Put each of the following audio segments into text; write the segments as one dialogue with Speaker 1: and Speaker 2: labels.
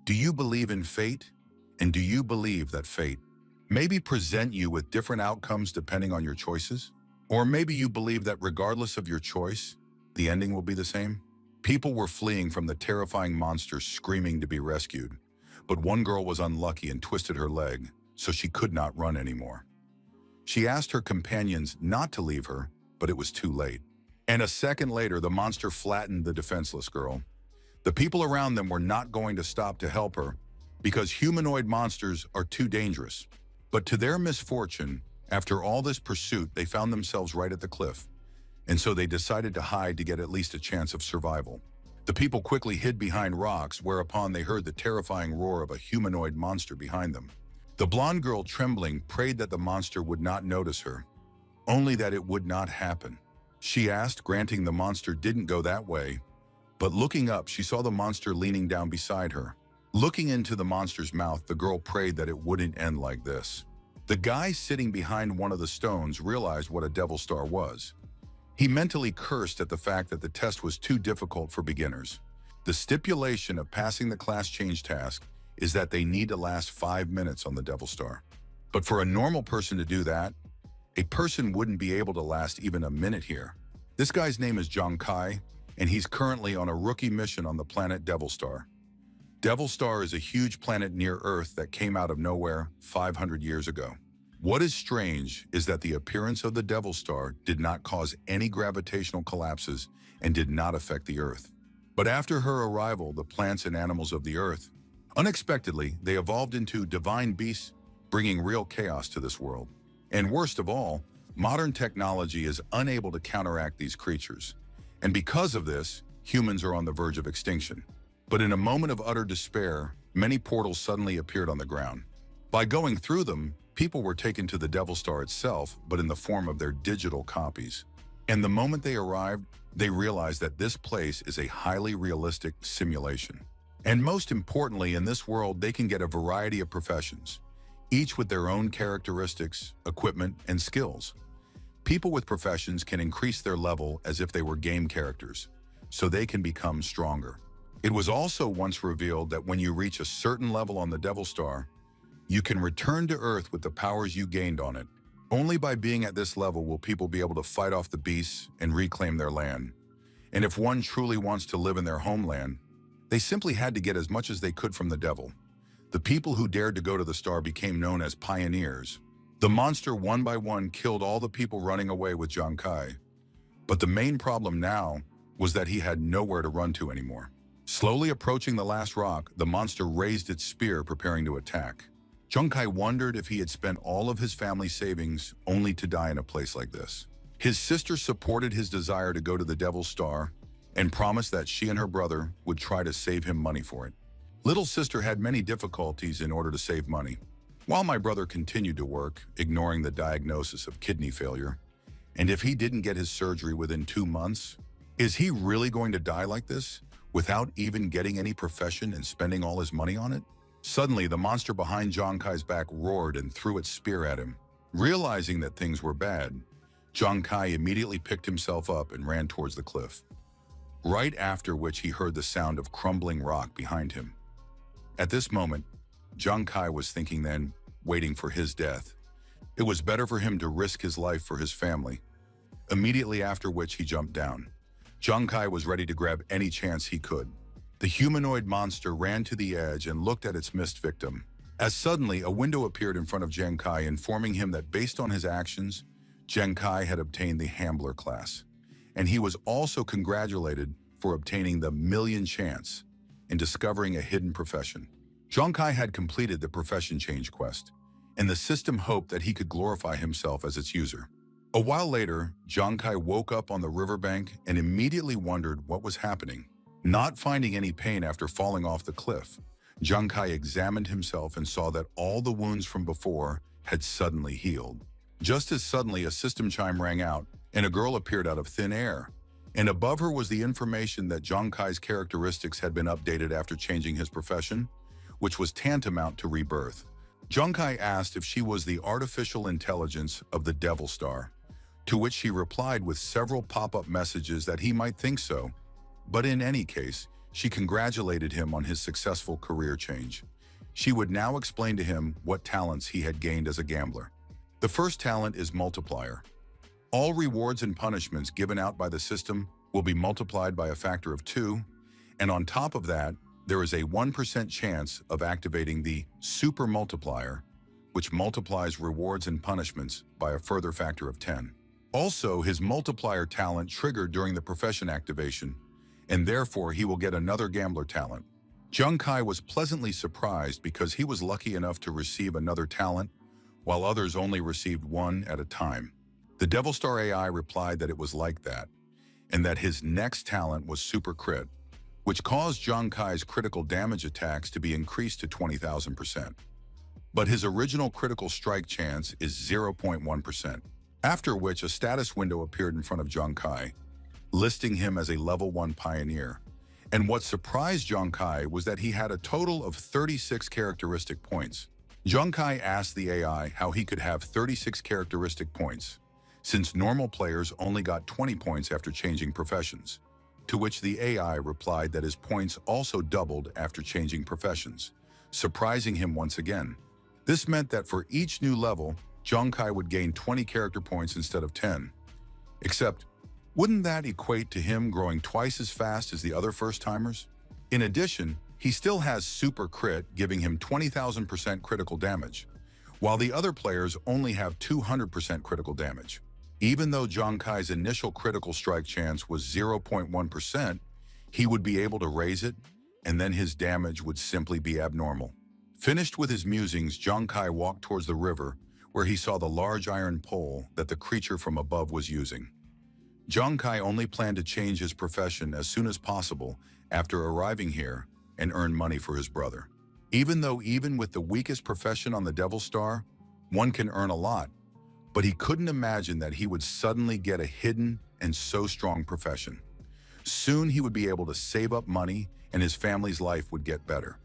Speaker 1: Do you believe in fate? And do you believe that fate maybe present you with different outcomes depending on your choices? Or maybe you believe that regardless of your choice, the ending will be the same? People were fleeing from the terrifying monster screaming to be rescued, but one girl was unlucky and twisted her leg, so she could not run anymore. She asked her companions not to leave her, but it was too late. And a second later, the monster flattened the defenseless girl. The people around them were not going to stop to help her because humanoid monsters are too dangerous. But to their misfortune, after all this pursuit, they found themselves right at the cliff. And so they decided to hide to get at least a chance of survival. The people quickly hid behind rocks, whereupon they heard the terrifying roar of a humanoid monster behind them. The blonde girl, trembling, prayed that the monster would not notice her, only that it would not happen. She asked, granting the monster didn't go that way, but looking up, she saw the monster leaning down beside her. Looking into the monster's mouth, the girl prayed that it wouldn't end like this. The guy sitting behind one of the stones realized what a devil star was. He mentally cursed at the fact that the test was too difficult for beginners. The stipulation of passing the class change task is that they need to last 5 minutes on the devil star. But for a normal person to do that, a person wouldn't be able to last even a minute here. This guy's name is Jong Kai, and he's currently on a rookie mission on the planet Devil Star. Devil Star is a huge planet near Earth that came out of nowhere 500 years ago. What is strange is that the appearance of the Devil Star did not cause any gravitational collapses and did not affect the Earth. But after her arrival, the plants and animals of the Earth, unexpectedly, they evolved into divine beasts, bringing real chaos to this world. And worst of all, modern technology is unable to counteract these creatures. And because of this, humans are on the verge of extinction. But in a moment of utter despair, many portals suddenly appeared on the ground. By going through them, people were taken to the Devil Star itself, but in the form of their digital copies. And the moment they arrived, they realized that this place is a highly realistic simulation. And most importantly, in this world, they can get a variety of professions, each with their own characteristics, equipment, and skills. People with professions can increase their level as if they were game characters, so they can become stronger. It was also once revealed that when you reach a certain level on the Devil Star, you can return to Earth with the powers you gained on it. Only by being at this level will people be able to fight off the beasts and reclaim their land. And if one truly wants to live in their homeland, they simply had to get as much as they could from the devil. The people who dared to go to the star became known as pioneers. The monster one by one killed all the people running away with Jong Kai. But the main problem now was that he had nowhere to run to anymore. Slowly approaching the last rock, the monster raised its spear, preparing to attack. Jong Kai wondered if he had spent all of his family savings only to die in a place like this. His sister supported his desire to go to the Devil's Star and promised that she and her brother would try to save him money for it. Little sister had many difficulties in order to save money, while my brother continued to work, ignoring the diagnosis of kidney failure. And if he didn't get his surgery within 2 months, is he really going to die like this, without even getting any profession and spending all his money on it? Suddenly, the monster behind Jong Kai's back roared and threw its spear at him. Realizing that things were bad, Jong Kai immediately picked himself up and ran towards the cliff, right after which he heard the sound of crumbling rock behind him. At this moment, Jong Kai was thinking then, waiting for his death. It was better for him to risk his life for his family. Immediately after which he jumped down. Jong Kai was ready to grab any chance he could. The humanoid monster ran to the edge and looked at its missed victim. As suddenly, a window appeared in front of Jong Kai, informing him that based on his actions, Jong Kai had obtained the Hambler class. And he was also congratulated for obtaining the million chance in discovering a hidden profession. Jong Kai had completed the profession change quest, and the system hoped that he could glorify himself as its user. A while later, Jong Kai woke up on the riverbank and immediately wondered what was happening. Not finding any pain after falling off the cliff, Jong Kai examined himself and saw that all the wounds from before had suddenly healed. Just as suddenly, a system chime rang out, and a girl appeared out of thin air. And above her was the information that Jong Kai's characteristics had been updated after changing his profession, which was tantamount to rebirth. Jong Kai asked if she was the artificial intelligence of the Devil Star, to which she replied with several pop-up messages that he might think so. But in any case, She congratulated him on his successful career change. She would now explain to him what talents he had gained as a gambler. The first talent is multiplier. All rewards and punishments given out by the system will be multiplied by a factor of 2, and on top of that, there is a 1% chance of activating the super multiplier, which multiplies rewards and punishments by a further factor of 10. Also, his multiplier talent triggered during the profession activation, and therefore he will get another gambler talent. Jung Kai was pleasantly surprised because he was lucky enough to receive another talent, while others only received one at a time. The Devil Star AI replied that it was like that, and that his next talent was Super Crit, which caused Jung Kai's critical damage attacks to be increased to 20,000%. But his original critical strike chance is 0.1%, after which a status window appeared in front of Jung Kai, listing him as a level 1 pioneer. And what surprised Jung Kai was that he had a total of 36 characteristic points. Jung Kai asked the AI how he could have 36 characteristic points, since normal players only got 20 points after changing professions, to which the AI replied that his points also doubled after changing professions, surprising him once again. This meant that for each new level, Jung Kai would gain 20 character points instead of 10. Except, wouldn't that equate to him growing twice as fast as the other first-timers? In addition, he still has Super Crit, giving him 20,000% critical damage, while the other players only have 200% critical damage. Even though Jung Kai's initial critical strike chance was 0.1%, he would be able to raise it, and then his damage would simply be abnormal. Finished with his musings, Jung Kai walked towards the river, where he saw the large iron pole that the creature from above was using. Jung Kai only planned to change his profession as soon as possible after arriving here and earn money for his brother. Even with the weakest profession on the Devil Star, one can earn a lot, but he couldn't imagine that he would suddenly get a hidden and so strong profession. Soon he would be able to save up money and his family's life would get better.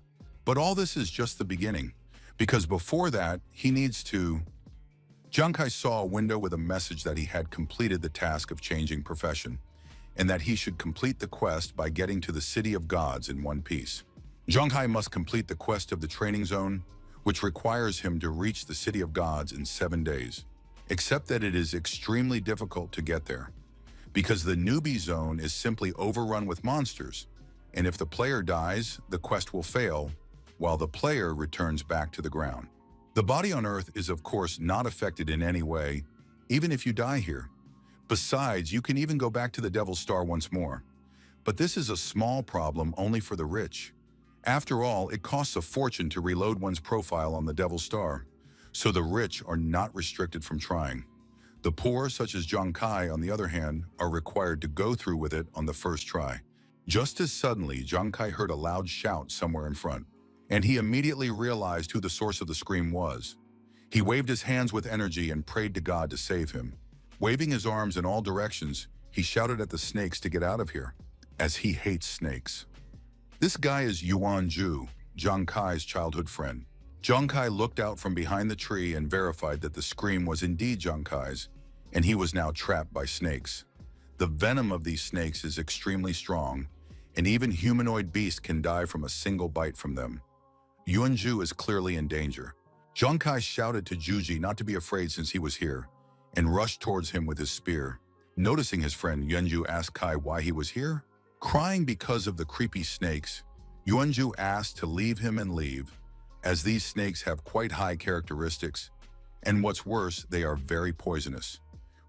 Speaker 1: But all this is just the beginning, because before that, he needs to... Jung Kai saw a window with a message that he had completed the task of changing profession, and that he should complete the quest by getting to the City of Gods in one piece. Jung Kai must complete the quest of the training zone, which requires him to reach the City of Gods in 7 days. Except that it is extremely difficult to get there, because the newbie zone is simply overrun with monsters, and if the player dies, the quest will fail, while the player returns back to the ground. The body on Earth is of course not affected in any way, even if you die here. Besides, you can even go back to the Devil Star once more. But this is a small problem only for the rich. After all, it costs a fortune to reload one's profile on the Devil Star, so the rich are not restricted from trying. The poor, such as Jung Kai, on the other hand, are required to go through with it on the first try. Just as suddenly, Jung Kai heard a loud shout somewhere in front, and he immediately realized who the source of the scream was. He waved his hands with energy and prayed to God to save him. Waving his arms in all directions, he shouted at the snakes to get out of here, as he hates snakes. This guy is Yuan Ju, Jung Kai's childhood friend. Jung Kai looked out from behind the tree and verified that the scream was indeed Jung Kai's, and he was now trapped by snakes. The venom of these snakes is extremely strong, and even humanoid beasts can die from a single bite from them. Yuan Ju is clearly in danger. Jung Kai shouted to Juji not to be afraid since he was here, and rushed towards him with his spear. Noticing his friend, Yuan Ju asked Kai why he was here. Crying because of the creepy snakes, Yuan Ju asked to leave him and leave, as these snakes have quite high characteristics, and what's worse, they are very poisonous,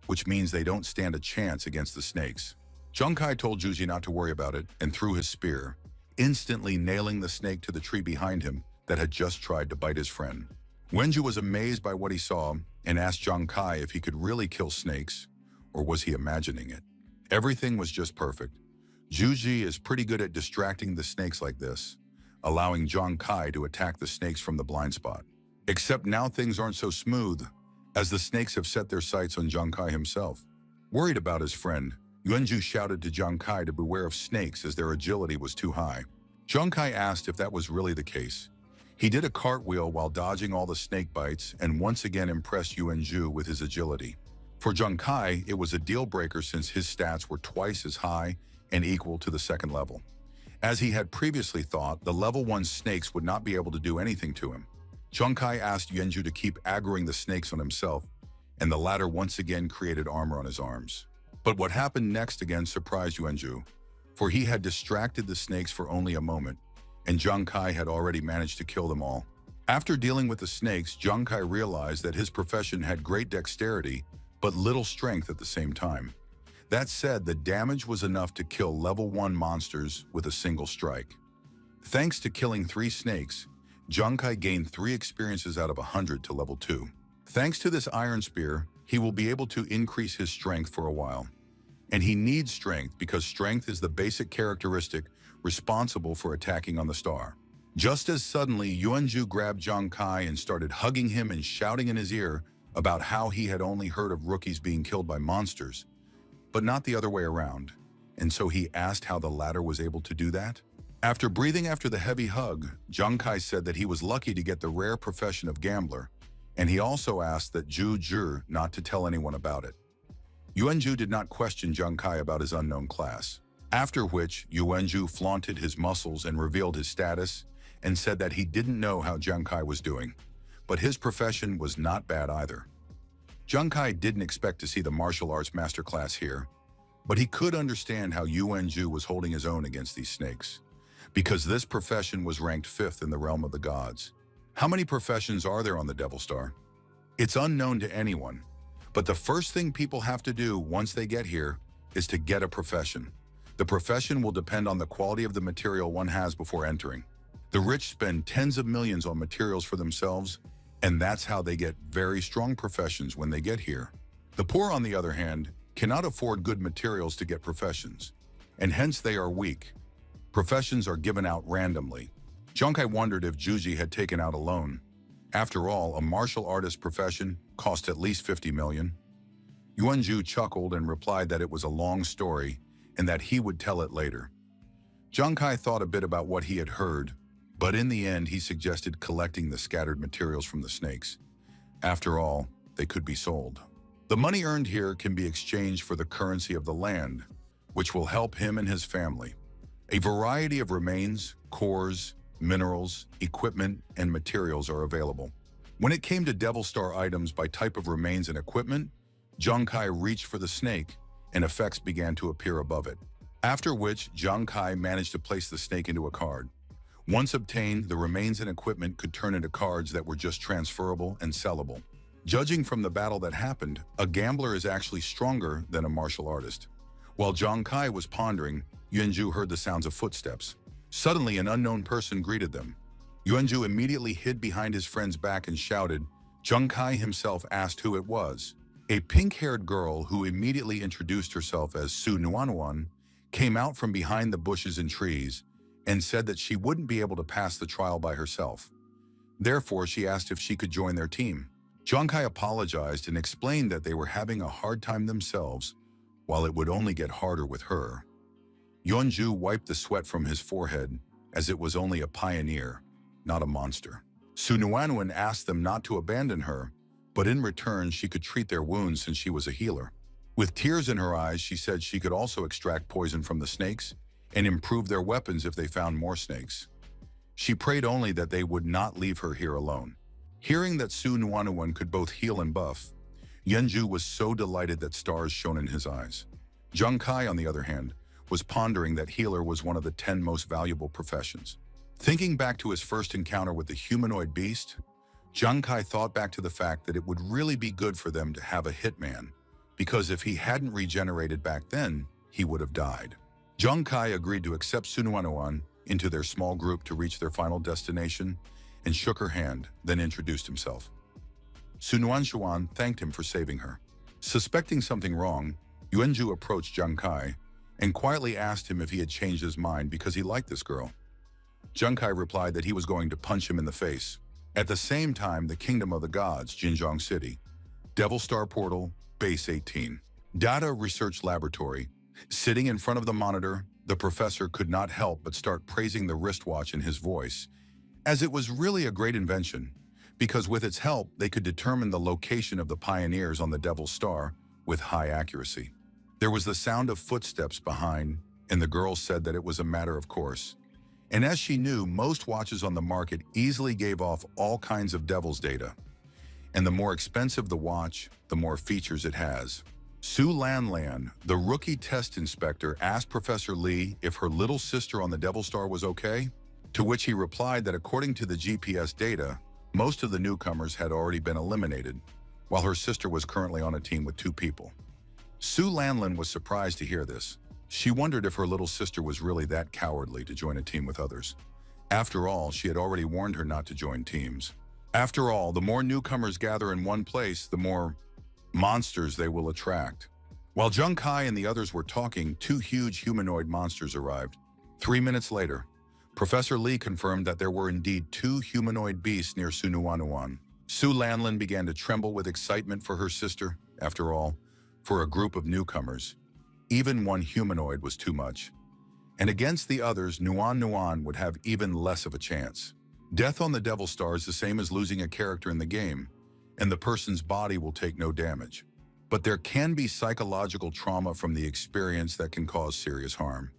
Speaker 1: which means they don't stand a chance against the snakes. Jung Kai told Juji not to worry about it and threw his spear, instantly nailing the snake to the tree behind him that had just tried to bite his friend. Wenju was amazed by what he saw and asked Jung Kai if he could really kill snakes, or was he imagining it? Everything was just perfect. Juji is pretty good at distracting the snakes like this, allowing Jung Kai to attack the snakes from the blind spot. Except now things aren't so smooth, as the snakes have set their sights on Jung Kai himself. Worried about his friend, Yuanju shouted to Jung Kai to beware of snakes as their agility was too high. Jung Kai asked if that was really the case. He did a cartwheel while dodging all the snake bites and once again impressed Yuanju with his agility. For Jung Kai, it was a deal breaker since his stats were twice as high and equal to the second level. As he had previously thought, the level 1 snakes would not be able to do anything to him. Junkai asked Yuanju to keep aggroing the snakes on himself, and the latter once again created armor on his arms. But what happened next again surprised Yuanju, for he had distracted the snakes for only a moment, and Junkai had already managed to kill them all. After dealing with the snakes, Junkai realized that his profession had great dexterity, but little strength at the same time. That said, the damage was enough to kill level 1 monsters with a single strike. Thanks to killing 3 snakes, Junkai gained 3 experiences out of 100 to level 2. Thanks to this iron spear, he will be able to increase his strength for a while. And he needs strength because strength is the basic characteristic responsible for attacking on the star. Just as suddenly, Yuanju grabbed Junkai and started hugging him and shouting in his ear about how he had only heard of rookies being killed by monsters, but not the other way around. And so he asked how the latter was able to do that. After breathing after the heavy hug, Junkai said that he was lucky to get the rare profession of gambler, and he also asked that Ju not to tell anyone about it. Yuanju did not question Junkai about his unknown class, after which Yuanju flaunted his muscles and revealed his status and said that he didn't know how Junkai was doing, but his profession was not bad either. Junkai didn't expect to see the martial arts masterclass here, but he could understand how Yuanju was holding his own against these snakes, because this profession was ranked 5th in the realm of the gods. How many professions are there on the Devil Star? It's unknown to anyone, but the first thing people have to do once they get here is to get a profession. The profession will depend on the quality of the material one has before entering. The rich spend tens of millions on materials for themselves, and that's how they get very strong professions when they get here. The poor, on the other hand, cannot afford good materials to get professions, and hence they are weak. Professions are given out randomly. Junkai wondered if Juji had taken out a loan. After all, a martial artist profession cost at least 50 million. Yuanju chuckled and replied that it was a long story and that he would tell it later. Junkai thought a bit about what he had heard, but in the end he suggested collecting the scattered materials from the snakes. After all, they could be sold. The money earned here can be exchanged for the currency of the land, which will help him and his family. A variety of remains, cores, minerals, equipment, and materials are available. When it came to Devil Star items by type of remains and equipment, Junkai reached for the snake, and effects began to appear above it. After which, Junkai managed to place the snake into a card. Once obtained, the remains and equipment could turn into cards that were just transferable and sellable. Judging from the battle that happened, a gambler is actually stronger than a martial artist. While Junkai was pondering, Yuanju heard the sounds of footsteps. Suddenly, an unknown person greeted them. Yuanju immediately hid behind his friend's back and shouted. Junkai himself asked who it was. A pink-haired girl who immediately introduced herself as Su Nuanuan came out from behind the bushes and trees and said that she wouldn't be able to pass the trial by herself. Therefore, she asked if she could join their team. Junkai apologized and explained that they were having a hard time themselves, while it would only get harder with her. Yuanju wiped the sweat from his forehead, as it was only a pioneer, not a monster. Su Nuanuan asked them not to abandon her, but in return she could treat their wounds since she was a healer. With tears in her eyes, she said she could also extract poison from the snakes and improve their weapons if they found more snakes. She prayed only that they would not leave her here alone. Hearing that Su Nuanuan could both heal and buff, Yuanju was so delighted that stars shone in his eyes. Junkai, on the other hand, was pondering that healer was one of the 10 most valuable professions. Thinking back to his first encounter with the humanoid beast, Junkai thought back to the fact that it would really be good for them to have a hitman, because if he hadn't regenerated back then, he would have died. Junkai agreed to accept Su Nuanuan into their small group to reach their final destination and shook her hand, then introduced himself. Su Nuanuan thanked him for saving her. Suspecting something wrong, Yuanju approached Junkai and quietly asked him if he had changed his mind because he liked this girl. Junkai replied that he was going to punch him in the face. At the same time, the Kingdom of the Gods, Jinjiang City, Devil Star Portal, Base 18. Data Research Laboratory. Sitting in front of the monitor, the professor could not help but start praising the wristwatch in his voice, as it was really a great invention, because with its help, they could determine the location of the pioneers on the Devil Star with high accuracy. There was the sound of footsteps behind, and the girl said that it was a matter of course. And as she knew, most watches on the market easily gave off all kinds of devil's data. And the more expensive the watch, the more features it has. Su Lanlan, the rookie test inspector, asked Professor Lee if her little sister on the Devil Star was okay, to which he replied that according to the GPS data, most of the newcomers had already been eliminated, while her sister was currently on a team with 2 people. Su Lanlan was surprised to hear this. She wondered if her little sister was really that cowardly to join a team with others. After all, she had already warned her not to join teams. After all, the more newcomers gather in one place, the more monsters they will attract. While Jung Kai and the others were talking, 2 huge humanoid monsters arrived. 3 minutes later, Professor Lee confirmed that there were indeed 2 humanoid beasts near Sunuanuan. Su Lanlan began to tremble with excitement for her sister. After all, for a group of newcomers, even one humanoid was too much. And against the others, Nuan Nuan would have even less of a chance. Death on the Devil Star is the same as losing a character in the game, and the person's body will take no damage. But there can be psychological trauma from the experience that can cause serious harm.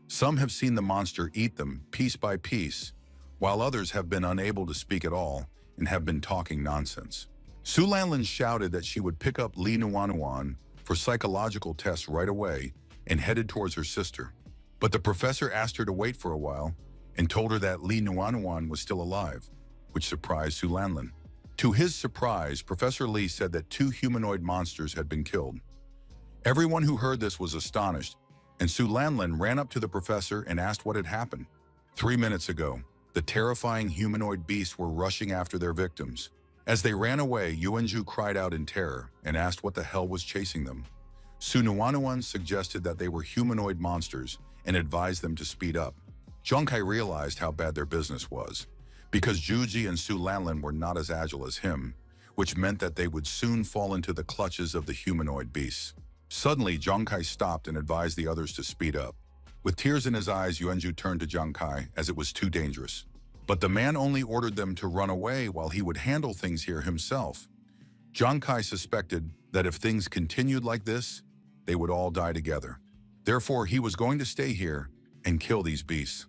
Speaker 1: Some have seen the monster eat them piece by piece, while others have been unable to speak at all and have been talking nonsense. Su Lanlan shouted that she would pick up Li Nuanuan for psychological tests right away and headed towards her sister. But the professor asked her to wait for a while and told her that Li Nuanuan was still alive, which surprised Su Lanlan. To his surprise, Professor Lee said that 2 humanoid monsters had been killed. Everyone who heard this was astonished, and Su Lanlan ran up to the professor and asked what had happened. 3 minutes ago, the terrifying humanoid beasts were rushing after their victims. As they ran away, Yuanju cried out in terror and asked what the hell was chasing them. Su Nuanuan suggested that they were humanoid monsters and advised them to speed up. Zhongkai realized how bad their business was, because Juji and Su Lanlan were not as agile as him, which meant that they would soon fall into the clutches of the humanoid beasts. Suddenly, Zhongkai stopped and advised the others to speed up. With tears in his eyes, Yuanju turned to Zhongkai as it was too dangerous. But the man only ordered them to run away while he would handle things here himself. Zhongkai suspected that if things continued like this, they would all die together. Therefore, he was going to stay here and kill these beasts.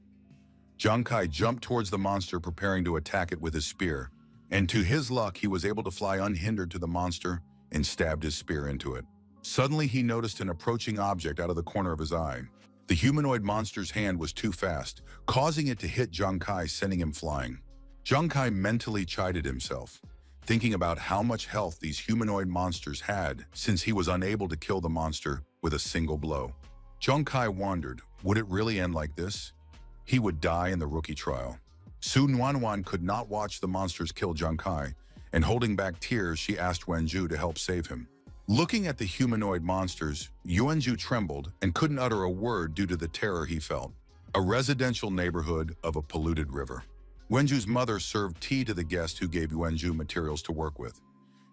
Speaker 1: Zhongkai jumped towards the monster, preparing to attack it with his spear, and to his luck, he was able to fly unhindered to the monster and stabbed his spear into it. Suddenly, he noticed an approaching object out of the corner of his eye. The humanoid monster's hand was too fast, causing it to hit Zhongkai, sending him flying. Zhongkai mentally chided himself, thinking about how much health these humanoid monsters had since he was unable to kill the monster with a single blow. Zhongkai wondered, would it really end like this? He would die in the rookie trial. Su Nuanuan could not watch the monsters kill Zhongkai, and holding back tears, she asked Wenju to help save him. Looking at the humanoid monsters, Yuanju trembled and couldn't utter a word due to the terror he felt. A residential neighborhood of a polluted river. Wenju's mother served tea to the guest who gave Yuanju materials to work with.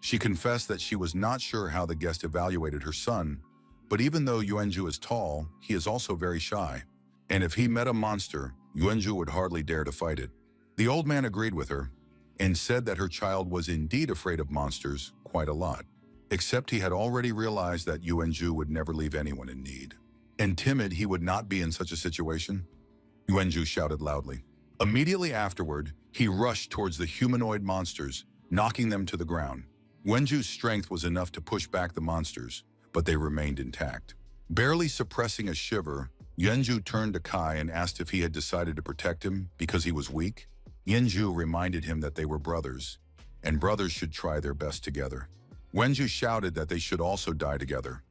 Speaker 1: She confessed that she was not sure how the guest evaluated her son, but even though Yuanju is tall, he is also very shy. And if he met a monster, Yuanju would hardly dare to fight it. The old man agreed with her and said that her child was indeed afraid of monsters quite a lot. Except he had already realized that Yuanju would never leave anyone in need. And timid, he would not be in such a situation. Yuanju shouted loudly. Immediately afterward, he rushed towards the humanoid monsters, knocking them to the ground. Wenju's strength was enough to push back the monsters, but they remained intact. Barely suppressing a shiver, Yuanju turned to Kai and asked if he had decided to protect him because he was weak. Yuanju reminded him that they were brothers, and brothers should try their best together. Wenju shouted that they should also die together,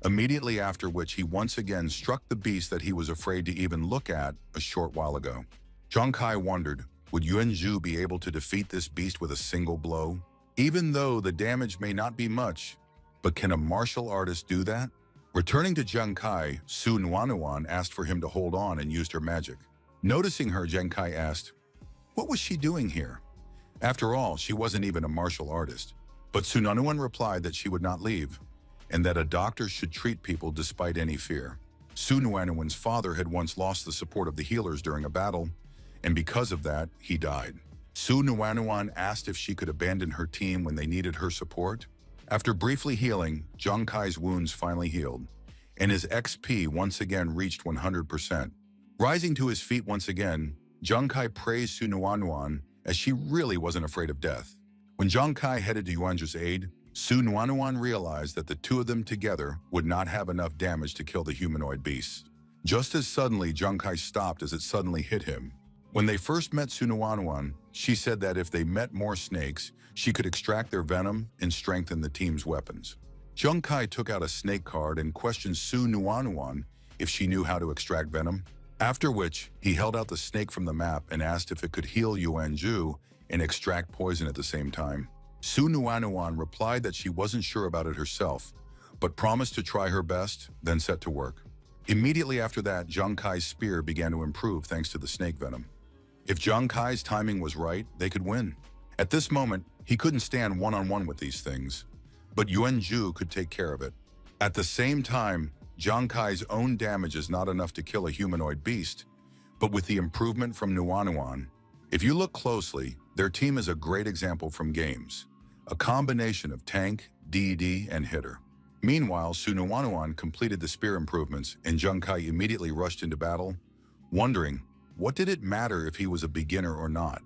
Speaker 1: immediately after which he once again struck the beast that he was afraid to even look at a short while ago. Zhongkai wondered, would Yuanju be able to defeat this beast with a single blow? Even though the damage may not be much, but can a martial artist do that? Returning to Zhongkai, Su Nuanuan asked for him to hold on and used her magic. Noticing her, Zhongkai asked, what was she doing here? After all, she wasn't even a martial artist. But Su Nuanuan replied that she would not leave, and that a doctor should treat people despite any fear. Su Nuanuan's father had once lost the support of the healers during a battle, and because of that, he died. Su Nuanuan asked if she could abandon her team when they needed her support. After briefly healing, Zhongkai's wounds finally healed, and his XP once again reached 100%. Rising to his feet once again, Zhang Kai praised Su Nuanuan as she really wasn't afraid of death. When Zhang Kai headed to Yuanzhu's aid, Su Nuanuan realized that the two of them together would not have enough damage to kill the humanoid beast. Just as suddenly, Zhang Kai stopped as it suddenly hit him. When they first met Su Nuanuan, she said that if they met more snakes, she could extract their venom and strengthen the team's weapons. Zhang Kai took out a snake card and questioned Su Nuanuan if she knew how to extract venom, after which he held out the snake from the map and asked if it could heal Yuanzhu and extract poison at the same time. Su Nuanuan replied that she wasn't sure about it herself, but promised to try her best, then set to work. Immediately after that, Zhang Kai's spear began to improve thanks to the snake venom. If Zhang Kai's timing was right, they could win. At this moment, he couldn't stand one-on-one with these things, but Yuanzhu could take care of it. At the same time, Zhang Kai's own damage is not enough to kill a humanoid beast, but with the improvement from Nuanuan, if you look closely, their team is a great example from games, a combination of tank, DD, and hitter. Meanwhile, Su Nuanuan completed the spear improvements and Zhang Kai immediately rushed into battle, wondering, what did it matter if he was a beginner or not?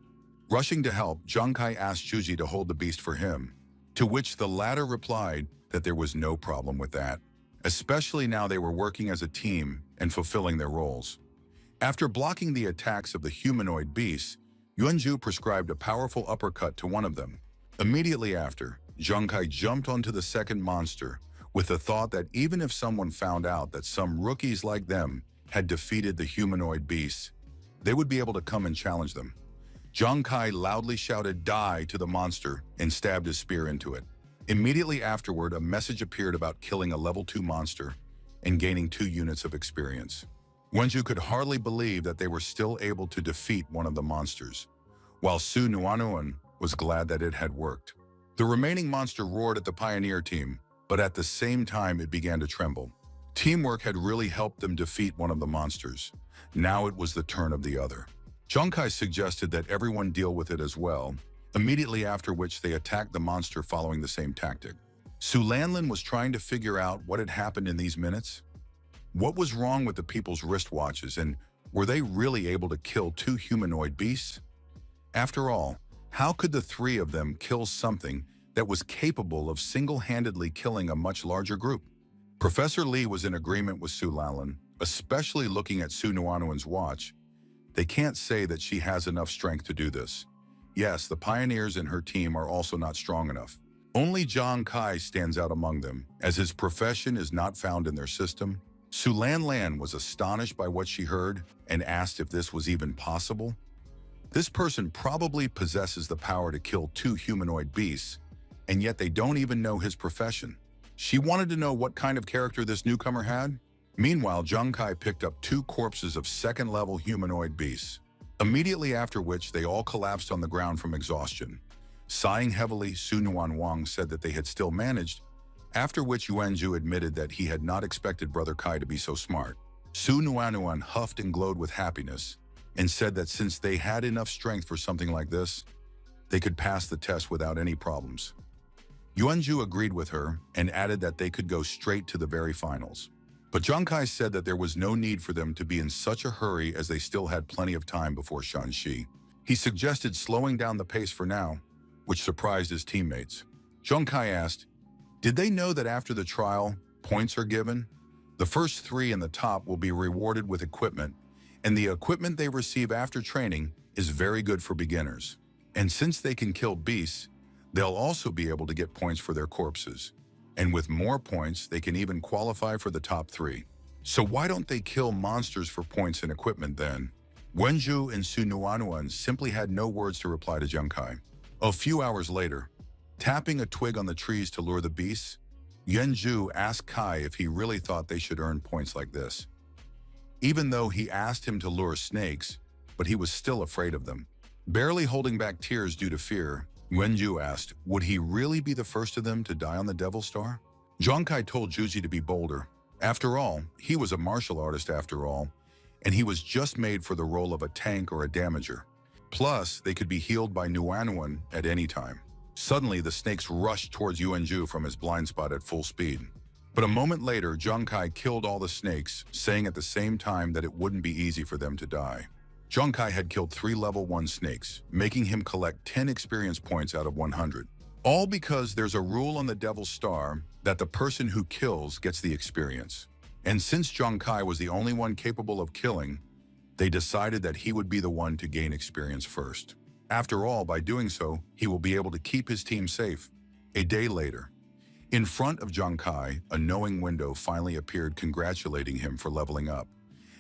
Speaker 1: Rushing to help, Zhang Kai asked Zhuji to hold the beast for him, to which the latter replied that there was no problem with that, especially now they were working as a team and fulfilling their roles. After blocking the attacks of the humanoid beasts, Yuanzhu prescribed a powerful uppercut to one of them. Immediately after, Zhang Kai jumped onto the second monster with the thought that even if someone found out that some rookies like them had defeated the humanoid beasts, they would be able to come and challenge them. Zhang Kai loudly shouted "Die" to the monster and stabbed his spear into it. Immediately afterward, a message appeared about killing a level 2 monster and gaining 2 units of experience. Yuanzhu could hardly believe that they were still able to defeat one of the monsters, while Su Nuanuan was glad that it had worked. The remaining monster roared at the pioneer team, but at the same time it began to tremble. Teamwork had really helped them defeat one of the monsters. Now it was the turn of the other. Zhang Kai suggested that everyone deal with it as well, immediately after which they attacked the monster following the same tactic. Su Lanlin was trying to figure out what had happened in these minutes. What was wrong with the people's wristwatches, and were they really able to kill 2 humanoid beasts? After all, how could the 3 of them kill something that was capable of single-handedly killing a much larger group? Professor Lee was in agreement with Su Lanlin, especially looking at Su Nuanuan's watch. They can't say that she has enough strength to do this. Yes, the pioneers in her team are also not strong enough. Only Zhang Kai stands out among them, as his profession is not found in their system. Su Lanlan was astonished by what she heard and asked if this was even possible. This person probably possesses the power to kill 2 humanoid beasts, and yet they don't even know his profession. She wanted to know what kind of character this newcomer had. Meanwhile, Zhang Kai picked up 2 corpses of second-level humanoid beasts, immediately after which they all collapsed on the ground from exhaustion. Sighing heavily, Su Nuanuan said that they had still managed, after which Yuanzhu admitted that he had not expected Brother Kai to be so smart. Su Nuanuan huffed and glowed with happiness and said that since they had enough strength for something like this, they could pass the test without any problems. Yuanzhu agreed with her and added that they could go straight to the very finals. But Zhang Kai said that there was no need for them to be in such a hurry as they still had plenty of time before Shanxi. He suggested slowing down the pace for now, which surprised his teammates. Zhang Kai asked, did they know that after the trial, points are given? The first 3 in the top will be rewarded with equipment, and the equipment they receive after training is very good for beginners. And since they can kill beasts, they'll also be able to get points for their corpses. And with more points, they can even qualify for the top 3. So why don't they kill monsters for points and equipment then? Yuanzhu and Su Nuanuan simply had no words to reply to Zhang Kai. A few hours later, tapping a twig on the trees to lure the beasts, Yuanzhu asked Kai if he really thought they should earn points like this. Even though he asked him to lure snakes, but he was still afraid of them. Barely holding back tears due to fear, Yuanzhu asked, would he really be the first of them to die on the Devil Star? Zhang Kai told Zhuji to be bolder. After all, he was a martial artist after all, and he was just made for the role of a tank or a damager. Plus, they could be healed by Nuanuan at any time. Suddenly, the snakes rushed towards Yuanzhu from his blind spot at full speed. But a moment later, Zhang Kai killed all the snakes, saying at the same time that it wouldn't be easy for them to die. Zhang Kai had killed 3 level 1 snakes, making him collect 10 experience points out of 100. All because there's a rule on the Devil's Star that the person who kills gets the experience. And since Zhang Kai was the only one capable of killing, they decided that he would be the one to gain experience first. After all, by doing so, he will be able to keep his team safe. A day later, in front of Zhang Kai, a knowing window finally appeared congratulating him for leveling up.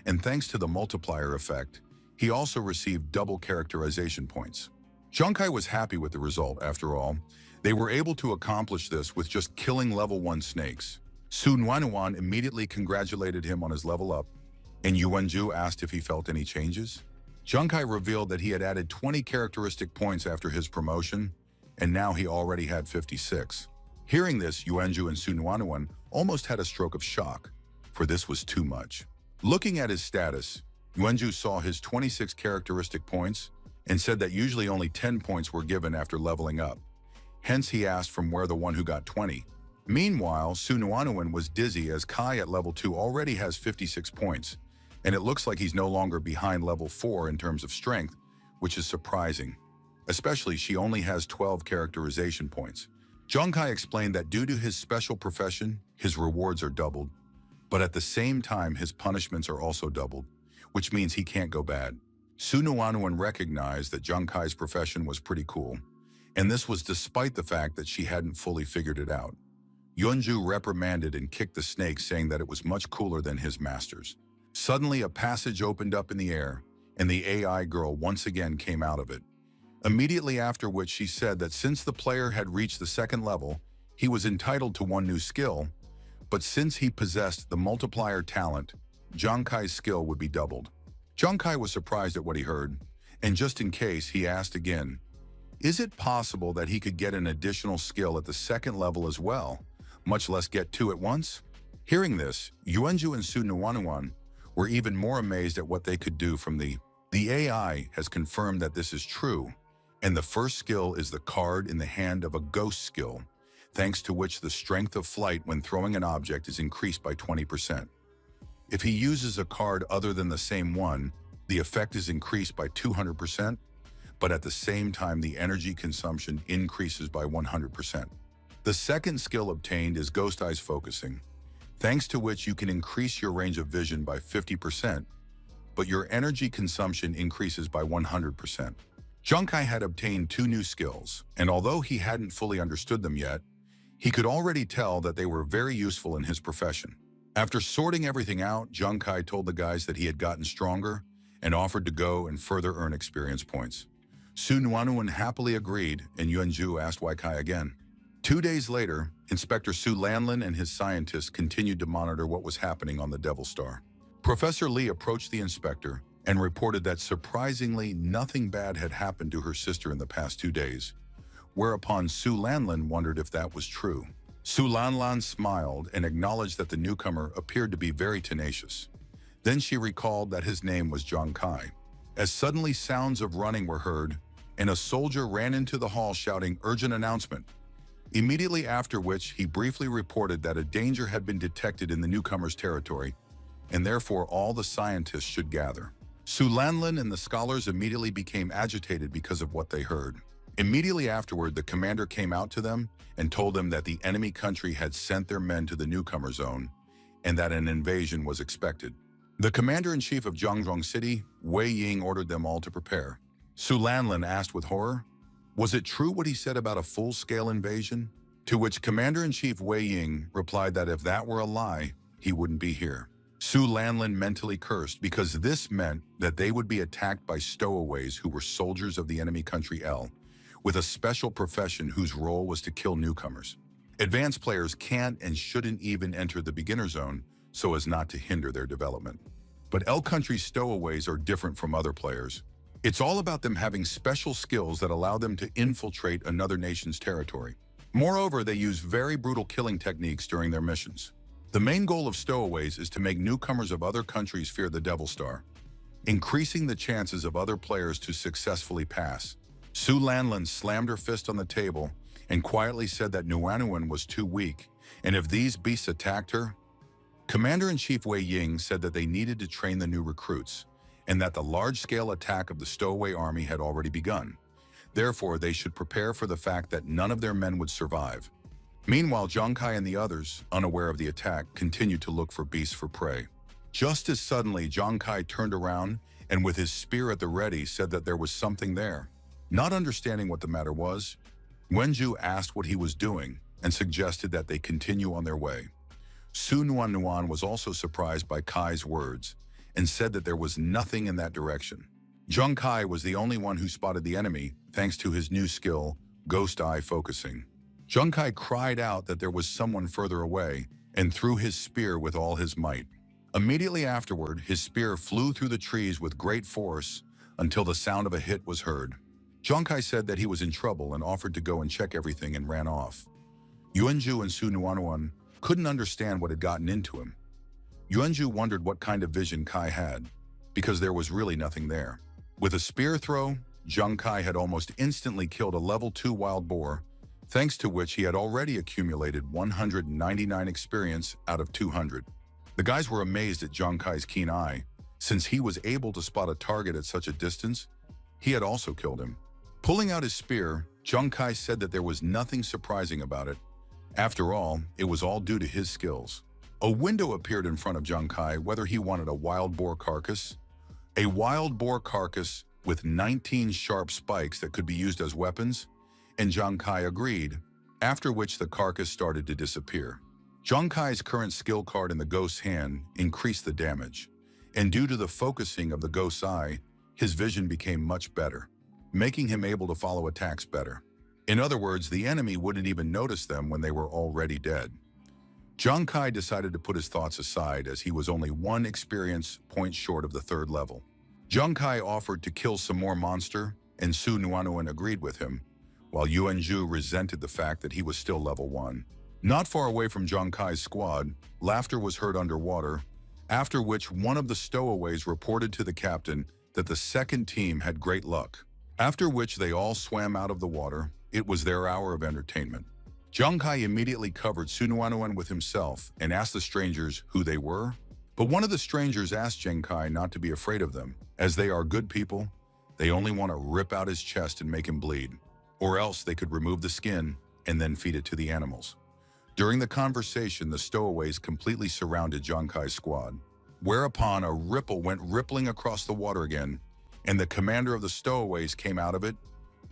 Speaker 1: And thanks to the multiplier effect, he also received double characterization points. Zhang Kai was happy with the result. After all, they were able to accomplish this with just killing level 1 snakes. Su Nuanuan immediately congratulated him on his level up, and Yuanzhu asked if he felt any changes. Zhang Kai revealed that he had added 20 characteristic points after his promotion, and now he already had 56. Hearing this, Yuanzhu and Su Nuanuan almost had a stroke of shock, for this was too much. Looking at his status, Yuanzhu saw his 26 characteristic points and said that usually only 10 points were given after leveling up. Hence, he asked from where the one who got 20. Meanwhile, Su Nuanuan was dizzy as Kai at level 2 already has 56 points, and it looks like he's no longer behind level 4 in terms of strength, which is surprising. Especially, she only has 12 characterization points. Zhang Kai explained that due to his special profession, his rewards are doubled, but at the same time his punishments are also doubled, which means he can't go bad. Su Nuanuan recognized that Zhang Kai's profession was pretty cool, and this was despite the fact that she hadn't fully figured it out. Yuanzhu reprimanded and kicked the snake, saying that it was much cooler than his master's. Suddenly, a passage opened up in the air, and the AI girl once again came out of it. Immediately after which she said that since the player had reached the 2nd level, he was entitled to 1 new skill, but since he possessed the multiplier talent, Zhang Kai's skill would be doubled. Zhang Kai was surprised at what he heard, and just in case, he asked again, is it possible that he could get an additional skill at the 2nd level as well, much less get 2 at once? Hearing this, Yuanzhu and Su Nuanuan were even more amazed at what they could do from the AI has confirmed that this is true, and the first skill is the card in the hand of a ghost skill, thanks to which the strength of flight when throwing an object is increased by 20%. If he uses a card other than the same one, the effect is increased by 200%, but at the same time the energy consumption increases by 100%. The second skill obtained is Ghost Eyes Focusing, thanks to which you can increase your range of vision by 50%, but your energy consumption increases by 100%. Zhang Kai had obtained 2 new skills, and although he hadn't fully understood them yet, he could already tell that they were very useful in his profession. After sorting everything out, Zhang Kai told the guys that he had gotten stronger and offered to go and further earn experience points. Su Nuanuan happily agreed, and Yuanzhu asked why Kai again. 2 days later, Inspector Su Lanlin and his scientists continued to monitor what was happening on the Devil's Star. Professor Li approached the inspector and reported that surprisingly nothing bad had happened to her sister in the past 2 days, whereupon Su Lanlin wondered if that was true. Su Lanlan smiled and acknowledged that the newcomer appeared to be very tenacious. Then she recalled that his name was Zhang Kai. As suddenly sounds of running were heard, and a soldier ran into the hall shouting urgent announcement. Immediately after which, he briefly reported that a danger had been detected in the newcomer's territory, and therefore all the scientists should gather. Su Lanlin and the scholars immediately became agitated because of what they heard. Immediately afterward, the commander came out to them and told them that the enemy country had sent their men to the newcomer zone and that an invasion was expected. The commander-in-chief of Zhangzhong City, Wei Ying, ordered them all to prepare. Su Lanlin asked with horror, was it true what he said about a full-scale invasion? To which Commander-in-Chief Wei Ying replied that if that were a lie, he wouldn't be here. Su Lanlin mentally cursed because this meant that they would be attacked by stowaways who were soldiers of the enemy country L, with a special profession whose role was to kill newcomers. Advanced players can't and shouldn't even enter the beginner zone so as not to hinder their development. But L country stowaways are different from other players. It's all about them having special skills that allow them to infiltrate another nation's territory. Moreover, they use very brutal killing techniques during their missions. The main goal of stowaways is to make newcomers of other countries fear the Devil's Star, increasing the chances of other players to successfully pass. Su Lanlin slammed her fist on the table and quietly said that Nuanuan was too weak And if these beasts attacked her, Commander-in-Chief Wei Ying said that they needed to train the new recruits and that the large-scale attack of the stowaway army had already begun. Therefore, they should prepare for the fact that none of their men would survive. Meanwhile, Zhang Kai and the others, unaware of the attack, continued to look for beasts for prey. Just as suddenly, Zhang Kai turned around and with his spear at the ready said that there was something there. Not understanding what the matter was, Wenju asked what he was doing and suggested that they continue on their way. Su Nuan was also surprised by Kai's words and said that there was nothing in that direction. Zhang Kai was the only one who spotted the enemy thanks to his new skill, Ghost Eye Focusing. Zhang Kai cried out that there was someone further away and threw his spear with all his might. Immediately afterward, his spear flew through the trees with great force until the sound of a hit was heard. Zhang Kai said that he was in trouble and offered to go and check everything and ran off. Yuanju and Su Nuan couldn't understand what had gotten into him. Yuanju wondered what kind of vision Kai had, because there was really nothing there. With a spear throw, Zhang Kai had almost instantly killed a level 2 wild boar, thanks to which he had already accumulated 199 experience out of 200. The guys were amazed at Zhang Kai's keen eye. Since he was able to spot a target at such a distance, he had also killed him. Pulling out his spear, Zhang Kai said that there was nothing surprising about it. After all, it was all due to his skills. A window appeared in front of Zhang Kai whether he wanted a wild boar carcass. A wild boar carcass with 19 sharp spikes that could be used as weapons, and Zhang Kai agreed, after which the carcass started to disappear. Zhang Kai's current skill card in the ghost's hand increased the damage, and due to the focusing of the ghost's eye, his vision became much better, making him able to follow attacks better. In other words, the enemy wouldn't even notice them when they were already dead. Zhang Kai decided to put his thoughts aside as he was only 1 experience point short of the 3rd level. Zhang Kai offered to kill some more monster, and Su Nuan agreed with him, while Yuanju resented the fact that he was still level 1. Not far away from Zhang Kai's squad, laughter was heard underwater, after which one of the stowaways reported to the captain that the second team had great luck. After which they all swam out of the water. It was their hour of entertainment. Zhang Kai immediately covered Su Nuan with himself and asked the strangers who they were. But one of the strangers asked Zhang Kai not to be afraid of them, as they are good people. They only want to rip out his chest and make him bleed, or else they could remove the skin and then feed it to the animals. During the conversation, the stowaways completely surrounded Zhang Kai's squad, whereupon a ripple went rippling across the water again, and the commander of the stowaways came out of it,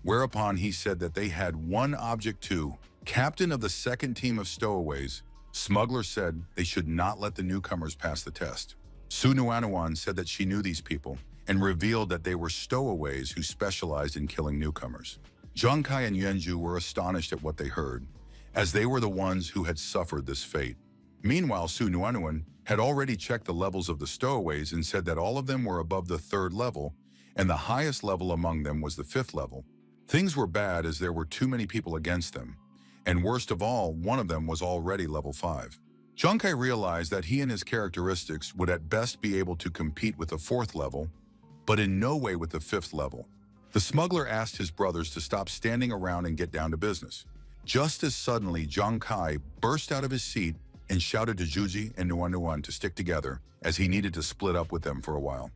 Speaker 1: whereupon he said that they had one object too. Captain of the second team of stowaways, Smuggler said they should not let the newcomers pass the test. Su Nuan said that she knew these people and revealed that they were stowaways who specialized in killing newcomers. Zhang Kai and Yuanju were astonished at what they heard, as they were the ones who had suffered this fate. Meanwhile, Su Nuan had already checked the levels of the stowaways and said that all of them were above the 3rd level, and the highest level among them was the 5th level. Things were bad as there were too many people against them, and worst of all, one of them was already level 5. Zhang Kai realized that he and his characteristics would at best be able to compete with the 4th level, but in no way with the 5th level. The smuggler asked his brothers to stop standing around and get down to business. Just as suddenly, Zhang Kai burst out of his seat and shouted to Juji and Nuan to stick together, as he needed to split up with them for a while.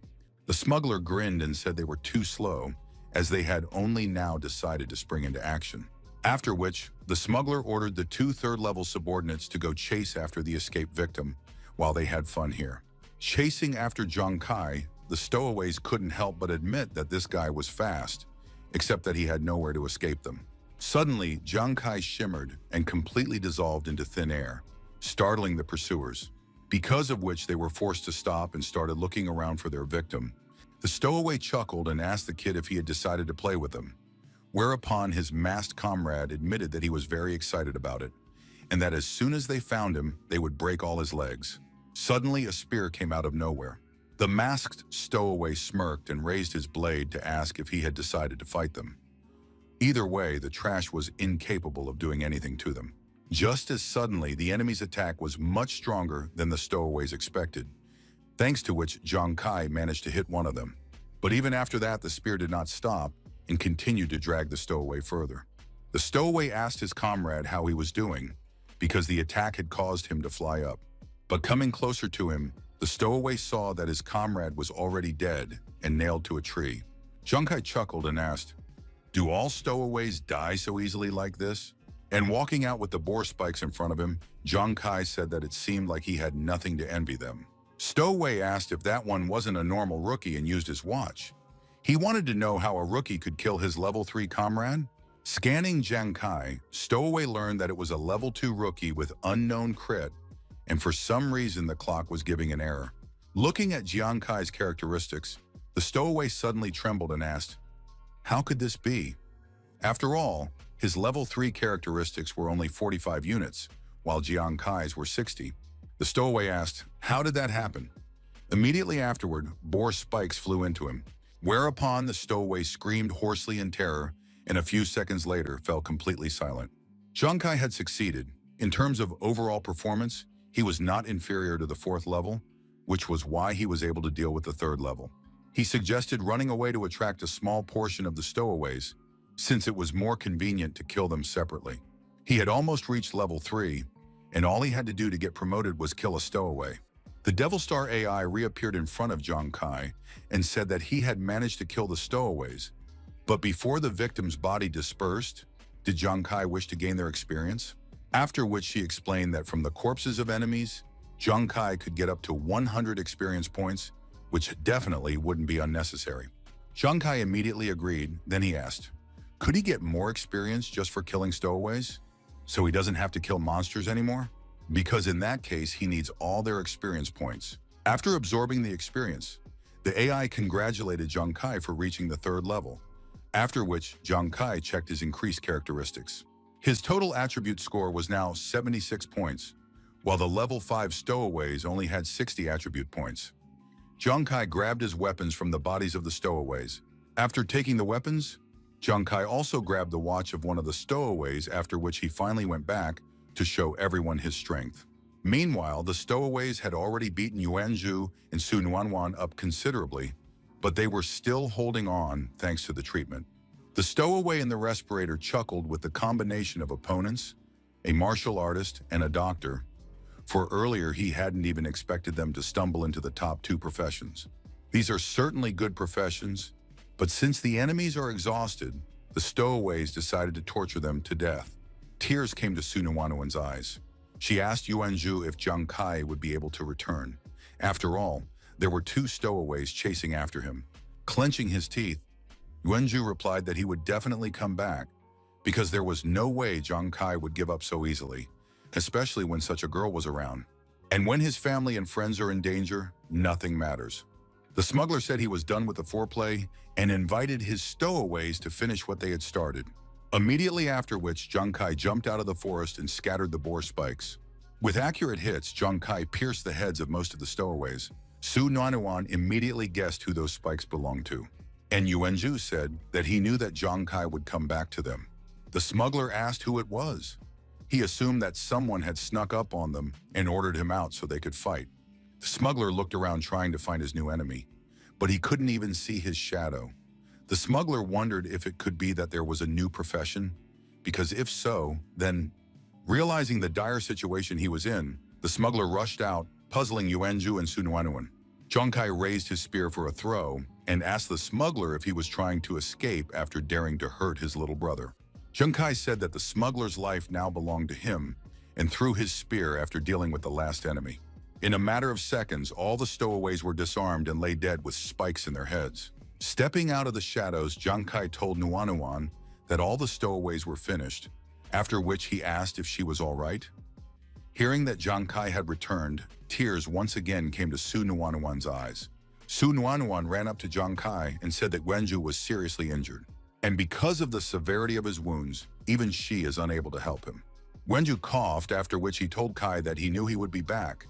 Speaker 1: The smuggler grinned and said they were too slow, as they had only now decided to spring into action. After which, the smuggler ordered the 2 3rd-level subordinates to go chase after the escaped victim while they had fun here. Chasing after Zhang Kai, the stowaways couldn't help but admit that this guy was fast, except that he had nowhere to escape them. Suddenly, Zhang Kai shimmered and completely dissolved into thin air, startling the pursuers, because of which they were forced to stop and started looking around for their victim. The stowaway chuckled and asked the kid if he had decided to play with them, whereupon his masked comrade admitted that he was very excited about it, and that as soon as they found him, they would break all his legs. Suddenly, a spear came out of nowhere. The masked stowaway smirked and raised his blade to ask if he had decided to fight them. Either way, the trash was incapable of doing anything to them. Just as suddenly, the enemy's attack was much stronger than the stowaways expected, thanks to which Zhang Kai managed to hit one of them. But even after that, the spear did not stop and continued to drag the stowaway further. The stowaway asked his comrade how he was doing, because the attack had caused him to fly up. But coming closer to him, the stowaway saw that his comrade was already dead and nailed to a tree. Junkai chuckled and asked, "Do all stowaways die so easily like this?" And walking out with the boar spikes in front of him, Junkai said that it seemed like he had nothing to envy them. Stowaway asked if that one wasn't a normal rookie and used his watch. He wanted to know how a rookie could kill his level 3 comrade. Scanning Junkai, Stowaway learned that it was a level 2 rookie with unknown crit, and for some reason the clock was giving an error. Looking at Jiankai's characteristics, the stowaway suddenly trembled and asked, "How could this be?" After all, his level 3 characteristics were only 45 units, while Jiankai's were 60. The stowaway asked, "How did that happen?" Immediately afterward, boar spikes flew into him, whereupon the stowaway screamed hoarsely in terror and a few seconds later fell completely silent. Junkai had succeeded. In terms of overall performance, he was not inferior to the 4th level, which was why he was able to deal with the 3rd level. He suggested running away to attract a small portion of the stowaways, since it was more convenient to kill them separately. He had almost reached level 3, and all he had to do to get promoted was kill a stowaway. The Devil Star AI reappeared in front of Junkai and said that he had managed to kill the stowaways, but before the victim's body dispersed, did Junkai wish to gain their experience? After which she explained that from the corpses of enemies, Junkai could get up to 100 experience points, which definitely wouldn't be unnecessary. Junkai immediately agreed, then he asked, could he get more experience just for killing stowaways? So he doesn't have to kill monsters anymore? Because in that case, he needs all their experience points. After absorbing the experience, the AI congratulated Junkai for reaching the 3rd level, after which Junkai checked his increased characteristics. His total attribute score was now 76 points, while the level 5 stowaways only had 60 attribute points. Junkai grabbed his weapons from the bodies of the stowaways. After taking the weapons, Junkai also grabbed the watch of one of the stowaways, after which he finally went back to show everyone his strength. Meanwhile, the stowaways had already beaten Yuanzhu and Su Nuanwan up considerably, but they were still holding on thanks to the treatment. The stowaway in the respirator chuckled with the combination of opponents, a martial artist, and a doctor, for earlier he hadn't even expected them to stumble into the top 2 professions. These are certainly good professions, but since the enemies are exhausted, the stowaways decided to torture them to death. Tears came to Su Nuanwan's eyes. She asked Yuanzhu if Junkai would be able to return. After all, there were 2 stowaways chasing after him. Clenching his teeth, Yuanzhu replied that he would definitely come back, because there was no way Junkai would give up so easily, especially when such a girl was around. And when his family and friends are in danger, nothing matters. The smuggler said he was done with the foreplay and invited his stowaways to finish what they had started. Immediately after which, Junkai jumped out of the forest and scattered the boar spikes. With accurate hits, Junkai pierced the heads of most of the stowaways. Su Nuanwan immediately guessed who those spikes belonged to, and Yuanzhu said that he knew that Junkai would come back to them. The smuggler asked who it was. He assumed that someone had snuck up on them and ordered him out so they could fight. The smuggler looked around trying to find his new enemy, but he couldn't even see his shadow. The smuggler wondered if it could be that there was a new profession, because if so, then, realizing the dire situation he was in, the smuggler rushed out, puzzling Yuanzhu and Su Nuanwan. Junkai raised his spear for a throw and asked the smuggler if he was trying to escape after daring to hurt his little brother. Junkai said that the smuggler's life now belonged to him and threw his spear after dealing with the last enemy. In a matter of seconds, all the stowaways were disarmed and lay dead with spikes in their heads. Stepping out of the shadows, Junkai told Nuanwan that all the stowaways were finished, after which he asked if she was all right. Hearing that Junkai had returned, tears once again came to Su Nuanwan's eyes. Su Nuanwan ran up to Junkai and said that Yuanzhu was seriously injured, and because of the severity of his wounds, even she is unable to help him. Yuanzhu coughed, after which he told Kai that he knew he would be back,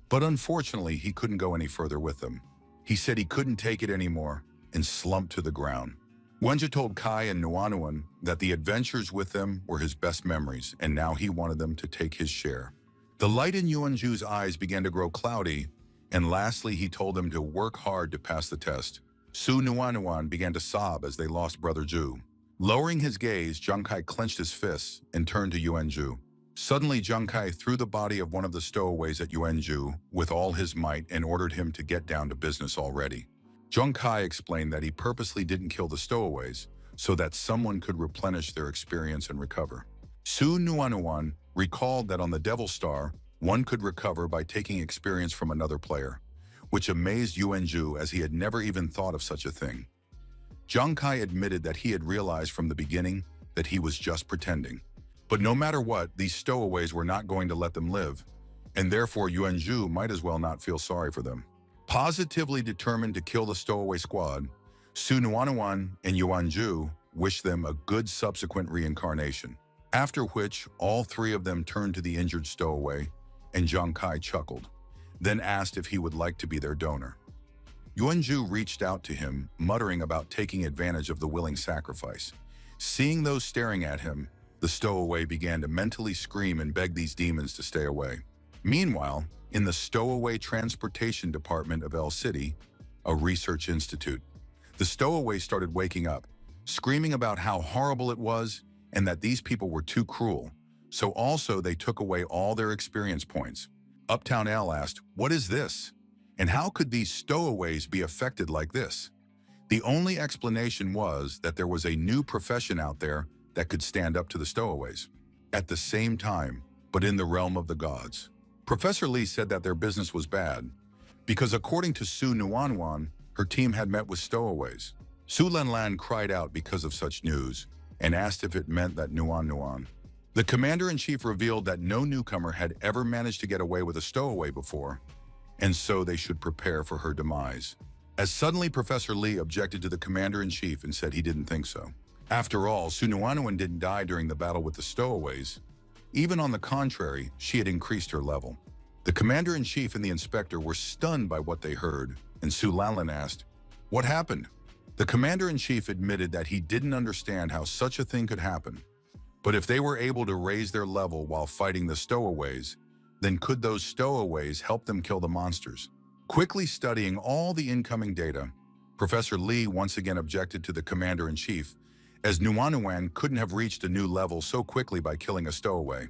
Speaker 1: but unfortunately he couldn't go any further with them. He said he couldn't take it anymore and slumped to the ground. Yuanzhu told Kai and Nuanwan that the adventures with them were his best memories, and now he wanted them to take his share. The light in Yuanzhu's eyes began to grow cloudy, and lastly he told them to work hard to pass the test. Su Nuanwan began to sob as they lost Brother Zhu. Lowering his gaze, Junkai clenched his fists and turned to Yuanzhu. Suddenly, Zhang Kai threw the body of one of the stowaways at Yuanzhu with all his might and ordered him to get down to business already. Zhang Kai explained that he purposely didn't kill the stowaways so that someone could replenish their experience and recover. Su Nuanuan recalled that on the Devil Star, one could recover by taking experience from another player, which amazed Yuanzhu as he had never even thought of such a thing. Zhang Kai admitted that he had realized from the beginning that he was just pretending. But no matter what, these stowaways were not going to let them live, and therefore Yuanzhu might as well not feel sorry for them. Positively determined to kill the stowaway squad, Su Nuanuan and Yuanzhu wished them a good subsequent reincarnation, after which all three of them turned to the injured stowaway, and Zhang Kai chuckled, then asked if he would like to be their donor. Yuanzhu reached out to him, muttering about taking advantage of the willing sacrifice. Seeing those staring at him, the stowaway began to mentally scream and beg these demons to stay away. Meanwhile, in the Stowaway Transportation Department of El City, a research institute, the stowaways started waking up, screaming about how horrible it was and that these people were too cruel. So also they took away all their experience points. Uptown L asked, "What is this? And how could these stowaways be affected like this?" The only explanation was that there was a new profession out there that could stand up to the stowaways. At the same time, but in the realm of the gods. Professor Lee said that their business was bad, because according to Su Nuanwan, her team had met with stowaways. Su Lanlan cried out because of such news, and asked if it meant that Nuan. The commander-in-chief revealed that no newcomer had ever managed to get away with a stowaway before, and so they should prepare for her demise. As suddenly Professor Lee objected to the commander-in-chief and said he didn't think so. After all, Su Nuanuan didn't die during the battle with the stowaways. Even on the contrary, she had increased her level. The commander-in-chief and the inspector were stunned by what they heard, and Su Lanlan asked, "What happened?" The commander-in-chief admitted that he didn't understand how such a thing could happen. But if they were able to raise their level while fighting the stowaways, then could those stowaways help them kill the monsters? Quickly studying all the incoming data, Professor Lee once again objected to the commander-in-chief, as Nuanuan couldn't have reached a new level so quickly by killing a stowaway.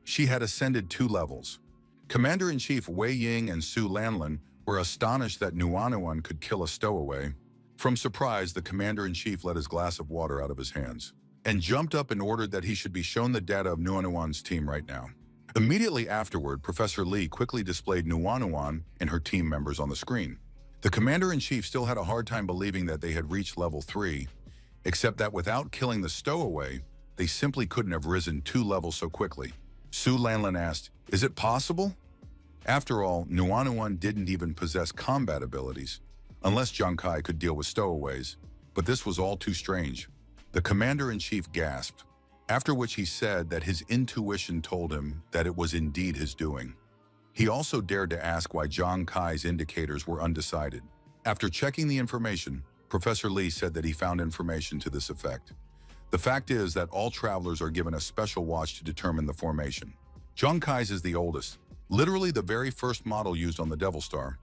Speaker 1: She had ascended 2 levels. Commander-in-Chief Wei Ying and Su Lanlan were astonished that Nuanuan could kill a stowaway. From surprise, the commander-in-chief let his glass of water out of his hands and jumped up and ordered that he should be shown the data of Nuanuan's team right now. Immediately afterward, Professor Lee quickly displayed Nuanuan and her team members on the screen. The commander-in-chief still had a hard time believing that they had reached level 3, except that without killing the stowaway, they simply couldn't have risen 2 levels so quickly. Su Lanlan asked, "Is it possible?" After all, Nuanuan didn't even possess combat abilities, unless Zhang Kai could deal with stowaways, but this was all too strange. The commander-in-chief gasped, after which he said that his intuition told him that it was indeed his doing. He also dared to ask why Zhang Kai's indicators were undecided. After checking the information, Professor Lee said that he found information to this effect. The fact is that all travelers are given a special watch to determine the formation. Zhang Kai's is the oldest, literally the very first model used on the Devil Star.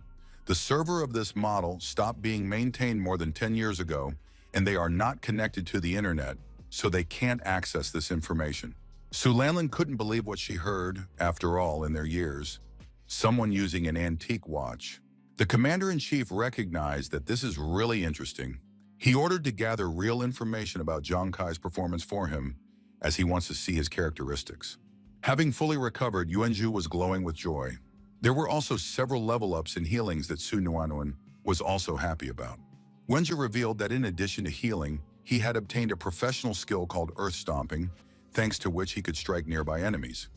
Speaker 1: The server of this model stopped being maintained more than 10 years ago, and they are not connected to the internet, so they can't access this information. Su Lanlan couldn't believe what she heard, after all, in their years. Someone using an antique watch. The commander-in-chief recognized that this is really interesting. He ordered to gather real information about Zhang Kai's performance for him, as he wants to see his characteristics. Having fully recovered, Yuanzhu was glowing with joy. There were also several level-ups and healings that Su Nuanuan was also happy about. Yuanzhu revealed that in addition to healing, he had obtained a professional skill called earth stomping, thanks to which he could strike nearby enemies.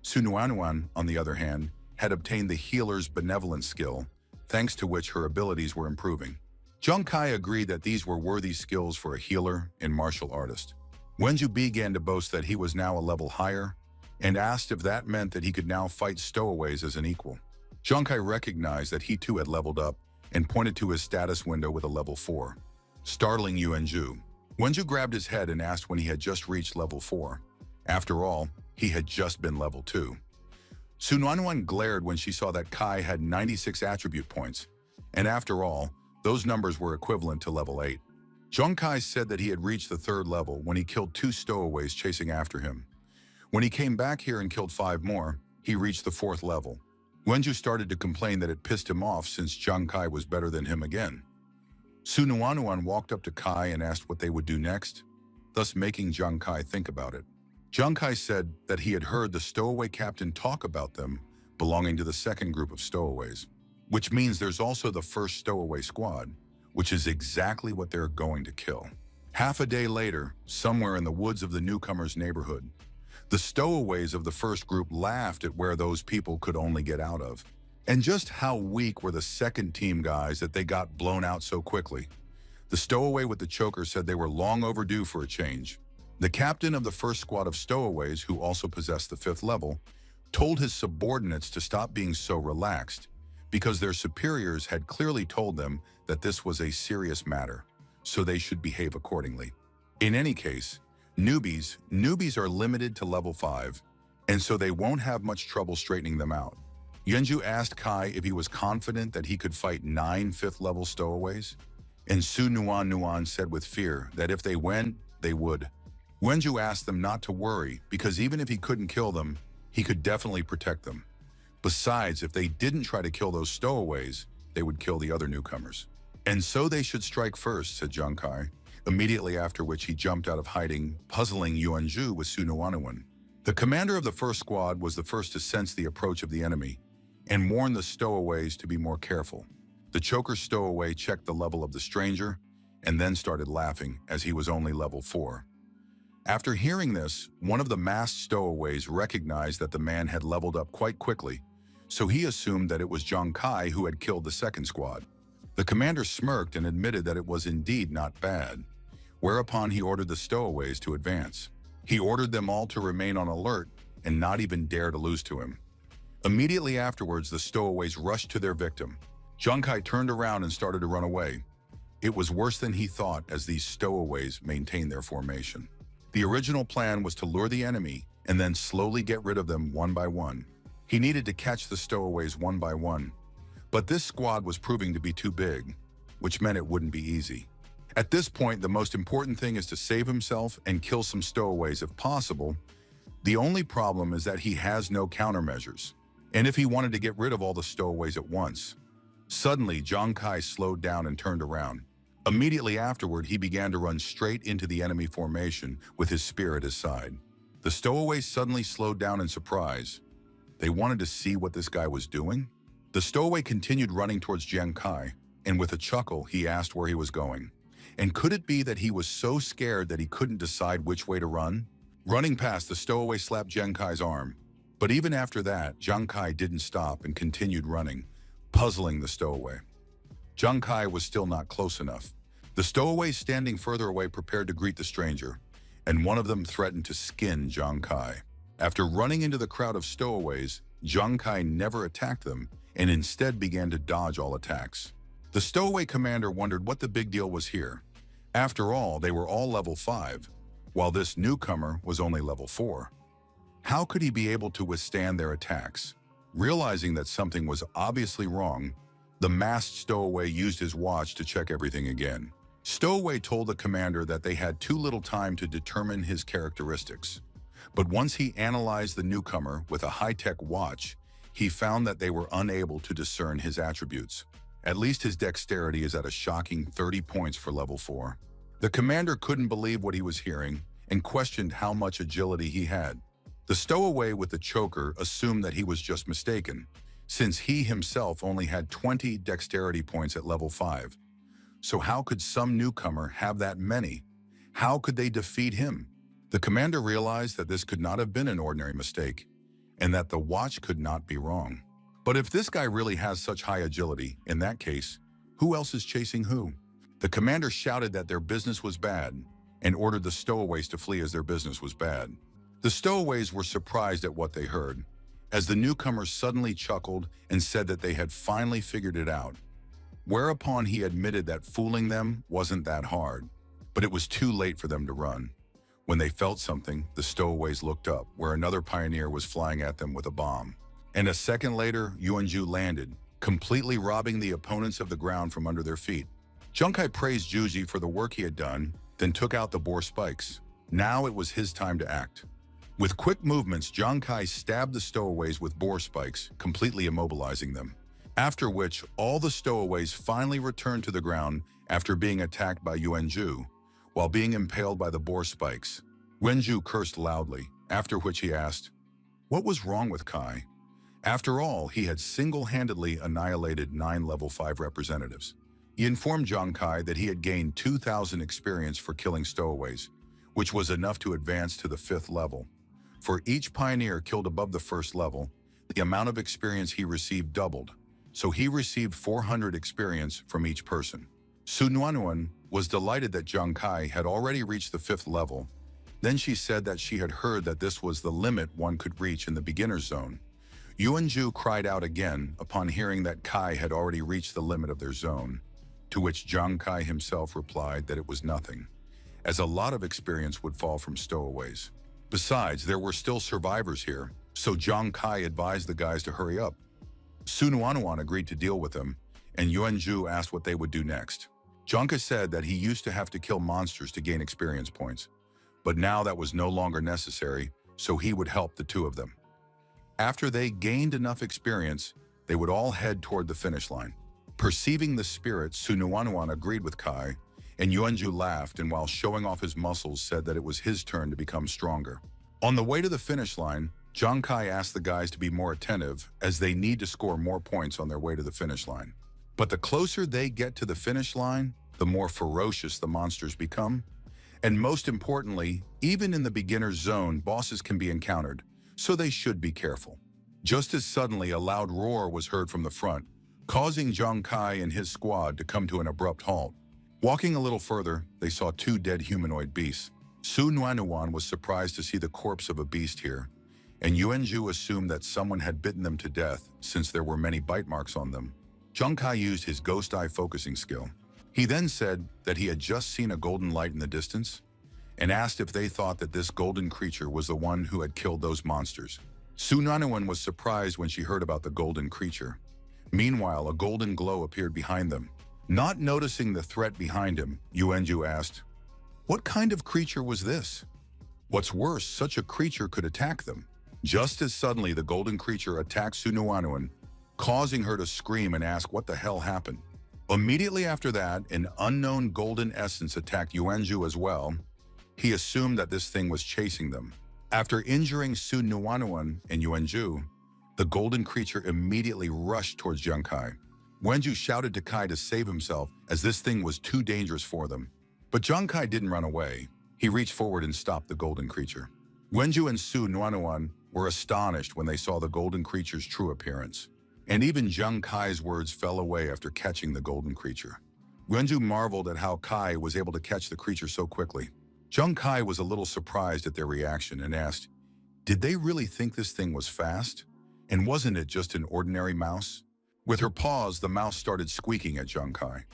Speaker 1: Su Nuanuan, on the other hand, had obtained the healer's benevolent skill, thanks to which her abilities were improving. Zhang Kai agreed that these were worthy skills for a healer and martial artist. Yuanzhu began to boast that he was now a level higher, and asked if that meant that he could now fight stowaways as an equal. Zhang Kai recognized that he too had leveled up, and pointed to his status window with a level 4, startling Yuanzhu. Yuanzhu grabbed his head and asked when he had just reached level 4. After all, he had just been level 2. Su Nuanuan glared when she saw that Kai had 96 attribute points, and after all, those numbers were equivalent to level 8. Zhang Kai said that he had reached the 3rd level when he killed 2 stowaways chasing after him. When he came back here and killed 5 more, he reached the 4th level. Wenju started to complain that it pissed him off since Zhang Kai was better than him again. Su Nuanuan walked up to Kai and asked what they would do next, thus making Zhang Kai think about it. Zhang Kai said that he had heard the stowaway captain talk about them belonging to the 2nd group of stowaways, which means there's also the 1st stowaway squad, which is exactly what they're going to kill. Half a day later, somewhere in the woods of the newcomers' neighborhood, the stowaways of the 1st group laughed at where those people could only get out of, and just how weak were the 2nd team guys that they got blown out so quickly. The stowaway with the choker said they were long overdue for a change. The captain of the 1st squad of stowaways, who also possessed the 5th level, told his subordinates to stop being so relaxed because their superiors had clearly told them that this was a serious matter, so they should behave accordingly. In any case, newbies are limited to level 5, and so they won't have much trouble straightening them out. Yenju asked Kai if he was confident that he could fight 9 5th level stowaways, and Su Nuan said with fear that if they went, they would. Wenju asked them not to worry because even if he couldn't kill them, he could definitely protect them. Besides, if they didn't try to kill those stowaways, they would kill the other newcomers. And so they should strike first, said Zhang Kai, immediately after which he jumped out of hiding, puzzling Yuanzhu with Su Nuanuan. The commander of the 1st squad was the first to sense the approach of the enemy and warned the stowaways to be more careful. The choker stowaway checked the level of the stranger and then started laughing as he was only level 4. After hearing this, one of the masked stowaways recognized that the man had leveled up quite quickly, so he assumed that it was Zhang Kai who had killed the 2nd squad. The commander smirked and admitted that it was indeed not bad, whereupon he ordered the stowaways to advance. He ordered them all to remain on alert and not even dare to lose to him. Immediately afterwards, the stowaways rushed to their victim. Zhang Kai turned around and started to run away. It was worse than he thought as these stowaways maintained their formation. The original plan was to lure the enemy and then slowly get rid of them one by one. He needed to catch the stowaways one by one, but this squad was proving to be too big, which meant it wouldn't be easy. At this point, the most important thing is to save himself and kill some stowaways if possible. The only problem is that he has no countermeasures, and if he wanted to get rid of all the stowaways at once. Suddenly, Zhang Kai slowed down and turned around. Immediately afterward, he began to run straight into the enemy formation with his spear at his side. The stowaways suddenly slowed down in surprise. They wanted to see what this guy was doing. The stowaway continued running towards Zhang Kai, and with a chuckle, he asked where he was going. And could it be that he was so scared that he couldn't decide which way to run? Running past, the stowaway slapped Zhang Kai's arm. But even after that, Zhang Kai didn't stop and continued running, puzzling the stowaway. Zhang Kai was still not close enough. The stowaways standing further away prepared to greet the stranger, and one of them threatened to skin Zhang Kai. After running into the crowd of stowaways, Zhang Kai never attacked them and instead began to dodge all attacks. The stowaway commander wondered what the big deal was here. After all, they were all level 5, while this newcomer was only level 4. How could he be able to withstand their attacks? Realizing that something was obviously wrong, the masked stowaway used his watch to check everything again. Stowaway told the commander that they had too little time to determine his characteristics. But once he analyzed the newcomer with a high-tech watch, he found that they were unable to discern his attributes. At least his dexterity is at a shocking 30 points for level 4. The commander couldn't believe what he was hearing and questioned how much agility he had. The stowaway with the choker assumed that he was just mistaken, since he himself only had 20 dexterity points at level 5. So how could some newcomer have that many? How could they defeat him? The commander realized that this could not have been an ordinary mistake, and that the watch could not be wrong. But if this guy really has such high agility, in that case, who else is chasing who? The commander shouted that their business was bad and ordered the stowaways to flee as their business was bad. The stowaways were surprised at what they heard, as the newcomers suddenly chuckled and said that they had finally figured it out. Whereupon he admitted that fooling them wasn't that hard, but it was too late for them to run. When they felt something, the stowaways looked up, where another pioneer was flying at them with a bomb. And a second later, Yuanzhu landed, completely robbing the opponents of the ground from under their feet. Zhang Kai praised Juji for the work he had done, then took out the boar spikes. Now it was his time to act. With quick movements, Zhang Kai stabbed the stowaways with boar spikes, completely immobilizing them. After which, all the stowaways finally returned to the ground after being attacked by Yuanzhu, while being impaled by the boar spikes. Wenju cursed loudly, after which he asked, what was wrong with Kai? After all, he had single-handedly annihilated 9 level 5 representatives. He informed Zhang Kai that he had gained 2,000 experience for killing stowaways, which was enough to advance to the 5th level. For each pioneer killed above the 1st level, the amount of experience he received doubled, so he received 400 experience from each person. Su Nuanuan was delighted that Zhang Kai had already reached the 5th level. Then she said that she had heard that this was the limit one could reach in the beginner's zone. Yuanzhu cried out again upon hearing that Kai had already reached the limit of their zone, to which Zhang Kai himself replied that it was nothing, as a lot of experience would fall from stowaways. Besides, there were still survivors here, so Zhang Kai advised the guys to hurry up. Su Nuanuan agreed to deal with them, and Yuanzhu asked what they would do next. Zhang Kai said that he used to have to kill monsters to gain experience points, but now that was no longer necessary, so he would help the two of them. After they gained enough experience, they would all head toward the finish line. Perceiving the spirit, Su Nuanuan agreed with Kai, and Yuanzhu laughed and while showing off his muscles said that it was his turn to become stronger. On the way to the finish line, Zhang Kai asked the guys to be more attentive as they need to score more points on their way to the finish line. But the closer they get to the finish line, the more ferocious the monsters become. And most importantly, even in the beginner's zone, bosses can be encountered, so they should be careful. Just as suddenly, a loud roar was heard from the front, causing Zhang Kai and his squad to come to an abrupt halt. Walking a little further, they saw 2 dead humanoid beasts. Su Nuanuan was surprised to see the corpse of a beast here, and Yuanzhu assumed that someone had bitten them to death since there were many bite marks on them. Zhang Kai used his ghost eye focusing skill. He then said that he had just seen a golden light in the distance, and asked if they thought that this golden creature was the one who had killed those monsters. Su Nuanuan was surprised when she heard about the golden creature. Meanwhile, a golden glow appeared behind them. Not noticing the threat behind him, Yuanzhu asked, what kind of creature was this? What's worse, such a creature could attack them. Just as suddenly, the golden creature attacked Su Nuanuan, causing her to scream and ask what the hell happened. Immediately after that, an unknown golden essence attacked Yuanzhu as well. He assumed that this thing was chasing them. After injuring Su Nuanuan and Yuanzhu, the golden creature immediately rushed towards Zhang Kai. Yuanzhu shouted to Kai to save himself as this thing was too dangerous for them. But Zhang Kai didn't run away. He reached forward and stopped the golden creature. Yuanzhu and Su Nuanuan were astonished when they saw the golden creature's true appearance. And even Zhang Kai's words fell away after catching the golden creature. Yuanzhu marveled at how Kai was able to catch the creature so quickly. Zhang Kai was a little surprised at their reaction and asked, did they really think this thing was fast? And wasn't it just an ordinary mouse? With her paws, the mouse started squeaking at Zhang Kai.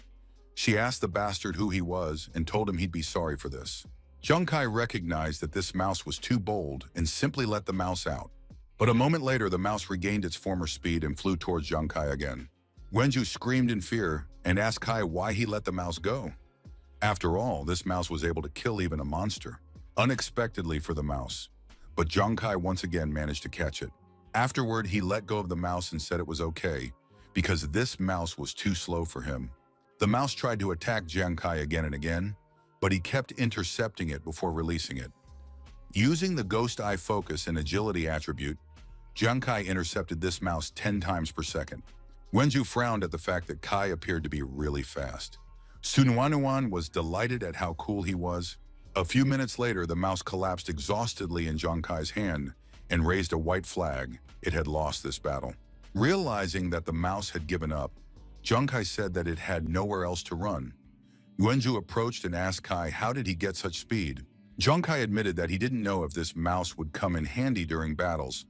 Speaker 1: She asked the bastard who he was and told him he'd be sorry for this. Zhang Kai recognized that this mouse was too bold and simply let the mouse out. But a moment later, the mouse regained its former speed and flew towards Zhang Kai again. Yuanzhu screamed in fear and asked Kai why he let the mouse go. After all, this mouse was able to kill even a monster, unexpectedly for the mouse. But Zhang Kai once again managed to catch it. Afterward, he let go of the mouse and said it was okay, because this mouse was too slow for him. The mouse tried to attack Zhang Kai again and again, but he kept intercepting it before releasing it. Using the ghost eye focus and agility attribute, Zhang Kai intercepted this mouse 10 times per second. Yuanzhu frowned at the fact that Kai appeared to be really fast. Su Nuanuan was delighted at how cool he was. A few minutes later, the mouse collapsed exhaustedly in Zhang Kai's hand and raised a white flag. It had lost this battle. Realizing that the mouse had given up, Zhang Kai said that it had nowhere else to run. Yuanzhu approached and asked Kai how did he get such speed. Zhang Kai admitted that he didn't know if this mouse would come in handy during battles,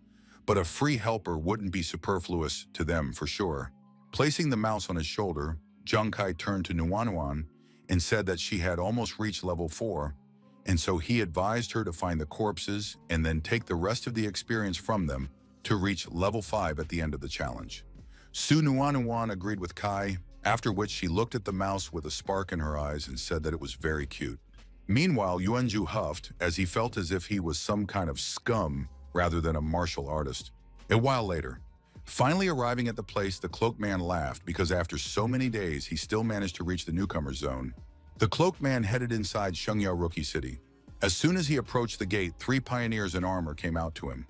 Speaker 1: but a free helper wouldn't be superfluous to them for sure. Placing the mouse on his shoulder, Zhang Kai turned to Nuanuan and said that she had almost reached level 4, and so he advised her to find the corpses and then take the rest of the experience from them to reach level 5 at the end of the challenge. Su Nuanuan agreed with Kai, after which she looked at the mouse with a spark in her eyes and said that it was very cute. Meanwhile, Yuanju huffed as he felt as if he was some kind of scum rather than a martial artist. A while later, finally arriving at the place, the cloaked man laughed because after so many days, he still managed to reach the newcomer's zone. The cloaked man headed inside Shengyao Rookie City. As soon as he approached the gate, 3 pioneers in armor came out to him.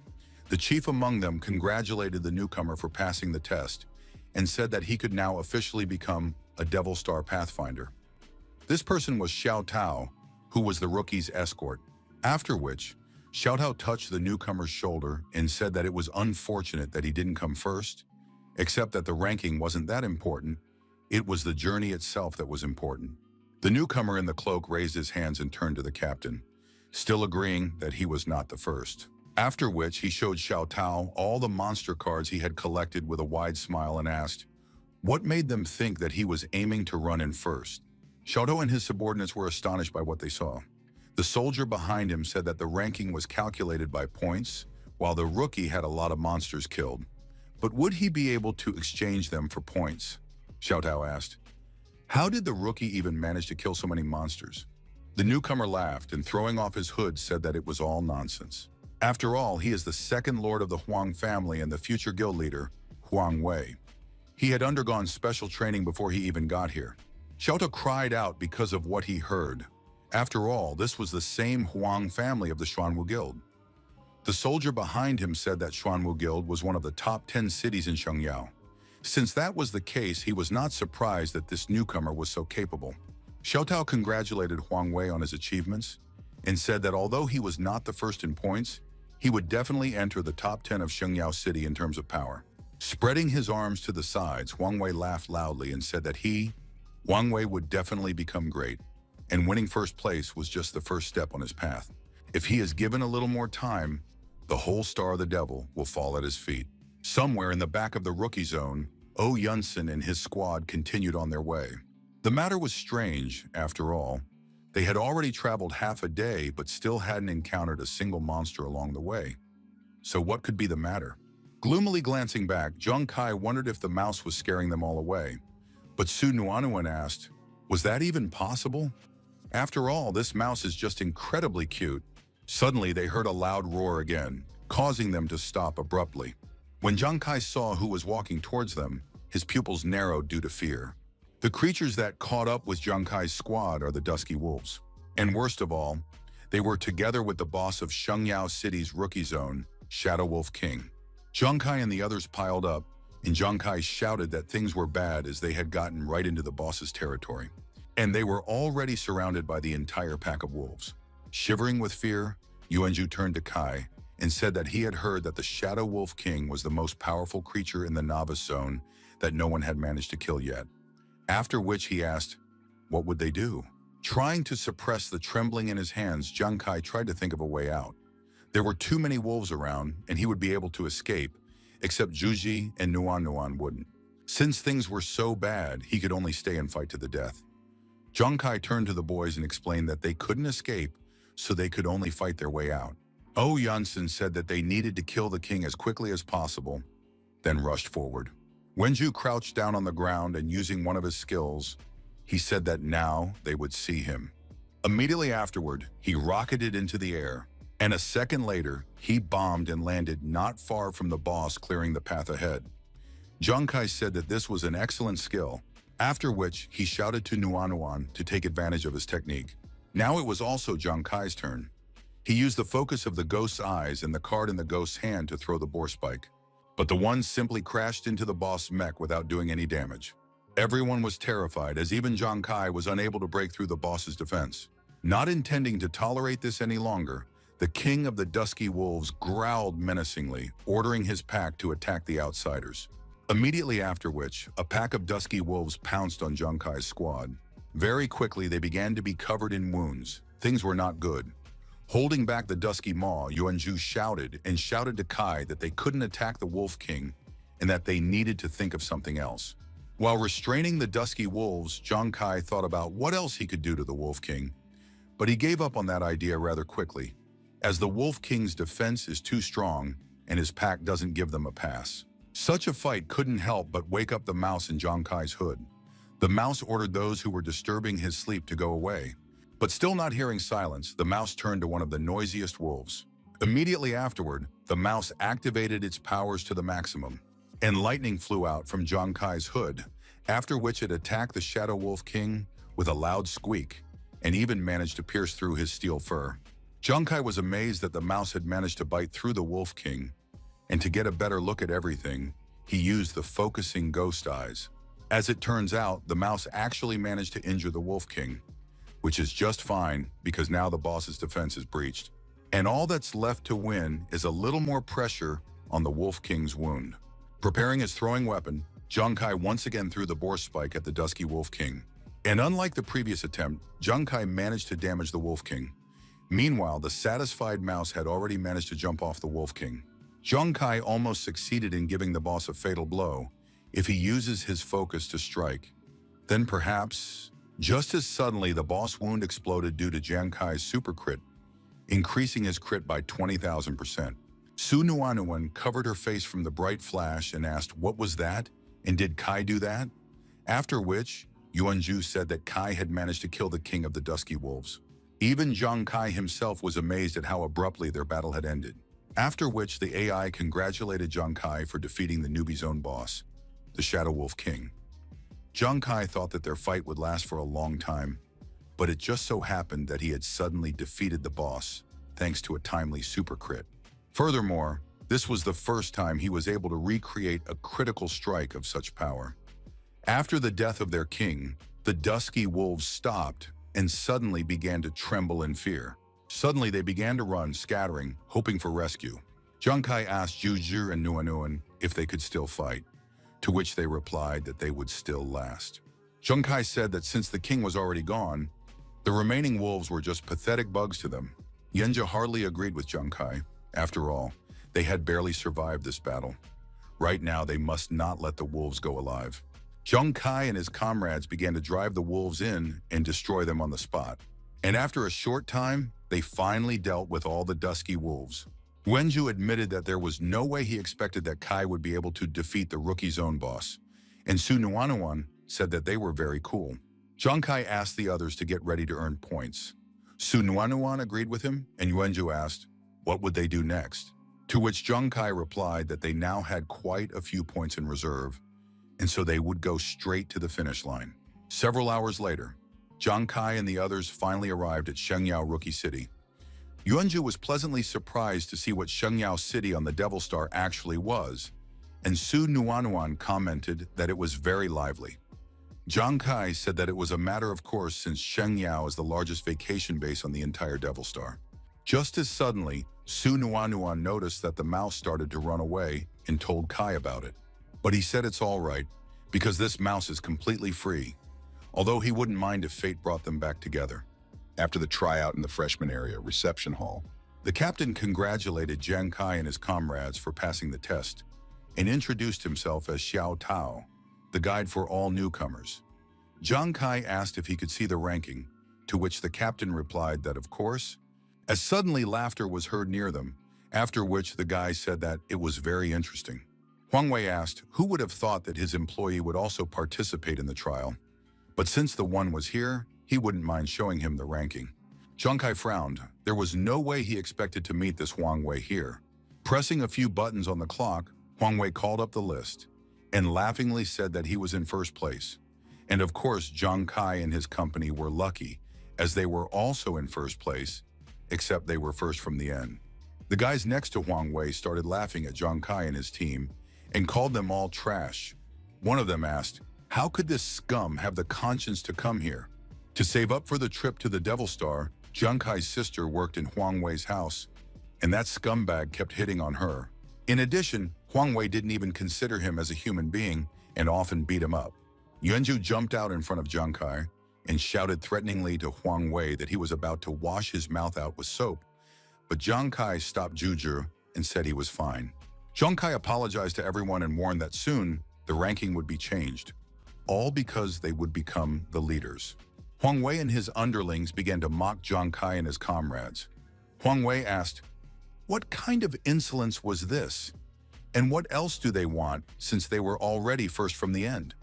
Speaker 1: The chief among them congratulated the newcomer for passing the test and said that he could now officially become a Devil Star Pathfinder. This person was Xiao Tao, who was the rookie's escort. After which, Xiao Tao touched the newcomer's shoulder and said that it was unfortunate that he didn't come first, except that the ranking wasn't that important, it was the journey itself that was important. The newcomer in the cloak raised his hands and turned to the captain, still agreeing that he was not the first. After which, he showed Xiao Tao all the monster cards he had collected with a wide smile and asked, what made them think that he was aiming to run in first? Xiao Tao and his subordinates were astonished by what they saw. The soldier behind him said that the ranking was calculated by points, while the rookie had a lot of monsters killed. But would he be able to exchange them for points? Xiao Tao asked. How did the rookie even manage to kill so many monsters? The newcomer laughed and throwing off his hood said that it was all nonsense. After all, he is the second lord of the Huang family and the future guild leader, Huang Wei. He had undergone special training before he even got here. Xiao Tao cried out because of what he heard. After all, this was the same Huang family of the Xuanwu Guild. The soldier behind him said that Xuanwu Guild was one of the top 10 cities in Shengyao. Since that was the case, he was not surprised that this newcomer was so capable. Xiao Tao congratulated Huang Wei on his achievements and said that although he was not the first in points, he would definitely enter the top 10 of Shengyao City in terms of power. Spreading his arms to the sides, Huang Wei laughed loudly and said that Huang Wei would definitely become great, and winning first place was just the first step on his path. If he is given a little more time, the whole Star of the Devil will fall at his feet. Somewhere in the back of the rookie zone, Oh Yunsen and his squad continued on their way. The matter was strange, after all. They had already traveled half a day but still hadn't encountered a single monster along the way. So what could be the matter? Gloomily glancing back, Zhang Kai wondered if the mouse was scaring them all away. But Su Nuanuan asked, was that even possible? After all, this mouse is just incredibly cute. Suddenly, they heard a loud roar again, causing them to stop abruptly. When Zhang Kai saw who was walking towards them, his pupils narrowed due to fear. The creatures that caught up with Zhang Kai's squad are the Dusky Wolves. And worst of all, they were together with the boss of Shengyao City's rookie zone, Shadow Wolf King. Zhang Kai and the others piled up, and Zhang Kai shouted that things were bad as they had gotten right into the boss's territory. And they were already surrounded by the entire pack of wolves. Shivering with fear, Yuanju turned to Kai and said that he had heard that the Shadow Wolf King was the most powerful creature in the novice zone that no one had managed to kill yet. After which he asked, what would they do? Trying to suppress the trembling in his hands, Zhang Kai tried to think of a way out. There were too many wolves around, and he would be able to escape, except Zhuji and Nuan wouldn't. Since things were so bad, he could only stay and fight to the death. Zhang Kai turned to the boys and explained that they couldn't escape, so they could only fight their way out. Oh Yunsen said that they needed to kill the king as quickly as possible, then rushed forward. Wenju crouched down on the ground and using one of his skills, he said that now they would see him. Immediately afterward, he rocketed into the air, and a second later, he bombed and landed not far from the boss, clearing the path ahead. Zhang Kai said that this was an excellent skill, after which he shouted to Nuan to take advantage of his technique. Now it was also Zhang Kai's turn. He used the focus of the ghost's eyes and the card in the ghost's hand to throw the boar spike. But the one simply crashed into the boss mech without doing any damage. Everyone was terrified as even Zhang Kai was unable to break through the boss's defense. Not intending to tolerate this any longer, the king of the Dusky Wolves growled menacingly, ordering his pack to attack the outsiders. Immediately after which, a pack of Dusky Wolves pounced on Zhang Kai's squad. Very quickly, they began to be covered in wounds. Things were not good. Holding back the Dusky Maw, Yuanju shouted to Kai that they couldn't attack the Wolf King and that they needed to think of something else. While restraining the Dusky Wolves, Zhang Kai thought about what else he could do to the Wolf King, but he gave up on that idea rather quickly, as the Wolf King's defense is too strong and his pack doesn't give them a pass. Such a fight couldn't help but wake up the mouse in Zhang Kai's hood. The mouse ordered those who were disturbing his sleep to go away. But still not hearing silence, the mouse turned to one of the noisiest wolves. Immediately afterward, the mouse activated its powers to the maximum, and lightning flew out from Zhang Kai's hood, after which it attacked the Shadow Wolf King with a loud squeak, and even managed to pierce through his steel fur. Zhang Kai was amazed that the mouse had managed to bite through the Wolf King, and to get a better look at everything, he used the focusing ghost eyes. As it turns out, the mouse actually managed to injure the Wolf King, which is just fine because now the boss's defense is breached. And all that's left to win is a little more pressure on the Wolf King's wound. Preparing his throwing weapon, Zhang Kai once again threw the boar spike at the dusky Wolf King. And unlike the previous attempt, Zhang Kai managed to damage the Wolf King. Meanwhile, the satisfied mouse had already managed to jump off the Wolf King. Zhang Kai almost succeeded in giving the boss a fatal blow if he uses his focus to strike. Then perhaps, just as suddenly, the boss wound exploded due to Zhang Kai's super crit, increasing his crit by 20,000%. Su Nuanuan covered her face from the bright flash and asked, "What was that? And did Kai do that?" After which, Yuanju said that Kai had managed to kill the king of the Dusky Wolves. Even Zhang Kai himself was amazed at how abruptly their battle had ended. After which, the AI congratulated Zhang Kai for defeating the newbie's own boss, the Shadow Wolf King. Zhang Kai thought that their fight would last for a long time, but it just so happened that he had suddenly defeated the boss, thanks to a timely super crit. Furthermore, this was the first time he was able to recreate a critical strike of such power. After the death of their king, the Dusky Wolves stopped and suddenly began to tremble in fear. Suddenly they began to run, scattering, hoping for rescue. Zhang Kai asked Juju and Nuanuan if they could still fight, to which they replied that they would still last. Zhang Kai said that since the king was already gone, the remaining wolves were just pathetic bugs to them. Yenja hardly agreed with Zhang Kai. After all, they had barely survived this battle. Right now, they must not let the wolves go alive. Zhang Kai and his comrades began to drive the wolves in and destroy them on the spot. And after a short time, they finally dealt with all the Dusky Wolves. Wenju admitted that there was no way he expected that Kai would be able to defeat the rookie's own boss, and Su Nuanuan said that they were very cool. Zhang Kai asked the others to get ready to earn points. Su Nuanuan agreed with him, and Yuanju asked, what would they do next? To which Zhang Kai replied that they now had quite a few points in reserve, and so they would go straight to the finish line. Several hours later, Zhang Kai and the others finally arrived at Shengyao Rookie City. Yuanju was pleasantly surprised to see what Shengyao City on the Devil Star actually was, and Su Nuanuan commented that it was very lively. Zhang Kai said that it was a matter of course since Shengyao is the largest vacation base on the entire Devil Star. Just as suddenly, Su Nuanuan noticed that the mouse started to run away and told Kai about it. But he said it's all right, because this mouse is completely free, although he wouldn't mind if fate brought them back together. After the tryout in the freshman area reception hall, the captain congratulated Zhang Kai and his comrades for passing the test and introduced himself as Xiao Tao, the guide for all newcomers. Zhang Kai asked if he could see the ranking, to which the captain replied that of course, as suddenly laughter was heard near them, after which the guy said that it was very interesting. Huang Wei asked who would have thought that his employee would also participate in the trial, but since the one was here, he wouldn't mind showing him the ranking. Zhang Kai frowned. There was no way he expected to meet this Huang Wei here. Pressing a few buttons on the clock, Huang Wei called up the list and laughingly said that he was in first place. And of course, Zhang Kai and his company were lucky, as they were also in first place, except they were first from the end. The guys next to Huang Wei started laughing at Zhang Kai and his team and called them all trash. One of them asked, how could this scum have the conscience to come here? To save up for the trip to the Devil Star, Zhang Kai's sister worked in Huang Wei's house, and that scumbag kept hitting on her. In addition, Huang Wei didn't even consider him as a human being and often beat him up. Yuanju jumped out in front of Zhang Kai and shouted threateningly to Huang Wei that he was about to wash his mouth out with soap, but Zhang Kai stopped Juju and said he was fine. Zhang Kai apologized to everyone and warned that soon the ranking would be changed, all because they would become the leaders. Huang Wei and his underlings began to mock Zhang Kai and his comrades. Huang Wei asked, what kind of insolence was this? And what else do they want since they were already first from the end?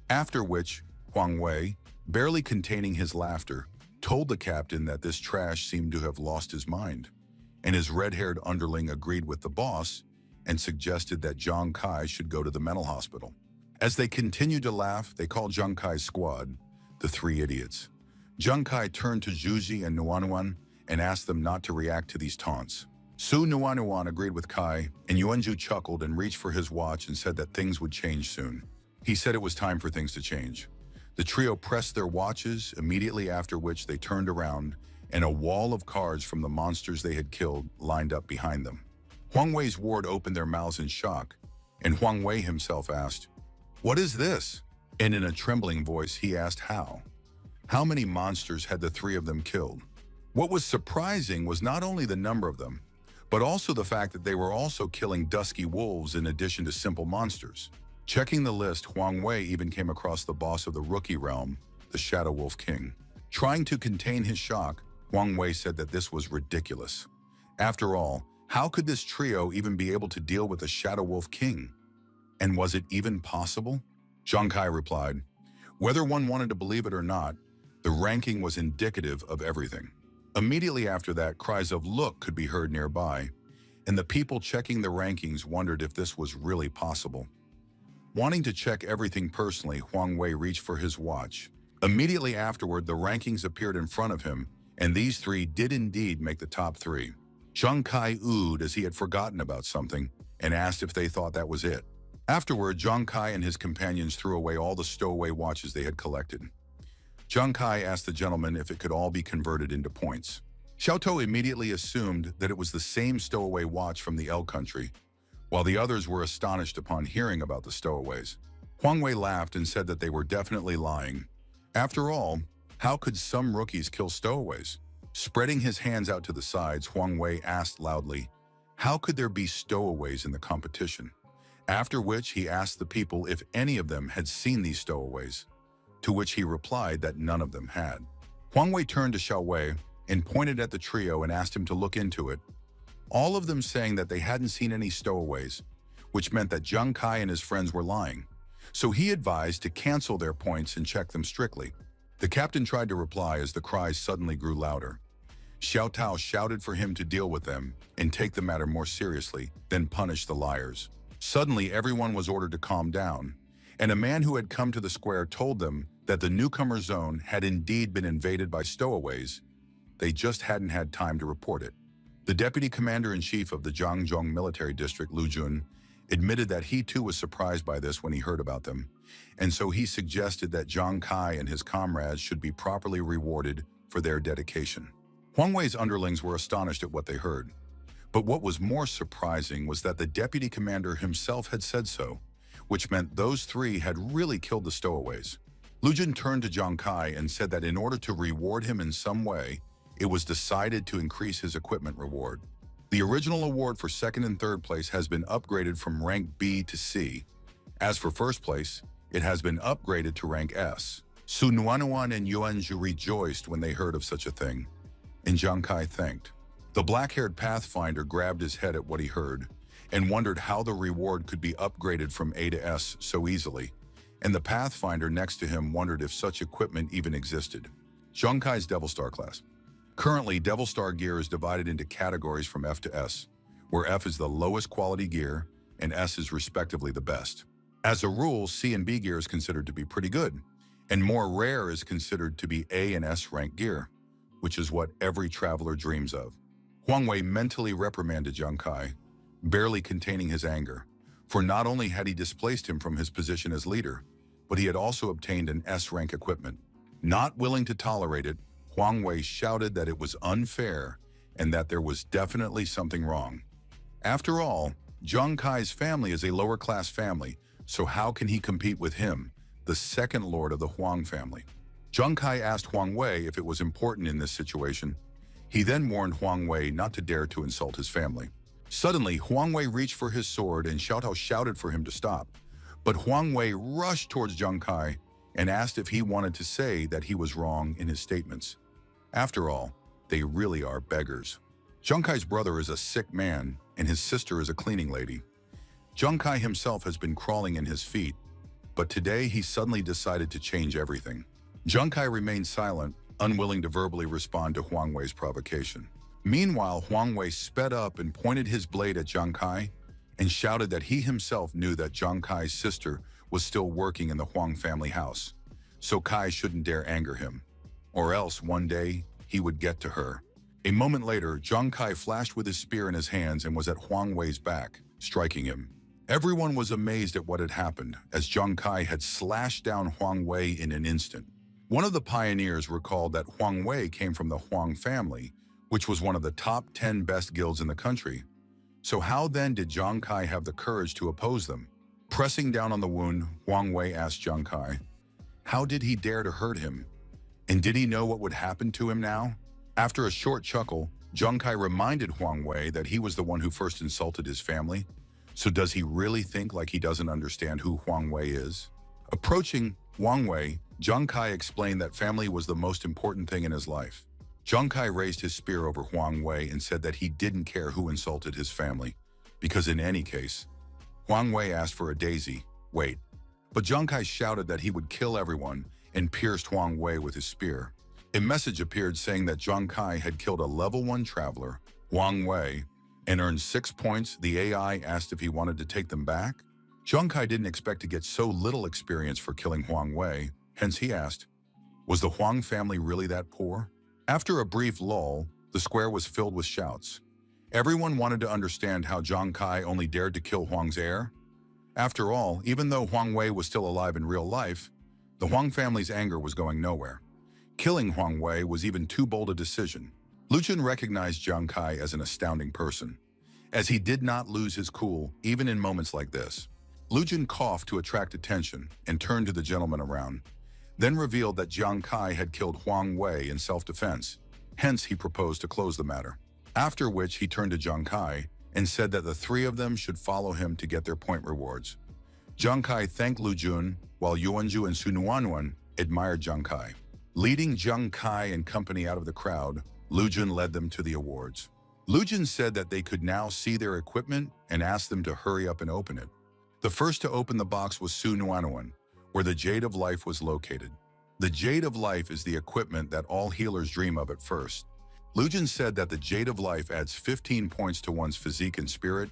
Speaker 1: After which, Huang Wei, barely containing his laughter, told the captain that this trash seemed to have lost his mind, and his red-haired underling agreed with the boss and suggested that Zhang Kai should go to the mental hospital. As they continued to laugh, they called Zhang Kai's squad the Three Idiots. Zhang Kai turned to Zhuji and Nuanuan and asked them not to react to these taunts. Su Nuanuan agreed with Kai, and Yuanju chuckled and reached for his watch and said that things would change soon. He said it was time for things to change. The trio pressed their watches, immediately after which they turned around, and a wall of cards from the monsters they had killed lined up behind them. Huang Wei's ward opened their mouths in shock, and Huang Wei himself asked, "What is this?" And in a trembling voice, he asked how. How many monsters had the three of them killed? What was surprising was not only the number of them, but also the fact that they were also killing dusky wolves in addition to simple monsters. Checking the list, Huang Wei even came across the boss of the rookie realm, the Shadow Wolf King. Trying to contain his shock, Huang Wei said that this was ridiculous. After all, how could this trio even be able to deal with the Shadow Wolf King? And was it even possible? Zhang Kai replied, whether one wanted to believe it or not, the ranking was indicative of everything. Immediately after that, cries of "look" could be heard nearby, and the people checking the rankings wondered if this was really possible. Wanting to check everything personally, Huang Wei reached for his watch. Immediately afterward, the rankings appeared in front of him, and these three did indeed make the top three. Zhang Kai oohed as he had forgotten about something and asked if they thought that was it. Afterward, Zhang Kai and his companions threw away all the stowaway watches they had collected. Zhang Kai asked the gentleman if it could all be converted into points. Xiao Tou immediately assumed that it was the same stowaway watch from the L country, while the others were astonished upon hearing about the stowaways. Huang Wei laughed and said that they were definitely lying. After all, how could some rookies kill stowaways? Spreading his hands out to the sides, Huang Wei asked loudly, how could there be stowaways in the competition? After which he asked the people if any of them had seen these stowaways, to which he replied that none of them had. Huang Wei turned to Xiao Wei and pointed at the trio and asked him to look into it, all of them saying that they hadn't seen any stowaways, which meant that Zhang Kai and his friends were lying. So he advised to cancel their points and check them strictly. The captain tried to reply as the cries suddenly grew louder. Xiao Tao shouted for him to deal with them and take the matter more seriously, then punish the liars. Suddenly, everyone was ordered to calm down, and a man who had come to the square told them that the newcomer zone had indeed been invaded by stowaways. They just hadn't had time to report it. The deputy commander-in-chief of the Zhangzhong military district, Lu Jun, admitted that he too was surprised by this when he heard about them, and so he suggested that Zhang Kai and his comrades should be properly rewarded for their dedication. Huang Wei's underlings were astonished at what they heard. But what was more surprising was that the deputy commander himself had said so, which meant those three had really killed the stowaways. Lu Jun turned to Zhang Kai and said that in order to reward him in some way, it was decided to increase his equipment reward. The original award for second and third place has been upgraded from rank B to C. As for first place, it has been upgraded to rank S. Su Nuanuan and Yuanju rejoiced when they heard of such a thing, and Zhang Kai thanked. The black-haired Pathfinder grabbed his head at what he heard and wondered how the reward could be upgraded from A to S so easily, and the Pathfinder next to him wondered if such equipment even existed. Zhang Kai's Devil Star class. Currently, Devil Star gear is divided into categories from F to S, where F is the lowest quality gear and S is respectively the best. As a rule, C and B gear is considered to be pretty good, and more rare is considered to be A and S rank gear, which is what every traveler dreams of. Huang Wei mentally reprimanded Zhang Kai, barely containing his anger, for not only had he displaced him from his position as leader, but he had also obtained an S-rank equipment. Not willing to tolerate it, Huang Wei shouted that it was unfair and that there was definitely something wrong. After all, Zhang Kai's family is a lower-class family, so how can he compete with him, the second lord of the Huang family? Zhang Kai asked Huang Wei if it was important in this situation. He then warned Huang Wei not to dare to insult his family. Suddenly, Huang Wei reached for his sword and Xiao Tao shouted for him to stop. But Huang Wei rushed towards Zhang Kai and asked if he wanted to say that he was wrong in his statements. After all, they really are beggars. Zhang Kai's brother is a sick man and his sister is a cleaning lady. Zhang Kai himself has been crawling in his feet, but today he suddenly decided to change everything. Zhang Kai remained silent unwilling to verbally respond to Huang Wei's provocation. Meanwhile, Huang Wei sped up and pointed his blade at Zhang Kai and shouted that he himself knew that Zhang Kai's sister was still working in the Huang family house, so Kai shouldn't dare anger him, or else one day he would get to her. A moment later, Zhang Kai flashed with his spear in his hands and was at Huang Wei's back, striking him. Everyone was amazed at what had happened, as Zhang Kai had slashed down Huang Wei in an instant. One of the pioneers recalled that Huang Wei came from the Huang family, which was one of the top 10 best guilds in the country. So how then did Zhang Kai have the courage to oppose them? Pressing down on the wound, Huang Wei asked Zhang Kai, how did he dare to hurt him? And did he know what would happen to him now? After a short chuckle, Zhang Kai reminded Huang Wei that he was the one who first insulted his family. So does he really think like he doesn't understand who Huang Wei is? Approaching Huang Wei, Zhang Kai explained that family was the most important thing in his life. Zhang Kai raised his spear over Huang Wei and said that he didn't care who insulted his family, because in any case, Huang Wei asked for a daisy, wait. But Zhang Kai shouted that he would kill everyone and pierced Huang Wei with his spear. A message appeared saying that Zhang Kai had killed a level 1 traveler, Huang Wei, and earned 6 points. The AI asked if he wanted to take them back. Zhang Kai didn't expect to get so little experience for killing Huang Wei, hence he asked, was the Huang family really that poor? After a brief lull, the square was filled with shouts. Everyone wanted to understand how Zhang Kai only dared to kill Huang's heir. After all, even though Huang Wei was still alive in real life, the Huang family's anger was going nowhere. Killing Huang Wei was even too bold a decision. Lu Jun recognized Zhang Kai as an astounding person, as he did not lose his cool even in moments like this. Lu Jun coughed to attract attention and turned to the gentleman around, then revealed that Zhang Kai had killed Huang Wei in self-defense. Hence, he proposed to close the matter. After which, he turned to Zhang Kai and said that the three of them should follow him to get their point rewards. Zhang Kai thanked Lu Jun, while Yuanju and Su Nuanwan admired Zhang Kai. Leading Zhang Kai and company out of the crowd, Lu Jun led them to the awards. Lu Jun said that they could now see their equipment and asked them to hurry up and open it. The first to open the box was Su Nuanwan, where the Jade of Life was located. The Jade of Life is the equipment that all healers dream of at first. Lu Jun said that the Jade of Life adds 15 points to one's physique and spirit,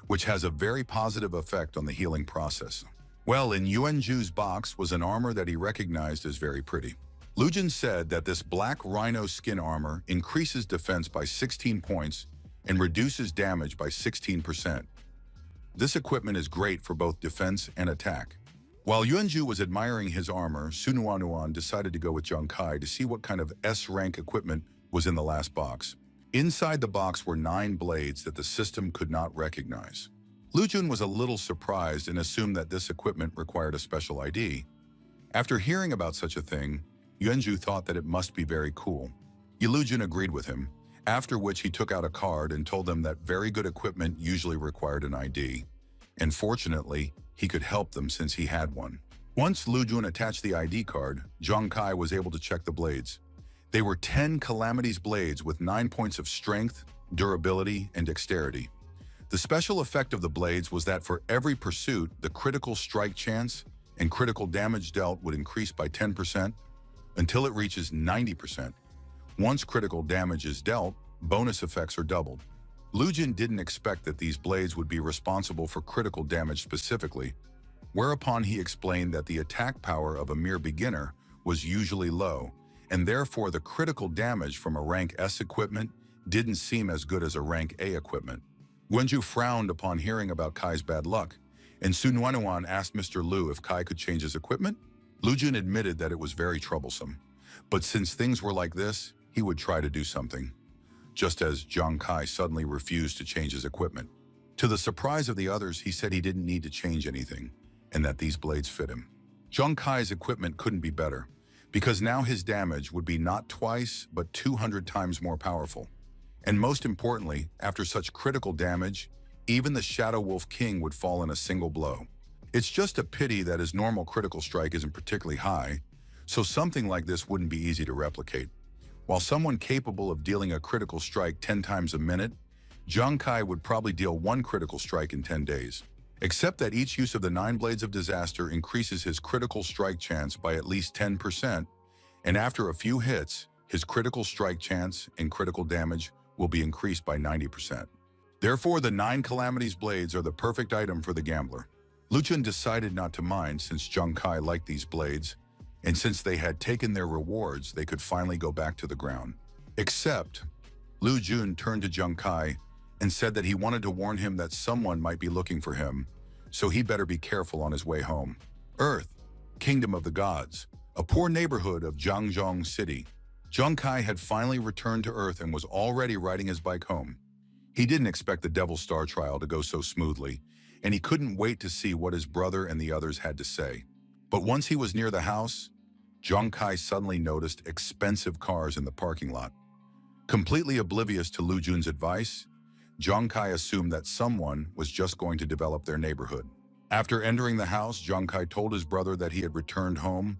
Speaker 1: which has a very positive effect on the healing process. Well, in Yuanju's box was an armor that he recognized as very pretty. Lu Jun said that this black rhino skin armor increases defense by 16 points and reduces damage by 16%. This equipment is great for both defense and attack. While Yuanju was admiring his armor, Su Nuanwan decided to go with Zhang Kai to see what kind of S-rank equipment was in the last box. Inside the box were 9 blades that the system could not recognize. Lu Jun was a little surprised and assumed that this equipment required a special ID. After hearing about such a thing, Yuanju thought that it must be very cool. Lu Jun agreed with him, after which he took out a card and told them that very good equipment usually required an ID. And fortunately, he could help them since he had one. Once Lu Jun attached the ID card, Zhang Kai was able to check the blades. They were 10 Calamities blades with 9 points of strength, durability, and dexterity. The special effect of the blades was that for every pursuit, the critical strike chance and critical damage dealt would increase by 10% until it reaches 90%. Once critical damage is dealt, bonus effects are doubled. Lu Jun didn't expect that these blades would be responsible for critical damage specifically, whereupon he explained that the attack power of a mere beginner was usually low, and therefore the critical damage from a rank S equipment didn't seem as good as a rank A equipment. Wenju frowned upon hearing about Kai's bad luck, and Su Nuanwan asked Mr. Lu if Kai could change his equipment. Lu Jun admitted that it was very troublesome, but since things were like this, he would try to do something. Just as Zhang Kai suddenly refused to change his equipment. To the surprise of the others, he said he didn't need to change anything, and that these blades fit him. Zhang Kai's equipment couldn't be better, because now his damage would be not twice, but 200 times more powerful. And most importantly, after such critical damage, even the Shadow Wolf King would fall in a single blow. It's just a pity that his normal critical strike isn't particularly high, so something like this wouldn't be easy to replicate. While someone capable of dealing a critical strike 10 times a minute, Zhang Kai would probably deal 1 critical strike in 10 days. Except that each use of the 9 Blades of Disaster increases his critical strike chance by at least 10%, and after a few hits, his critical strike chance and critical damage will be increased by 90%. Therefore, the 9 Calamities blades are the perfect item for the gambler. Lu Jun decided not to mind since Zhang Kai liked these blades, and since they had taken their rewards, they could finally go back to the ground. Except, Lu Jun turned to Zhang Kai and said that he wanted to warn him that someone might be looking for him, so he better be careful on his way home. Earth, Kingdom of the Gods, a poor neighborhood of Jiangzhong City. Zhang Kai had finally returned to Earth and was already riding his bike home. He didn't expect the Devil Star trial to go so smoothly, and he couldn't wait to see what his brother and the others had to say. But once he was near the house, Zhang Kai suddenly noticed expensive cars in the parking lot. Completely oblivious to Lu Jun's advice, Zhang Kai assumed that someone was just going to develop their neighborhood. After entering the house, Zhang Kai told his brother that he had returned home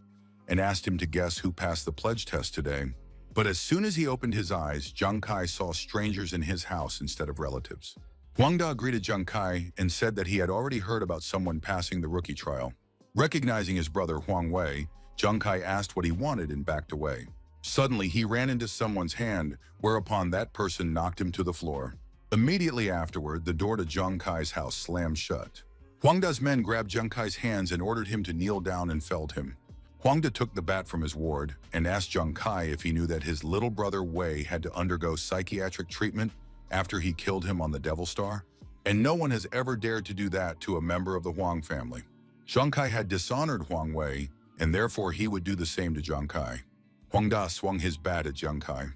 Speaker 1: and asked him to guess who passed the pledge test today. But as soon as he opened his eyes, Zhang Kai saw strangers in his house instead of relatives. Huang Da greeted Zhang Kai and said that he had already heard about someone passing the rookie trial. Recognizing his brother Huang Wei, Zhang Kai asked what he wanted and backed away. Suddenly, he ran into someone's hand, whereupon that person knocked him to the floor. Immediately afterward, the door to Zhang Kai's house slammed shut. Huang Da's men grabbed Zhang Kai's hands and ordered him to kneel down and felled him. Huang Da took the bat from his ward and asked Zhang Kai if he knew that his little brother Wei had to undergo psychiatric treatment after he killed him on the Devil Star, and no one has ever dared to do that to a member of the Huang family. Zhang Kai had dishonored Huang Wei, and therefore he would do the same to Zhang Kai. Huang Da swung his bat at Zhang Kai.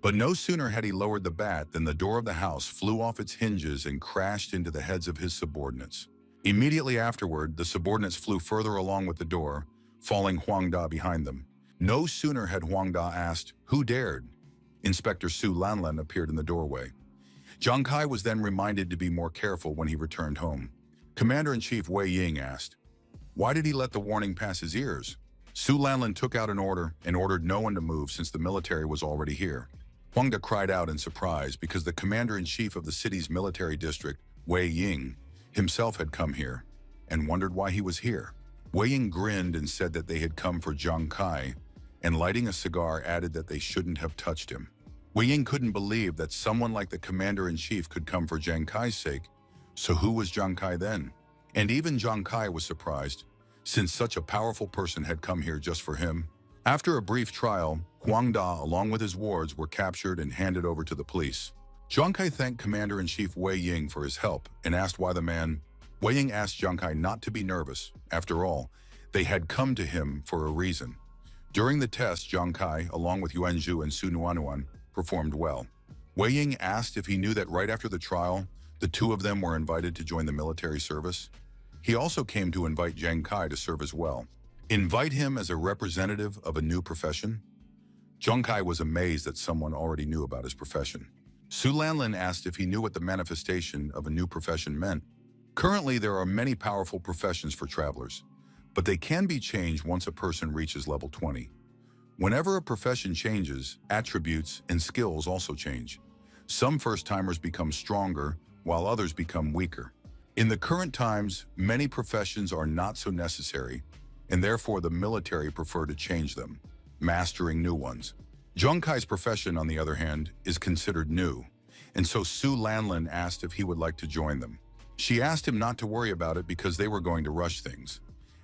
Speaker 1: But no sooner had he lowered the bat than the door of the house flew off its hinges and crashed into the heads of his subordinates. Immediately afterward, the subordinates flew further along with the door, falling Huang Da behind them. No sooner had Huang Da asked, "Who dared?" Inspector Su Lanlan appeared in the doorway. Zhang Kai was then reminded to be more careful when he returned home. Commander-in-Chief Wei Ying asked, "Why did he let the warning pass his ears?" Su Lanlan took out an order and ordered no one to move since the military was already here. Huang Da cried out in surprise because the commander-in-chief of the city's military district, Wei Ying, himself had come here and wondered why he was here. Wei Ying grinned and said that they had come for Zhang Kai, and lighting a cigar added that they shouldn't have touched him. Wei Ying couldn't believe that someone like the commander-in-chief could come for Zhang Kai's sake, so who was Zhang Kai then? And even Zhang Kai was surprised, since such a powerful person had come here just for him. After a brief trial, Huang Da, along with his wards, were captured and handed over to the police. Zhang Kai thanked Commander-in-Chief Wei Ying for his help and asked why the man. Wei Ying asked Zhang Kai not to be nervous. After all, they had come to him for a reason. During the test, Zhang Kai, along with Yuan Zhu and Su Nuanuan, performed well. Wei Ying asked if he knew that right after the trial, the two of them were invited to join the military service. He also came to invite Zhang Kai to serve as well. Invite him as a representative of a new profession? Zhang Kai was amazed that someone already knew about his profession. Su Lanlan asked if he knew what the manifestation of a new profession meant. Currently, there are many powerful professions for travelers, but they can be changed once a person reaches level 20. Whenever a profession changes, attributes and skills also change. Some first-timers become stronger, while others become weaker. In the current times, many professions are not so necessary, and therefore the military prefer to change them, mastering new ones. Zhang Kai's profession, on the other hand, is considered new, and so Su Lanlan asked if he would like to join them. She asked him not to worry about it because they were going to rush things.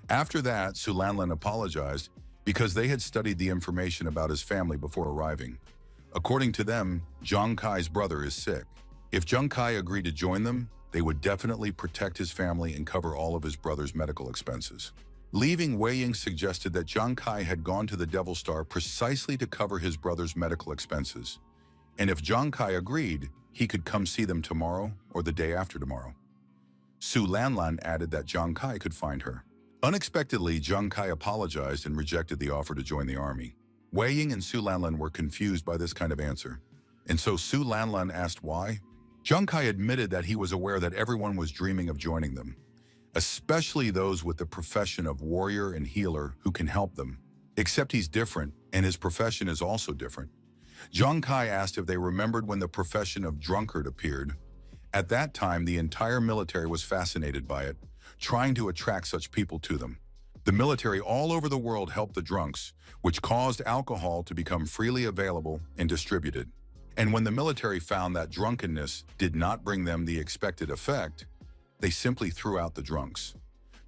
Speaker 1: After that, Su Lanlan apologized because they had studied the information about his family before arriving. According to them, Zhang Kai's brother is sick. If Zhang Kai agreed to join them, they would definitely protect his family and cover all of his brother's medical expenses. Leaving, Wei Ying suggested that Zhang Kai had gone to the Devil Star precisely to cover his brother's medical expenses. And if Zhang Kai agreed, he could come see them tomorrow or the day after tomorrow. Su Lanlan added that Zhang Kai could find her. Unexpectedly, Zhang Kai apologized and rejected the offer to join the army. Wei Ying and Su Lanlan were confused by this kind of answer, and so Su Lanlan asked why. Zhang Kai admitted that he was aware that everyone was dreaming of joining them, especially those with the profession of warrior and healer who can help them. Except he's different, and his profession is also different. Zhang Kai asked if they remembered when the profession of drunkard appeared. At that time, the entire military was fascinated by it, trying to attract such people to them. The military all over the world helped the drunks, which caused alcohol to become freely available and distributed. And when the military found that drunkenness did not bring them the expected effect, they simply threw out the drunks.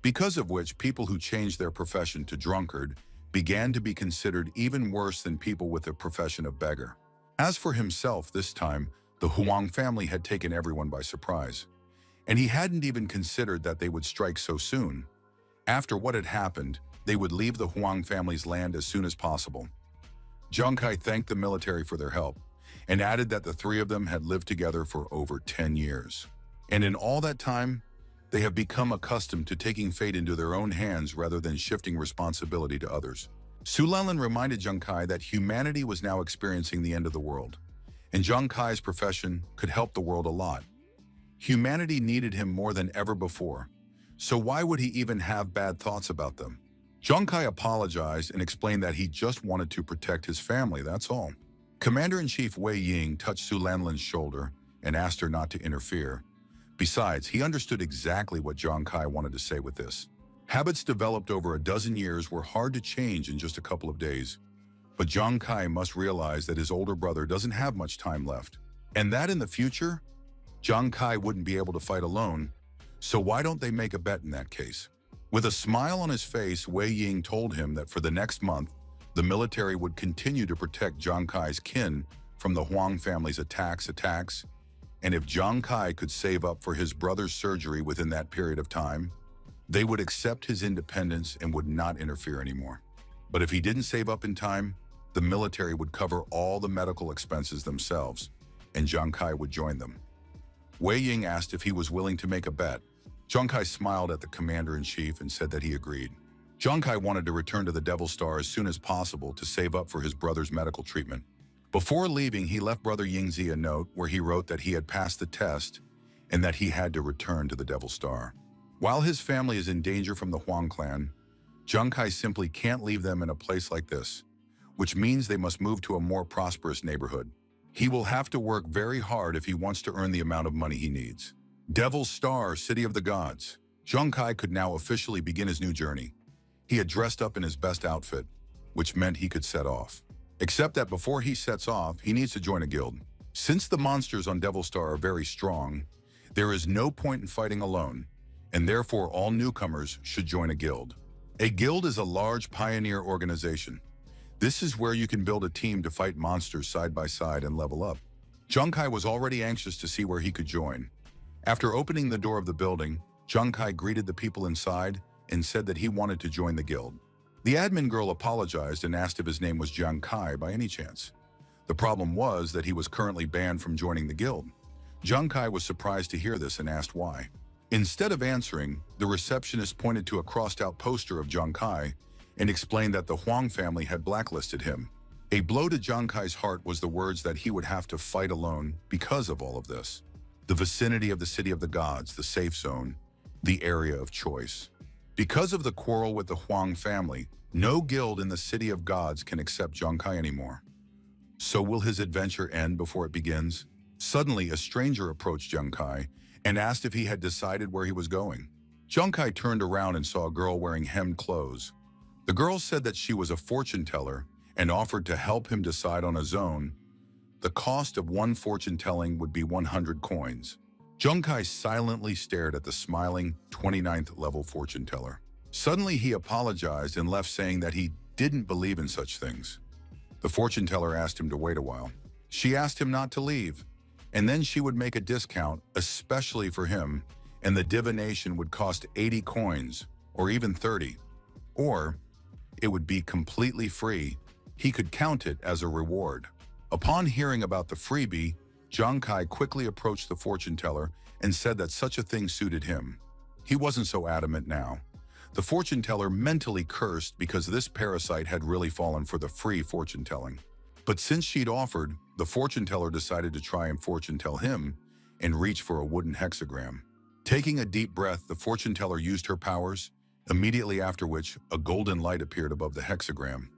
Speaker 1: Because of which, people who changed their profession to drunkard began to be considered even worse than people with the profession of beggar. As for himself, this time, the Huang family had taken everyone by surprise. And he hadn't even considered that they would strike so soon. After what had happened, they would leave the Huang family's land as soon as possible. Zhang Kai thanked the military for their help and added that the three of them had lived together for over 10 years. And in all that time, they have become accustomed to taking fate into their own hands rather than shifting responsibility to others. Su Lanlin reminded Zhang Kai that humanity was now experiencing the end of the world, and Zhang Kai's profession could help the world a lot. Humanity needed him more than ever before, so why would he even have bad thoughts about them? Zhang Kai apologized and explained that he just wanted to protect his family, that's all. Commander-in-Chief Wei Ying touched Su Lanlin's shoulder and asked her not to interfere. Besides, he understood exactly what Zhang Kai wanted to say with this. Habits developed over a dozen years were hard to change in just a couple of days. But Zhang Kai must realize that his older brother doesn't have much time left, and that in the future, Zhang Kai wouldn't be able to fight alone, so why don't they make a bet in that case? With a smile on his face, Wei Ying told him that for the next month, the military would continue to protect Zhang Kai's kin from the Huang family's attacks, and if Zhang Kai could save up for his brother's surgery within that period of time, they would accept his independence and would not interfere anymore. But if he didn't save up in time, the military would cover all the medical expenses themselves, and Zhang Kai would join them. Wei Ying asked if he was willing to make a bet. Zhang Kai smiled at the commander-in-chief and said that he agreed. Zhang Kai wanted to return to the Devil Star as soon as possible to save up for his brother's medical treatment. Before leaving, he left Brother Yingzi a note where he wrote that he had passed the test and that he had to return to the Devil Star. While his family is in danger from the Huang clan, Zhang Kai simply can't leave them in a place like this, which means they must move to a more prosperous neighborhood. He will have to work very hard if he wants to earn the amount of money he needs. Devil Star, City of the Gods. Zhang Kai could now officially begin his new journey. He had dressed up in his best outfit, which meant he could set off. Except that before he sets off, he needs to join a guild. Since the monsters on Devil Star are very strong, there is no point in fighting alone, and therefore all newcomers should join a guild. A guild is a large pioneer organization. This is where you can build a team to fight monsters side by side and level up. Zhang Kai was already anxious to see where he could join. After opening the door of the building, Zhang Kai greeted the people inside and said that he wanted to join the guild. The admin girl apologized and asked if his name was Zhang Kai by any chance. The problem was that he was currently banned from joining the guild. Zhang Kai was surprised to hear this and asked why. Instead of answering, the receptionist pointed to a crossed-out poster of Zhang Kai and explained that the Huang family had blacklisted him. A blow to Zhang Kai's heart was the words that he would have to fight alone because of all of this. The vicinity of the City of the Gods, the safe zone, the area of choice. Because of the quarrel with the Huang family, no guild in the City of Gods can accept Zhang Kai anymore. So will his adventure end before it begins? Suddenly, a stranger approached Zhang Kai and asked if he had decided where he was going. Zhang Kai turned around and saw a girl wearing hemmed clothes. The girl said that she was a fortune teller and offered to help him decide on a zone. The cost of one fortune telling would be 100 coins. Zhang Kai silently stared at the smiling 29th level fortune teller. Suddenly he apologized and left, saying that he didn't believe in such things. The fortune teller asked him to wait a while. She asked him not to leave, and then she would make a discount, especially for him, and the divination would cost 80 coins, or even 30. Or it would be completely free. He could count it as a reward. Upon hearing about the freebie, Zhang Kai quickly approached the fortune teller and said that such a thing suited him. He wasn't so adamant now. The fortune teller mentally cursed because this parasite had really fallen for the free fortune telling. But since she'd offered, the fortune teller decided to try and fortune tell him and reach for a wooden hexagram. Taking a deep breath, the fortune teller used her powers, immediately after which a golden light appeared above the hexagram.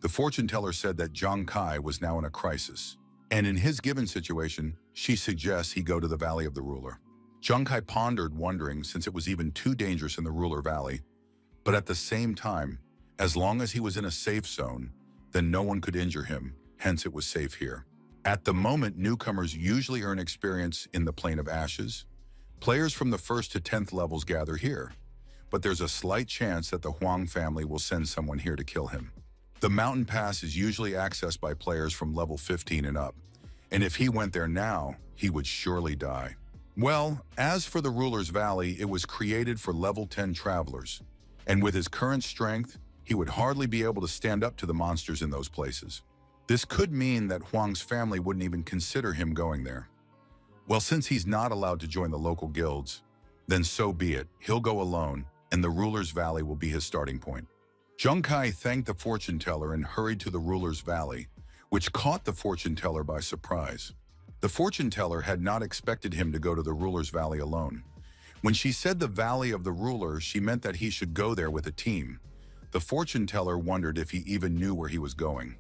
Speaker 1: The fortune teller said that Zhang Kai was now in a crisis, and in his given situation, she suggests he go to the Valley of the Ruler. Zhang Kai pondered, wondering, since it was even too dangerous in the Ruler Valley, But at the same time, as long as he was in a safe zone, then no one could injure him, hence it was safe here. At the moment, newcomers usually earn experience in the Plane of Ashes. Players from the 1st to 10th levels gather here, but there's a slight chance that the Huang family will send someone here to kill him. The mountain pass is usually accessed by players from level 15 and up, and if he went there now, he would surely die. Well, as for the Ruler's Valley, it was created for level 10 travelers, and with his current strength, he would hardly be able to stand up to the monsters in those places. This could mean that Huang's family wouldn't even consider him going there. Well, since he's not allowed to join the local guilds, then so be it. He'll go alone, and the Ruler's Valley will be his starting point. Zheng Kai thanked the fortune teller and hurried to the Ruler's Valley, which caught the fortune teller by surprise. The fortune teller had not expected him to go to the Ruler's Valley alone. When she said the Valley of the Ruler, she meant that he should go there with a team. The fortune teller wondered if he even knew where he was going.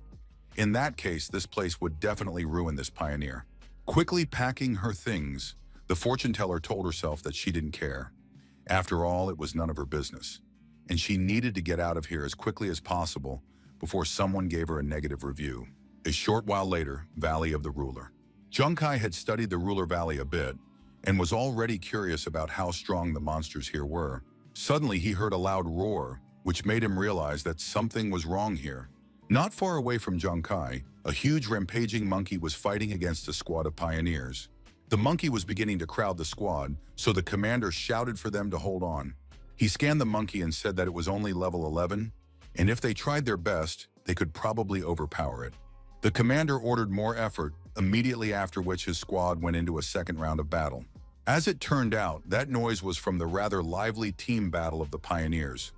Speaker 1: In that case, this place would definitely ruin this pioneer. Quickly packing her things, the fortune teller told herself that she didn't care. After all, it was none of her business, and she needed to get out of here as quickly as possible before someone gave her a negative review. A short while later, Valley of the Ruler. Zheng Kai had studied the Ruler Valley a bit and was already curious about how strong the monsters here were. Suddenly, he heard a loud roar, which made him realize that something was wrong here. Not far away from Zheng Kai, a huge rampaging monkey was fighting against a squad of pioneers. The monkey was beginning to crowd the squad, so the commander shouted for them to hold on. He scanned the monkey and said that it was only level 11, and if they tried their best, they could probably overpower it. The commander ordered more effort, immediately after which his squad went into a second round of battle. As it turned out, that noise was from the rather lively team battle of the pioneers.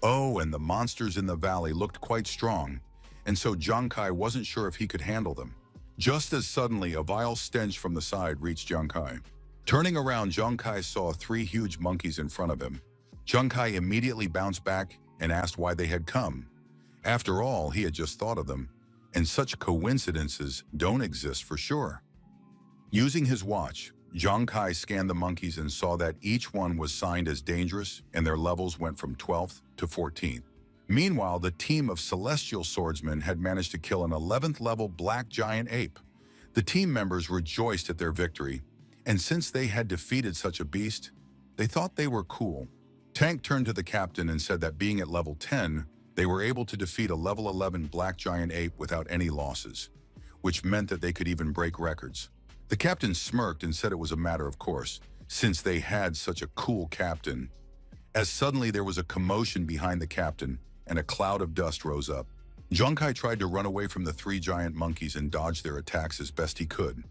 Speaker 1: Oh, and the monsters in the valley looked quite strong, and so Zheng Kai wasn't sure if he could handle them. Just as suddenly, a vile stench from the side reached Zheng Kai. Turning around, Zheng Kai saw 3 huge monkeys in front of him. Zheng Kai immediately bounced back and asked why they had come. After all, he had just thought of them, and such coincidences don't exist for sure. Using his watch, Zheng Kai scanned the monkeys and saw that each one was signed as dangerous, and their levels went from 12th to 14th. Meanwhile, the team of celestial swordsmen had managed to kill an 11th level black giant ape. The team members rejoiced at their victory, and since they had defeated such a beast, they thought they were cool. Tank turned to the captain and said that being at level 10, they were able to defeat a level 11 black giant ape without any losses, which meant that they could even break records. The captain smirked and said it was a matter of course, since they had such a cool captain. As suddenly there was a commotion behind the captain, and a cloud of dust rose up. Zheng Kai tried to run away from the 3 giant monkeys and dodge their attacks as best he could.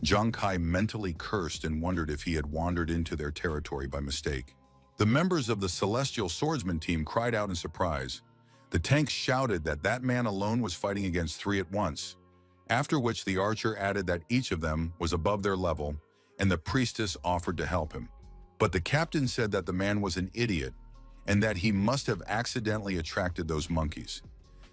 Speaker 1: Zheng Kai mentally cursed and wondered if he had wandered into their territory by mistake. The members of the Celestial Swordsman team cried out in surprise. The tank shouted that that man alone was fighting against 3 at once, after which the archer added that each of them was above their level, and the priestess offered to help him. But the captain said that the man was an idiot, and that he must have accidentally attracted those monkeys.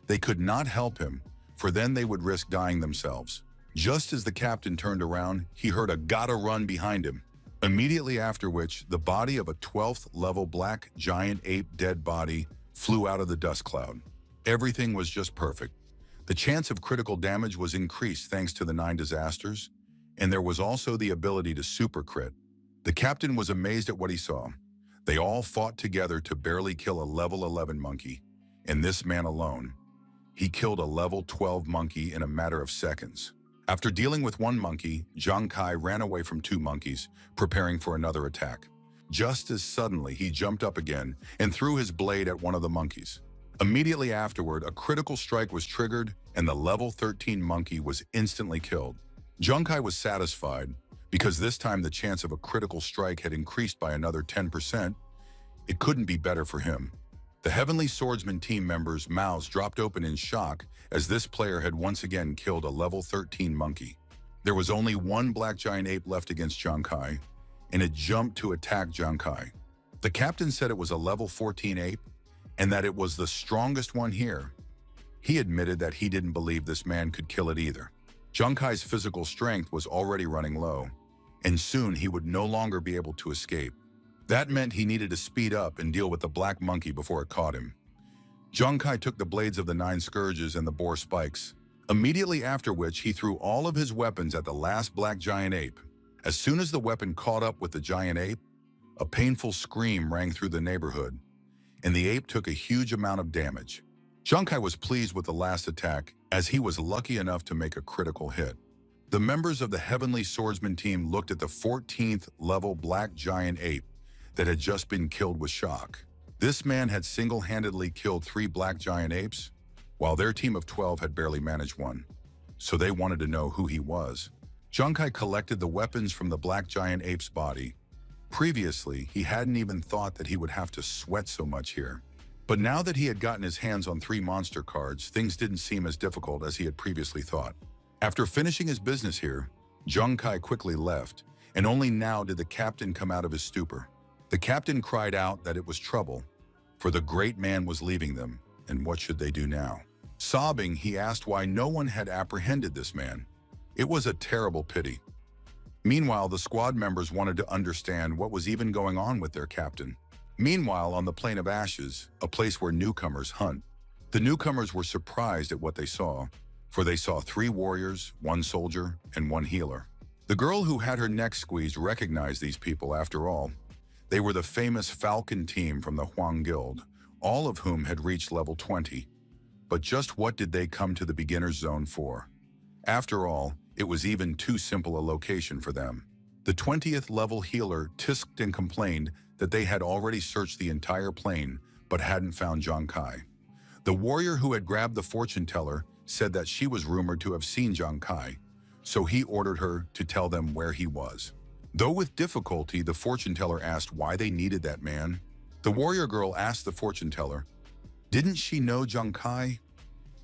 Speaker 1: They could not help him, for then they would risk dying themselves. Just as the captain turned around, he heard a "gotta run" behind him. Immediately after which, the body of a 12th level black giant ape dead body flew out of the dust cloud. Everything was just perfect. The chance of critical damage was increased thanks to the 9 disasters, and there was also the ability to super crit. The captain was amazed at what he saw. They all fought together to barely kill a level 11 monkey, and this man alone, he killed a level 12 monkey in a matter of seconds. After dealing with 1 monkey, Zheng Kai ran away from 2 monkeys, preparing for another attack. Just as suddenly, he jumped up again and threw his blade at one of the monkeys. Immediately afterward, a critical strike was triggered, and the level 13 monkey was instantly killed. Zheng Kai was satisfied, because this time the chance of a critical strike had increased by another 10%. It couldn't be better for him. The Heavenly Swordsman team members' mouths dropped open in shock as this player had once again killed a level 13 monkey. There was only 1 black giant ape left against Zheng Kai, and it jumped to attack Zheng Kai. The captain said it was a level 14 ape, and that it was the strongest one here. He admitted that he didn't believe this man could kill it either. Zheng Kai's physical strength was already running low, and soon he would no longer be able to escape. That meant he needed to speed up and deal with the black monkey before it caught him. Zhang Kai took the blades of the 9 scourges and the boar spikes, immediately after which he threw all of his weapons at the last black giant ape. As soon as the weapon caught up with the giant ape, a painful scream rang through the neighborhood, and the ape took a huge amount of damage. Zhang Kai was pleased with the last attack, as he was lucky enough to make a critical hit. The members of the Heavenly Swordsman team looked at the 14th level black giant ape that had just been killed with shock. This man had single-handedly killed 3 black giant apes, while their team of 12 had barely managed one. So they wanted to know who he was. Zhang Kai collected the weapons from the black giant ape's body. Previously, he hadn't even thought that he would have to sweat so much here. But now that he had gotten his hands on 3 monster cards, things didn't seem as difficult as he had previously thought. After finishing his business here, Zhang Kai quickly left, and only now did the captain come out of his stupor. The captain cried out that it was trouble, for the great man was leaving them, and what should they do now? Sobbing, he asked why no one had apprehended this man. It was a terrible pity. Meanwhile, the squad members wanted to understand what was even going on with their captain. Meanwhile, on the Plain of Ashes, a place where newcomers hunt, the newcomers were surprised at what they saw, for they saw 3 warriors, 1 soldier, and 1 healer. The girl who had her neck squeezed recognized these people after all. They were the famous Falcon team from the Huang Guild, all of whom had reached level 20. But just what did they come to the beginner's zone for? After all, it was even too simple a location for them. The 20th level healer tisked and complained that they had already searched the entire plain, but hadn't found Zhang Kai. The warrior who had grabbed the fortune teller said that she was rumored to have seen Zhang Kai, so he ordered her to tell them where he was. Though with difficulty, the fortune teller asked why they needed that man. The warrior girl asked the fortune teller, didn't she know Zhang Kai?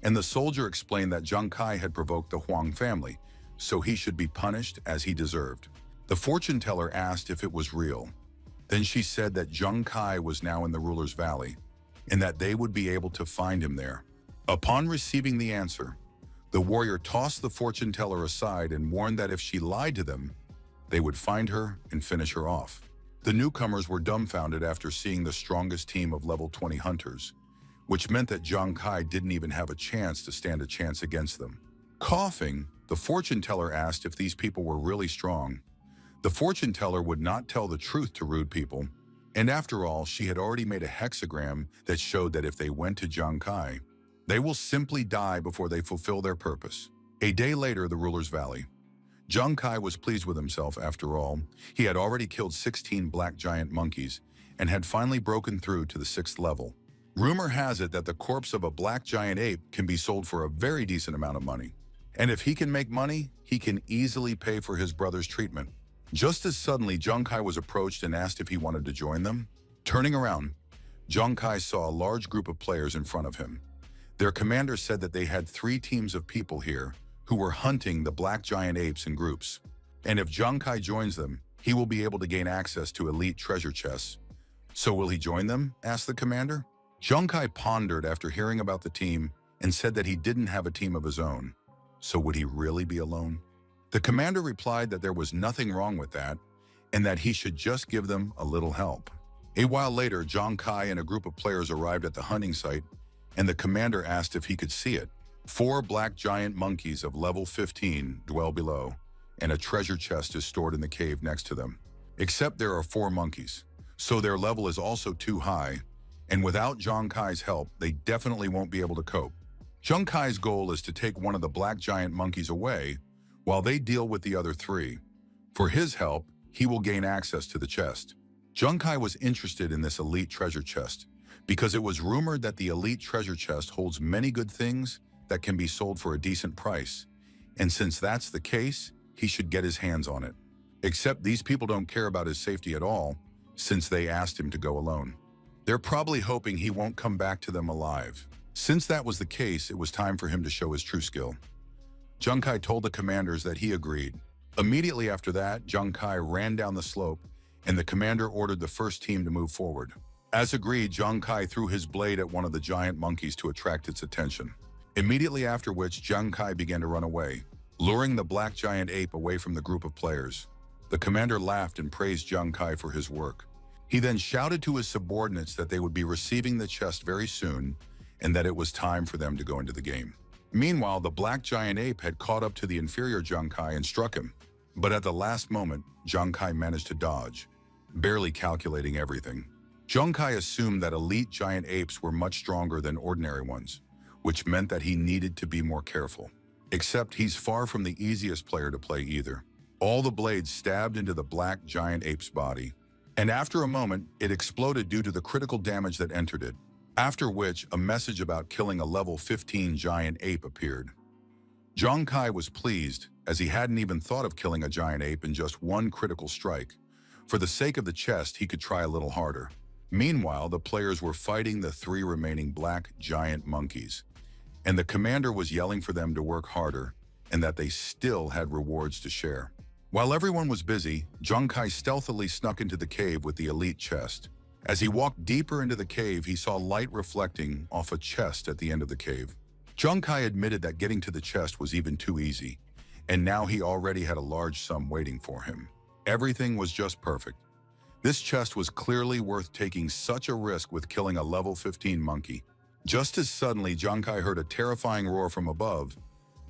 Speaker 1: And the soldier explained that Zhang Kai had provoked the Huang family, so he should be punished as he deserved. The fortune teller asked if it was real. Then she said that Zhang Kai was now in the ruler's valley, and that they would be able to find him there. Upon receiving the answer, the warrior tossed the fortune teller aside and warned that if she lied to them, they would find her and finish her off. The newcomers were dumbfounded after seeing the strongest team of level 20 hunters, which meant that Zhang Kai didn't even have a chance to stand a chance against them. Coughing, the fortune teller asked if these people were really strong. The fortune teller would not tell the truth to rude people, and after all, she had already made a hexagram that showed that if they went to Zhang Kai, they will simply die before they fulfill their purpose. A day later, the ruler's valley. Zhang Kai was pleased with himself after all. He had already killed 16 black giant monkeys and had finally broken through to the 6th level. Rumor has it that the corpse of a black giant ape can be sold for a very decent amount of money. And if he can make money, he can easily pay for his brother's treatment. Just as suddenly, Zhang Kai was approached and asked if he wanted to join them. Turning around, Zhang Kai saw a large group of players in front of him. Their commander said that they had 3 teams of people here who were hunting the black giant apes in groups. And if Zhang Kai joins them, he will be able to gain access to elite treasure chests. So will he join them? Asked the commander. Zhang Kai pondered after hearing about the team and said that he didn't have a team of his own. So would he really be alone? The commander replied that there was nothing wrong with that and that he should just give them a little help. A while later, Zhang Kai and a group of players arrived at the hunting site, and the commander asked if he could see it. 4 black giant monkeys of level 15 dwell below, and a treasure chest is stored in the cave next to them. Except there are 4 monkeys, so their level is also too high, and without Zhang Kai's help, they definitely won't be able to cope. Zhang Kai's goal is to take one of the black giant monkeys away while they deal with the other 3. For his help, he will gain access to the chest. Zhang Kai was interested in this elite treasure chest because it was rumored that the elite treasure chest holds many good things that can be sold for a decent price, and since that's the case, he should get his hands on it. Except these people don't care about his safety at all, since they asked him to go alone. They're probably hoping he won't come back to them alive. Since that was the case, it was time for him to show his true skill. Zhang Kai told the commanders that he agreed. Immediately after that, Zhang Kai ran down the slope, and the commander ordered the first team to move forward. As agreed, Zhang Kai threw his blade at one of the giant monkeys to attract its attention. Immediately after which, Zhang Kai began to run away, luring the black giant ape away from the group of players. The commander laughed and praised Zhang Kai for his work. He then shouted to his subordinates that they would be receiving the chest very soon and that it was time for them to go into the game. Meanwhile, the black giant ape had caught up to the inferior Junkai and struck him. But at the last moment, Junkai managed to dodge, barely calculating everything. Junkai assumed that elite giant apes were much stronger than ordinary ones, which meant that he needed to be more careful. Except he's far from the easiest player to play either. All the blades stabbed into the black giant ape's body, and after a moment, it exploded due to the critical damage that entered it, after which a message about killing a level 15 giant ape appeared. Junkai was pleased, as he hadn't even thought of killing a giant ape in just one critical strike. For the sake of the chest, he could try a little harder. Meanwhile, the players were fighting the 3 remaining black giant monkeys, and the commander was yelling for them to work harder and that they still had rewards to share. While everyone was busy, Junkai stealthily snuck into the cave with the elite chest. As he walked deeper into the cave, he saw light reflecting off a chest at the end of the cave. Junkai admitted that getting to the chest was even too easy, and now he already had a large sum waiting for him. Everything was just perfect. This chest was clearly worth taking such a risk with killing a level 15 monkey. Just as suddenly, Junkai heard a terrifying roar from above,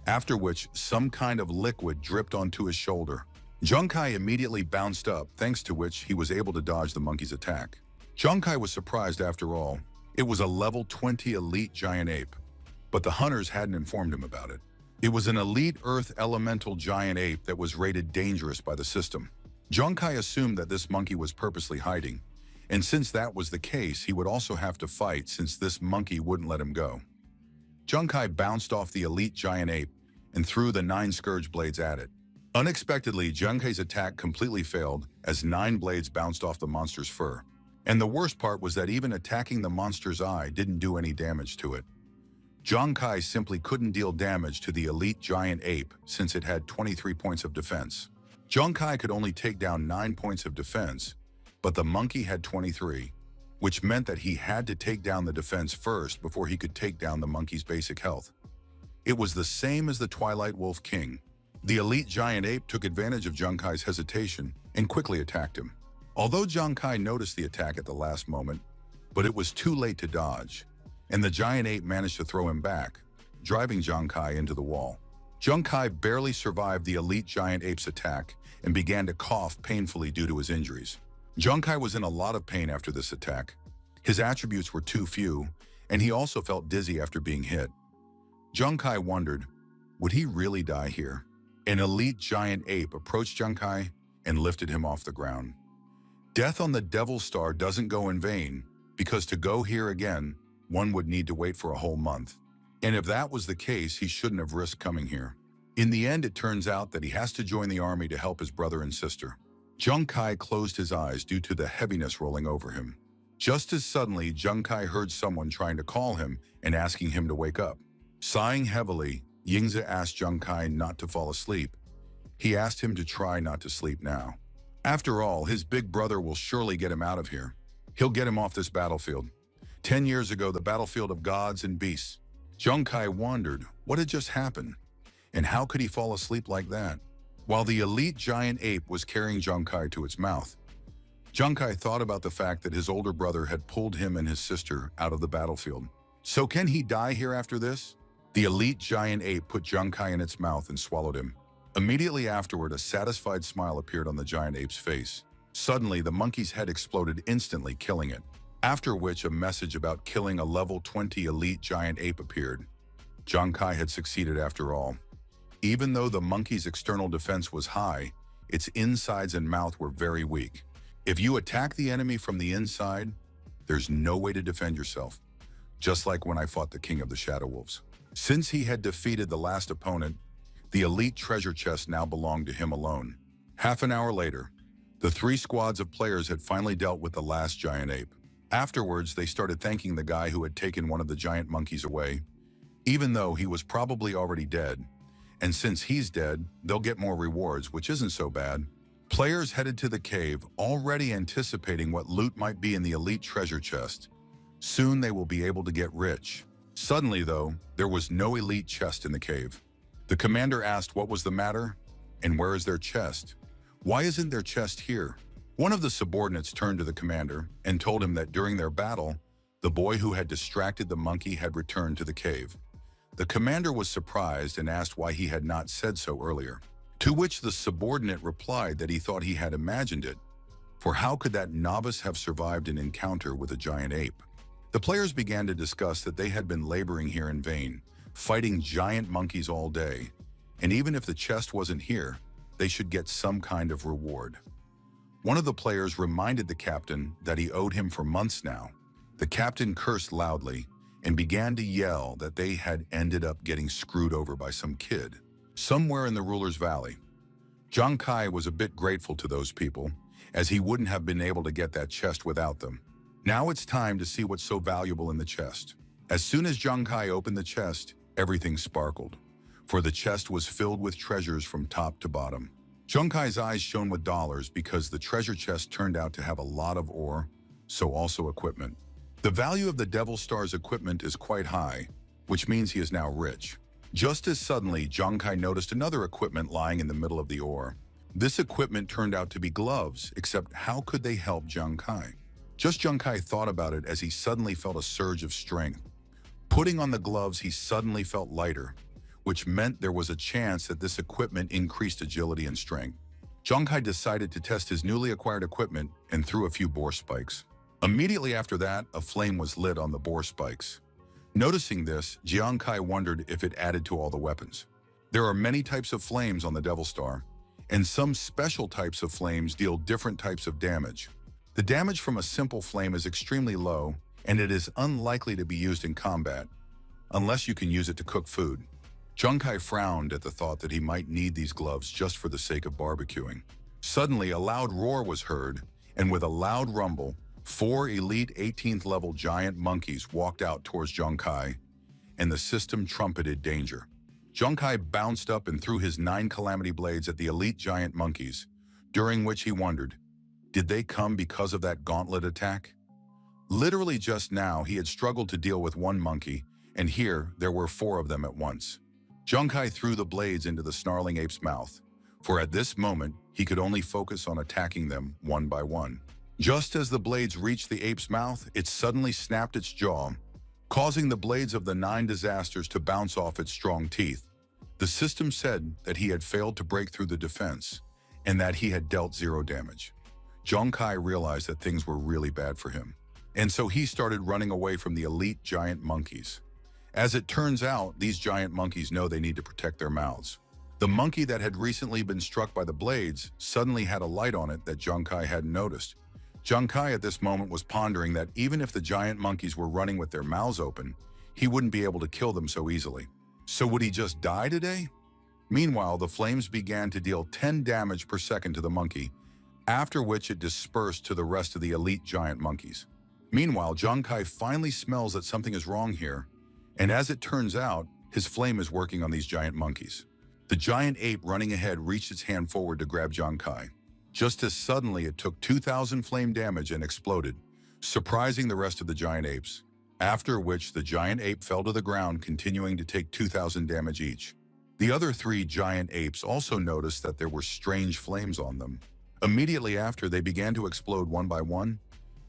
Speaker 1: after which some kind of liquid dripped onto his shoulder. Junkai immediately bounced up, thanks to which he was able to dodge the monkey's attack. Junkai was surprised after all. It was a level 20 elite giant ape, but the hunters hadn't informed him about it. It was an elite earth elemental giant ape that was rated dangerous by the system. Junkai assumed that this monkey was purposely hiding, and since that was the case, he would also have to fight since this monkey wouldn't let him go. Junkai bounced off the elite giant ape and threw the 9 scourge blades at it. Unexpectedly, Junkai's attack completely failed as 9 blades bounced off the monster's fur. And the worst part was that even attacking the monster's eye didn't do any damage to it. Junkai simply couldn't deal damage to the elite giant ape since it had 23 points of defense. Junkai could only take down 9 points of defense, but the monkey had 23, which meant that he had to take down the defense first before he could take down the monkey's basic health. It was the same as the Twilight Wolf King. The elite giant ape took advantage of Junkai's hesitation and quickly attacked him. Although Junkai noticed the attack at the last moment, but it was too late to dodge, and the giant ape managed to throw him back, driving Junkai into the wall. Junkai barely survived the elite giant ape's attack and began to cough painfully due to his injuries. Junkai was in a lot of pain after this attack. His attributes were too few, and he also felt dizzy after being hit. Junkai wondered, would he really die here? An elite giant ape approached Junkai and lifted him off the ground. Death on the Devil's Star doesn't go in vain, because to go here again, one would need to wait for a whole month. And if that was the case, he shouldn't have risked coming here. In the end, it turns out that he has to join the army to help his brother and sister. Junkai closed his eyes due to the heaviness rolling over him. Just as suddenly, Junkai heard someone trying to call him and asking him to wake up. Sighing heavily, Yingzi asked Junkai not to fall asleep. He asked him to try not to sleep now. After all, his big brother will surely get him out of here. He'll get him off this battlefield. 10 years ago, the battlefield of gods and beasts. Junkai wondered what had just happened, and how could he fall asleep like that? While the elite giant ape was carrying Junkai to its mouth, Junkai thought about the fact that his older brother had pulled him and his sister out of the battlefield. So can he die here after this? The elite giant ape put Junkai in its mouth and swallowed him. Immediately afterward, a satisfied smile appeared on the giant ape's face. Suddenly, the monkey's head exploded, instantly killing it. After which, a message about killing a level 20 elite giant ape appeared. Junkai had succeeded after all. Even though the monkey's external defense was high, its insides and mouth were very weak. If you attack the enemy from the inside, there's no way to defend yourself. Just like when I fought the king of the Shadow Wolves. Since he had defeated the last opponent, the elite treasure chest now belonged to him alone. Half an hour later, the 3 squads of players had finally dealt with the last giant ape. Afterwards, they started thanking the guy who had taken one of the giant monkeys away, even though he was probably already dead. And since he's dead, they'll get more rewards, which isn't so bad. Players headed to the cave, already anticipating what loot might be in the elite treasure chest. Soon they will be able to get rich. Suddenly, though, there was no elite chest in the cave. The commander asked what was the matter, and where is their chest? Why isn't their chest here? One of the subordinates turned to the commander and told him that during their battle, the boy who had distracted the monkey had returned to the cave. The commander was surprised and asked why he had not said so earlier, to which the subordinate replied that he thought he had imagined it, for how could that novice have survived an encounter with a giant ape? The players began to discuss that they had been laboring here in vain, fighting giant monkeys all day, and even if the chest wasn't here, they should get some kind of reward. One of the players reminded the captain that he owed him for months now. The captain cursed loudly and began to yell that they had ended up getting screwed over by some kid somewhere in the ruler's valley. Zhang Kai was a bit grateful to those people, as he wouldn't have been able to get that chest without them. Now it's time to see what's so valuable in the chest. As soon as Zhang Kai opened the chest, everything sparkled, for the chest was filled with treasures from top to bottom. Zhang Kai's eyes shone with dollars because the treasure chest turned out to have a lot of ore, so also equipment. The value of the Devil Star's equipment is quite high, which means he is now rich. Just as suddenly, Zhang Kai noticed another equipment lying in the middle of the ore. This equipment turned out to be gloves, except how could they help Zhang Kai? Just Zhang Kai thought about it as he suddenly felt a surge of strength. Putting on the gloves, he suddenly felt lighter, which meant there was a chance that this equipment increased agility and strength. Zhang Kai decided to test his newly acquired equipment and threw a few boar spikes. Immediately after that, a flame was lit on the boar spikes. Noticing this, Zhang Kai wondered if it added to all the weapons. There are many types of flames on the Devil Star, and some special types of flames deal different types of damage. The damage from a simple flame is extremely low, and it is unlikely to be used in combat, unless you can use it to cook food. Zhang Kai frowned at the thought that he might need these gloves just for the sake of barbecuing. Suddenly, a loud roar was heard, and with a loud rumble, 4 elite 18th level giant monkeys walked out towards Zhang Kai, and the system trumpeted danger. Zhang Kai bounced up and threw his 9 calamity blades at the elite giant monkeys, during which he wondered, did they come because of that gauntlet attack? Literally just now, he had struggled to deal with one monkey, and here there were 4 of them at once. Zhang Kai threw the blades into the snarling ape's mouth, for at this moment, he could only focus on attacking them one by one. Just as the blades reached the ape's mouth, it suddenly snapped its jaw, causing the blades of the 9 disasters to bounce off its strong teeth. The system said that he had failed to break through the defense, and that he had dealt 0 damage. Zhang Kai realized that things were really bad for him, and so he started running away from the elite giant monkeys. As it turns out, these giant monkeys know they need to protect their mouths. The monkey that had recently been struck by the blades suddenly had a light on it that Zhang Kai hadn't noticed. Zhang Kai at this moment was pondering that even if the giant monkeys were running with their mouths open, he wouldn't be able to kill them so easily. So would he just die today? Meanwhile, the flames began to deal 10 damage per second to the monkey, after which it dispersed to the rest of the elite giant monkeys. Meanwhile, Zhang Kai finally smells that something is wrong here, and as it turns out, his flame is working on these giant monkeys. The giant ape running ahead reached its hand forward to grab Zhang Kai. Just as suddenly, it took 2,000 flame damage and exploded, surprising the rest of the giant apes, after which the giant ape fell to the ground, continuing to take 2,000 damage each. The other 3 giant apes also noticed that there were strange flames on them. Immediately after, they began to explode one by one,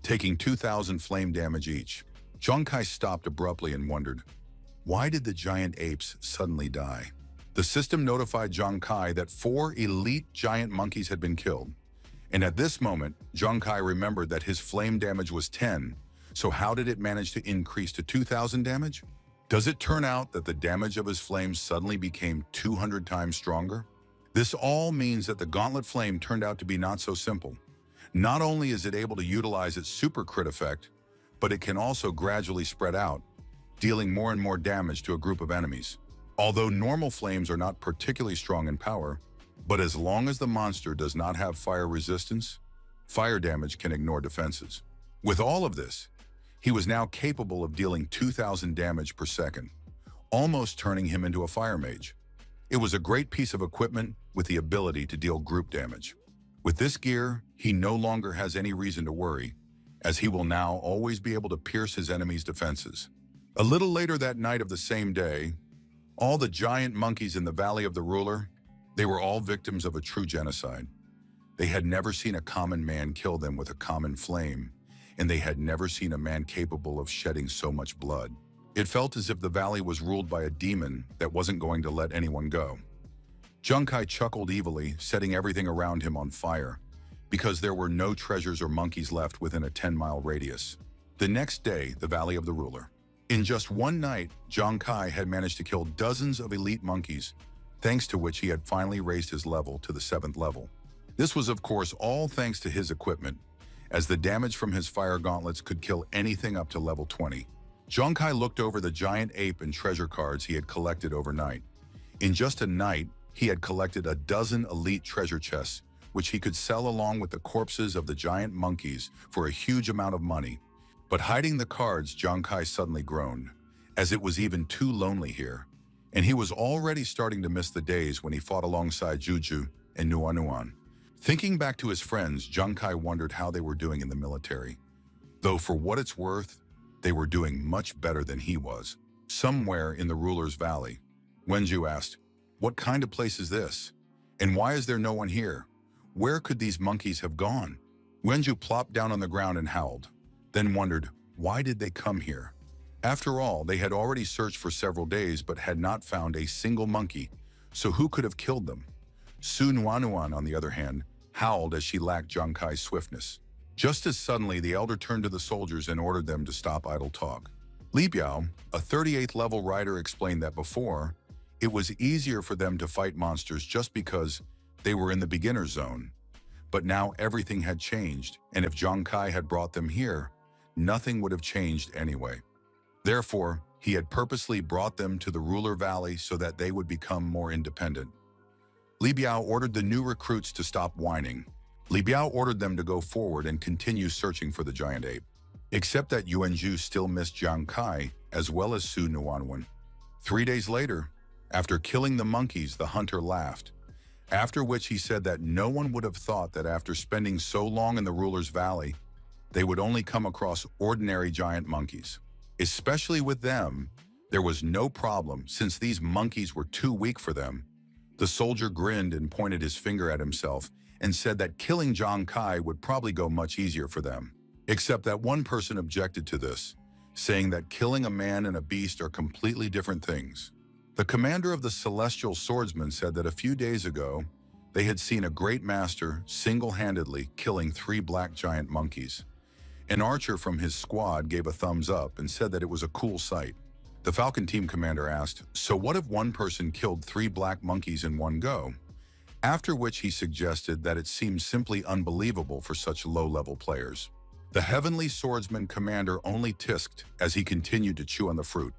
Speaker 1: taking 2,000 flame damage each. Zhang Kai stopped abruptly and wondered, why did the giant apes suddenly die? The system notified Zhang Kai that 4 elite giant monkeys had been killed. And at this moment, Zhang Kai remembered that his flame damage was 10, so how did it manage to increase to 2,000 damage? Does it turn out that the damage of his flame suddenly became 200 times stronger? This all means that the gauntlet flame turned out to be not so simple. Not only is it able to utilize its super crit effect, but it can also gradually spread out, dealing more and more damage to a group of enemies. Although normal flames are not particularly strong in power, but as long as the monster does not have fire resistance, fire damage can ignore defenses. With all of this, he was now capable of dealing 2,000 damage per second, almost turning him into a fire mage. It was a great piece of equipment with the ability to deal group damage. With this gear, he no longer has any reason to worry, as he will now always be able to pierce his enemy's defenses. A little later that night of the same day, all the giant monkeys in the Valley of the Ruler, they were all victims of a true genocide. They had never seen a common man kill them with a common flame, and they had never seen a man capable of shedding so much blood. It felt as if the valley was ruled by a demon that wasn't going to let anyone go. Junkai chuckled evilly, setting everything around him on fire, because there were no treasures or monkeys left within a 10-mile radius. The next day, the Valley of the Ruler. In just one night, Junkai had managed to kill dozens of elite monkeys, thanks to which he had finally raised his level to the 7th level. This was, of course, all thanks to his equipment, as the damage from his fire gauntlets could kill anything up to level 20. Junkai looked over the giant ape and treasure cards he had collected overnight. In just a night, he had collected a dozen elite treasure chests, which he could sell along with the corpses of the giant monkeys for a huge amount of money. But hiding the cards, Junkai suddenly groaned, as it was even too lonely here, and he was already starting to miss the days when he fought alongside Juju and Nuanuan. Thinking back to his friends, Junkai wondered how they were doing in the military. Though for what it's worth, they were doing much better than he was. Somewhere in the Ruler's Valley, Wenju asked, "What kind of place is this? And why is there no one here? Where could these monkeys have gone?" Wenju plopped down on the ground and howled, then wondered, why did they come here? After all, they had already searched for several days but had not found a single monkey, so who could have killed them? Su Nuanuan, on the other hand, howled as she lacked Junkai's swiftness. Just as suddenly, the elder turned to the soldiers and ordered them to stop idle talk. Li Biao, a 38th level rider, explained that before, it was easier for them to fight monsters just because they were in the beginner zone. But now everything had changed, and if Junkai had brought them here, nothing would have changed anyway. Therefore, he had purposely brought them to the Ruler Valley so that they would become more independent. Li Biao ordered the new recruits to stop whining. Li Biao ordered them to go forward and continue searching for the giant ape. Except that Yuanju still missed Junkai as well as Su Nuanwen. 3 days later, after killing the monkeys, the hunter laughed, after which he said that no one would have thought that after spending so long in the Ruler's Valley, they would only come across ordinary giant monkeys. Especially with them, there was no problem since these monkeys were too weak for them. The soldier grinned and pointed his finger at himself and said that killing Junkai would probably go much easier for them. Except that one person objected to this, saying that killing a man and a beast are completely different things. The commander of the Celestial Swordsmen said that a few days ago, they had seen a great master single-handedly killing 3 black giant monkeys. An archer from his squad gave a thumbs up and said that it was a cool sight. The Falcon team commander asked, "So what if one person killed 3 black monkeys in one go?" After which he suggested that it seemed simply unbelievable for such low-level players. The Heavenly Swordsman commander only tisked as he continued to chew on the fruit.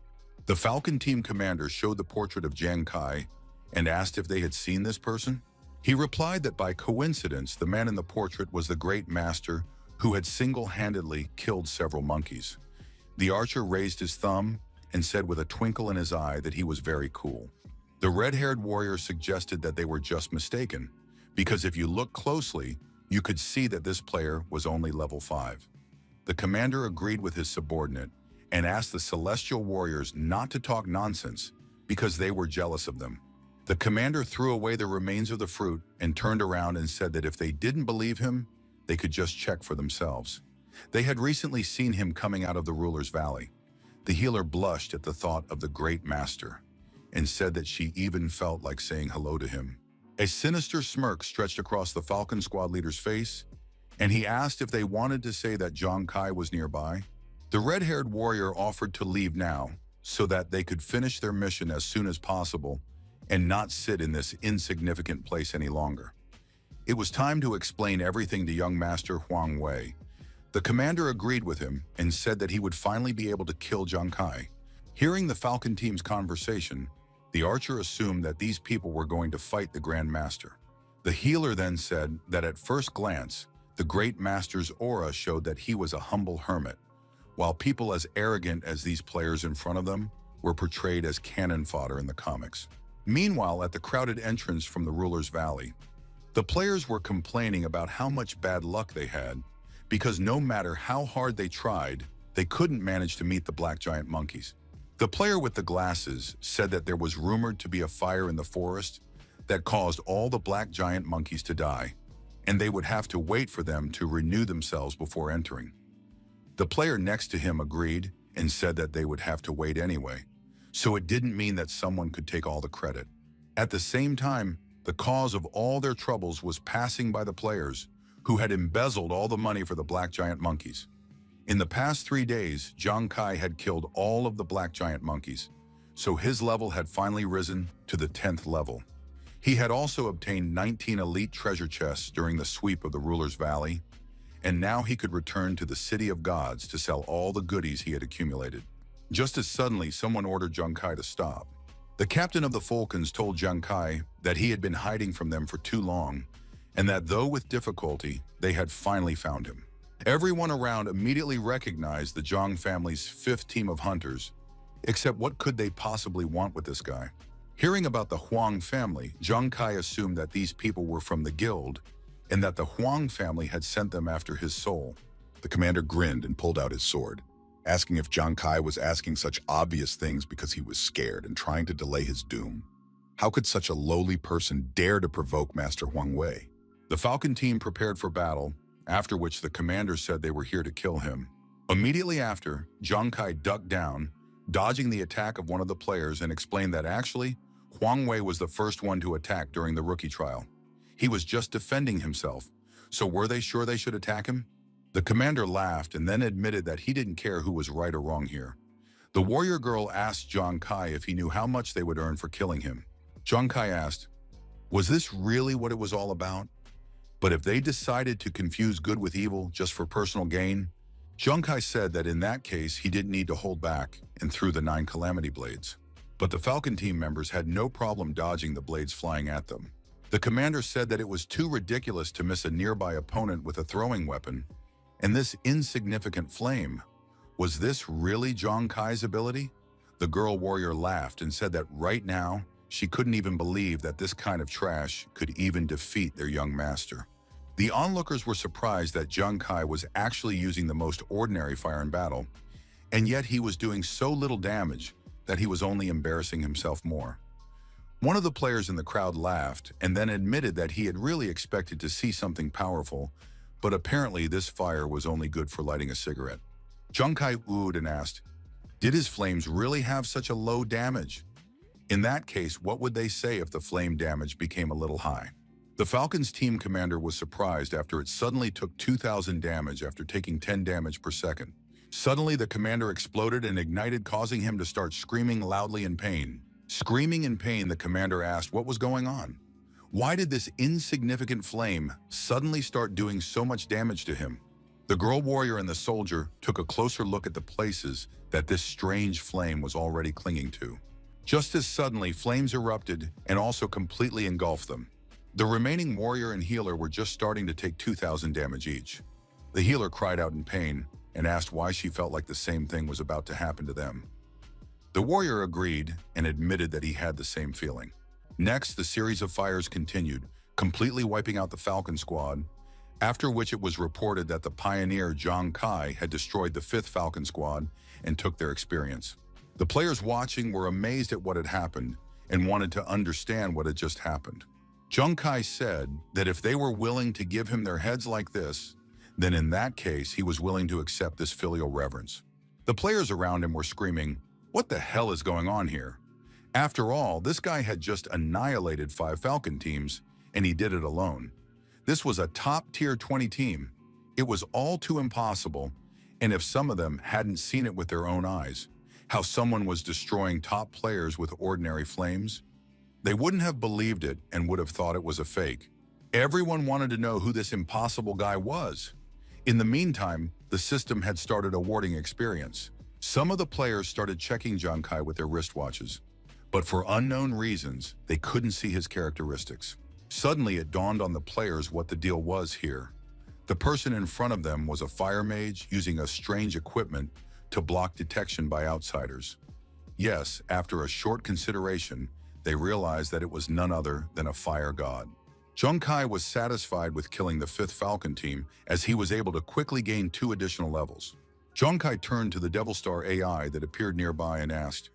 Speaker 1: The Falcon team commander showed the portrait of Junkai and asked if they had seen this person. He replied that by coincidence, the man in the portrait was the great master who had single-handedly killed several monkeys. The archer raised his thumb and said with a twinkle in his eye that he was very cool. The red-haired warrior suggested that they were just mistaken, because if you look closely, you could see that this player was only level 5. The commander agreed with his subordinate and asked the celestial warriors not to talk nonsense because they were jealous of them. The commander threw away the remains of the fruit and turned around and said that if they didn't believe him, they could just check for themselves. They had recently seen him coming out of the Ruler's Valley. The healer blushed at the thought of the great master and said that she even felt like saying hello to him. A sinister smirk stretched across the Falcon squad leader's face, and he asked if they wanted to say that Junkai was nearby. The red-haired warrior offered to leave now so that they could finish their mission as soon as possible and not sit in this insignificant place any longer. It was time to explain everything to young Master Huang Wei. The commander agreed with him and said that he would finally be able to kill Junkai. Hearing the Falcon team's conversation, the archer assumed that these people were going to fight the Grand Master. The healer then said that at first glance, the Great Master's aura showed that he was a humble hermit, while people as arrogant as these players in front of them were portrayed as cannon fodder in the comics. Meanwhile, at the crowded entrance from the Ruler's Valley, the players were complaining about how much bad luck they had because no matter how hard they tried, they couldn't manage to meet the black giant monkeys. The player with the glasses said that there was rumored to be a fire in the forest that caused all the black giant monkeys to die, and they would have to wait for them to renew themselves before entering. The player next to him agreed and said that they would have to wait anyway, so it didn't mean that someone could take all the credit. At the same time, the cause of all their troubles was passing by the players who had embezzled all the money for the black giant monkeys. In the past 3 days, Zhang Kai had killed all of the black giant monkeys, so his level had finally risen to the 10th level. He had also obtained 19 elite treasure chests during the sweep of the Ruler's Valley, and now he could return to the City of Gods to sell all the goodies he had accumulated. Just as suddenly, someone ordered Zhang Kai to stop. The captain of the Falcons told Zhang Kai that he had been hiding from them for too long, and that though with difficulty, they had finally found him. Everyone around immediately recognized the Zhang family's 5th team of hunters, except what could they possibly want with this guy? Hearing about the Huang family, Zhang Kai assumed that these people were from the guild, and that the Huang family had sent them after his soul.
Speaker 2: The commander grinned and pulled out his sword, asking if Zhang Kai was asking such obvious things because he was scared and trying to delay his doom. How could such a lowly person dare to provoke Master Huang Wei?
Speaker 1: The Falcon team prepared for battle, after which the commander said they were here to kill him. Immediately after, Zhang Kai ducked down, dodging the attack of one of the players, and explained that actually, Huang Wei was the first one to attack during the rookie trial. He was just defending himself, so were they sure they should attack him? The commander laughed and then admitted that he didn't care who was right or wrong here. The warrior girl asked Zhang Kai if he knew how much they would earn for killing him. Zhang Kai asked, was this really what it was all about? But if they decided to confuse good with evil just for personal gain, Zhang Kai said that in that case he didn't need to hold back and threw the 9 calamity blades. But the Falcon team members had no problem dodging the blades flying at them. The commander said that it was too ridiculous to miss a nearby opponent with a throwing weapon, and this insignificant flame. Was this really Zhang Kai's ability? The girl warrior laughed and said that right now, she couldn't even believe that this kind of trash could even defeat their young master. The onlookers were surprised that Zhang Kai was actually using the most ordinary fire in battle, and yet he was doing so little damage that he was only embarrassing himself more. One of the players in the crowd laughed and then admitted that he had really expected to see something powerful, but apparently this fire was only good for lighting a cigarette. Zhang Kai oohed and asked, did his flames really have such a low damage? In that case, what would they say if the flame damage became a little high? The Falcons team commander was surprised after it suddenly took 2,000 damage after taking 10 damage per second. Suddenly, the commander exploded and ignited, causing him to start screaming loudly in pain. Screaming in pain, the commander asked what was going on. Why did this insignificant flame suddenly start doing so much damage to him? The girl warrior and the soldier took a closer look at the places that this strange flame was already clinging to. Just as suddenly, flames erupted and also completely engulfed them. The remaining warrior and healer were just starting to take 2,000 damage each. The healer cried out in pain and asked why she felt like the same thing was about to happen to them. The warrior agreed and admitted that he had the same feeling. Next, the series of fires continued, completely wiping out the Falcon squad, after which it was reported that the pioneer Zhang Kai had destroyed the 5th Falcon squad and took their experience. The players watching were amazed at what had happened and wanted to understand what had just happened. Zhang Kai said that if they were willing to give him their heads like this, then in that case he was willing to accept this filial reverence. The players around him were screaming, "What the hell is going on here?" After all, this guy had just annihilated 5 Falcon teams, and he did it alone. This was a top-tier 20 team. It was all too impossible, and if some of them hadn't seen it with their own eyes, how someone was destroying top players with ordinary flames, they wouldn't have believed it and would have thought it was a fake. Everyone wanted to know who this impossible guy was. In the meantime, the system had started awarding experience. Some of the players started checking Zhang Kai with their wristwatches, but for unknown reasons, they couldn't see his characteristics. Suddenly, it dawned on the players what the deal was here. The person in front of them was a fire mage using a strange equipment to block detection by outsiders. Yes, after a short consideration, they realized that it was none other than a fire god. Zhang Kai was satisfied with killing the 5th Falcon team as he was able to quickly gain 2 additional levels. Zhang Kai turned to the Devil Star AI that appeared nearby and asked,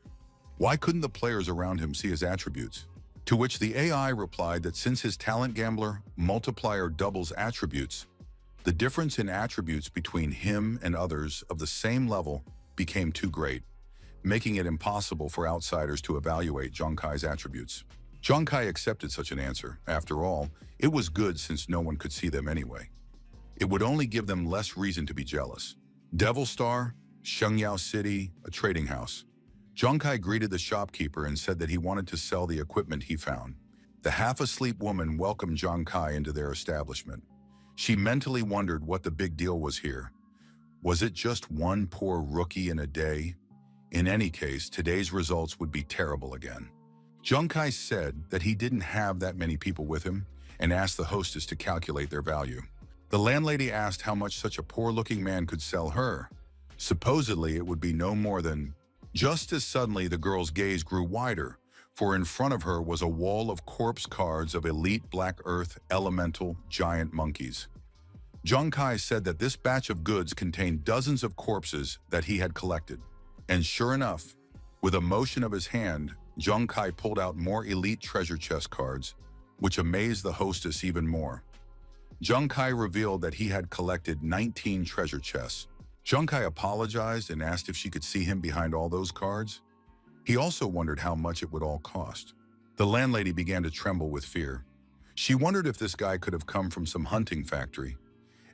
Speaker 1: why couldn't the players around him see his attributes? To which the AI replied that since his talent gambler multiplier doubles attributes, the difference in attributes between him and others of the same level became too great, making it impossible for outsiders to evaluate Zhang Kai's attributes. Zhang Kai accepted such an answer. After all, it was good since no one could see them anyway. It would only give them less reason to be jealous. Devil Star, Shengyao City, a trading house. Zhang Kai greeted the shopkeeper and said that he wanted to sell the equipment he found. The half-asleep woman welcomed Zhang Kai into their establishment. She mentally wondered what the big deal was here. Was it just one poor rookie in a day? In any case, today's results would be terrible again. Zhang Kai said that he didn't have that many people with him and asked the hostess to calculate their value. The landlady asked how much such a poor-looking man could sell her. Supposedly, it would be no more than... Just as suddenly, the girl's gaze grew wider, for in front of her was a wall of corpse cards of elite Black Earth elemental giant monkeys. Zhang Kai said that this batch of goods contained dozens of corpses that he had collected. And sure enough, with a motion of his hand, Zhang Kai pulled out more elite treasure chest cards, which amazed the hostess even more. Zhang Kai revealed that he had collected 19 treasure chests. Zhang Kai apologized and asked if she could see him behind all those cards. He also wondered how much it would all cost. The landlady began to tremble with fear. She wondered if this guy could have come from some hunting factory.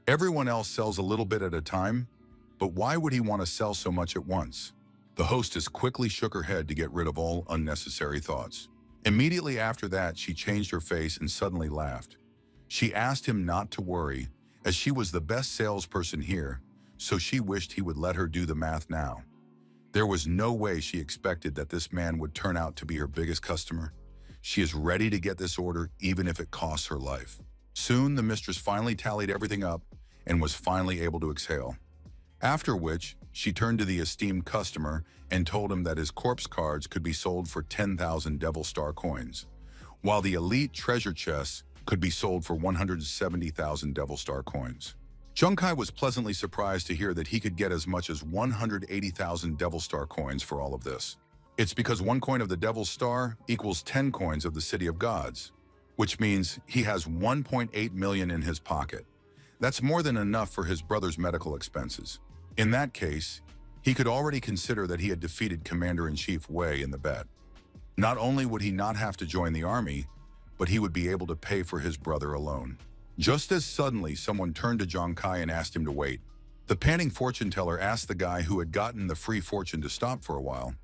Speaker 1: Everyone else sells a little bit at a time, but why would he want to sell so much at once? The hostess quickly shook her head to get rid of all unnecessary thoughts. Immediately after that, she changed her face and suddenly laughed. She asked him not to worry, as she was the best salesperson here, so she wished he would let her do the math now. There was no way she expected that this man would turn out to be her biggest customer. She is ready to get this order even if it costs her life. Soon, the mistress finally tallied everything up and was finally able to exhale. After which, she turned to the esteemed customer and told him that his corpse cards could be sold for 10,000 Devil Star coins, while the elite treasure chests could be sold for 170,000 Devil Star coins. Zhang Kai was pleasantly surprised to hear that he could get as much as 180,000 Devil Star coins for all of this. It's because 1 coin of the Devil Star equals 10 coins of the City of Gods, which means he has 1.8 million in his pocket. That's more than enough for his brother's medical expenses. In that case, he could already consider that he had defeated Commander-in-Chief Wei in the bet. Not only would he not have to join the army, but he would be able to pay for his brother alone. Just as suddenly, someone turned to Zhang Kai and asked him to wait. The panting fortune teller asked the guy who had gotten the free fortune to stop for a while.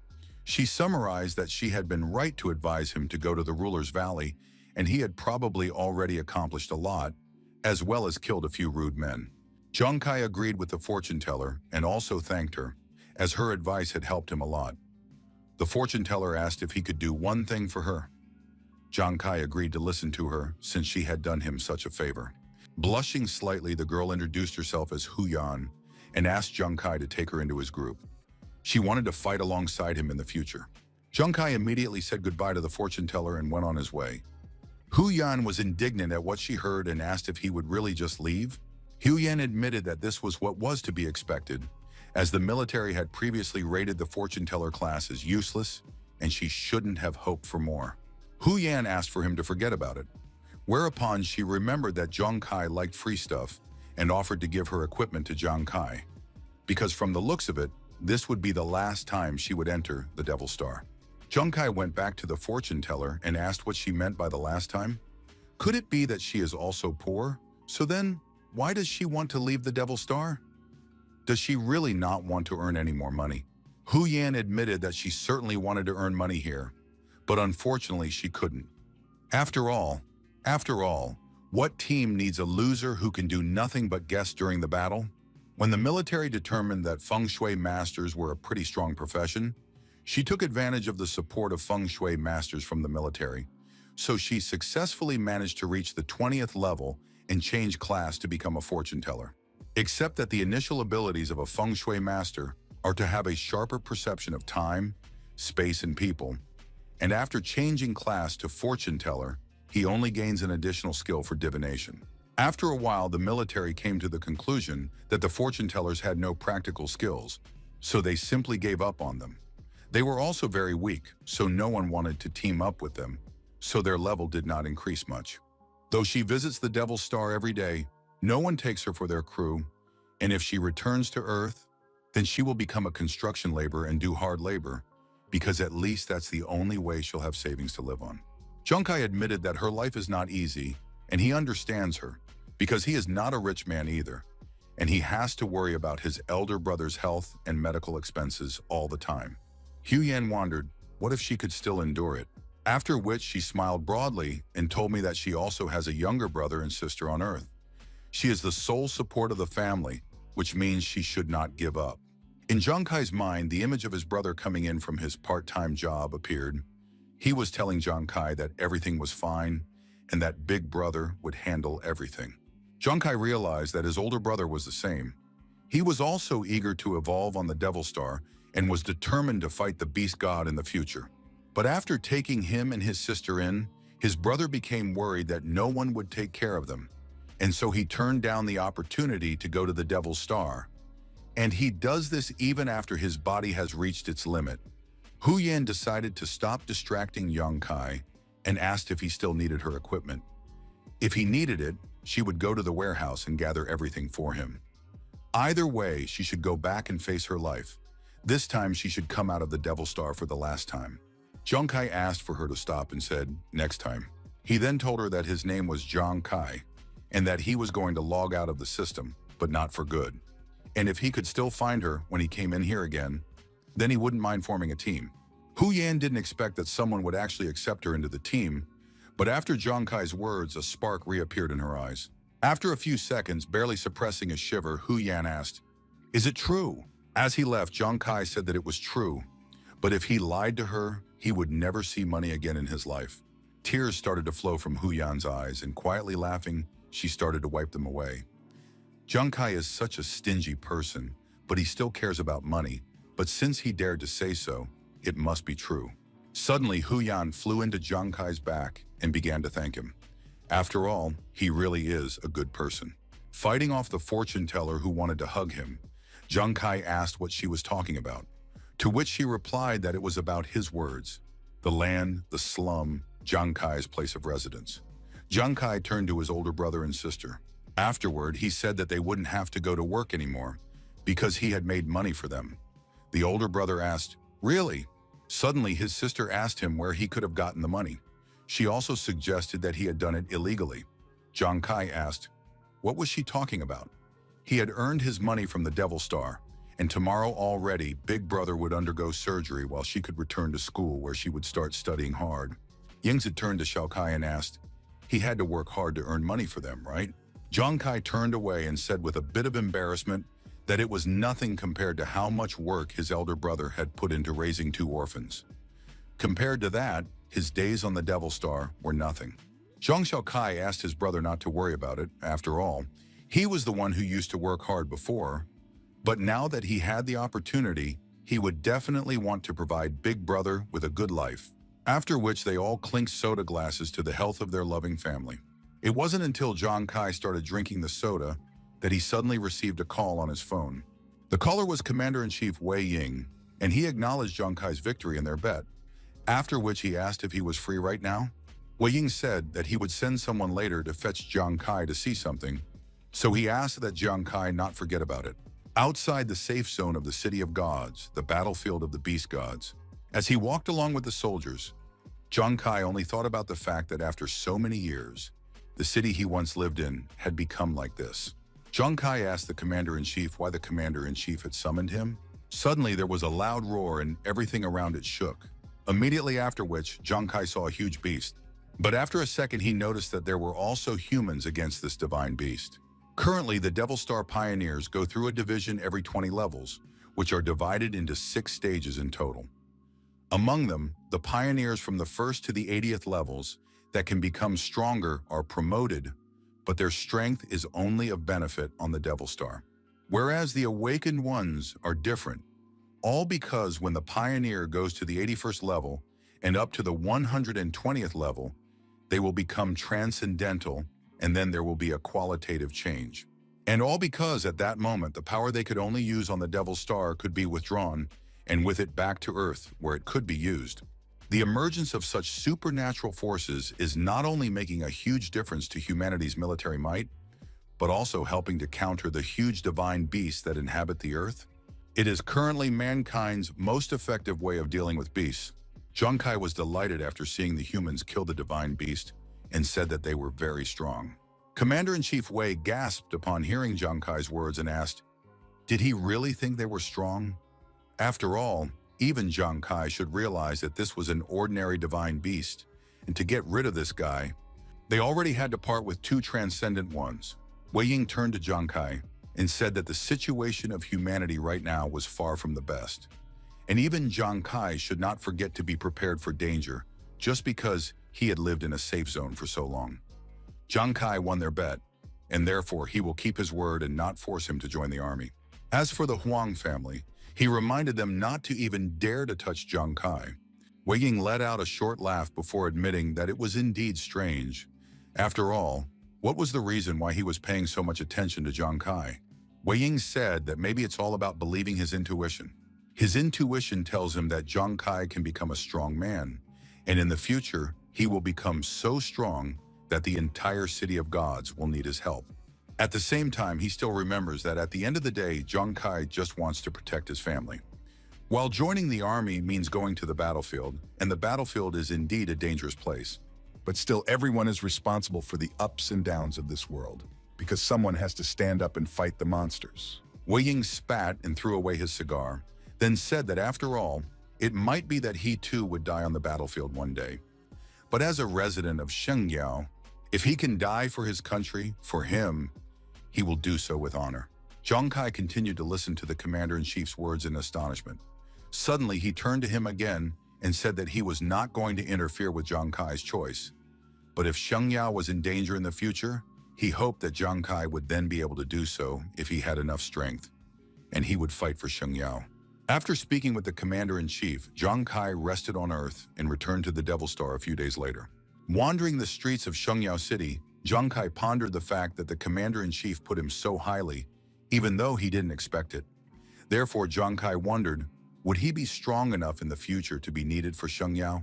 Speaker 1: She summarized that she had been right to advise him to go to the ruler's valley, and he had probably already accomplished a lot, as well as killed a few rude men. Zhang Kai agreed with the fortune teller and also thanked her, as her advice had helped him a lot. The fortune teller asked if he could do one thing for her. Zhang Kai agreed to listen to her since she had done him such a favor. Blushing slightly, the girl introduced herself as Hu Yan and asked Zhang Kai to take her into his group. She wanted to fight alongside him in the future. Zhang Kai immediately said goodbye to the fortune teller and went on his way. Hu Yan was indignant at what she heard and asked if he would really just leave. Hu Yan admitted that this was what was to be expected, as the military had previously rated the fortune teller class as useless, and she shouldn't have hoped for more. Hu Yan asked for him to forget about it, whereupon she remembered that Zhang Kai liked free stuff and offered to give her equipment to Zhang Kai, because from the looks of it, this would be the last time she would enter the Devil Star. Zhang Kai went back to the fortune teller and asked what she meant by the last time. Could it be that she is also poor? So then, why does she want to leave the Devil Star? Does she really not want to earn any more money? Hu Yan admitted that she certainly wanted to earn money here, but unfortunately she couldn't. After all, what team needs a loser who can do nothing but guess during the battle? When the military determined that feng shui masters were a pretty strong profession, she took advantage of the support of feng shui masters from the military, so she successfully managed to reach the 20th level and change class to become a fortune teller. Except that the initial abilities of a feng shui master are to have a sharper perception of time, space, and people, and after changing class to fortune teller, he only gains an additional skill for divination. After a while, the military came to the conclusion that the fortune tellers had no practical skills, so they simply gave up on them. They were also very weak, so no one wanted to team up with them, so their level did not increase much. Though she visits the Devil's Star every day, no one takes her for their crew, and if she returns to Earth, then she will become a construction laborer and do hard labor, because at least that's the only way she'll have savings to live on. Junkai admitted that her life is not easy, and he understands her, because he is not a rich man either, and he has to worry about his elder brother's health and medical expenses all the time. Huyan wondered, what if she could still endure it? After which she smiled broadly and told me that she also has a younger brother and sister on Earth. She is the sole support of the family, which means she should not give up. In Junkai's mind, the image of his brother coming in from his part-time job appeared. He was telling Junkai that everything was fine and that Big Brother would handle everything. Junkai realized that his older brother was the same. He was also eager to evolve on the Devil Star and was determined to fight the Beast God in the future. But after taking him and his sister in, his brother became worried that no one would take care of them, and so he turned down the opportunity to go to the Devil's Star. And he does this even after his body has reached its limit. Huyan decided to stop distracting Junkai and asked if he still needed her equipment. If he needed it, she would go to the warehouse and gather everything for him. Either way, she should go back and face her life. This time she should come out of the Devil Star for the last time. Junkai asked for her to stop and said, next time. He then told her that his name was Junkai and that he was going to log out of the system, but not for good. And if he could still find her when he came in here again, then he wouldn't mind forming a team. Huyan didn't expect that someone would actually accept her into the team, but after Junkai's words, a spark reappeared in her eyes. After a few seconds, barely suppressing a shiver, Huyan asked, is it true? As he left, Junkai said that it was true, but if he lied to her, he would never see money again in his life. Tears started to flow from Huyan's eyes, and quietly laughing, she started to wipe them away. Junkai is such a stingy person, but he still cares about money, but since he dared to say so, it must be true. Suddenly, Huyan flew into Junkai's back and began to thank him. After all, he really is a good person. Fighting off the fortune teller who wanted to hug him, Junkai asked what she was talking about, to which she replied that it was about his words, the land, the slum, Junkai's place of residence. Junkai turned to his older brother and sister. Afterward, he said that they wouldn't have to go to work anymore because he had made money for them. The older brother asked, really? Suddenly, his sister asked him where he could have gotten the money. She also suggested that he had done it illegally. Junkai asked, what was she talking about? He had earned his money from the Devil Star, and tomorrow already, Big Brother would undergo surgery while she could return to school where she would start studying hard. Yingzi turned to Xiaokai and asked, he had to work hard to earn money for them, right? Junkai turned away and said with a bit of embarrassment that it was nothing compared to how much work his elder brother had put into raising 2 orphans. Compared to that, his days on the Devil Star were nothing. Zhang Xiaokai asked his brother not to worry about it. After all, he was the one who used to work hard before, but now that he had the opportunity, he would definitely want to provide Big Brother with a good life. After which they all clinked soda glasses to the health of their loving family. It wasn't until Junkai started drinking the soda that he suddenly received a call on his phone. The caller was Commander-in-Chief Wei Ying, and he acknowledged Junkai's victory in their bet, after which he asked if he was free right now. Wei Ying said that he would send someone later to fetch Junkai to see something, so he asked that Junkai not forget about it. Outside the safe zone of the City of Gods, the battlefield of the Beast Gods, as he walked along with the soldiers, Junkai only thought about the fact that after so many years, the city he once lived in had become like this. Junkai asked the Commander-in-Chief why the Commander-in-Chief had summoned him. Suddenly, there was a loud roar and everything around it shook. Immediately after which, Junkai saw a huge beast. But after a second, he noticed that there were also humans against this divine beast. Currently, the Devil Star Pioneers go through a division every 20 levels, which are divided into 6 stages in total. Among them, the Pioneers from the 1st to the 80th levels that can become stronger are promoted, but their strength is only of benefit on the Devil Star. Whereas the Awakened Ones are different, all because when the Pioneer goes to the 81st level and up to the 120th level, they will become transcendental, and then there will be a qualitative change. And all because at that moment, the power they could only use on the Devil Star could be withdrawn, and with it back to Earth, where it could be used. The emergence of such supernatural forces is not only making a huge difference to humanity's military might, but also helping to counter the huge divine beasts that inhabit the earth. It is currently mankind's most effective way of dealing with beasts. Zhang Kai was delighted after seeing the humans kill the divine beast and said that they were very strong. Commander-in-Chief Wei gasped upon hearing Zhang Kai's words and asked, did he really think they were strong? After all, even Zhang Kai should realize that this was an ordinary divine beast, and to get rid of this guy, they already had to part with two transcendent ones. Wei Ying turned to Zhang Kai and said that the situation of humanity right now was far from the best. And even Zhang Kai should not forget to be prepared for danger just because he had lived in a safe zone for so long. Zhang Kai won their bet, and therefore he will keep his word and not force him to join the army. As for the Huang family, he reminded them not to even dare to touch Zhang Kai. Wei Ying let out a short laugh before admitting that it was indeed strange. After all, what was the reason why he was paying so much attention to Zhang Kai? Wei Ying said that maybe it's all about believing his intuition. His intuition tells him that Zhang Kai can become a strong man, and in the future, he will become so strong that the entire city of gods will need his help. At the same time, he still remembers that at the end of the day, Zhang Kai just wants to protect his family. While joining the army means going to the battlefield, and the battlefield is indeed a dangerous place,
Speaker 2: But still, everyone is responsible for the ups and downs of this world, because someone has to stand up and fight the monsters.
Speaker 1: Wei Ying spat and threw away his cigar, then said that after all, it might be that he too would die on the battlefield one day. But as a resident of Shengyao, if he can die for his country, for him, he will do so with honor. Zhang Kai continued to listen to the commander-in-chief's words in astonishment. Suddenly, he turned to him again and said that he was not going to interfere with Zhang Kai's choice. But if Shengyao was in danger in the future, he hoped that Zhang Kai would then be able to do so if he had enough strength, and he would fight for Shengyao. After speaking with the commander-in-chief, Zhang Kai rested on Earth and returned to the Devil Star a few days later. Wandering the streets of Shengyao City, Zhang Kai pondered the fact that the commander-in-chief put him so highly, even though he didn't expect it. Therefore, Zhang Kai wondered, would he be strong enough in the future to be needed for Shengyao?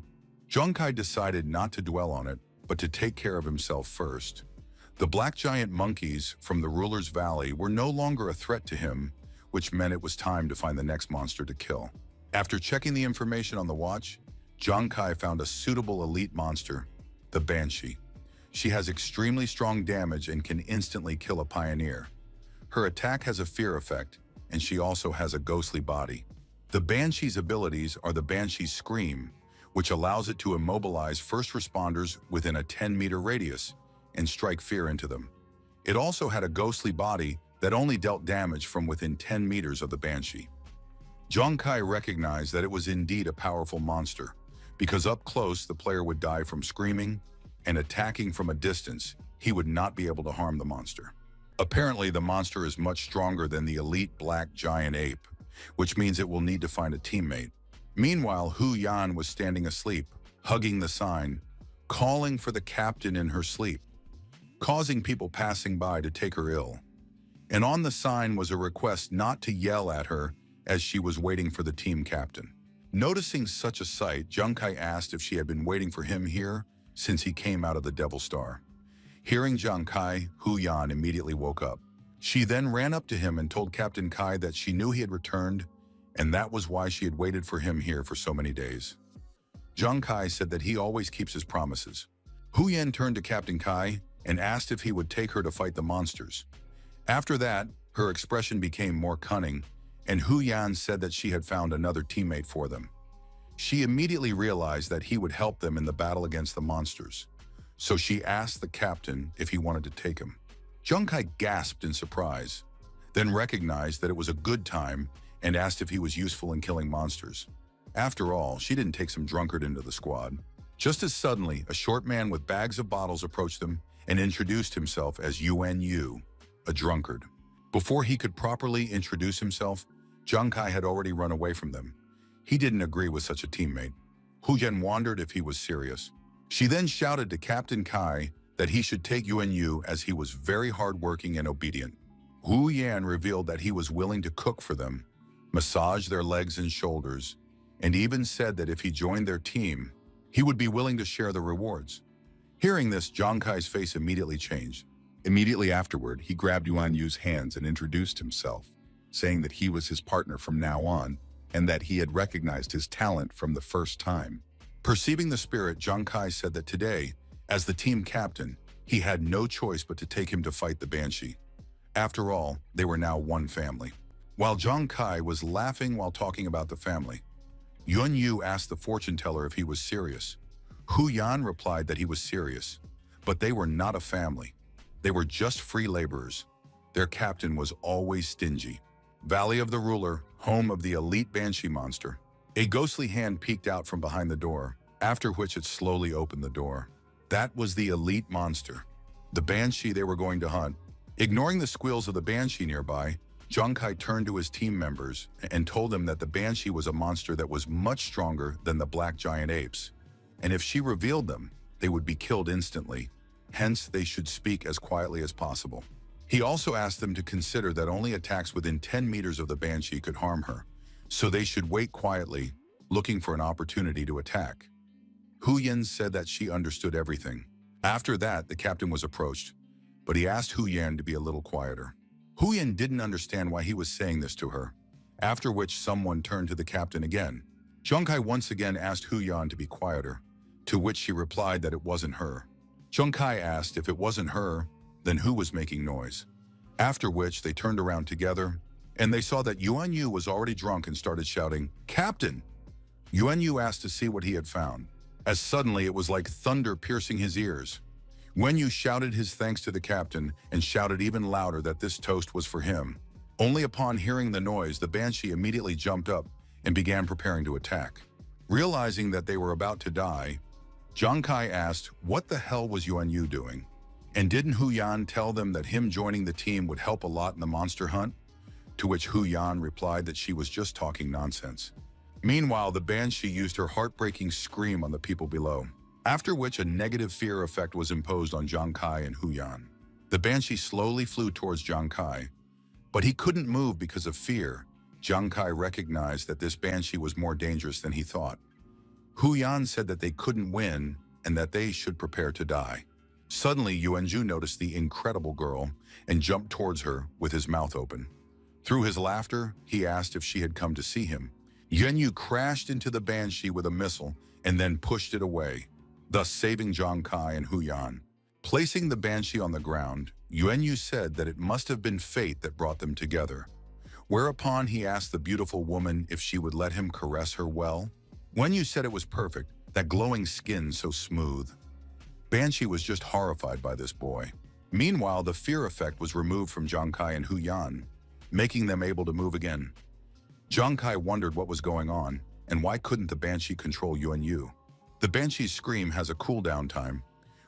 Speaker 1: Zhang Kai decided not to dwell on it, but to take care of himself first. The black giant monkeys from the ruler's valley were no longer a threat to him, which meant it was time to find the next monster to kill. After checking the information on the watch, Zhang Kai found a suitable elite monster, the Banshee. She has extremely strong damage and can instantly kill a pioneer. Her attack has a fear effect, and she also has a ghostly body. The Banshee's abilities are the Banshee's Scream, which allows it to immobilize first responders within a 10-meter radius and strike fear into them. It also had a ghostly body that only dealt damage from within 10 meters of the Banshee. Zhang Kai recognized that it was indeed a powerful monster, because up close the player would die from screaming, and attacking from a distance, he would not be able to harm the monster. Apparently, the monster is much stronger than the elite black giant ape, which means it will need to find a teammate. Meanwhile, Hu Yan was standing asleep, hugging the sign, calling for the captain in her sleep, causing people passing by to take her ill. And on the sign was a request not to yell at her as she was waiting for the team captain. Noticing such a sight, Zhang Kai asked if she had been waiting for him here since he came out of the Devil Star. Hearing Zhang Kai, Hu Yan immediately woke up. She then ran up to him and told Captain Kai that she knew he had returned, and that was why she had waited for him here for so many days. Zhang Kai said that he always keeps his promises. Hu Yan turned to Captain Kai and asked if he would take her to fight the monsters. After that, her expression became more cunning, and Hu Yan said that she had found another teammate for them. She immediately realized that he would help them in the battle against the monsters, so she asked the captain if he wanted to take him. Zhang Kai gasped in surprise, then recognized that it was a good time and asked if he was useful in killing monsters. After all, she didn't take some drunkard into the squad. Just as suddenly, a short man with bags of bottles approached them and introduced himself as Yuan Yu, a drunkard. Before he could properly introduce himself, Zhang Kai had already run away from them. He didn't agree with such a teammate. Hu Yan wondered if he was serious. She then shouted to Captain Kai that he should take Yuan Yu as he was very hardworking and obedient. Hu Yan revealed that he was willing to cook for them, massage their legs and shoulders, and even said that if he joined their team, he would be willing to share the rewards. Hearing this, Zhang Kai's face immediately changed.
Speaker 2: Immediately afterward, he grabbed Yuan Yu's hands and introduced himself, saying that he was his partner from now on and that he had recognized his talent from the first time.
Speaker 1: Perceiving the spirit, Zhang Kai said that today, as the team captain, he had no choice but to take him to fight the Banshee. After all, they were now one family. While Zhang Kai was laughing while talking about the family, Yuan Yu asked the fortune teller if he was serious. Hu Yan replied that he was serious, but they were not a family. They were just free laborers. Their captain was always stingy. Valley of the Ruler, home of the elite Banshee monster. A ghostly hand peeked out from behind the door, after which it slowly opened the door. That was the elite monster, the Banshee they were going to hunt. Ignoring the squeals of the Banshee nearby, Zhang Kai turned to his team members and told them that the Banshee was a monster that was much stronger than the black giant apes, and if she revealed them, they would be killed instantly. Hence, they should speak as quietly as possible. He also asked them to consider that only attacks within 10 meters of the Banshee could harm her, so they should wait quietly, looking for an opportunity to attack. Hu Yan said that she understood everything. After that, the captain was approached, but he asked Hu Yan to be a little quieter. Hu Yan didn't understand why he was saying this to her, after which someone turned to the captain again. Zhang Kai once again asked Hu Yan to be quieter, to which she replied that it wasn't her. Zhang Kai asked if it wasn't her, then who was making noise? After which they turned around together, and they saw that Yuan Yu was already drunk and started shouting, "Captain!" Yuan Yu asked to see what he had found, as suddenly it was like thunder piercing his ears. Yuan Yu shouted his thanks to the captain and shouted even louder that this toast was for him. Only upon hearing the noise, the Banshee immediately jumped up and began preparing to attack. Realizing that they were about to die, Zhang Kai asked, what the hell was Yuan Yu doing? And didn't Hu Yan tell them that him joining the team would help a lot in the monster hunt? To which Hu Yan replied that she was just talking nonsense. Meanwhile, the Banshee used her heartbreaking scream on the people below, after which a negative fear effect was imposed on Zhang Kai and Hu Yan. The Banshee slowly flew towards Zhang Kai, but he couldn't move because of fear. Zhang Kai recognized that this Banshee was more dangerous than he thought. Hu Yan said that they couldn't win and that they should prepare to die. Suddenly, Yuan Yu noticed the incredible girl and jumped towards her with his mouth open. Through his laughter, he asked if she had come to see him. Yuan Yu crashed into the Banshee with a missile and then pushed it away, thus saving Zhang Kai and Hu Yan. Placing the Banshee on the ground, Yuan Yu said that it must have been fate that brought them together. Whereupon he asked the beautiful woman if she would let him caress her well. Yuan Yu said it was perfect, that glowing skin so smooth. Banshee was just horrified by this boy. Meanwhile, the fear effect was removed from Zhang Kai and Hu Yan, making them able to move again. Zhang Kai wondered what was going on, and why couldn't the Banshee control Yuan Yu? The Banshee's scream has a cooldown time,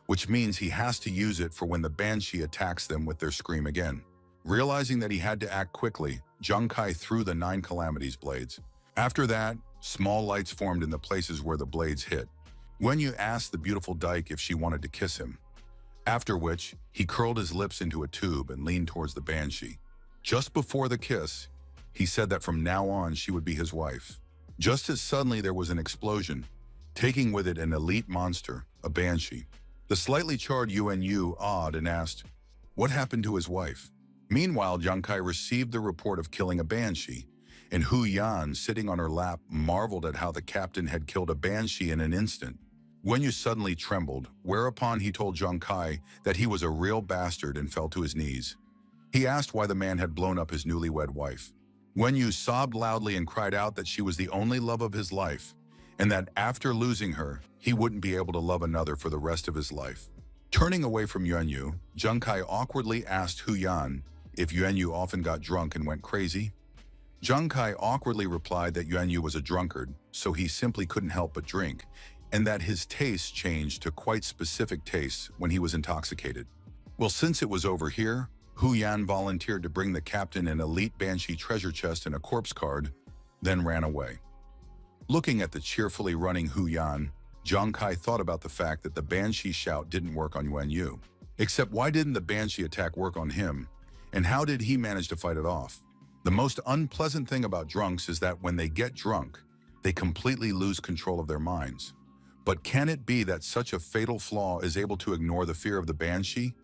Speaker 1: which means he has to use it for when the Banshee attacks them with their scream again. Realizing that he had to act quickly, Zhang Kai threw the 9 Calamities blades. After that, small lights formed in the places where the blades hit. Yuan Yu asked the beautiful dyke if she wanted to kiss him, after which he curled his lips into a tube and leaned towards the Banshee. Just before the kiss, he said that from now on she would be his wife. Just as suddenly there was an explosion, taking with it an elite monster, a Banshee. The slightly charred Yuan Yu awed and asked, what happened to his wife? Meanwhile, Zhang Kai received the report of killing a Banshee, and Hu Yan, sitting on her lap, marveled at how the captain had killed a Banshee in an instant. Yuan Yu suddenly trembled, whereupon he told Zhang Kai that he was a real bastard and fell to his knees. He asked why the man had blown up his newlywed wife. Yuan Yu sobbed loudly and cried out that she was the only love of his life, and that after losing her, he wouldn't be able to love another for the rest of his life. Turning away from Yuan Yu, Zhang Kai awkwardly asked Hu Yan if Yuan Yu often got drunk and went crazy. Zhang Kai awkwardly replied that Yuan Yu was a drunkard, so he simply couldn't help but drink, and that his tastes changed to quite specific tastes when he was intoxicated. Well, since it was over here, Hu Yan volunteered to bring the captain an elite Banshee treasure chest and a corpse card, then ran away. Looking at the cheerfully running Hu Yan, Zhang Kai thought about the fact that the Banshee shout didn't work on Yuan Yu. Except why didn't the Banshee attack work on him, and how did he manage to fight it off? The most unpleasant thing about drunks is that when they get drunk, they completely lose control of their minds. But can it be that such a fatal flaw is able to ignore the fear of the banshee?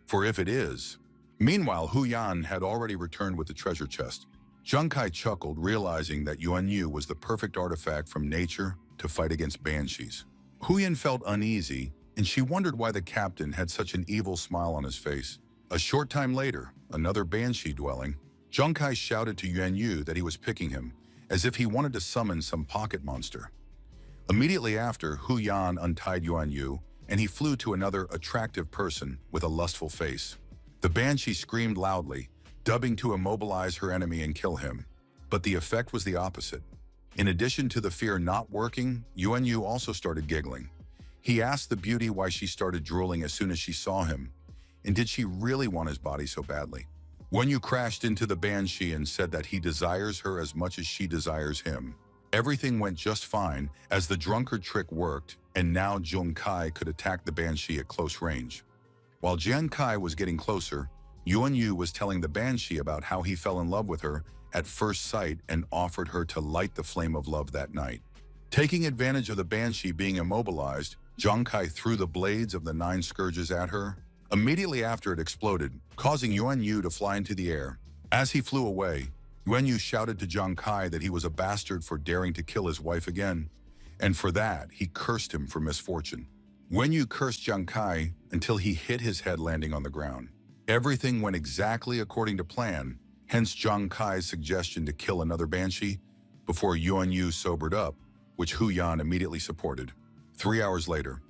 Speaker 1: For if it is... Meanwhile, Hu Yan had already returned with the treasure chest. Zhang Kai chuckled, realizing that Yuan Yu was the perfect artifact from nature to fight against banshees. Hu Yan felt uneasy, and she wondered why the captain had such an evil smile on his face. A short time later, another banshee dwelling, Zhang Kai shouted to Yuan Yu that he was picking him, as if he wanted to summon some pocket monster. Immediately after, Hu Yan untied Yuan Yu, and he flew to another attractive person with a lustful face. The banshee screamed loudly, dubbing to immobilize her enemy and kill him. But the effect was the opposite. In addition to the fear not working, Yuan Yu also started giggling. He asked the beauty why she started drooling as soon as she saw him, and did she really want his body so badly? Yuan Yu crashed into the banshee and said that he desires her as much as she desires him. Everything went just fine as the drunkard trick worked, and now Zhang Kai could attack the banshee at close range. While Zhang Kai was getting closer, Yuan Yu was telling the banshee about how he fell in love with her at first sight and offered her to light the flame of love that night. Taking advantage of the banshee being immobilized, Zhang Kai threw the blades of the 9 scourges at her. Immediately after, it exploded, causing Yuan Yu to fly into the air. As he flew away, Yuan Yu shouted to Zhang Kai that he was a bastard for daring to kill his wife again, and for that, he cursed him for misfortune. Yuan Yu cursed Zhang Kai until he hit his head, landing on the ground. Everything went exactly according to plan, hence Zhang Kai's suggestion to kill another banshee before Yuan Yu sobered up, which Hu Yan immediately supported. 3 hours later,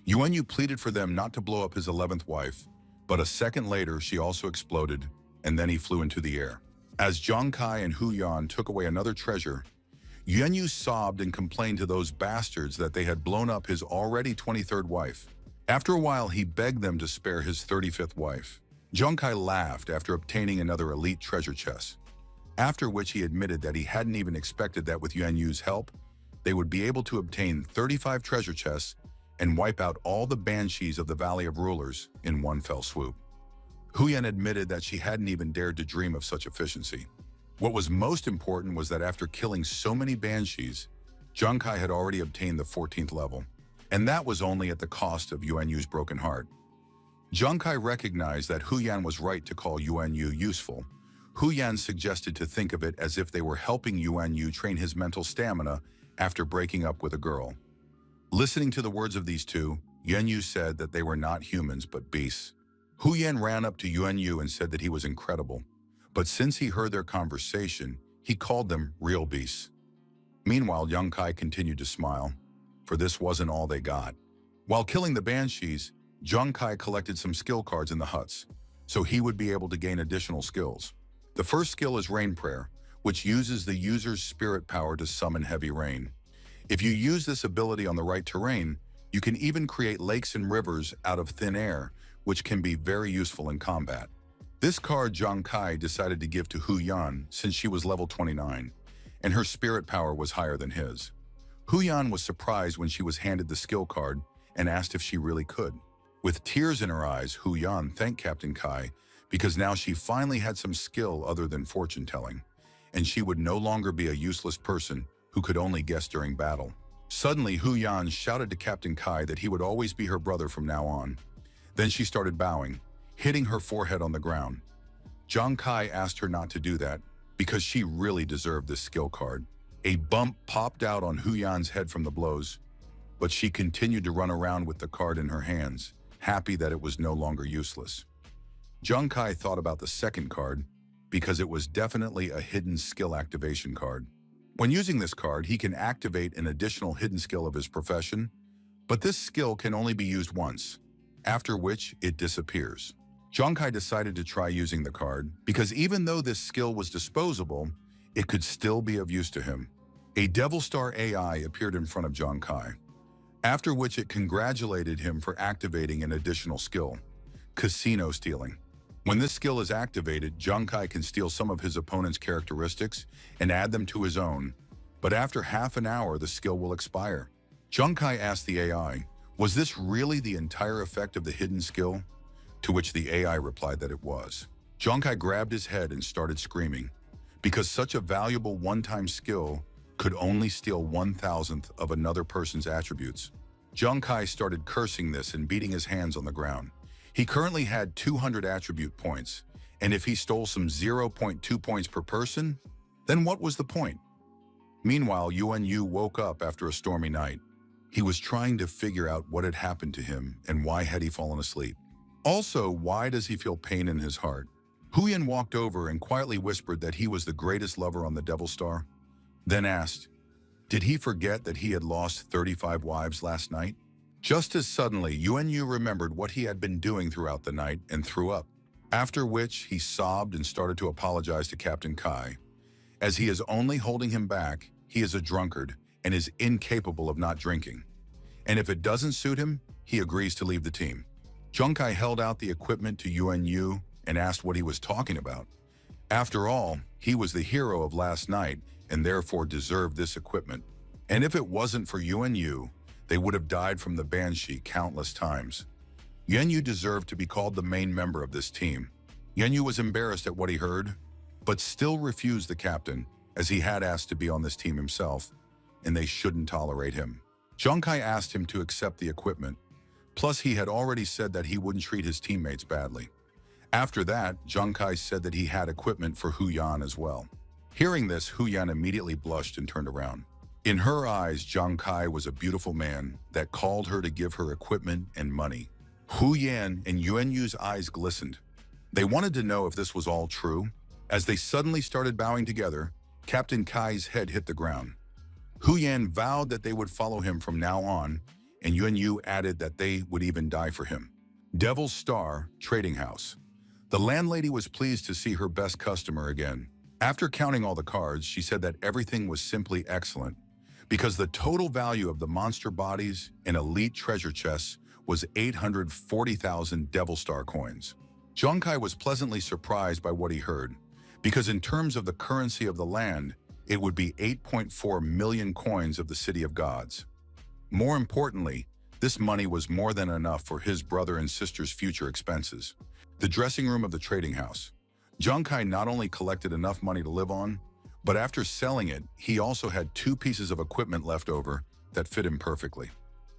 Speaker 1: Yuan Yu pleaded for them not to blow up his 11th wife, but a second later she also exploded, and then he flew into the air. As Zhang Kai and Hu Yan took away another treasure, Yuan Yu sobbed and complained to those bastards that they had blown up his already 23rd wife. After a while, he begged them to spare his 35th wife. Zhang Kai laughed after obtaining another elite treasure chest, after which he admitted that he hadn't even expected that with Yuan Yu's help, they would be able to obtain 35 treasure chests and wipe out all the banshees of the Valley of Rulers in one fell swoop. Hu Yan admitted that she hadn't even dared to dream of such efficiency. What was most important was that after killing so many banshees, Zhang Kai had already obtained the 14th level, and that was only at the cost of Yuan Yu's broken heart. Zhang Kai recognized that Hu Yan was right to call Yuan Yu useful. Hu Yan suggested to think of it as if they were helping Yuan Yu train his mental stamina after breaking up with a girl. Listening to the words of these two, Yuan Yu said that they were not humans but beasts. Hu Yan ran up to Yuan Yu and said that he was incredible, but since he heard their conversation, he called them real beasts. Meanwhile, Zhang Kai continued to smile, for this wasn't all they got. While killing the banshees, Zhang Kai collected some skill cards in the huts, so he would be able to gain additional skills. The first skill is Rain Prayer, which uses the user's spirit power to summon heavy rain. If you use this ability on the right terrain, you can even create lakes and rivers out of thin air, which can be very useful in combat. This card Zhang Kai decided to give to Hu Yan since she was level 29, and her spirit power was higher than his. Hu Yan was surprised when she was handed the skill card and asked if she really could. With tears in her eyes, Hu Yan thanked Captain Kai because now she finally had some skill other than fortune-telling, and she would no longer be a useless person who could only guess during battle. Suddenly, Hu Yan shouted to Captain Kai that he would always be her brother from now on. Then she started bowing, hitting her forehead on the ground. Zhang Kai asked her not to do that because she really deserved this skill card. A bump popped out on Hu Yan's head from the blows, but she continued to run around with the card in her hands, happy that it was no longer useless. Zhang Kai thought about the second card because it was definitely a hidden skill activation card. When using this card, he can activate an additional hidden skill of his profession, but this skill can only be used once, after which it disappears. Zhang Kai decided to try using the card because even though this skill was disposable, it could still be of use to him. A Devil Star AI appeared in front of Zhang Kai, after which it congratulated him for activating an additional skill, Casino Stealing. When this skill is activated, Zhang Kai can steal some of his opponent's characteristics and add them to his own, but after half an hour, the skill will expire. Zhang Kai asked the AI, was this really the entire effect of the hidden skill? To which the AI replied that it was. Zhang Kai grabbed his head and started screaming, because such a valuable one-time skill could only steal 1,000th of another person's attributes. Zhang Kai started cursing this and beating his hands on the ground. He currently had 200 attribute points, and if he stole some 0.2 points per person, then what was the point? Meanwhile, Yuan Yu woke up after a stormy night. He was trying to figure out what had happened to him and why had he fallen asleep. Also, why does he feel pain in his heart? Huyan walked over and quietly whispered that he was the greatest lover on the Devil Star, then asked, did he forget that he had lost 35 wives last night? Just as suddenly, Yuan Yu remembered what he had been doing throughout the night and threw up, after which he sobbed and started to apologize to Captain Kai. As he is only holding him back, he is a drunkard and is incapable of not drinking. And if it doesn't suit him, he agrees to leave the team. Zhang Kai held out the equipment to Yuan Yu and asked what he was talking about. After all, he was the hero of last night and therefore deserved this equipment. And if it wasn't for Yuan Yu, they would have died from the Banshee countless times. Yuan Yu deserved to be called the main member of this team. Yuan Yu was embarrassed at what he heard, but still refused the captain, as he had asked to be on this team himself, and they shouldn't tolerate him. Zhang Kai asked him to accept the equipment, plus he had already said that he wouldn't treat his teammates badly. After that, Zhang Kai said that he had equipment for Hu Yan as well. Hearing this, Hu Yan immediately blushed and turned around. In her eyes, Zhang Kai was a beautiful man that called her to give her equipment and money. Hu Yan and Yuan Yu's eyes glistened. They wanted to know if this was all true. As they suddenly started bowing together, Captain Kai's head hit the ground. Hu Yan vowed that they would follow him from now on, and Yuan Yu added that they would even die for him. Devil's Star Trading House. The landlady was pleased to see her best customer again. After counting all the cards, she said that everything was simply excellent, because the total value of the monster bodies and elite treasure chests was 840,000 Devil Star coins. Zhang Kai was pleasantly surprised by what he heard, because in terms of the currency of the land, it would be 8.4 million coins of the City of Gods. More importantly, this money was more than enough for his brother and sister's future expenses. The dressing room of the trading house. Zhang Kai not only collected enough money to live on, but after selling it, he also had 2 pieces of equipment left over that fit him perfectly.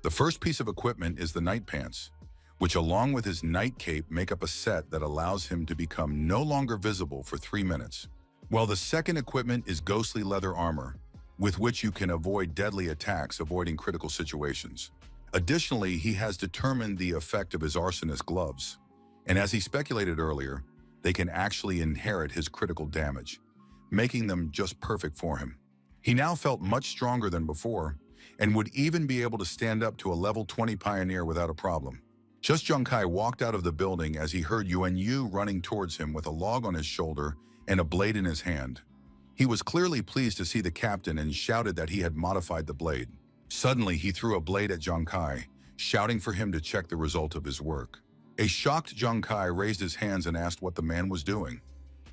Speaker 1: The first piece of equipment is the night pants, which along with his night cape make up a set that allows him to become no longer visible for 3 minutes. While the second equipment is ghostly leather armor, with which you can avoid deadly attacks, avoiding critical situations. Additionally, he has determined the effect of his arsonist gloves, and as he speculated earlier, they can actually inherit his critical damage, making them just perfect for him. He now felt much stronger than before, and would even be able to stand up to a level 20 pioneer without a problem. Just Zhang Kai walked out of the building as he heard Yuan Yu running towards him with a log on his shoulder and a blade in his hand. He was clearly pleased to see the captain and shouted that he had modified the blade. Suddenly, he threw a blade at Zhang Kai, shouting for him to check the result of his work. A shocked Zhang Kai raised his hands and asked what the man was doing.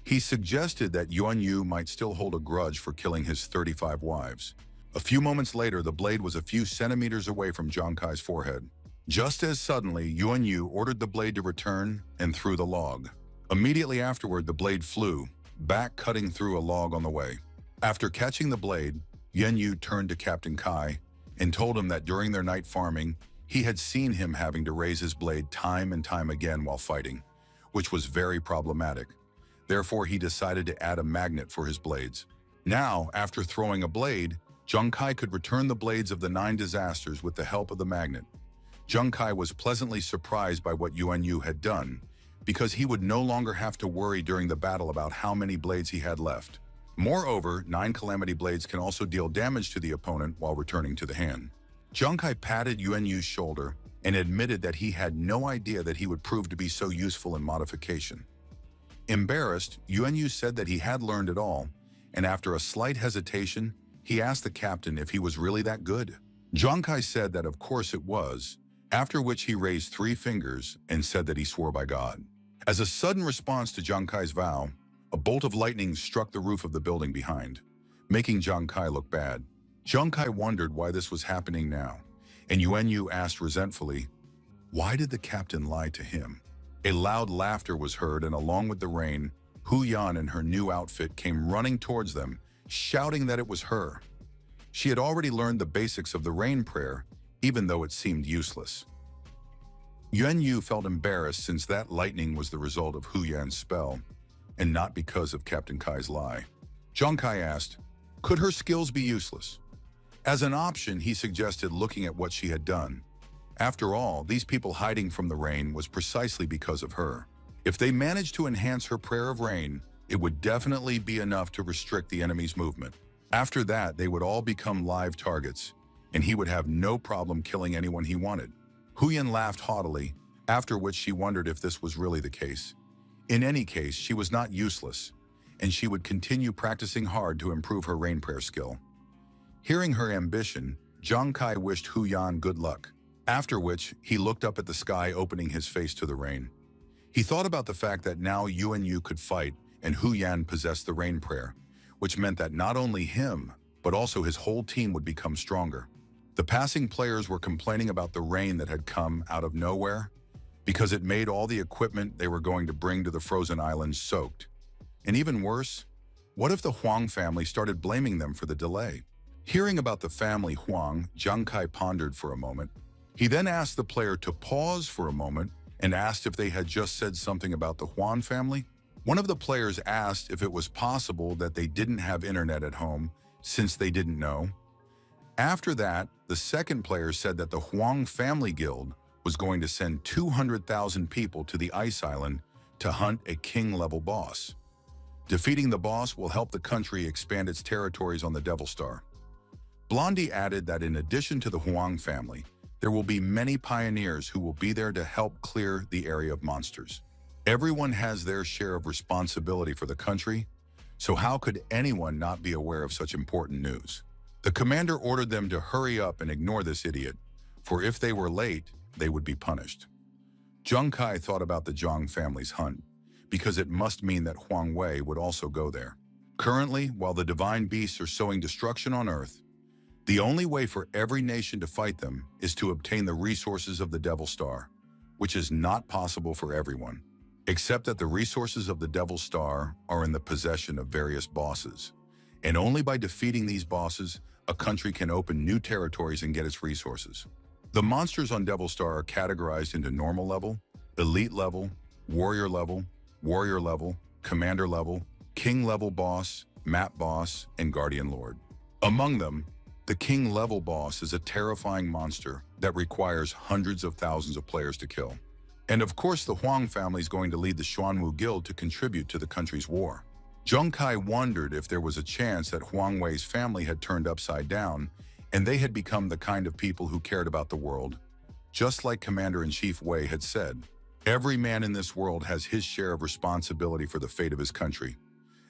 Speaker 1: He suggested that Yuan Yu might still hold a grudge for killing his 35 wives. A few moments later, the blade was a few centimeters away from Zhang Kai's forehead. Just as suddenly, Yuan Yu ordered the blade to return and threw the log. Immediately afterward, the blade flew, back cutting through a log on the way. After catching the blade, Yuan Yu turned to Captain Kai and told him that during their night farming, he had seen him having to raise his blade time and time again while fighting, which was very problematic. Therefore, he decided to add a magnet for his blades. Now, after throwing a blade, Zhang Kai could return the blades of the 9 disasters with the help of the magnet. Zhang Kai was pleasantly surprised by what Yuan Yu had done, because he would no longer have to worry during the battle about how many blades he had left. Moreover, 9 calamity blades can also deal damage to the opponent while returning to the hand. Zhang Kai patted Yuan Yu's shoulder and admitted that he had no idea that he would prove to be so useful in modification. Embarrassed, Yuan Yu said that he had learned it all, and after a slight hesitation, he asked the captain if he was really that good. Zhang Kai said that of course it was, after which he raised 3 fingers and said that he swore by God. As a sudden response to Zhang Kai's vow, a bolt of lightning struck the roof of the building behind, making Zhang Kai look bad. Zhang Kai wondered why this was happening now, and Yuan Yu asked resentfully, why did the captain lie to him? A loud laughter was heard, and along with the rain, Hu Yan in her new outfit came running towards them, shouting that it was her. She had already learned the basics of the rain prayer, even though it seemed useless. Yuan Yu felt embarrassed since that lightning was the result of Hu Yan's spell, and not because of Captain Kai's lie. Zhang Kai asked, could her skills be useless? As an option, he suggested looking at what she had done. After all, these people hiding from the rain was precisely because of her. If they managed to enhance her prayer of rain, it would definitely be enough to restrict the enemy's movement. After that, they would all become live targets, and he would have no problem killing anyone he wanted. Huyan laughed haughtily, after which she wondered if this was really the case. In any case, she was not useless, and she would continue practicing hard to improve her rain prayer skill. Hearing her ambition, Zhang Kai wished Hu Yan good luck, after which he looked up at the sky, opening his face to the rain. He thought about the fact that now Yuan Yu could fight and Hu Yan possessed the rain prayer, which meant that not only him, but also his whole team would become stronger. The passing players were complaining about the rain that had come out of nowhere because it made all the equipment they were going to bring to the frozen islands soaked. And even worse, what if the Huang family started blaming them for the delay? Hearing about the family Huang, Zhang Kai pondered for a moment. He then asked the player to pause for a moment and asked if they had just said something about the Huang family. One of the players asked if it was possible that they didn't have internet at home since they didn't know. After that, the second player said that the Huang Family Guild was going to send 200,000 people to the ice island to hunt a king-level boss. Defeating the boss will help the country expand its territories on the Devil Star. Blondie added that in addition to the Huang family, there will be many pioneers who will be there to help clear the area of monsters. Everyone has their share of responsibility for the country, so how could anyone not be aware of such important news? The commander ordered them to hurry up and ignore this idiot, for if they were late, they would be punished. Zhang Kai thought about the Zhang family's hunt, because it must mean that Huang Wei would also go there. Currently, while the divine beasts are sowing destruction on Earth, the only way for every nation to fight them is to obtain the resources of the Devil Star, which is not possible for everyone, except that the resources of the Devil Star are in the possession of various bosses. And only by defeating these bosses, a country can open new territories and get its resources. The monsters on Devil Star are categorized into normal level, elite level, warrior level, commander level, king level boss, map boss, and guardian lord. Among them, the king level boss is a terrifying monster that requires hundreds of thousands of players to kill. And of course, the Huang family is going to lead the Xuanwu Guild to contribute to the country's war. Zhang Kai wondered if there was a chance that Huang Wei's family had turned upside down and they had become the kind of people who cared about the world. Just like Commander-in-Chief Wei had said, every man in this world has his share of responsibility for the fate of his country.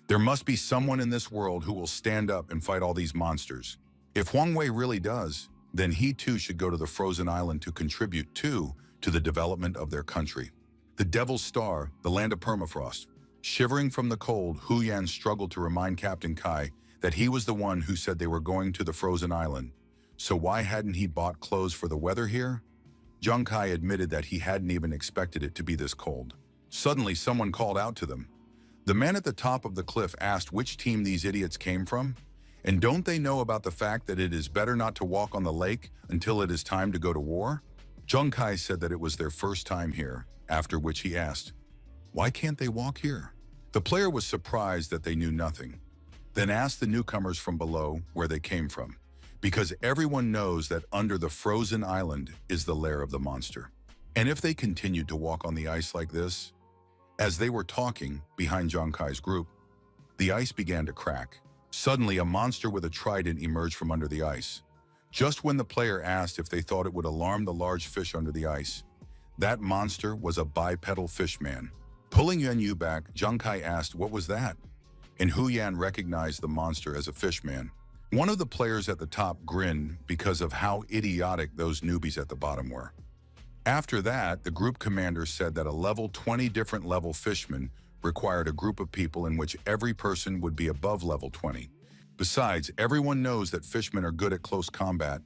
Speaker 1: There must be someone in this world who will stand up and fight all these monsters. If Huang Wei really does, then he too should go to the frozen island to contribute to the development of their country. The Devil's Star, the land of permafrost. Shivering from the cold, Hu Yan struggled to remind Captain Kai that he was the one who said they were going to the frozen island. So why hadn't he bought clothes for the weather here? Zhang Kai admitted that he hadn't even expected it to be this cold. Suddenly, someone called out to them. The man at the top of the cliff asked which team these idiots came from. And don't they know about the fact that it is better not to walk on the lake until it is time to go to war? Zhang Kai said that it was their first time here, after which he asked, why can't they walk here? The player was surprised that they knew nothing, then asked the newcomers from below where they came from, because everyone knows that under the frozen island is the lair of the monster. And if they continued to walk on the ice like this, as they were talking behind Zhang Kai's group, the ice began to crack. Suddenly, a monster with a trident emerged from under the ice. Just when the player asked if they thought it would alarm the large fish under the ice, that monster was a bipedal fishman. Pulling Yuan Yu back, Zhang Kai asked what was that, and Hu Yan recognized the monster as a fishman. One of the players at the top grinned because of how idiotic those newbies at the bottom were. After that, the group commander said that a level 20 different level fishman required a group of people in which every person would be above level 20. Besides, everyone knows that fishmen are good at close combat,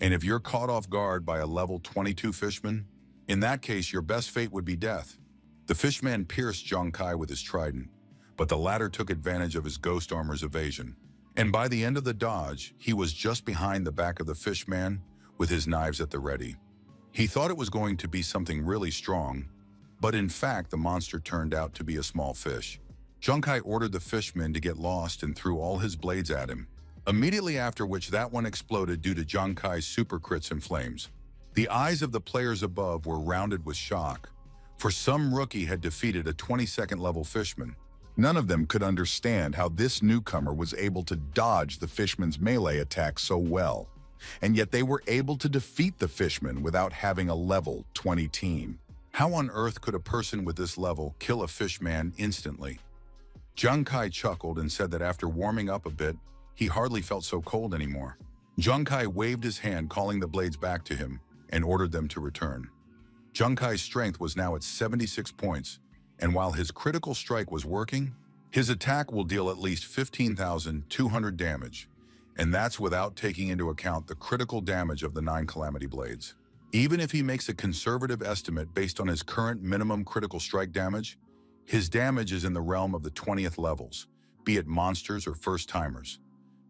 Speaker 1: and if you're caught off guard by a level 22 fishman, in that case your best fate would be death. The fishman pierced Zhang Kai with his trident, but the latter took advantage of his ghost armor's evasion. And by the end of the dodge, he was just behind the back of the fish man with his knives at the ready. He thought it was going to be something really strong, but in fact the monster turned out to be a small fish. Junkai ordered the fishman to get lost and threw all his blades at him, immediately after which that one exploded due to Junkai's super crits and flames. The eyes of the players above were rounded with shock, for some rookie had defeated a 22nd level fishman.
Speaker 2: None of them could understand how this newcomer was able to dodge the fishman's melee attack so well, and yet they were able to defeat the fishman without having a level 20 team.
Speaker 1: How on earth could a person with this level kill a fishman instantly? Junkai chuckled and said that after warming up a bit, he hardly felt so cold anymore. Junkai waved his hand, calling the blades back to him, and ordered them to return. Junkai's strength was now at 76 points, and while his critical strike was working, his attack will deal at least 15,200 damage, and that's without taking into account the critical damage of the 9 Calamity Blades. Even if he makes a conservative estimate based on his current minimum critical strike damage, his damage is in the realm of the 20th levels, be it monsters or first-timers.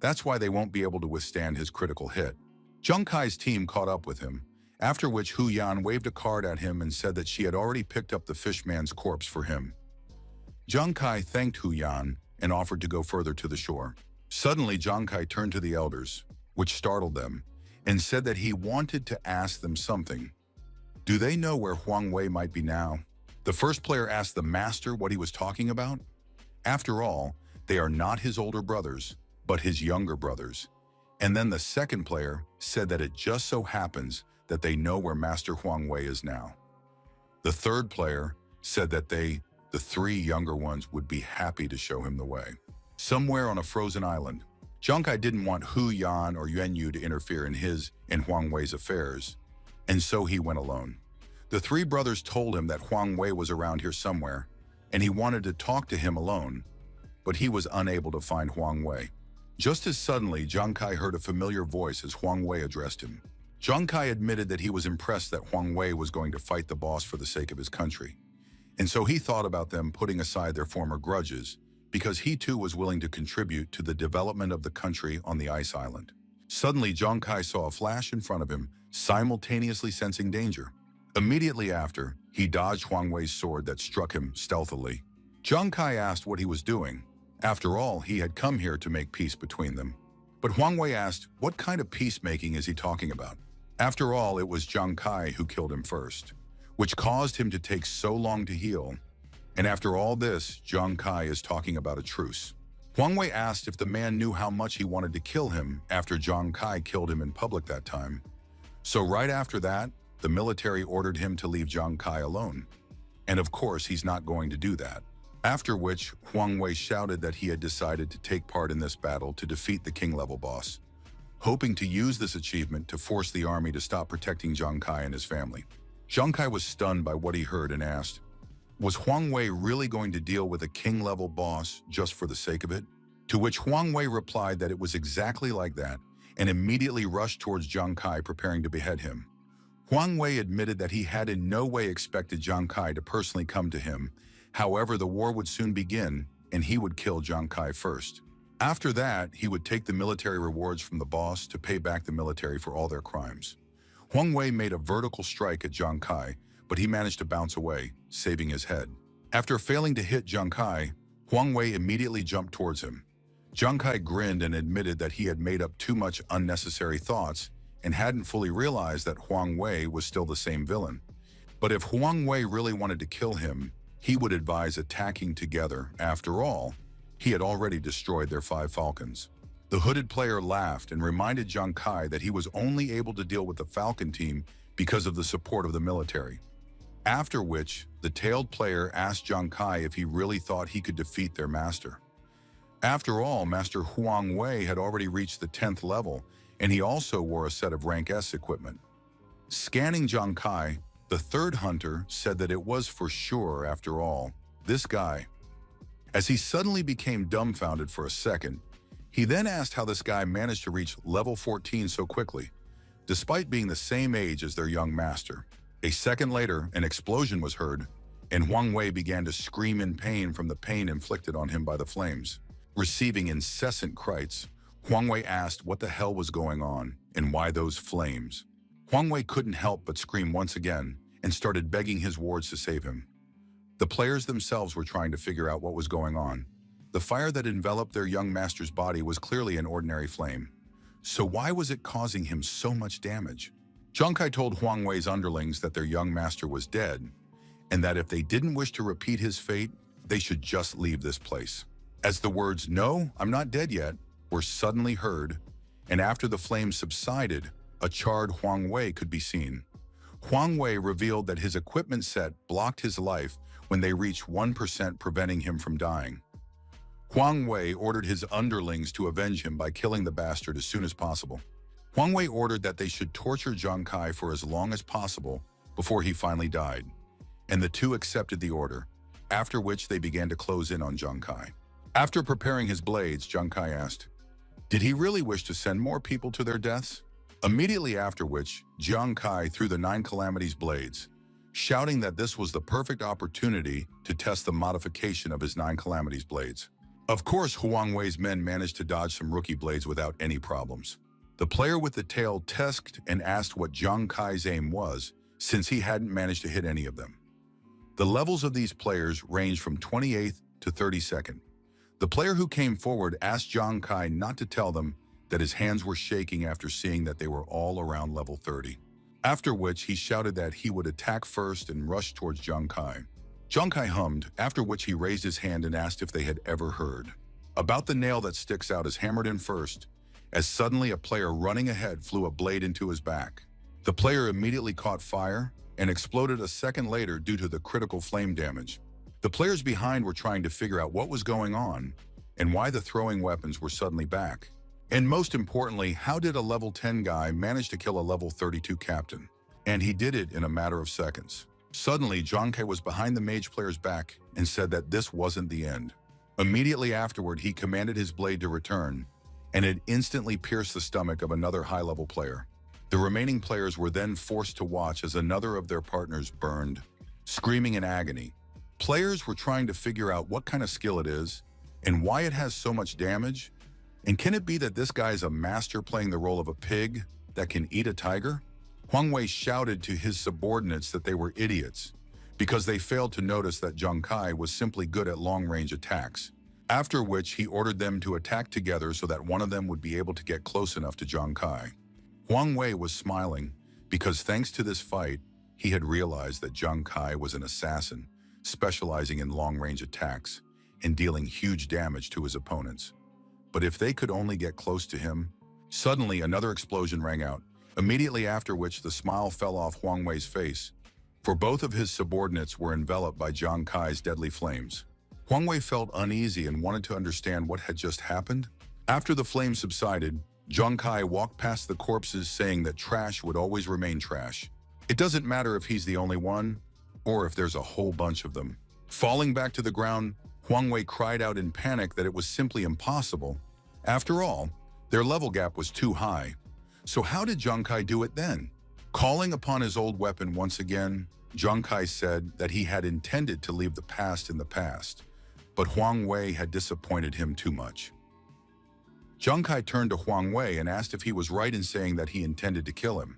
Speaker 1: That's why they won't be able to withstand his critical hit. Junkai's team caught up with him, after which Hu Yan waved a card at him and said that she had already picked up the fishman's corpse for him. Junkai thanked Hu Yan and offered to go further to the shore. Suddenly, Junkai turned to the elders, which startled them, and said that he wanted to ask them something. Do they know where Huang Wei might be now? The first player asked the master what he was talking about. After all, they are not his older brothers, but his younger brothers. And then the second player said that it just so happens that they know where Master Huang Wei is now. The third player said that the 3 younger ones, would be happy to show him the way. Somewhere on a frozen island. Junkai didn't want Hu Yan or Yuan Yu to interfere in his and Huang Wei's affairs, and so he went alone. The 3 brothers told him that Huang Wei was around here somewhere, and he wanted to talk to him alone, but he was unable to find Huang Wei. Just as suddenly, Junkai heard a familiar voice as Huang Wei addressed him. Junkai admitted that he was impressed that Huang Wei was going to fight the boss for the sake of his country, and so he thought about them putting aside their former grudges, because he too was willing to contribute to the development of the country on the ice island. Suddenly, Junkai saw a flash in front of him, simultaneously sensing danger. Immediately after, he dodged Huang Wei's sword that struck him stealthily. Junkai asked what he was doing. After all, he had come here to make peace between them. But Huang Wei asked, what kind of peacemaking is he talking about? After all, it was Junkai who killed him first, which caused him to take so long to heal. And after all this, Junkai is talking about a truce. Huang Wei asked if the man knew how much he wanted to kill him after Junkai killed him in public that time. So right after that, the military ordered him to leave Junkai alone. And of course, he's not going to do that. After which, Huang Wei shouted that he had decided to take part in this battle to defeat the king-level boss, hoping to use this achievement to force the army to stop protecting Junkai and his family. Junkai was stunned by what he heard and asked, was Huang Wei really going to deal with a king-level boss just for the sake of it? To which Huang Wei replied that it was exactly like that, and immediately rushed towards Junkai, preparing to behead him. Huang Wei admitted that he had in no way expected Junkai to personally come to him. However, the war would soon begin, and he would kill Junkai first. After that, he would take the military rewards from the boss to pay back the military for all their crimes. Huang Wei made a vertical strike at Junkai, but he managed to bounce away, saving his head. After failing to hit Junkai, Huang Wei immediately jumped towards him. Junkai grinned and admitted that he had made up too much unnecessary thoughts and hadn't fully realized that Huang Wei was still the same villain. But if Huang Wei really wanted to kill him, he would advise attacking together. After all, he had already destroyed their 5 falcons. The hooded player laughed and reminded Junkai that he was only able to deal with the falcon team because of the support of the military. After which, the tailed player asked Junkai if he really thought he could defeat their master. After all, Master Huang Wei had already reached the 10th level, and he also wore a set of rank S equipment. Scanning Junkai, the third hunter said that it was for sure, after all, this guy. As he suddenly became dumbfounded for a second, he then asked how this guy managed to reach level 14 so quickly, despite being the same age as their young master. A second later, an explosion was heard, and Huang Wei began to scream in pain from the pain inflicted on him by the flames. Receiving incessant krites, Huang Wei asked what the hell was going on and why those flames. Huang Wei couldn't help but scream once again and started begging his wards to save him. The players themselves were trying to figure out what was going on. The fire that enveloped their young master's body was clearly an ordinary flame. So why was it causing him so much damage? Zhang Kai told Huang Wei's underlings that their young master was dead, and that if they didn't wish to repeat his fate, they should just leave this place. As the words, "No, I'm not dead yet," were suddenly heard, and after the flames subsided, a charred Huang Wei could be seen. Huang Wei revealed that his equipment set blocked his life when they reached 1%, preventing him from dying. Huang Wei ordered his underlings to avenge him by killing the bastard as soon as possible. Huang Wei ordered that they should torture Zhang Kai for as long as possible before he finally died, and the two accepted the order, after which they began to close in on Zhang Kai. After preparing his blades, Zhang Kai asked, did he really wish to send more people to their deaths? Immediately after which, Zhang Kai threw the 9 Calamities blades, shouting that this was the perfect opportunity to test the modification of his 9 Calamities blades. Of course, Huang Wei's men managed to dodge some rookie blades without any problems. The player with the tail tesked and asked what Zhang Kai's aim was, since he hadn't managed to hit any of them. The levels of these players ranged from 28th to 32nd. The player who came forward asked Zhang Kai not to tell them that his hands were shaking after seeing that they were all around level 30. After which he shouted that he would attack first and rush towards Zhang Kai. Zhang Kai hummed, after which he raised his hand and asked if they had ever heard about the nail that sticks out is hammered in first, as suddenly a player running ahead flew a blade into his back. The player immediately caught fire and exploded a second later due to the critical flame damage. The players behind were trying to figure out what was going on and why the throwing weapons were suddenly back. And most importantly, how did a level 10 guy manage to kill a level 32 captain? And he did it in a matter of seconds. Suddenly, Zhang Kai was behind the mage player's back and said that this wasn't the end. Immediately afterward, he commanded his blade to return, and it instantly pierced the stomach of another high-level player. The remaining players were then forced to watch as another of their partners burned, screaming in agony. Players were trying to figure out what kind of skill it is and why it has so much damage. And can it be that this guy is a master playing the role of a pig that can eat a tiger? Huang Wei shouted to his subordinates that they were idiots because they failed to notice that Zhang Kai was simply good at long-range attacks, after which he ordered them to attack together so that one of them would be able to get close enough to Zhang Kai. Huang Wei was smiling because thanks to this fight, he had realized that Zhang Kai was an assassin, specializing in long-range attacks and dealing huge damage to his opponents. But if they could only get close to him, suddenly another explosion rang out, immediately after which the smile fell off Huang Wei's face, for both of his subordinates were enveloped by Zhang Kai's deadly flames. Huang Wei felt uneasy and wanted to understand what had just happened. After the flames subsided, Zhang Kai walked past the corpses saying that trash would always remain trash. It doesn't matter if he's the only one, or if there's a whole bunch of them. Falling back to the ground, Huang Wei cried out in panic that it was simply impossible. After all, their level gap was too high. So how did Zhang Kai do it then? Calling upon his old weapon once again, Zhang Kai said that he had intended to leave the past in the past, but Huang Wei had disappointed him too much. Zhang Kai turned to Huang Wei and asked if he was right in saying that he intended to kill him.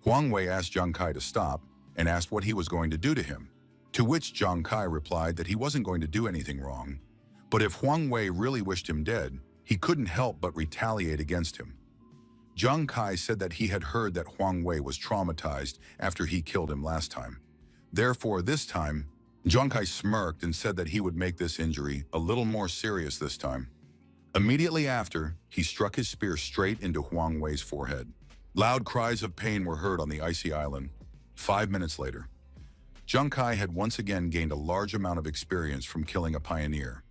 Speaker 1: Huang Wei asked Zhang Kai to stop and asked what he was going to do to him, to which Zhang Kai replied that he wasn't going to do anything wrong, but if Huang Wei really wished him dead, he couldn't help but retaliate against him. Zhang Kai said that he had heard that Huang Wei was traumatized after he killed him last time. Therefore, this time, Zhang Kai smirked and said that he would make this injury a little more serious this time. Immediately after, he struck his spear straight into Huang Wei's forehead. Loud cries of pain were heard on the icy island. 5 minutes later, Zhang Kai had once again gained a large amount of experience from killing a pioneer.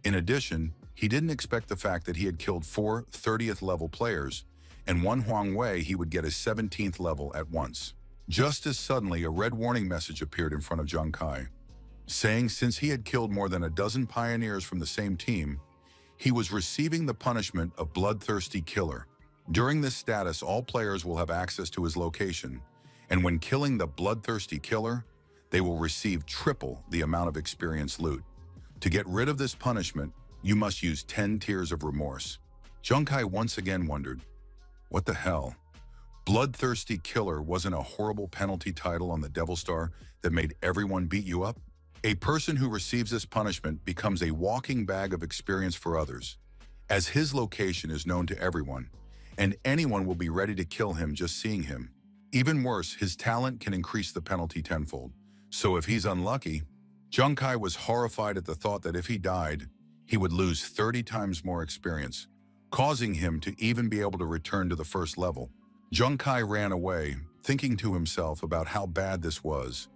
Speaker 1: In addition, he didn't expect the fact that he had killed 4 30th level players, and one Huang Wei he would get a 17th level at once. Just as suddenly, a red warning message appeared in front of Zhang Kai, saying since he had killed more than a dozen pioneers from the same team, he was receiving the punishment of bloodthirsty killer. During this status, all players will have access to his location, and when killing the bloodthirsty killer, they will receive triple the amount of experience loot. To get rid of this punishment, you must use 10 tears of remorse. Zhang Kai once again wondered, what the hell? Bloodthirsty Killer wasn't a horrible penalty title on the Devil Star that made everyone beat you up? A person who receives this punishment becomes a walking bag of experience for others, as his location is known to everyone, and anyone will be ready to kill him just seeing him. Even worse, his talent can increase the penalty tenfold. So if he's unlucky, Zhang Kai was horrified at the thought that if he died, he would lose 30 times more experience, causing him to even be able to return to the first level. Zhang Kai ran away, thinking to himself about how bad this was,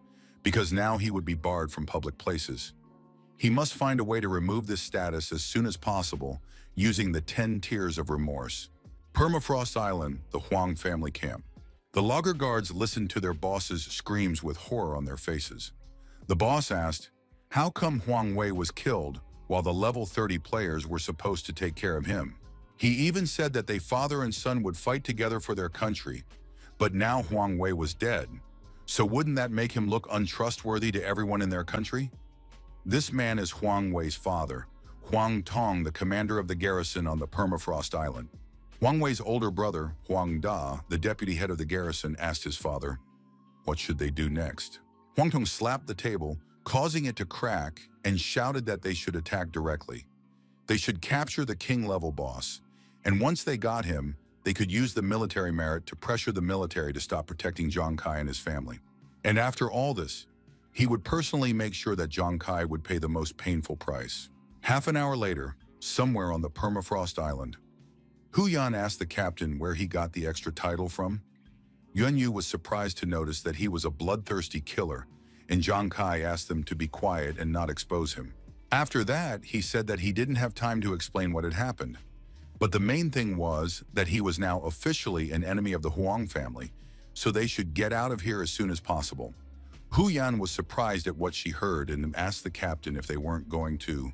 Speaker 1: because now he would be barred from public places. He must find a way to remove this status as soon as possible, using the 10 tiers of remorse. Permafrost Island, the Huang family camp. The logger guards listened to their boss's screams with horror on their faces. The boss asked, how come Huang Wei was killed while the level 30 players were supposed to take care of him? He even said that they father and son would fight together for their country, but now Huang Wei was dead. So wouldn't that make him look untrustworthy to everyone in their country? This man is Huang Wei's father, Huang Tong, the commander of the garrison on the Permafrost Island. Huang Wei's older brother, Huang Da, the deputy head of the garrison, asked his father, what should they do next? Huang Tong slapped the table, causing it to crack, and shouted that they should attack directly. They should capture the king-level boss, and once they got him, they could use the military merit to pressure the military to stop protecting Zhang Kai and his family. And after all this, he would personally make sure that Zhang Kai would pay the most painful price. Half an hour later, somewhere on the Permafrost Island, Hu Yan asked the captain where he got the extra title from. Yuan Yu was surprised to notice that he was a bloodthirsty killer, and Zhang Kai asked them to be quiet and not expose him. After that, he said that he didn't have time to explain what had happened. But the main thing was that he was now officially an enemy of the Huang family, so they should get out of here as soon as possible. Hu Yan was surprised at what she heard and asked the captain if they weren't going to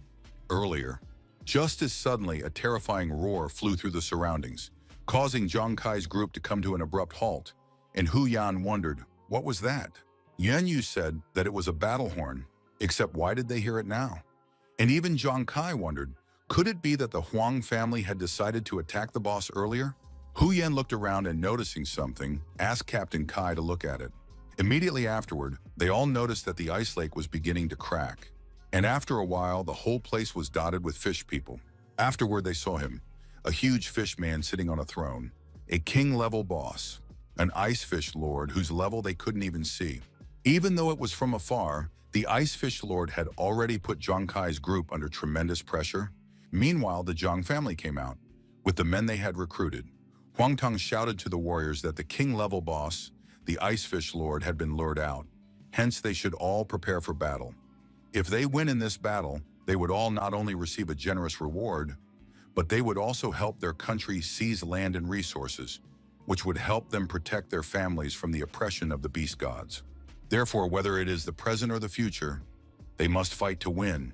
Speaker 1: earlier. Just as suddenly, a terrifying roar flew through the surroundings, causing Zhang Kai's group to come to an abrupt halt, and Hu Yan wondered, what was that? Yuan Yu said that it was a battle horn, except why did they hear it now? And even Zhang Kai wondered, could it be that the Huang family had decided to attack the boss earlier? Hu Yan looked around and noticing something, asked Captain Kai to look at it. Immediately afterward, they all noticed that the ice lake was beginning to crack. And after a while, the whole place was dotted with fish people. Afterward, they saw him, a huge fish man sitting on a throne, a king-level boss, an ice fish lord whose level they couldn't even see. Even though it was from afar, the ice fish lord had already put Zhang Kai's group under tremendous pressure. Meanwhile, the Zhang family came out, with the men they had recruited. Huang Tong shouted to the warriors that the king-level boss, the ice fish lord, had been lured out. Hence, they should all prepare for battle. If they win in this battle, they would all not only receive a generous reward, but they would also help their country seize land and resources, which would help them protect their families from the oppression of the beast gods. Therefore, whether it is the present or the future, they must fight to win,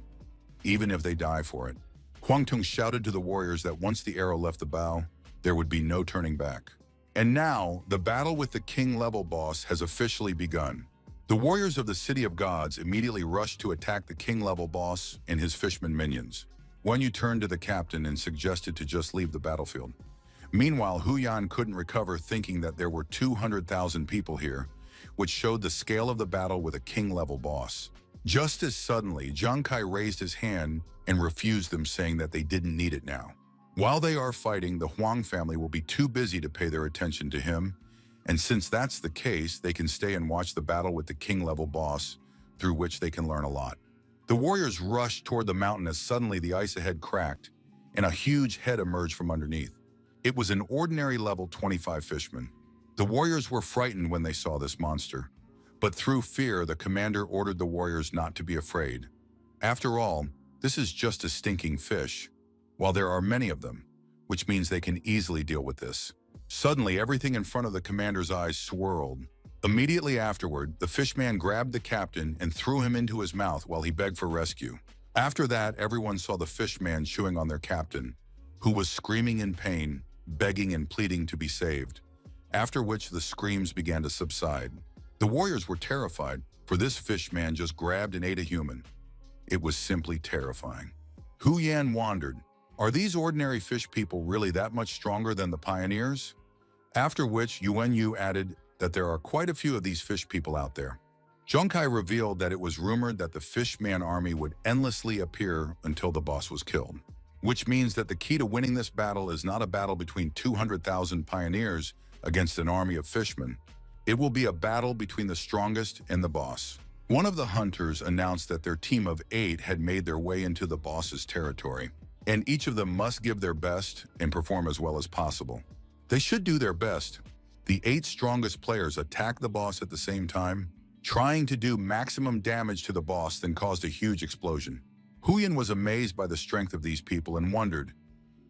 Speaker 1: even if they die for it. Huang Tong shouted to the warriors that once the arrow left the bow, there would be no turning back. And now, the battle with the king-level boss has officially begun. The warriors of the City of Gods immediately rushed to attack the king-level boss and his fishman minions. Yuan Yu turned to the captain and suggested to just leave the battlefield. Meanwhile, Hu Yan couldn't recover, thinking that there were 200,000 people here, which showed the scale of the battle with a king-level boss. Just as suddenly, Zhang Kai raised his hand and refused them, saying that they didn't need it now. While they are fighting, the Huang family will be too busy to pay their attention to him, and since that's the case, they can stay and watch the battle with the king-level boss, through which they can learn a lot. The warriors rushed toward the mountain as suddenly the ice ahead cracked, and a huge head emerged from underneath. It was an ordinary level 25 fishman. The warriors were frightened when they saw this monster, but through fear, the commander ordered the warriors not to be afraid. After all, this is just a stinking fish, while there are many of them, which means they can easily deal with this. Suddenly, everything in front of the commander's eyes swirled. Immediately afterward, the fishman grabbed the captain and threw him into his mouth while he begged for rescue. After that, everyone saw the fishman chewing on their captain, who was screaming in pain, begging and pleading to be saved, after which the screams began to subside. The warriors were terrified, for this fishman just grabbed and ate a human. It was simply terrifying. Hu Yan wondered, Are these ordinary fish people really that much stronger than the pioneers? After which Yuan added that there are quite a few of these fish people out there. Zhongkai revealed that it was rumored that the Fishman army would endlessly appear until the boss was killed, which means that the key to winning this battle is not a battle between 200,000 pioneers against an army of fishmen. It will be a battle between the strongest and the boss. One of the hunters announced that their team of 8 had made their way into the boss's territory, and each of them must give their best and perform as well as possible. They should do their best. The 8 strongest players attacked the boss at the same time, trying to do maximum damage to the boss, then caused a huge explosion. Huyan was amazed by the strength of these people and wondered,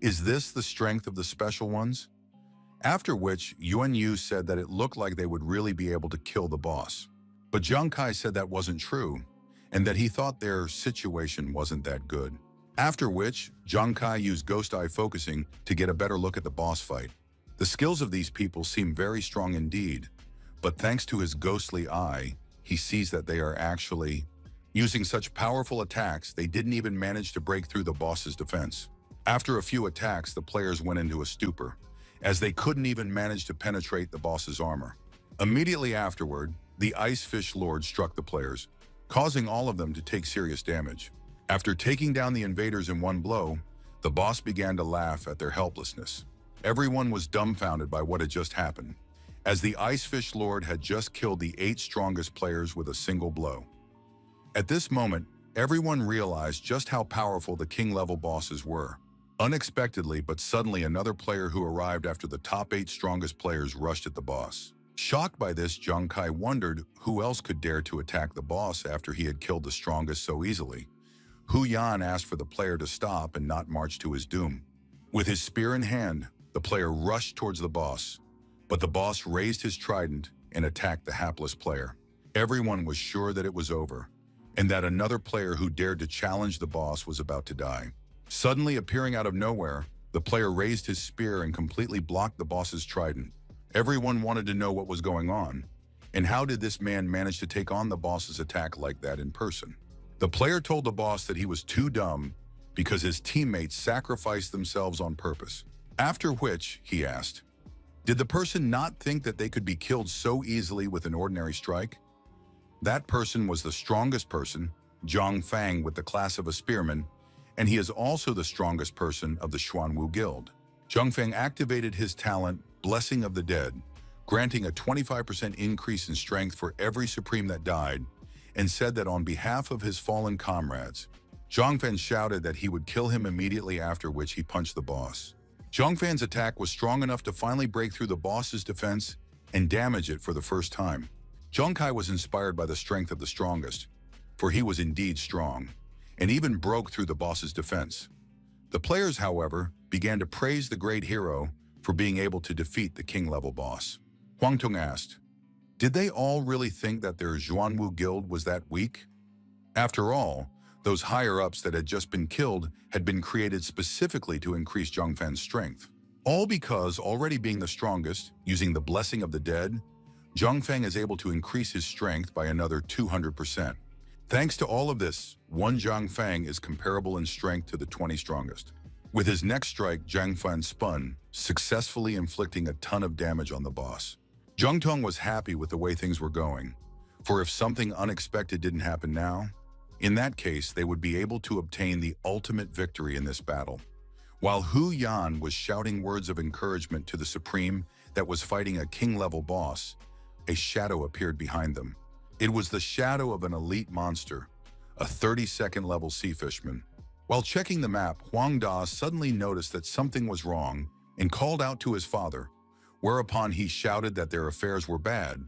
Speaker 1: is this the strength of the special ones? After which, Yuan said that it looked like they would really be able to kill the boss. But Zhang Kai said that wasn't true, and that he thought their situation wasn't that good. After which, Zhang Kai used Ghost Eye focusing to get a better look at the boss fight. The skills of these people seem very strong indeed, but thanks to his ghostly eye, he sees that they are actually using such powerful attacks they didn't even manage to break through the boss's defense. After a few attacks, the players went into a stupor, as they couldn't even manage to penetrate the boss's armor. Immediately afterward, the Ice Fish Lord struck the players, causing all of them to take serious damage. After taking down the invaders in one blow, the boss began to laugh at their helplessness. Everyone was dumbfounded by what had just happened, as the Ice Fish Lord had just killed the 8 strongest players with a single blow. At this moment, everyone realized just how powerful the king-level bosses were. Unexpectedly, but suddenly, another player who arrived after the top 8 strongest players rushed at the boss. Shocked by this, Zhang Kai wondered who else could dare to attack the boss after he had killed the strongest so easily. Hu Yan asked for the player to stop and not march to his doom. With his spear in hand, the player rushed towards the boss, but the boss raised his trident and attacked the hapless player. Everyone was sure that it was over, and that another player who dared to challenge the boss was about to die. Suddenly appearing out of nowhere, the player raised his spear and completely blocked the boss's trident. Everyone wanted to know what was going on, and how did this man manage to take on the boss's attack like that in person? The player told the boss that he was too dumb because his teammates sacrificed themselves on purpose. After which, he asked, did the person not think that they could be killed so easily with an ordinary strike? That person was the strongest person, Zhang Fang with the class of a spearman, and he is also the strongest person of the Xuanwu Guild. Zhang Fang activated his talent, Blessing of the Dead, granting a 25% increase in strength for every supreme that died, and said that on behalf of his fallen comrades, Zhang Fan shouted that he would kill him immediately, after which he punched the boss. Zhang Fan's attack was strong enough to finally break through the boss's defense and damage it for the first time. Zhang Kai was inspired by the strength of the strongest, for he was indeed strong, and even broke through the boss's defense. The players, however, began to praise the great hero for being able to defeat the king-level boss. Huang Tong asked, did they all really think that their Xuanwu Guild was that weak? After all, those higher-ups that had just been killed had been created specifically to increase Zhang Fan's strength. All because, already being the strongest, using the Blessing of the Dead, Zhang Fang is able to increase his strength by another 200%. Thanks to all of this, one Zhang Fang is comparable in strength to the 20 strongest. With his next strike, Zhang Fan spun, successfully inflicting a ton of damage on the boss. Zhang Tong was happy with the way things were going, for if something unexpected didn't happen now, in that case, they would be able to obtain the ultimate victory in this battle. While Hu Yan was shouting words of encouragement to the Supreme that was fighting a king-level boss, a shadow appeared behind them. It was the shadow of an elite monster, a 32nd level sea fishman. While checking the map, Huang Da suddenly noticed that something was wrong and called out to his father, whereupon he shouted that their affairs were bad,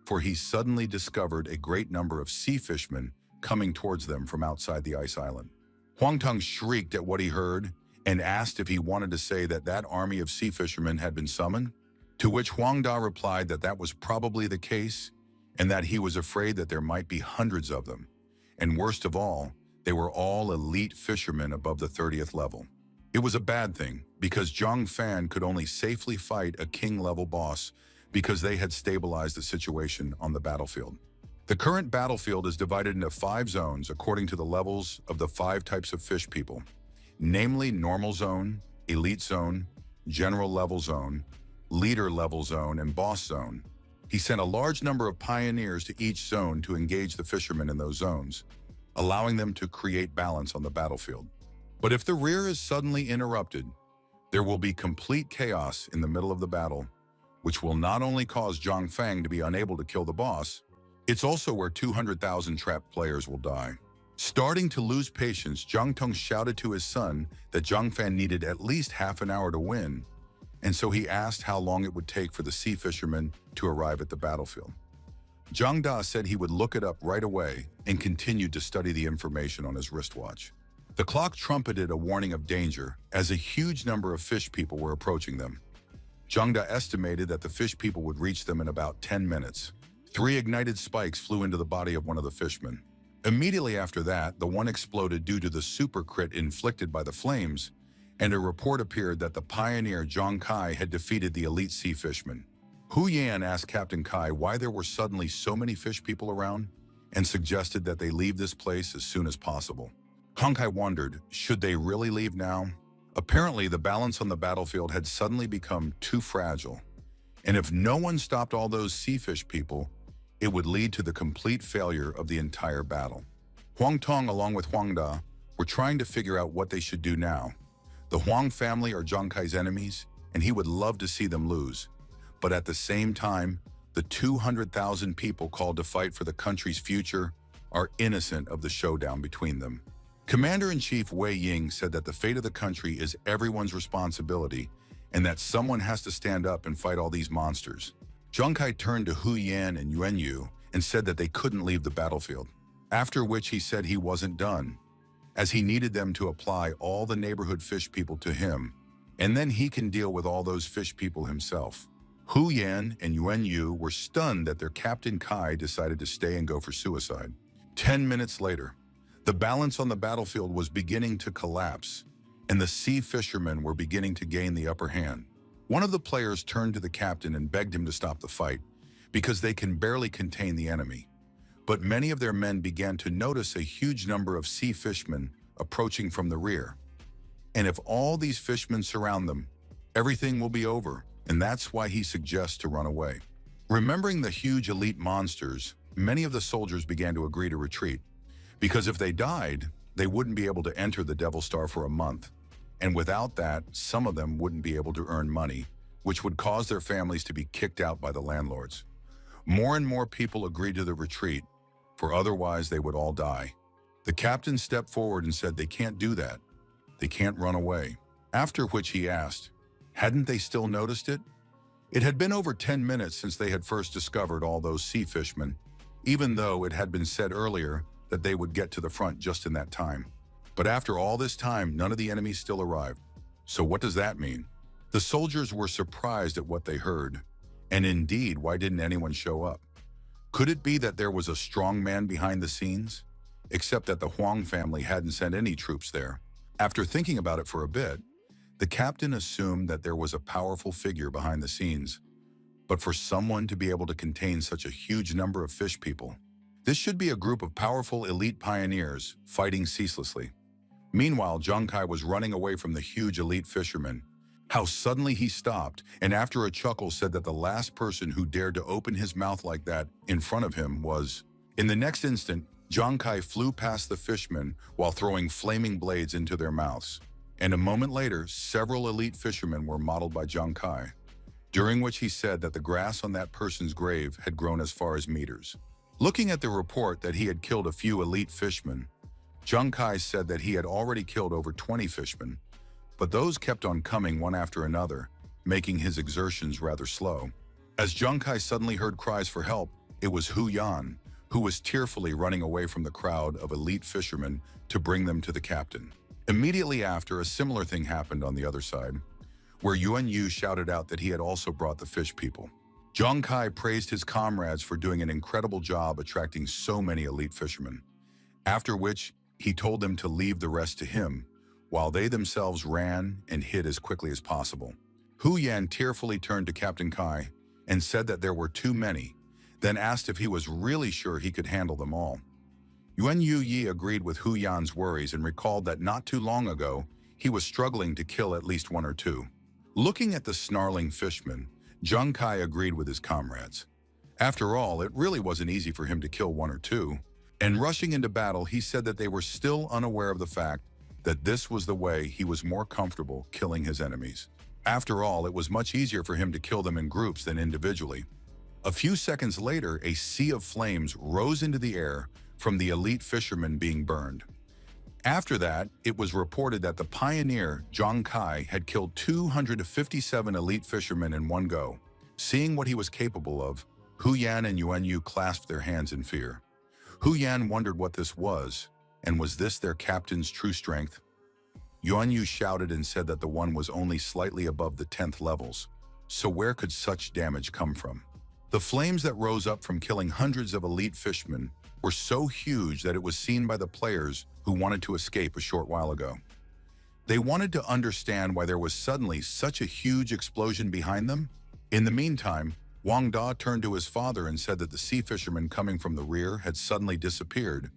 Speaker 1: for he suddenly discovered a great number of sea fishmen coming towards them from outside the ice island. Huang Tong shrieked at what he heard and asked if he wanted to say that that army of sea fishermen had been summoned, to which Huang Da replied that that was probably the case and that he was afraid that there might be hundreds of them, and worst of all, they were all elite fishermen above the 30th level. It was a bad thing because Zhang Fan could only safely fight a king-level boss because they had stabilized the situation on the battlefield. The current battlefield is divided into 5 zones according to the levels of the 5 types of fish people, namely normal zone, elite zone, general level zone, leader level zone, and boss zone. He sent a large number of pioneers to each zone to engage the fishermen in those zones, allowing them to create balance on the battlefield. But if the rear is suddenly interrupted, there will be complete chaos in the middle of the battle, which will not only cause Zhang Fang to be unable to kill the boss, it's also where 200,000 trapped players will die. Starting to lose patience, Zhang Tong shouted to his son that Zhang Fan needed at least half an hour to win, and so he asked how long it would take for the sea fishermen to arrive at the battlefield. Zhang Da said he would look it up right away and continued to study the information on his wristwatch. The clock trumpeted a warning of danger as a huge number of fish people were approaching them. Zhang Da estimated that the fish people would reach them in about 10 minutes. 3 ignited spikes flew into the body of one of the fishermen. Immediately after that, the one exploded due to the super crit inflicted by the flames, and a report appeared that the pioneer Zhang Kai had defeated the elite sea fisherman. Hu Yan asked Captain Kai why there were suddenly so many fish people around and suggested that they leave this place as soon as possible. Hong Kai wondered, should they really leave now? Apparently, the balance on the battlefield had suddenly become too fragile, and if no one stopped all those sea fish people, it would lead to the complete failure of the entire battle. Huang Tong, along with Huang Da, were trying to figure out what they should do now. The Huang family are Zhang Kai's enemies, and he would love to see them lose. But at the same time, the 200,000 people called to fight for the country's future are innocent of the showdown between them. Commander-in-Chief Wei Ying said that the fate of the country is everyone's responsibility and that someone has to stand up and fight all these monsters. Zhang Kai turned to Hu Yan and Yuan Yu and said that they couldn't leave the battlefield, after which he said he wasn't done, as he needed them to apply all the neighborhood fish people to him, and then he can deal with all those fish people himself. Hu Yan and Yuan Yu were stunned that their Captain Kai decided to stay and go for suicide. 10 minutes later, the balance on the battlefield was beginning to collapse, and the sea fishermen were beginning to gain the upper hand. One of the players turned to the captain and begged him to stop the fight, because they can barely contain the enemy. But many of their men began to notice a huge number of sea fishermen approaching from the rear. And if all these fishermen surround them, everything will be over, and that's why he suggests to run away. Remembering the huge elite monsters, many of the soldiers began to agree to retreat, because if they died, they wouldn't be able to enter the Devil Star for a month. And without that, some of them wouldn't be able to earn money, which would cause their families to be kicked out by the landlords. More and more people agreed to the retreat, for otherwise they would all die. The captain stepped forward and said they can't do that. They can't run away. After which he asked, hadn't they still noticed it? It had been over 10 minutes since they had first discovered all those sea fishermen, even though it had been said earlier that they would get to the front just in that time. But after all this time, none of the enemies still arrived. So what does that mean? The soldiers were surprised at what they heard. And indeed, why didn't anyone show up? Could it be that there was a strong man behind the scenes? Except that the Huang family hadn't sent any troops there. After thinking about it for a bit, the captain assumed that there was a powerful figure behind the scenes. But for someone to be able to contain such a huge number of fish people, this should be a group of powerful elite pioneers fighting ceaselessly. Meanwhile, Zhang Kai was running away from the huge elite fishermen. How suddenly he stopped, and after a chuckle said that the last person who dared to open his mouth like that in front of him was... In the next instant, Zhang Kai flew past the fishermen while throwing flaming blades into their mouths. And a moment later, several elite fishermen were modeled by Zhang Kai, during which he said that the grass on that person's grave had grown as far as meters. Looking at the report that he had killed a few elite fishermen, Zhang Kai said that he had already killed over 20 fishermen, but those kept on coming one after another, making his exertions rather slow. As Zhang Kai suddenly heard cries for help, it was Hu Yan, who was tearfully running away from the crowd of elite fishermen to bring them to the captain. Immediately after, a similar thing happened on the other side, where Yuan Yu shouted out that he had also brought the fish people. Zhang Kai praised his comrades for doing an incredible job attracting so many elite fishermen, after which he told them to leave the rest to him, while they themselves ran and hid as quickly as possible. Hu Yan tearfully turned to Captain Kai and said that there were too many, then asked if he was really sure he could handle them all. Yuan Yu Yi agreed with Hu Yan's worries and recalled that not too long ago, he was struggling to kill at least one or two. Looking at the snarling fishman, Zhang Kai agreed with his comrades. After all, it really wasn't easy for him to kill one or two, and rushing into battle, he said that they were still unaware of the fact that this was the way he was more comfortable killing his enemies. After all, it was much easier for him to kill them in groups than individually. A few seconds later, a sea of flames rose into the air from the elite fishermen being burned. After that, it was reported that the pioneer, Zhang Kai, had killed 257 elite fishermen in one go. Seeing what he was capable of, Hu Yan and Yuan Yu clasped their hands in fear. Hu Yan wondered what this was, and was this their captain's true strength? Yuan Yu shouted and said that the one was only slightly above the 10th levels. So where could such damage come from? The flames that rose up from killing hundreds of elite fishermen were so huge that it was seen by the players who wanted to escape a short while ago. They wanted to understand why there was suddenly such a huge explosion behind them. In the meantime, Wang Da turned to his father and said that the sea fishermen coming from the rear had suddenly disappeared,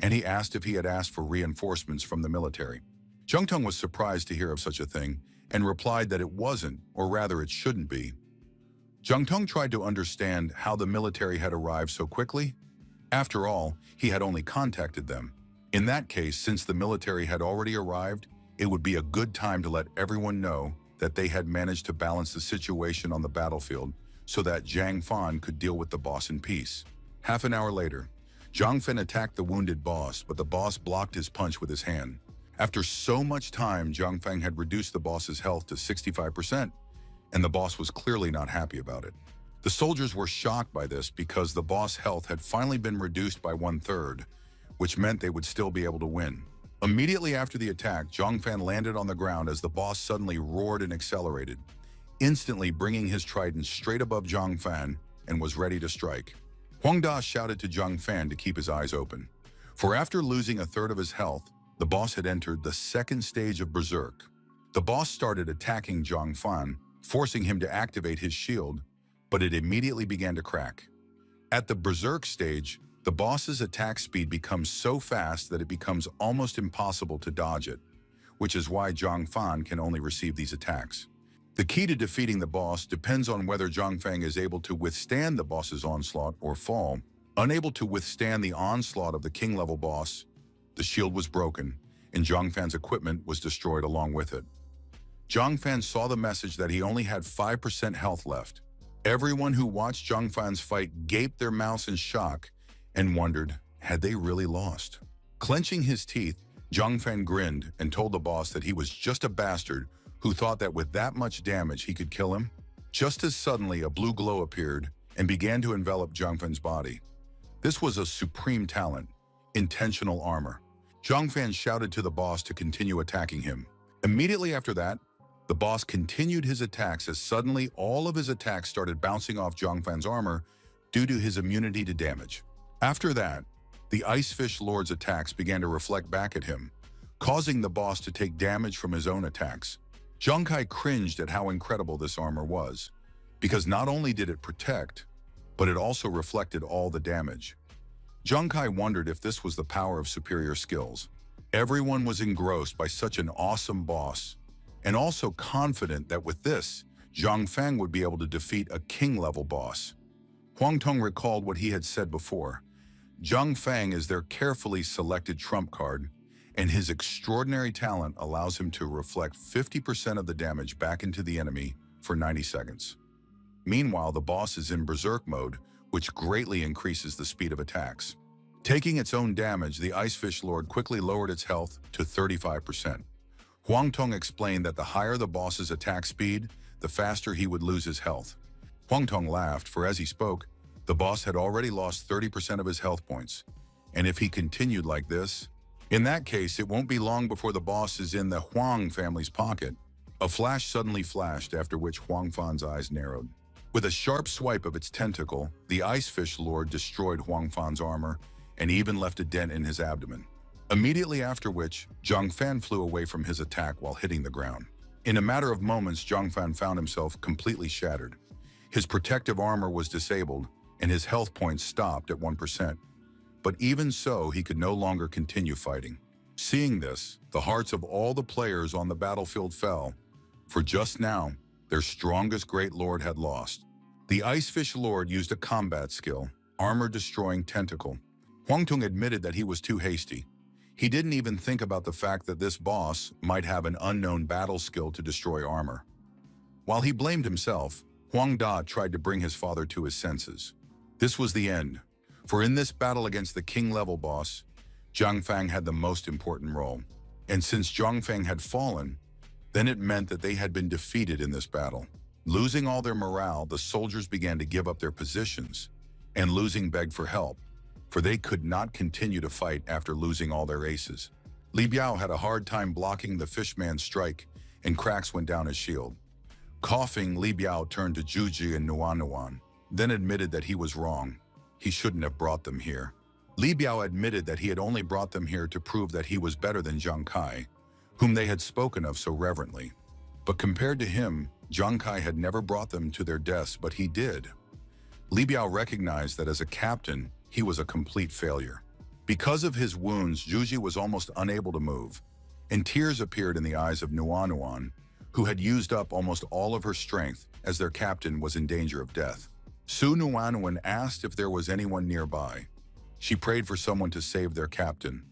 Speaker 1: and he asked if he had asked for reinforcements from the military. Zheng Tong was surprised to hear of such a thing and replied that it wasn't, or rather it shouldn't be. Zheng Tong tried to understand how the military had arrived so quickly. After all, he had only contacted them. In that case, since the military had already arrived, it would be a good time to let everyone know that they had managed to balance the situation on the battlefield so that Zhang Fan could deal with the boss in peace. Half an hour later, Zhang Fan attacked the wounded boss, but the boss blocked his punch with his hand. After so much time, Zhang Fang had reduced the boss's health to 65%, and the boss was clearly not happy about it. The soldiers were shocked by this because the boss' health had finally been reduced by 1/3, which meant they would still be able to win. Immediately after the attack, Zhang Fan landed on the ground as the boss suddenly roared and accelerated, instantly bringing his trident straight above Zhang Fan and was ready to strike. Huang Da shouted to Zhang Fan to keep his eyes open, for after losing 1/3 of his health, the boss had entered the second stage of Berserk. The boss started attacking Zhang Fan, forcing him to activate his shield, but it immediately began to crack. At the Berserk stage, the boss's attack speed becomes so fast that it becomes almost impossible to dodge it, which is why Zhang Fan can only receive these attacks. The key to defeating the boss depends on whether Zhang Fang is able to withstand the boss's onslaught or fall. Unable to withstand the onslaught of the king-level boss, the shield was broken, and Zhang Fan's equipment was destroyed along with it. Zhang Fan saw the message that he only had 5% health left. Everyone who watched Zhang Fan's fight gaped their mouths in shock and wondered, had they really lost? Clenching his teeth, Zhang Fan grinned and told the boss that he was just a bastard who thought that with that much damage he could kill him. Just as suddenly a blue glow appeared and began to envelop Zhang Fan's body. This was a supreme talent, intentional armor. Zhang Fan shouted to the boss to continue attacking him. Immediately after that, the boss continued his attacks as suddenly all of his attacks started bouncing off Zhang Fan's armor due to his immunity to damage. After that, the Ice Fish Lord's attacks began to reflect back at him, causing the boss to take damage from his own attacks. Zhang Kai cringed at how incredible this armor was, because not only did it protect, but it also reflected all the damage. Zhang Kai wondered if this was the power of superior skills. Everyone was engrossed by such an awesome boss, and also confident that with this, Zhang Fang would be able to defeat a king-level boss. Huang Tong recalled what he had said before. Zhang Fang is their carefully selected trump card, and his extraordinary talent allows him to reflect 50% of the damage back into the enemy for 90 seconds. Meanwhile, the boss is in Berserk mode, which greatly increases the speed of attacks. Taking its own damage, the Ice Fish Lord quickly lowered its health to 35%. Huang Tong explained that the higher the boss's attack speed, the faster he would lose his health. Huang Tong laughed, for as he spoke, the boss had already lost 30% of his health points. And if he continued like this, in that case, it won't be long before the boss is in the Huang family's pocket. A flash suddenly flashed, after which Huang Fan's eyes narrowed. With a sharp swipe of its tentacle, the Ice Fish Lord destroyed Huang Fan's armor and even left a dent in his abdomen. Immediately after which, Zhang Fan flew away from his attack while hitting the ground. In a matter of moments, Zhang Fan found himself completely shattered. His protective armor was disabled, and his health points stopped at 1%. But even so, he could no longer continue fighting. Seeing this, the hearts of all the players on the battlefield fell, for just now, their strongest great lord had lost. The Ice Fish Lord used a combat skill, armor-destroying tentacle. Huang Tung admitted that he was too hasty. He didn't even think about the fact that this boss might have an unknown battle skill to destroy armor. While he blamed himself, Huang Da tried to bring his father to his senses. This was the end, for in this battle against the king-level boss, Zhang Fang had the most important role. And since Zhang Fang had fallen, then it meant that they had been defeated in this battle. Losing all their morale, the soldiers began to give up their positions, and losing begged for help, for they could not continue to fight after losing all their aces. Li Biao had a hard time blocking the fishman's strike, and cracks went down his shield. Coughing, Li Biao turned to Juji and Nuan, then admitted that he was wrong. He shouldn't have brought them here. Li Biao admitted that he had only brought them here to prove that he was better than Zhang Kai, whom they had spoken of so reverently. But compared to him, Zhang Kai had never brought them to their deaths, but he did. Li Biao recognized that as a captain, he was a complete failure. Because of his wounds, Juji was almost unable to move, and tears appeared in the eyes of Nuan, who had used up almost all of her strength as their captain was in danger of death. Su Nuan asked if there was anyone nearby. She prayed for someone to save their captain.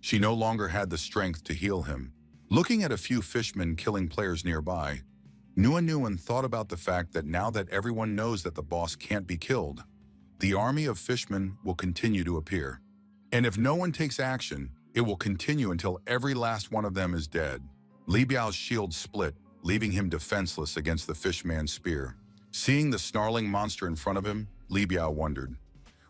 Speaker 1: She no longer had the strength to heal him. Looking at a few fishmen killing players nearby, Nuan thought about the fact that now that everyone knows that the boss can't be killed, the army of fishmen will continue to appear. And if no one takes action, it will continue until every last one of them is dead. Li Biao's shield split, leaving him defenseless against the fishman's spear. Seeing the snarling monster in front of him, Li Biao wondered,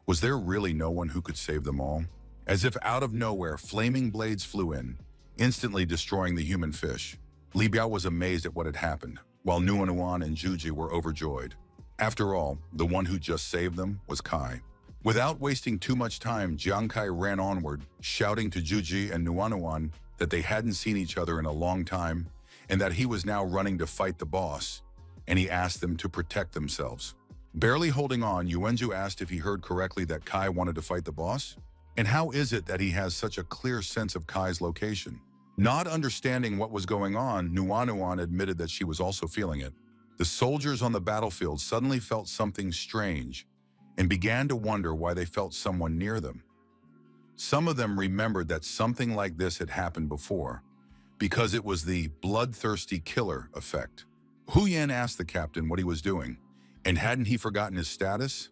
Speaker 1: was there really no one who could save them all? As if out of nowhere, flaming blades flew in, instantly destroying the human fish. Li Biao was amazed at what had happened, while Nuan and Juji were overjoyed. After all, the one who just saved them was Kai. Without wasting too much time, Zhang Kai ran onward, shouting to Juji and Nuan that they hadn't seen each other in a long time, and that he was now running to fight the boss, and he asked them to protect themselves. Barely holding on, Yuanzhu asked if he heard correctly that Kai wanted to fight the boss? And how is it that he has such a clear sense of Kai's location? Not understanding what was going on, Nuan admitted that she was also feeling it. The soldiers on the battlefield suddenly felt something strange and began to wonder why they felt someone near them. Some of them remembered that something like this had happened before, because it was the bloodthirsty killer effect. Hu Yan asked the captain what he was doing, and hadn't he forgotten his status?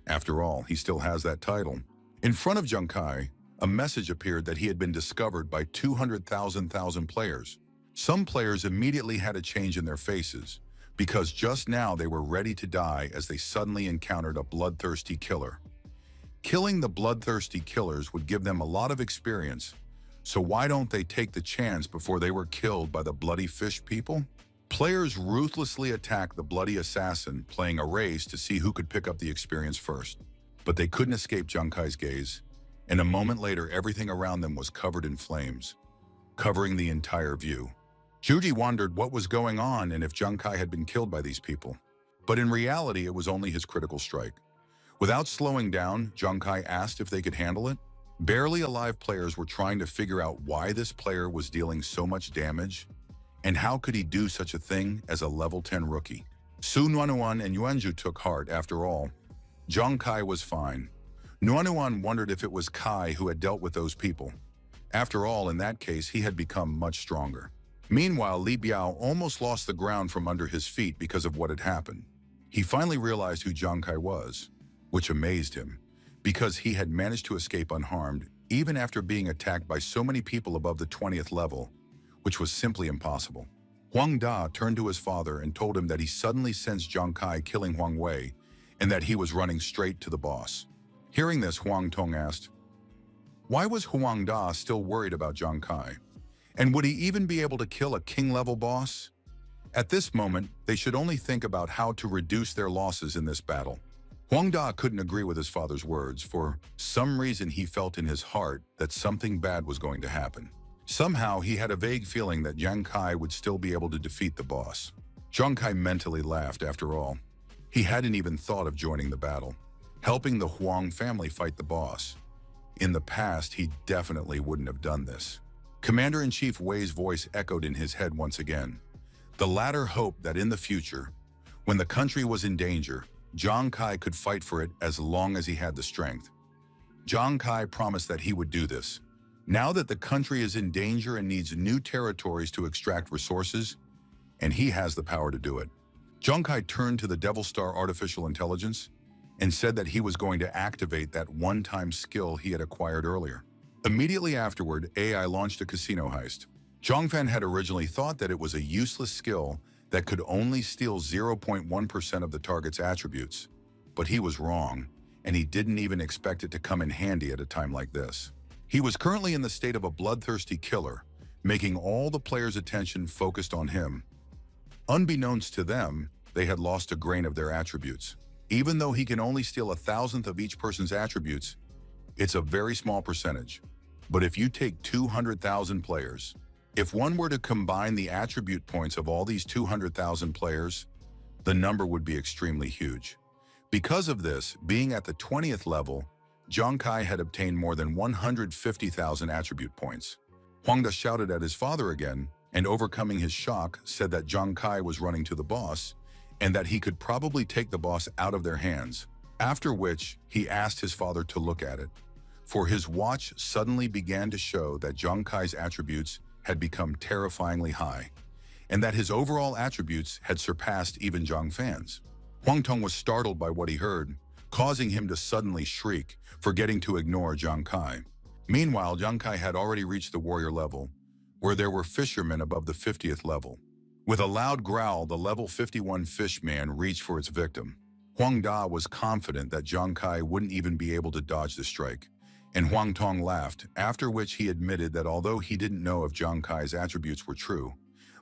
Speaker 1: After all, he still has that title. In front of Zhang Kai, a message appeared that he had been discovered by 200,000 players. Some players immediately had a change in their faces, because just now they were ready to die as they suddenly encountered a bloodthirsty killer. Killing the bloodthirsty killers would give them a lot of experience, so why don't they take the chance before they were killed by the bloody fish people? Players ruthlessly attacked the bloody assassin, playing a race to see who could pick up the experience first. But they couldn't escape Zhang Kai's gaze, and a moment later everything around them was covered in flames, covering the entire view. Juji wondered what was going on and if Zhang Kai had been killed by these people. But in reality, it was only his critical strike. Without slowing down, Zhang Kai asked if they could handle it. Barely alive players were trying to figure out why this player was dealing so much damage, and how could he do such a thing as a level 10 rookie? Su Nuan and Yuanzhu took heart. After all, Zhang Kai was fine. Nuan wondered if it was Kai who had dealt with those people. After all, in that case, he had become much stronger. Meanwhile, Li Biao almost lost the ground from under his feet because of what had happened. He finally realized who Zhang Kai was, which amazed him, because he had managed to escape unharmed, even after being attacked by so many people above the 20th level, which was simply impossible. Huang Da turned to his father and told him that he suddenly sensed Zhang Kai killing Huang Wei, and that he was running straight to the boss. Hearing this, Huang Tong asked, why was Huang Da still worried about Zhang Kai? And would he even be able to kill a king-level boss? At this moment, they should only think about how to reduce their losses in this battle. Huang Da couldn't agree with his father's words. For some reason, he felt in his heart that something bad was going to happen. Somehow, he had a vague feeling that Zhang Kai would still be able to defeat the boss. Zhang Kai mentally laughed. After all, he hadn't even thought of joining the battle, helping the Huang family fight the boss. In the past, he definitely wouldn't have done this. Commander-in-Chief Wei's voice echoed in his head once again. The latter hoped that in the future, when the country was in danger, Zhang Kai could fight for it as long as he had the strength. Zhang Kai promised that he would do this. Now that the country is in danger and needs new territories to extract resources, and he has the power to do it. Zhang Kai turned to the Devil Star artificial intelligence and said that he was going to activate that one-time skill he had acquired earlier. Immediately afterward, AI launched a casino heist. Zhang Fan had originally thought that it was a useless skill that could only steal 0.1% of the target's attributes, but he was wrong, and he didn't even expect it to come in handy at a time like this. He was currently in the state of a bloodthirsty killer, making all the players' attention focused on him. Unbeknownst to them, they had lost a grain of their attributes. Even though he can only steal 1,000th of each person's attributes, it's a very small percentage. But if you take 200,000 players, if one were to combine the attribute points of all these 200,000 players, the number would be extremely huge. Because of this, being at the 20th level, Zhang Kai had obtained more than 150,000 attribute points. Huang Da shouted at his father again, and overcoming his shock, said that Zhang Kai was running to the boss, and that he could probably take the boss out of their hands, after which he asked his father to look at it. For his watch suddenly began to show that Zhang Kai's attributes had become terrifyingly high, and that his overall attributes had surpassed even Zhang Fan's. Huang Tong was startled by what he heard, causing him to suddenly shriek, forgetting to ignore Zhang Kai. Meanwhile, Zhang Kai had already reached the warrior level, where there were fishermen above the 50th level. With a loud growl, the level 51 fishman reached for its victim. Huang Da was confident that Zhang Kai wouldn't even be able to dodge the strike, and Huang Tong laughed, after which he admitted that although he didn't know if Zhang Kai's attributes were true,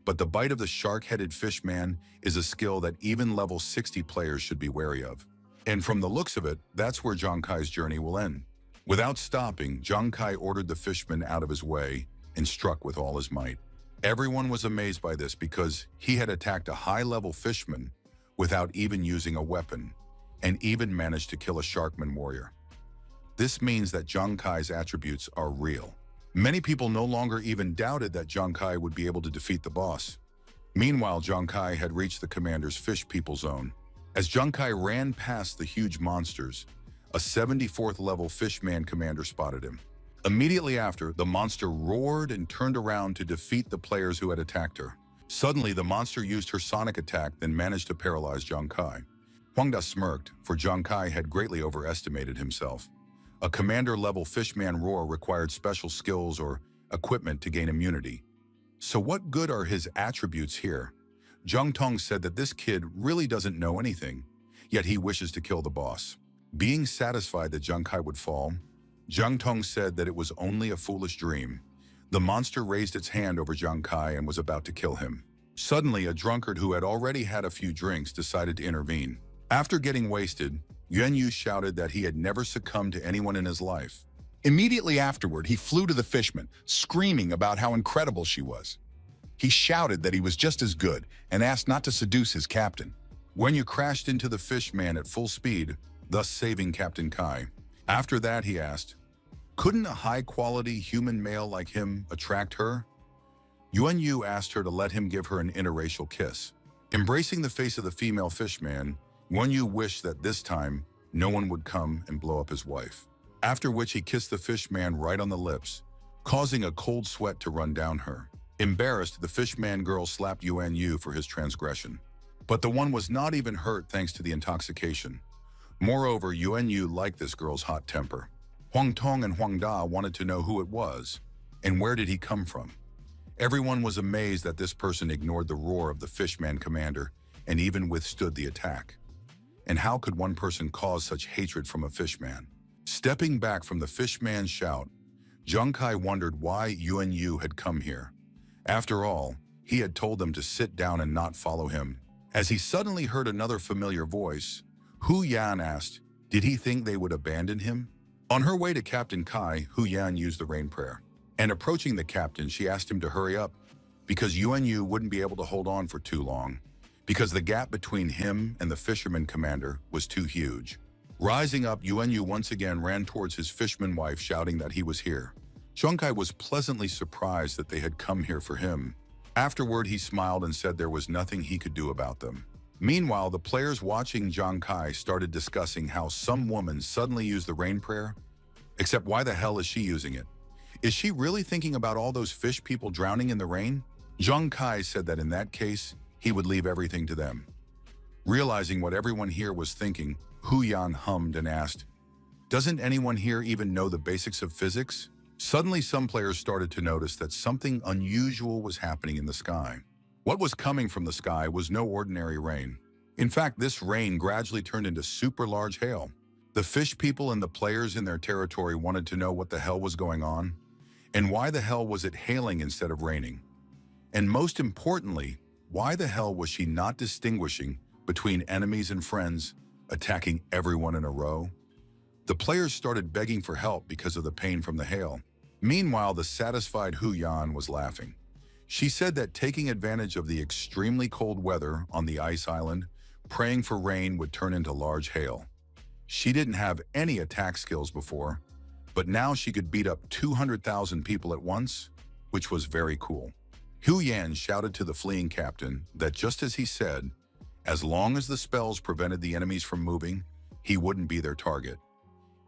Speaker 1: but the bite of the shark-headed fishman is a skill that even level 60 players should be wary of. And from the looks of it, that's where Zhang Kai's journey will end. Without stopping, Zhang Kai ordered the fishman out of his way and struck with all his might. Everyone was amazed by this because he had attacked a high-level fishman without even using a weapon, and even managed to kill a sharkman warrior. This means that Zhang Kai's attributes are real. Many people no longer even doubted that Zhang Kai would be able to defeat the boss. Meanwhile, Zhang Kai had reached the commander's fish people zone. As Zhang Kai ran past the huge monsters, a 74th level fishman commander spotted him. Immediately after, the monster roared and turned around to defeat the players who had attacked her. Suddenly, the monster used her sonic attack, then managed to paralyze Zhang Kai. Huang Da smirked, for Zhang Kai had greatly overestimated himself. A commander-level fishman roar required special skills or equipment to gain immunity. So what good are his attributes here? Zhang Tong said that this kid really doesn't know anything, yet he wishes to kill the boss. Being satisfied that Zhang Kai would fall, Zhang Tong said that it was only a foolish dream. The monster raised its hand over Zhang Kai and was about to kill him. Suddenly, a drunkard who had already had a few drinks decided to intervene. After getting wasted, Yuan Yu shouted that he had never succumbed to anyone in his life.
Speaker 2: Immediately afterward, he flew to the fishman, screaming about how incredible she was. He shouted that he was just as good and asked not to seduce his captain.
Speaker 1: Yuan Yu crashed into the fishman at full speed, thus saving Captain Kai. After that, he asked, couldn't a high-quality human male like him attract her? Yuan Yu asked her to let him give her an interracial kiss. Embracing the face of the female fishman, Yuan Yu wished that this time, no one would come and blow up his wife. After which he kissed the fishman right on the lips, causing a cold sweat to run down her. Embarrassed, the fishman girl slapped Yuan Yu for his transgression. But the one was not even hurt thanks to the intoxication. Moreover, Yuan Yu liked this girl's hot temper. Huang Tong and Huang Da wanted to know who it was, and where did he come from. Everyone was amazed that this person ignored the roar of the fishman commander and even withstood the attack. And how could one person cause such hatred from a fishman? Stepping back from the fishman's shout, Zhang Kai wondered why Yuan Yu had come here. After all, he had told them to sit down and not follow him. As he suddenly heard another familiar voice, Hu Yan asked, did he think they would abandon him? On her way to Captain Kai, Hu Yan used the rain prayer. And approaching the captain, she asked him to hurry up, because Yuan Yu wouldn't be able to hold on for too long, because the gap between him and the fisherman commander was too huge. Rising up, Yuan Yu once again ran towards his fisherman wife, shouting that he was here. Zhang Kai was pleasantly surprised that they had come here for him. Afterward, he smiled and said there was nothing he could do about them. Meanwhile, the players watching Zhang Kai started discussing how some woman suddenly used the rain prayer. Except why the hell is she using it? Is she really thinking about all those fish people drowning in the rain? Zhang Kai said that in that case, he would leave everything to them. Realizing what everyone here was thinking, Hu Yan hummed and asked, "Doesn't anyone here even know the basics of physics?" Suddenly, some players started to notice that something unusual was happening in the sky. What was coming from the sky was no ordinary rain. In fact, this rain gradually turned into super large hail. The fish people and the players in their territory wanted to know what the hell was going on, and why the hell was it hailing instead of raining? And most importantly, why the hell was she not distinguishing between enemies and friends, attacking everyone in a row? The players started begging for help because of the pain from the hail. Meanwhile, the satisfied Hu Yan was laughing. She said that taking advantage of the extremely cold weather on the ice island, praying for rain would turn into large hail. She didn't have any attack skills before, but now she could beat up 200,000 people at once, which was very cool. Hu Yan shouted to the fleeing captain that just as he said, as long as the spells prevented the enemies from moving, he wouldn't be their target.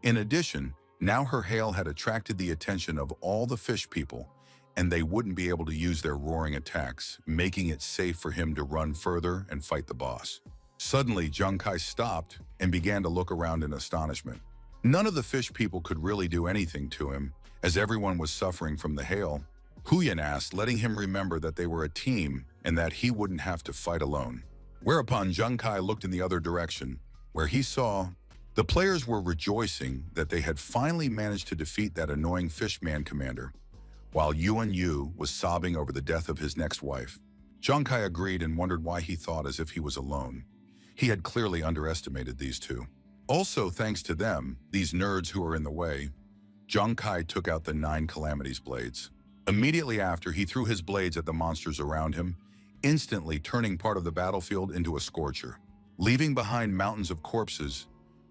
Speaker 1: In addition, now her hail had attracted the attention of all the fish people, and they wouldn't be able to use their roaring attacks, making it safe for him to run further and fight the boss. Suddenly, Zhang Kai stopped and began to look around in astonishment. None of the fish people could really do anything to him, as everyone was suffering from the hail. Hu Yan asked, letting him remember that they were a team and that he wouldn't have to fight alone. Whereupon Zhang Kai looked in the other direction, where he saw the players were rejoicing that they had finally managed to defeat that annoying fishman commander, while Yuan Yu was sobbing over the death of his next wife. Zhang Kai agreed and wondered why he thought as if he was alone. He had clearly underestimated these two. Also, thanks to them, these nerds who were in the way, Zhang Kai took out the 9 Calamities blades. Immediately after, he threw his blades at the monsters around him, instantly turning part of the battlefield into a scorcher. Leaving behind mountains of corpses,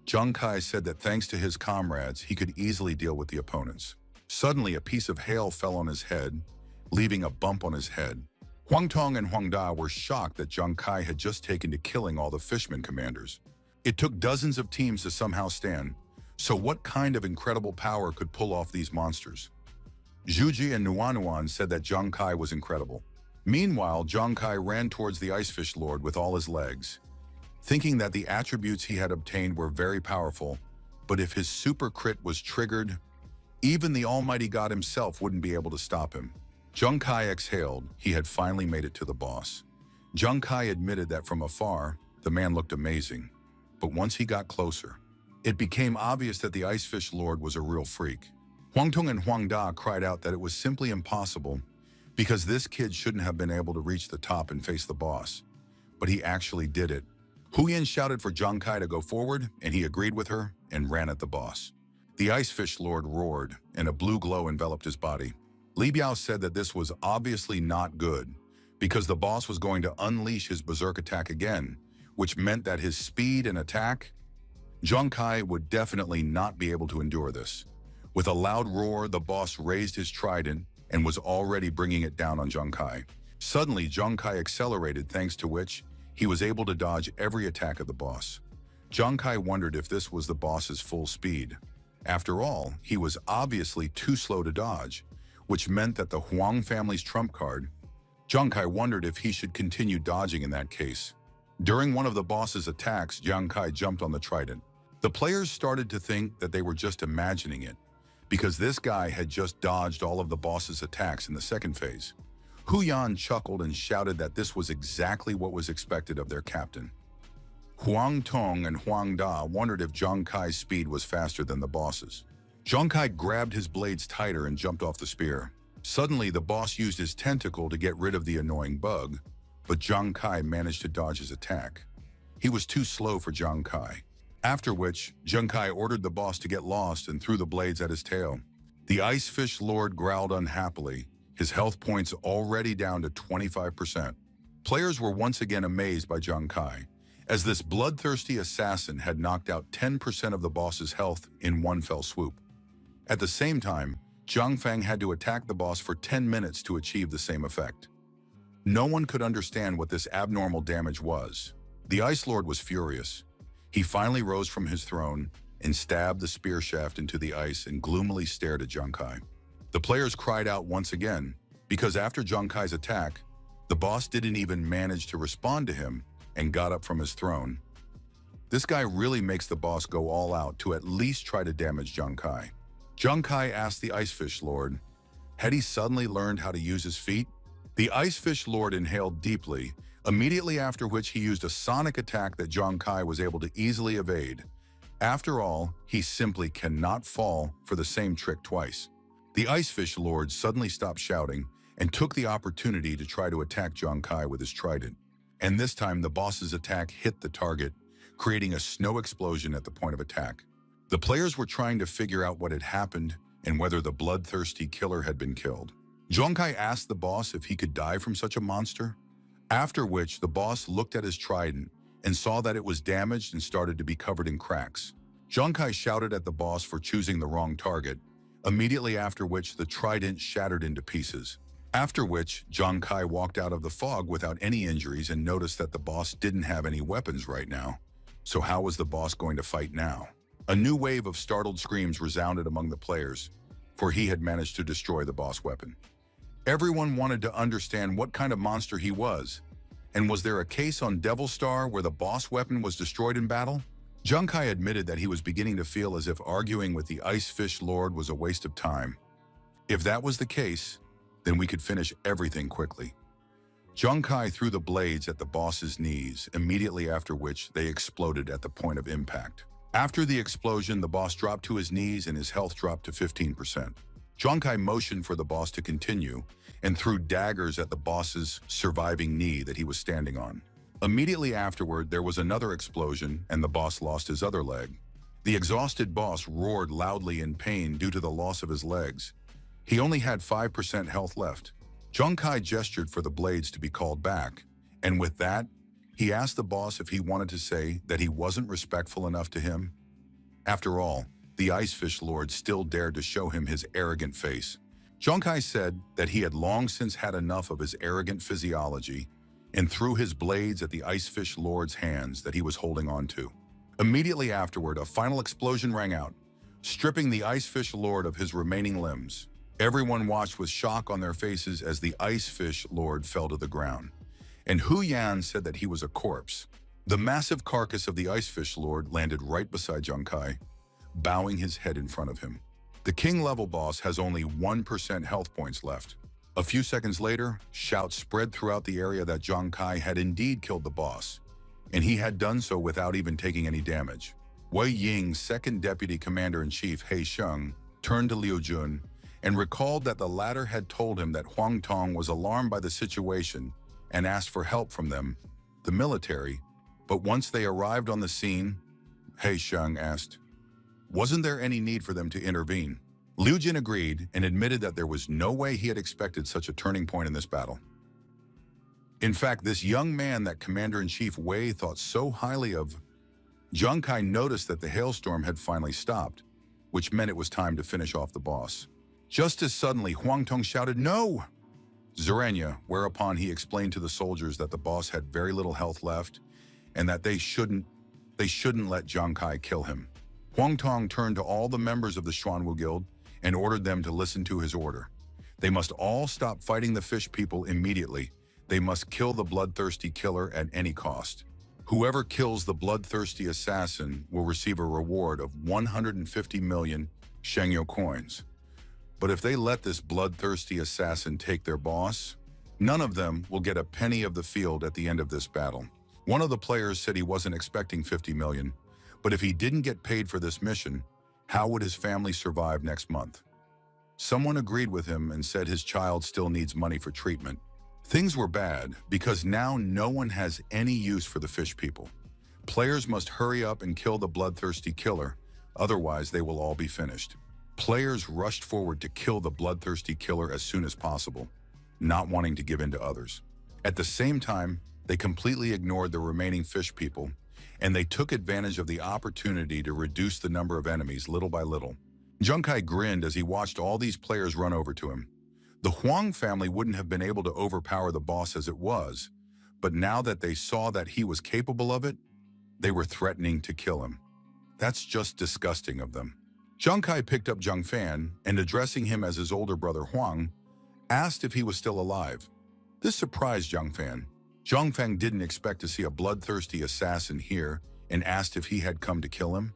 Speaker 1: Zhang Kai said that thanks to his comrades, he could easily deal with the opponents. Suddenly, a piece of hail fell on his head, leaving a bump on his head. Huang Tong and Huang Da were shocked that Zhang Kai had just taken to killing all the fishermen commanders. It took dozens of teams to somehow stand, so what kind of incredible power could pull off these monsters? Zhuji and Nuanuan said that Zhang Kai was incredible. Meanwhile, Zhang Kai ran towards the Icefish Lord with all his legs, thinking that the attributes he had obtained were very powerful, but if his super crit was triggered, even the almighty god himself wouldn't be able to stop him. Zhang Kai exhaled. He had finally made it to the boss. Zhang Kai admitted that from afar, the man looked amazing, but once he got closer, it became obvious that the Icefish Lord was a real freak. Huang Tong and Huang Da cried out that it was simply impossible because this kid shouldn't have been able to reach the top and face the boss, but he actually did it. Hu Yan shouted for Zhang Kai to go forward, and he agreed with her and ran at the boss. The Icefish Lord roared, and a blue glow enveloped his body. Li Biao said that this was obviously not good, because the boss was going to unleash his berserk attack again, which meant that his speed and attack, Zhang Kai would definitely not be able to endure this. With a loud roar, the boss raised his trident and was already bringing it down on Zhang Kai. Suddenly, Zhang Kai accelerated, thanks to which he was able to dodge every attack of the boss. Zhang Kai wondered if this was the boss's full speed. After all, he was obviously too slow to dodge, which meant that the Huang family's trump card. Zhang Kai wondered if he should continue dodging in that case. During one of the boss's attacks, Zhang Kai jumped on the trident. The players started to think that they were just imagining it, because this guy had just dodged all of the boss's attacks in the second phase. Hu Yan chuckled and shouted that this was exactly what was expected of their captain. Huang Tong and Huang Da wondered if Zhang Kai's speed was faster than the boss's. Zhang Kai grabbed his blades tighter and jumped off the spear. Suddenly, the boss used his tentacle to get rid of the annoying bug, but Zhang Kai managed to dodge his attack. He was too slow for Zhang Kai. After which, Zhang Kai ordered the boss to get lost and threw the blades at his tail. The Icefish Lord growled unhappily, his health points already down to 25%. Players were once again amazed by Zhang Kai, as this bloodthirsty assassin had knocked out 10% of the boss's health in one fell swoop. At the same time, Zhang Fang had to attack the boss for 10 minutes to achieve the same effect. No one could understand what this abnormal damage was. The Ice Lord was furious. He finally rose from his throne and stabbed the spear shaft into the ice and gloomily stared at Zhang Kai. The players cried out once again, because after Zhang Kai's attack, the boss didn't even manage to respond to him and got up from his throne. This guy really makes the boss go all out to at least try to damage Zhang Kai. Zhang Kai asked the Ice Fish Lord, had he suddenly learned how to use his feet? The Ice Fish Lord inhaled deeply, immediately after which he used a sonic attack that Zhang Kai was able to easily evade. After all, he simply cannot fall for the same trick twice. The Ice Fish Lord suddenly stopped shouting and took the opportunity to try to attack Zhang Kai with his trident. And this time the boss's attack hit the target, creating a snow explosion at the point of attack. The players were trying to figure out what had happened and whether the bloodthirsty killer had been killed. Zhang Kai asked the boss if he could die from such a monster, after which the boss looked at his trident and saw that it was damaged and started to be covered in cracks. Zhang Kai shouted at the boss for choosing the wrong target, immediately after which the trident shattered into pieces. After which, Zhang Kai walked out of the fog without any injuries and noticed that the boss didn't have any weapons right now. So how was the boss going to fight now? A new wave of startled screams resounded among the players, for he had managed to destroy the boss weapon. Everyone wanted to understand what kind of monster he was, and was there a case on Devil Star where the boss weapon was destroyed in battle? Zhang Kai admitted that he was beginning to feel as if arguing with the Ice Fish Lord was a waste of time. If that was the case, then we could finish everything quickly. Zhang Kai threw the blades at the boss's knees, immediately after which they exploded at the point of impact. After the explosion, the boss dropped to his knees and his health dropped to 15%. Zhang Kai motioned for the boss to continue and threw daggers at the boss's surviving knee that he was standing on. Immediately afterward, there was another explosion and the boss lost his other leg. The exhausted boss roared loudly in pain due to the loss of his legs. He only had 5% health left. Zhang Kai gestured for the blades to be called back, and with that, he asked the boss if he wanted to say that he wasn't respectful enough to him. After all, the Ice Fish Lord still dared to show him his arrogant face. Zhang Kai said that he had long since had enough of his arrogant physiology and threw his blades at the Ice Fish Lord's hands that he was holding on to. Immediately afterward, a final explosion rang out, stripping the Ice Fish Lord of his remaining limbs. Everyone watched with shock on their faces as the Ice Fish Lord fell to the ground. And Hu Yan said that he was a corpse. The massive carcass of the Ice Fish Lord landed right beside Zhang Kai, bowing his head in front of him. The king-level boss has only 1% health points left. A few seconds later, shouts spread throughout the area that Zhang Kai had indeed killed the boss, and he had done so without even taking any damage. Wei Ying's second deputy commander-in-chief, He Sheng, turned to Liu Jun and recalled that the latter had told him that Huang Tong was alarmed by the situation and asked for help from them, the military, but once they arrived on the scene, He Sheng asked, wasn't there any need for them to intervene? Liu Jin agreed and admitted that there was no way he had expected such a turning point in this battle. In fact, this young man that Commander-in-Chief Wei thought so highly of, Zhang Kai noticed that the hailstorm had finally stopped, which meant it was time to finish off the boss. Just as suddenly, Huang Tong shouted, "No!" Zeranya, whereupon he explained to the soldiers that the boss had very little health left and that they shouldn't let Zhang Kai kill him. Huang Tong turned to all the members of the Xuanwu Guild and ordered them to listen to his order. They must all stop fighting the fish people immediately. They must kill the bloodthirsty killer at any cost. Whoever kills the bloodthirsty assassin will receive a reward of 150 million Shengyo coins. But if they let this bloodthirsty assassin take their boss, none of them will get a penny of the field at the end of this battle. One of the players said he wasn't expecting 50 million, but if he didn't get paid for this mission, how would his family survive next month? Someone agreed with him and said his child still needs money for treatment. Things were bad because now no one has any use for the fish people. Players must hurry up and kill the bloodthirsty killer, otherwise they will all be finished. Players rushed forward to kill the bloodthirsty killer as soon as possible, not wanting to give in to others. At the same time, they completely ignored the remaining fish people, and they took advantage of the opportunity to reduce the number of enemies little by little. Zhang Kai grinned as he watched all these players run over to him. The Huang family wouldn't have been able to overpower the boss as it was, but now that they saw that he was capable of it, they were threatening to kill him. That's just disgusting of them. Zhang Kai picked up Zhang Fan and, addressing him as his older brother Huang, asked if he was still alive. This surprised Zhang Fan. Zhang Fang didn't expect to see a bloodthirsty assassin here and asked if he had come to kill him.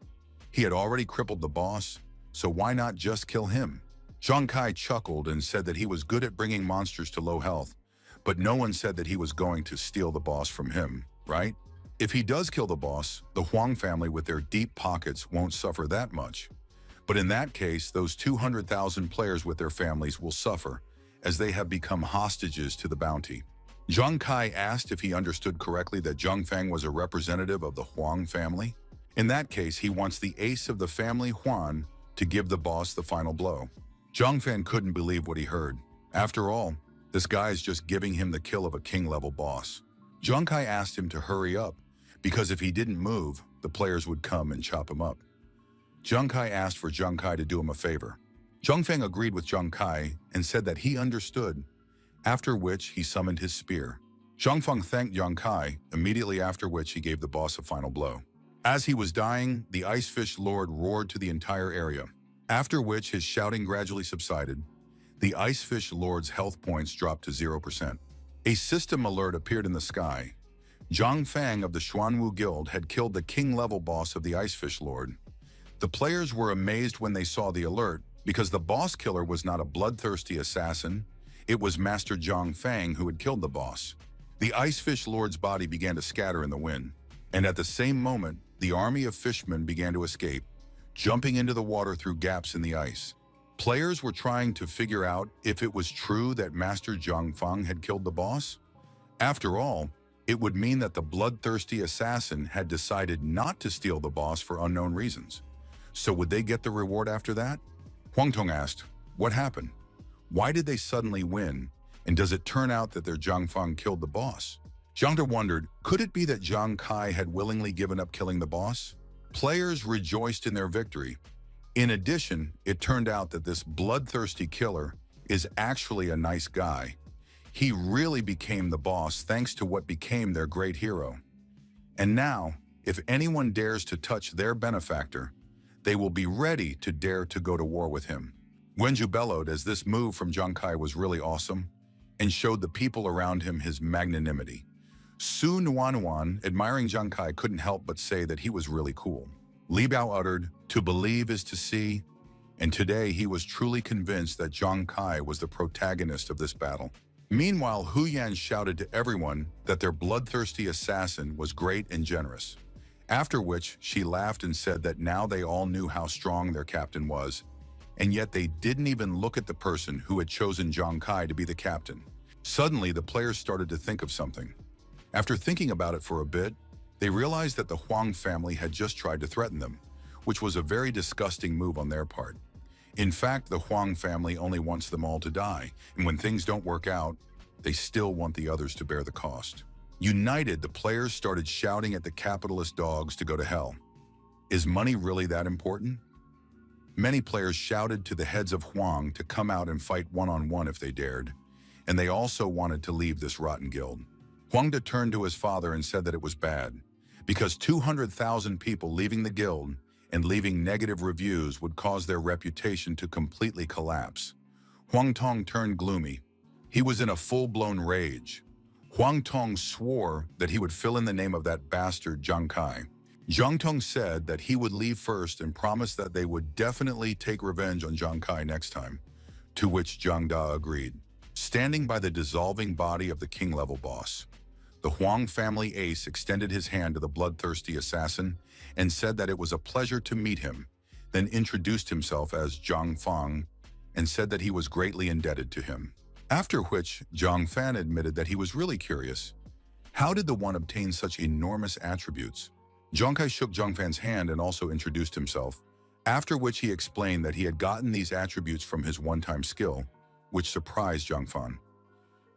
Speaker 1: He had already crippled the boss, so why not just kill him? Zhang Kai chuckled and said that he was good at bringing monsters to low health, but no one said that he was going to steal the boss from him, right? If he does kill the boss, the Huang family with their deep pockets won't suffer that much. But in that case, those 200,000 players with their families will suffer, as they have become hostages to the bounty. Zhang Kai asked if he understood correctly that Zhang Fang was a representative of the Huang family. In that case, he wants the ace of the family Huan to give the boss the final blow. Zhang Fan couldn't believe what he heard. After all, this guy is just giving him the kill of a king-level boss. Zhang Kai asked him to hurry up, because if he didn't move, the players would come and chop him up. Zhang Kai asked for Zhang Kai to do him a favor. Zhang Feng agreed with Zhang Kai and said that he understood, after which he summoned his spear. Zhang Feng thanked Zhang Kai, immediately after which he gave the boss a final blow. As he was dying, the Ice Fish Lord roared to the entire area, after which his shouting gradually subsided. The Ice Fish Lord's health points dropped to 0%. A system alert appeared in the sky. Zhang Fang of the Xuanwu Guild had killed the king-level boss of the Ice Fish Lord. The players were amazed when they saw the alert, because the boss killer was not a bloodthirsty assassin. It was Master Zhang Fang who had killed the boss. The Ice Fish Lord's body began to scatter in the wind, and at the same moment, the army of fishmen began to escape, jumping into the water through gaps in the ice. Players were trying to figure out if it was true that Master Zhang Fang had killed the boss. After all, it would mean that the bloodthirsty assassin had decided not to steal the boss for unknown reasons. So would they get the reward after that? Huang Tong asked, what happened? Why did they suddenly win? And does it turn out that their Zhang Fang killed the boss? Zhang De wondered, could it be that Zhang Kai had willingly given up killing the boss? Players rejoiced in their victory. In addition, it turned out that this bloodthirsty killer is actually a nice guy. He really became the boss thanks to what became their great hero. And now, if anyone dares to touch their benefactor, they will be ready to dare to go to war with him. Wenju bellowed as this move from Zhang Kai was really awesome and showed the people around him his magnanimity. Su Nuanuan, admiring Zhang Kai, couldn't help but say that he was really cool. Li Bao uttered, to believe is to see, and today he was truly convinced that Zhang Kai was the protagonist of this battle. Meanwhile, Hu Yan shouted to everyone that their bloodthirsty assassin was great and generous. After which, she laughed and said that now they all knew how strong their captain was, and yet they didn't even look at the person who had chosen Zhang Kai to be the captain. Suddenly, the players started to think of something. After thinking about it for a bit, they realized that the Huang family had just tried to threaten them, which was a very disgusting move on their part. In fact, the Huang family only wants them all to die, and when things don't work out, they still want the others to bear the cost. United, the players started shouting at the capitalist dogs to go to hell. Is money really that important? Many players shouted to the heads of Huang to come out and fight one-on-one if they dared, and they also wanted to leave this rotten guild. Huangda turned to his father and said that it was bad, because 200,000 people leaving the guild and leaving negative reviews would cause their reputation to completely collapse. Huang Tong turned gloomy. He was in a full-blown rage. Huang Tong swore that he would fill in the name of that bastard Zhang Kai. Zhang Tong said that he would leave first and promised that they would definitely take revenge on Zhang Kai next time, to which Zhang Da agreed. Standing by the dissolving body of the king-level boss, the Huang family ace extended his hand to the bloodthirsty assassin and said that it was a pleasure to meet him, then introduced himself as Zhang Fang and said that he was greatly indebted to him. After which, Zhang Fan admitted that he was really curious. How did the one obtain such enormous attributes? Zhang Kai shook Zhang Fan's hand and also introduced himself, after which he explained that he had gotten these attributes from his one-time skill, which surprised Zhang Fan.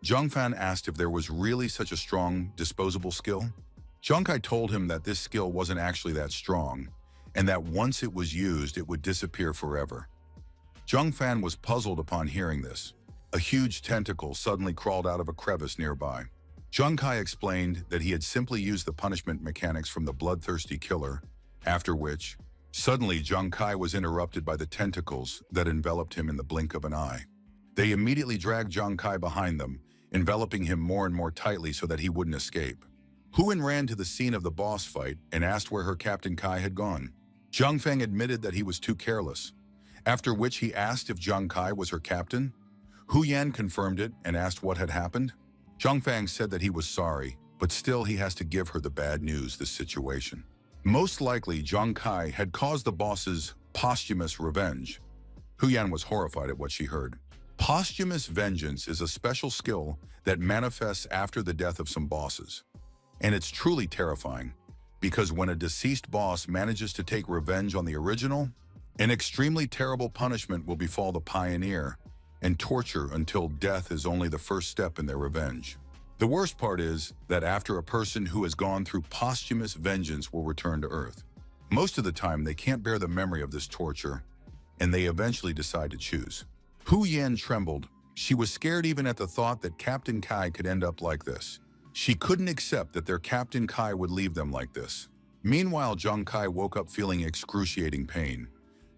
Speaker 1: Zhang Fan asked if there was really such a strong, disposable skill. Zhang Kai told him that this skill wasn't actually that strong, and that once it was used, it would disappear forever. Zhang Fan was puzzled upon hearing this. A huge tentacle suddenly crawled out of a crevice nearby. Zhang Kai explained that he had simply used the punishment mechanics from the bloodthirsty killer, after which, suddenly Zhang Kai was interrupted by the tentacles that enveloped him in the blink of an eye. They immediately dragged Zhang Kai behind them, enveloping him more and more tightly so that he wouldn't escape. Huan ran to the scene of the boss fight and asked where her Captain Kai had gone. Zhang Feng admitted that he was too careless, after which he asked if Zhang Kai was her captain. Hu Yan confirmed it and asked what had happened. Zhang Feng said that he was sorry, but still he has to give her the bad news this situation. Most likely, Zhang Kai had caused the boss's posthumous revenge. Hu Yan was horrified at what she heard. Posthumous vengeance is a special skill that manifests after the death of some bosses. And it's truly terrifying, because when a deceased boss manages to take revenge on the original, an extremely terrible punishment will befall the pioneer, and torture until death is only the first step in their revenge. The worst part is that after a person who has gone through posthumous vengeance will return to Earth. Most of the time, they can't bear the memory of this torture, and they eventually decide to choose. Hu Yan trembled. She was scared even at the thought that Captain Kai could end up like this. She couldn't accept that their Captain Kai would leave them like this. Meanwhile, Zhang Kai woke up feeling excruciating pain.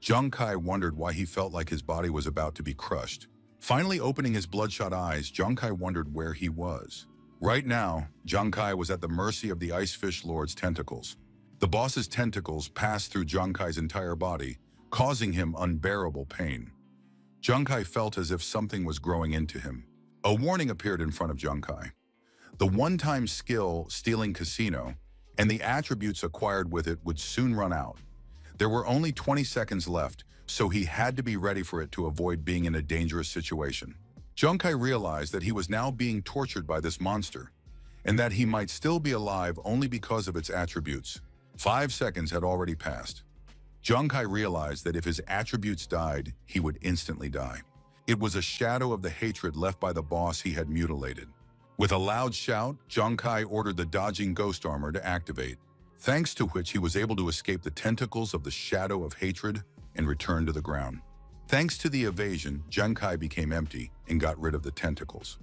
Speaker 1: Zhang Kai wondered why he felt like his body was about to be crushed. Finally opening his bloodshot eyes, Zhang Kai wondered where he was. Right now, Zhang Kai was at the mercy of the Ice Fish Lord's tentacles. The boss's tentacles passed through Zhang Kai's entire body, causing him unbearable pain. Zhang Kai felt as if something was growing into him. A warning appeared in front of Zhang Kai. The one-time skill, Stealing Casino, and the attributes acquired with it would soon run out. There were only 20 seconds left, so he had to be ready for it to avoid being in a dangerous situation. Zhang Kai realized that he was now being tortured by this monster, and that he might still be alive only because of its attributes. 5 seconds had already passed. Zhang Kai realized that if his attributes died, he would instantly die. It was a shadow of the hatred left by the boss he had mutilated. With a loud shout, Zhang Kai ordered the dodging ghost armor to activate, thanks to which he was able to escape the tentacles of the shadow of hatred and return to the ground. Thanks to the evasion, Zhang Kai became empty and got rid of the tentacles.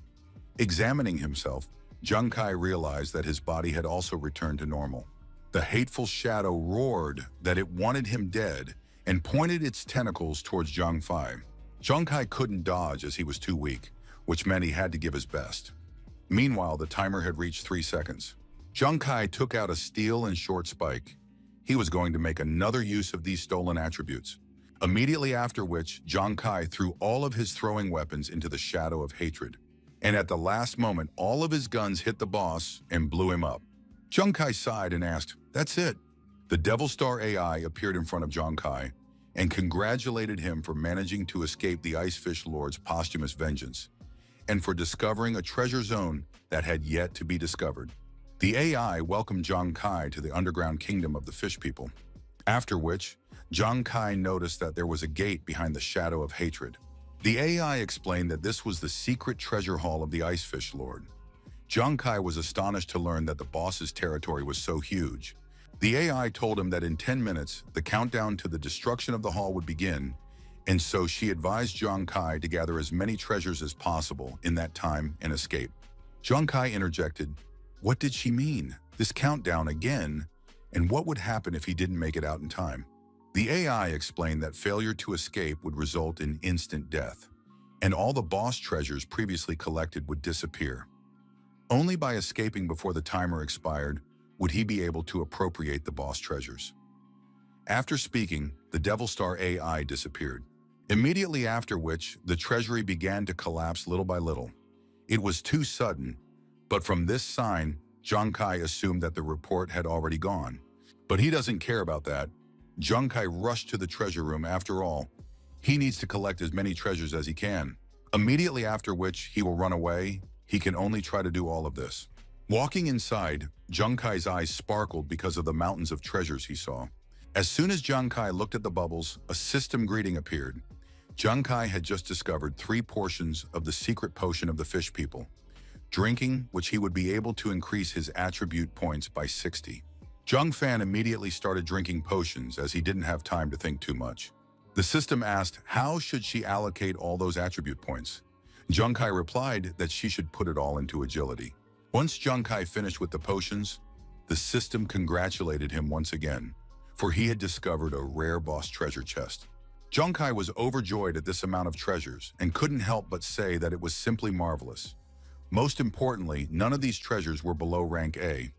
Speaker 1: Examining himself, Zhang Kai realized that his body had also returned to normal. The hateful shadow roared that it wanted him dead and pointed its tentacles towards Zhang Fai. Zhang Kai couldn't dodge as he was too weak, which meant he had to give his best. Meanwhile, the timer had reached 3 seconds. Zhang Kai took out a steel and short spike. He was going to make another use of these stolen attributes. Immediately after which, Zhang Kai threw all of his throwing weapons into the shadow of hatred. And at the last moment, all of his guns hit the boss and blew him up. Zhang Kai sighed and asked, "That's it." The Devil Star AI appeared in front of Zhang Kai and congratulated him for managing to escape the Ice Fish Lord's posthumous vengeance, and for discovering a treasure zone that had yet to be discovered. The AI welcomed Zhang Kai to the underground kingdom of the fish people, after which, Zhang Kai noticed that there was a gate behind the shadow of hatred. The AI explained that this was the secret treasure hall of the Ice Fish Lord. Zhang Kai was astonished to learn that the boss's territory was so huge. The AI told him that in 10 minutes, the countdown to the destruction of the hall would begin, and so she advised Zhang Kai to gather as many treasures as possible in that time and escape. Zhang Kai interjected, "What did she mean? This countdown again? And what would happen if he didn't make it out in time?" The AI explained that failure to escape would result in instant death, and all the boss treasures previously collected would disappear. Only by escaping before the timer expired would he be able to appropriate the boss treasures. After speaking, the Devil Star AI disappeared. Immediately after which, the treasury began to collapse little by little. It was too sudden, but from this sign, Zhang Kai assumed that the report had already gone. But he doesn't care about that. Zhang Kai rushed to the treasure room. After all, he needs to collect as many treasures as he can. Immediately after which he will run away. He can only try to do all of this. Walking inside, Zhang Kai's eyes sparkled because of the mountains of treasures he saw. As soon as Zhang Kai looked at the bubbles, a system greeting appeared. Zhang Kai had just discovered 3 portions of the secret potion of the fish people, drinking which he would be able to increase his attribute points by 60. Zhang Fan immediately started drinking potions as he didn't have time to think too much. The system asked how should she allocate all those attribute points. Zhang Kai replied that she should put it all into agility. Once Zhang Kai finished with the potions, the system congratulated him once again, for he had discovered a rare boss treasure chest. Zhang Kai was overjoyed at this amount of treasures and couldn't help but say that it was simply marvelous. Most importantly, none of these treasures were below rank A.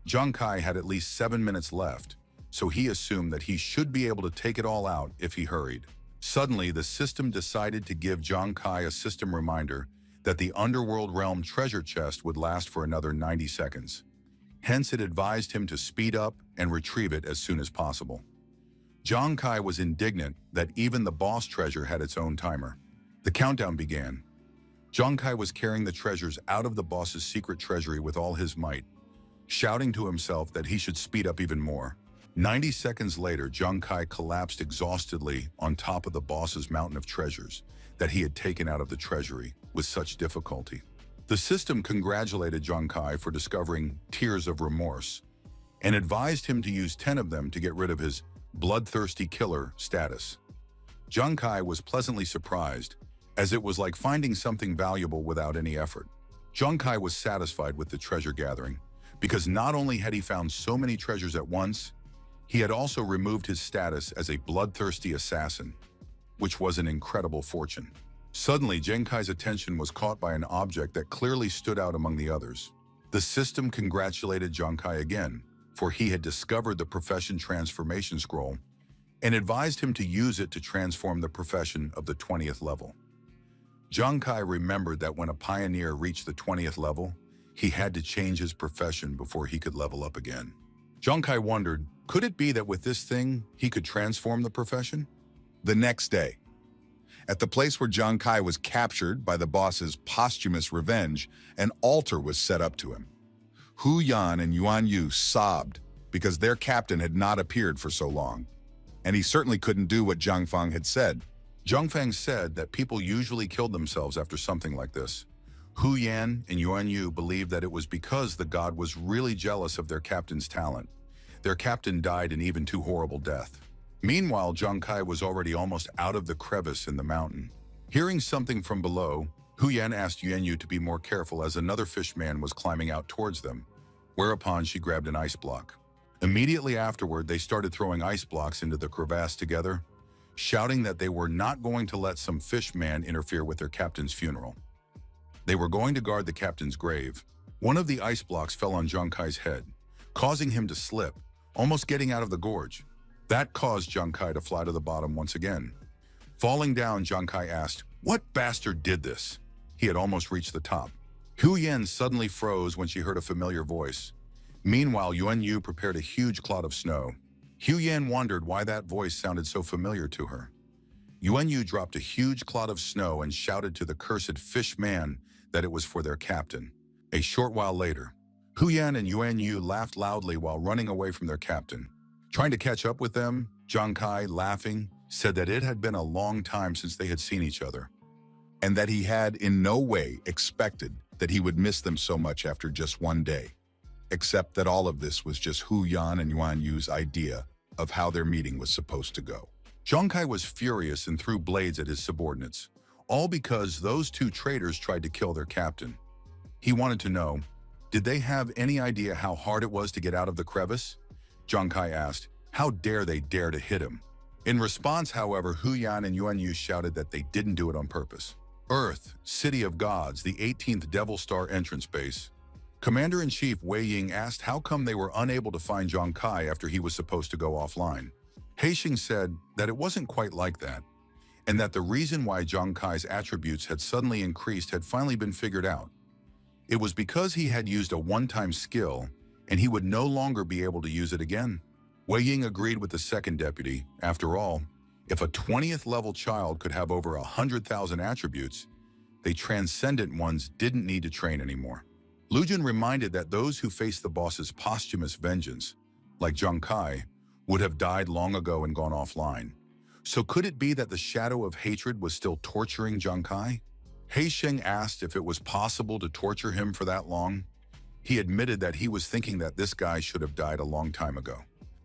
Speaker 1: Zhang Kai had at least 7 minutes left, so he assumed that he should be able to take it all out if he hurried. Suddenly, the system decided to give Zhang Kai a system reminder that the Underworld Realm treasure chest would last for another 90 seconds. Hence, it advised him to speed up and retrieve it as soon as possible. Zhang Kai was indignant that even the boss treasure had its own timer. The countdown began. Zhang Kai was carrying the treasures out of the boss's secret treasury with all his might, shouting to himself that he should speed up even more. 90 seconds later, Zhang Kai collapsed exhaustedly on top of the boss's mountain of treasures that he had taken out of the treasury with such difficulty. The system congratulated Zhang Kai for discovering tears of remorse and advised him to use 10 of them to get rid of his bloodthirsty killer status. Zhang Kai was pleasantly surprised, as it was like finding something valuable without any effort. Zhang Kai was satisfied with the treasure gathering, because not only had he found so many treasures at once, he had also removed his status as a bloodthirsty assassin, which was an incredible fortune. Suddenly, Zhang Kai's attention was caught by an object that clearly stood out among the others. The system congratulated Zhang Kai again, for he had discovered the profession transformation scroll and advised him to use it to transform the profession of the 20th level. Zhang Kai remembered that when a pioneer reached the 20th level, he had to change his profession before he could level up again. Zhang Kai wondered, could it be that with this thing, he could transform the profession?
Speaker 2: The next day, at the place where Zhang Kai was captured by the boss's posthumous revenge, an altar was set up to him. Hu Yan and Yuan Yu sobbed because their captain had not appeared for so long, and he certainly couldn't do what Zhang Fang had said.
Speaker 1: Zhang Fang said that people usually killed themselves after something like this. Hu Yan and Yuan Yu believed that it was because the god was really jealous of their captain's talent. Their captain died an even too horrible death. Meanwhile, Zhang Kai was already almost out of the crevice in the mountain. Hearing something from below, Hu Yan asked Yuan Yu to be more careful as another fish man was climbing out towards them, whereupon she grabbed an ice block. Immediately afterward, they started throwing ice blocks into the crevasse together, shouting that they were not going to let some fish man interfere with their captain's funeral. They were going to guard the captain's grave. One of the ice blocks fell on Zhang Kai's head, causing him to slip, almost getting out of the gorge. That caused Zhang Kai to fly to the bottom once again. Falling down, Zhang Kai asked, "What bastard did this?" He had almost reached the top. Hu Yan suddenly froze when she heard a familiar voice. Meanwhile, Yuan Yu prepared a huge cloud of snow. Hu Yan wondered why that voice sounded so familiar to her. Yuan Yu dropped a huge cloud of snow and shouted to the cursed fish man that it was for their captain. A short while later, Hu Yan and Yuan Yu laughed loudly while running away from their captain. Trying to catch up with them, Zhang Kai, laughing, said that it had been a long time since they had seen each other,
Speaker 2: and that he had in no way expected that he would miss them so much after just one day, except that all of this was just Hu Yan and Yuan Yu's idea of how their meeting was supposed to go.
Speaker 1: Zhang Kai was furious and threw blades at his subordinates, all because those two traitors tried to kill their captain. He wanted to know, did they have any idea how hard it was to get out of the crevice? Zhang Kai asked, how dare they dare to hit him? In response, however, Hu Yan and Yuan Yu shouted that they didn't do it on purpose. Earth, City of Gods, the 18th Devil Star entrance base. Commander-in-Chief Wei Ying asked how come they were unable to find Zhang Kai after he was supposed to go offline. Heixing said that it wasn't quite like that, and that the reason why Zhang Kai's attributes had suddenly increased had finally been figured out. It was because he had used a one-time skill, and he would no longer be able to use it again. Wei Ying agreed with the second deputy. After all, if a 20th level child could have over 100,000 attributes, the transcendent ones didn't need to train anymore. Lu Jun reminded that those who faced the boss's posthumous vengeance, like Zhang Kai, would have died long ago and gone offline. So could it be that the shadow of hatred was still torturing Zhang Kai? Heixing asked if it was possible to torture him for that long. He admitted that he was thinking that this guy should have died a long time ago.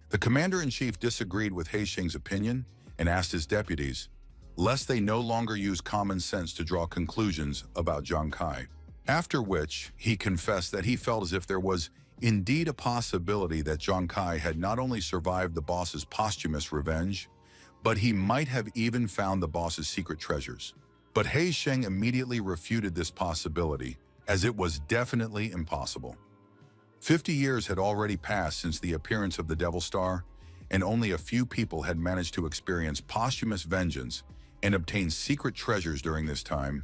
Speaker 1: The commander-in-chief disagreed with Heixing's opinion and asked his deputies, lest they no longer use common sense to draw conclusions about Zhang Kai. After which, he confessed that he felt as if there was indeed a possibility that Zhang Kai had not only survived the boss's posthumous revenge, but he might have even found the boss's secret treasures. But He Sheng immediately refuted this possibility, as it was definitely impossible. 50 years had already passed since the appearance of the Devil Star, and only a few people had managed to experience posthumous vengeance and obtain secret treasures during this time,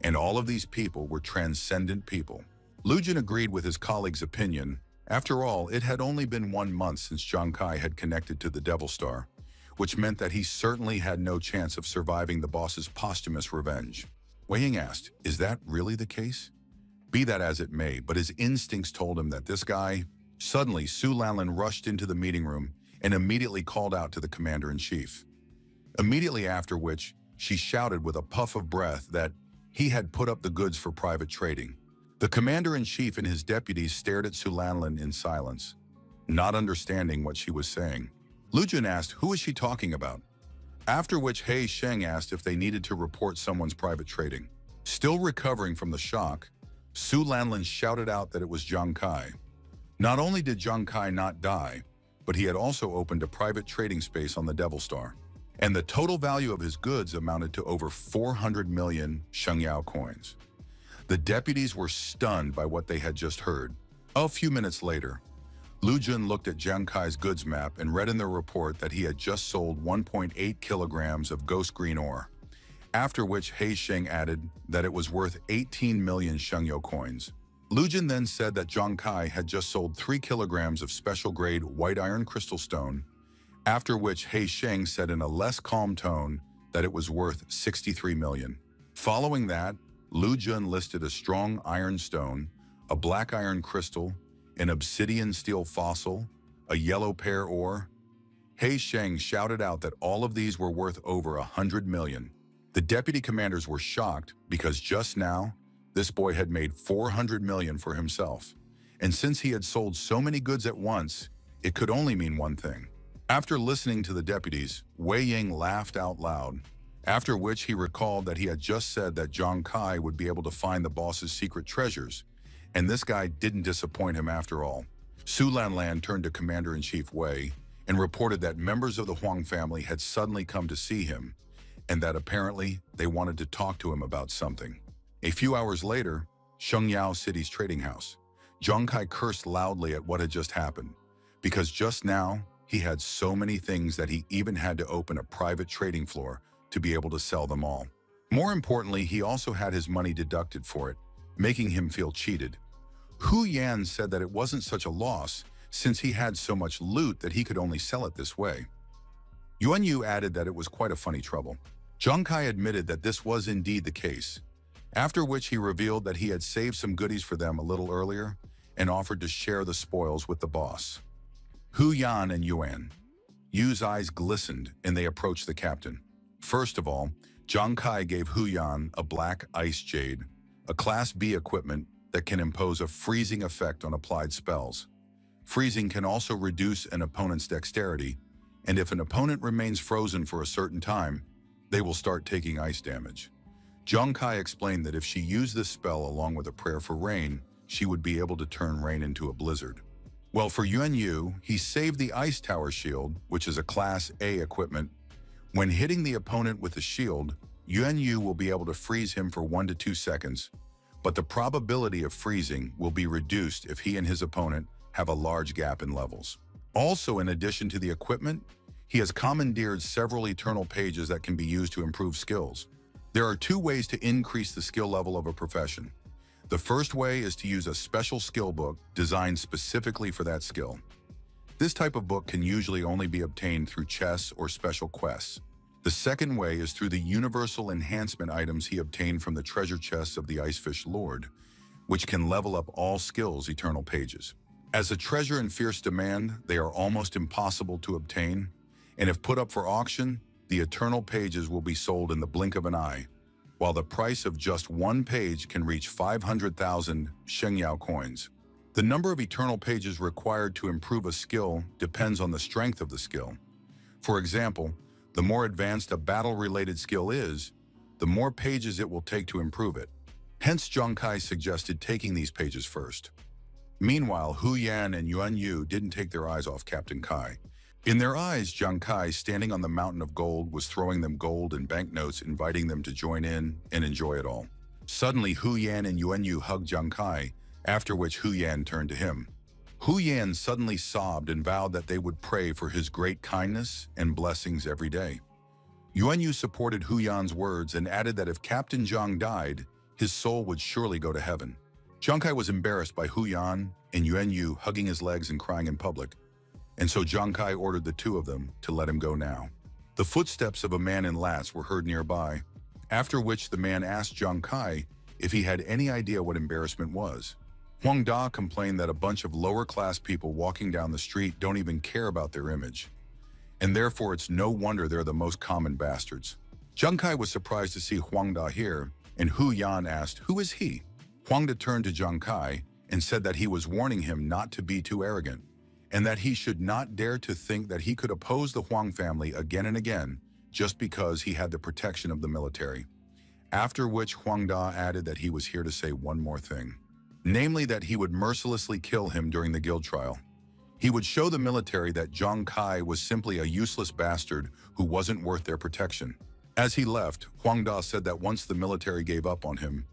Speaker 1: and all of these people were transcendent people. Lu Jun agreed with his colleague's opinion. After all, it had only been 1 month since Zhang Kai had connected to the Devil Star, which meant that he certainly had no chance of surviving the boss's posthumous revenge. Wei Ying asked, is that really the case? Be that as it may, but his instincts told him that this guy... Suddenly, Su Lanlin rushed into the meeting room and immediately called out to the commander-in-chief. Immediately after which, she shouted with a puff of breath that he had put up the goods for private trading. The commander-in-chief and his deputies stared at Su Lanlin in silence, not understanding what she was saying. Lu Jun asked, who is she talking about? After which He Sheng asked if they needed to report someone's private trading. Still recovering from the shock, Su Lanlin shouted out that it was Zhang Kai. Not only did Zhang Kai not die, but he had also opened a private trading space on the Devil Star, and the total value of his goods amounted to over 400 million Shengyao coins. The deputies were stunned by what they had just heard. A few minutes later, Lu Jun looked at Zhang Kai's goods map and read in the report that he had just sold 1.8 kilograms of ghost green ore, after which He Sheng added that it was worth 18 million Shengyao coins. Lu Jun then said that Zhang Kai had just sold 3 kilograms of special-grade white iron crystal stone, after which He Sheng said in a less calm tone that it was worth 63 million. Following that, Lu Jun listed a strong iron stone, a black iron crystal, an obsidian steel fossil, a yellow pear ore. He Sheng shouted out that all of these were worth over 100 million. The deputy commanders were shocked because just now, this boy had made 400 million for himself. And since he had sold so many goods at once, it could only mean one thing. After listening to the deputies, Wei Ying laughed out loud, after which he recalled that he had just said that Zhang Kai would be able to find the boss's secret treasures, and this guy didn't disappoint him after all. Su Lanlan turned to Commander-in-Chief Wei and reported that members of the Huang family had suddenly come to see him, and that apparently they wanted to talk to him about something. A few hours later, Shengyao City's trading house. Zhang Kai cursed loudly at what had just happened, because just now, he had so many things that he even had to open a private trading floor to be able to sell them all. More importantly, he also had his money deducted for it, making him feel cheated. Hu Yan said that it wasn't such a loss since he had so much loot that he could only sell it this way. Yuan Yu added that it was quite a funny trouble. Zhang Kai admitted that this was indeed the case, after which he revealed that he had saved some goodies for them a little earlier and offered to share the spoils with the boss. Hu Yan and Yuan. Yu's eyes glistened and they approached the captain. First of all, Zhang Kai gave Hu Yan a black ice jade, a Class B equipment that can impose a freezing effect on applied spells. Freezing can also reduce an opponent's dexterity, and if an opponent remains frozen for a certain time, they will start taking ice damage. Zhang Kai explained that if she used this spell along with a prayer for rain, she would be able to turn rain into a blizzard. Well, for Yuan Yu, he saved the Ice Tower Shield, which is a Class A equipment. When hitting the opponent with the shield, Yuan Yu will be able to freeze him for 1 to 2 seconds, but the probability of freezing will be reduced if he and his opponent have a large gap in levels. Also, in addition to the equipment, he has commandeered several eternal pages that can be used to improve skills. There are 2 ways to increase the skill level of a profession. The first way is to use a special skill book designed specifically for that skill. This type of book can usually only be obtained through chests or special quests. The second way is through the universal enhancement items he obtained from the treasure chests of the Icefish Lord, which can level up all skills eternal pages. As a treasure in fierce demand, they are almost impossible to obtain, and if put up for auction, the eternal pages will be sold in the blink of an eye, while the price of just 1 page can reach 500,000 Shengyao coins. The number of eternal pages required to improve a skill depends on the strength of the skill. For example, The more advanced a battle-related skill is, the more pages it will take to improve it. Hence, Zhang Kai suggested taking these pages first. Meanwhile, Hu Yan and Yuan Yu didn't take their eyes off Captain Kai. In their eyes, Zhang Kai, standing on the mountain of gold, was throwing them gold and banknotes, inviting them to join in and enjoy it all. Suddenly, Hu Yan and Yuan Yu hugged Zhang Kai, after which Hu Yan turned to him. Hu Yan suddenly sobbed and vowed that they would pray for his great kindness and blessings every day. Yuan Yu supported Hu Yan's words and added that if Captain Zhang died, his soul would surely go to heaven. Zhang Kai was embarrassed by Hu Yan and Yuan Yu hugging his legs and crying in public, and so Zhang Kai ordered the two of them to let him go now. The footsteps of a man in lats were heard nearby, after which the man asked Zhang Kai if he had any idea what embarrassment was. Huang Da complained that a bunch of lower-class people walking down the street don't even care about their image, and therefore it's no wonder they're the most common bastards. Zhang Kai was surprised to see Huang Da here, and Hu Yan asked, "Who is he?" Huang Da turned to Zhang Kai and said that he was warning him not to be too arrogant, and that he should not dare to think that he could oppose the Huang family again and again just because he had the protection of the military. After which Huang Da added that he was here to say one more thing, namely that he would mercilessly kill him during the guild trial. He would show the military that Zhang Kai was simply a useless bastard who wasn't worth their protection. As he left, Huang Da said that once the military gave up on him,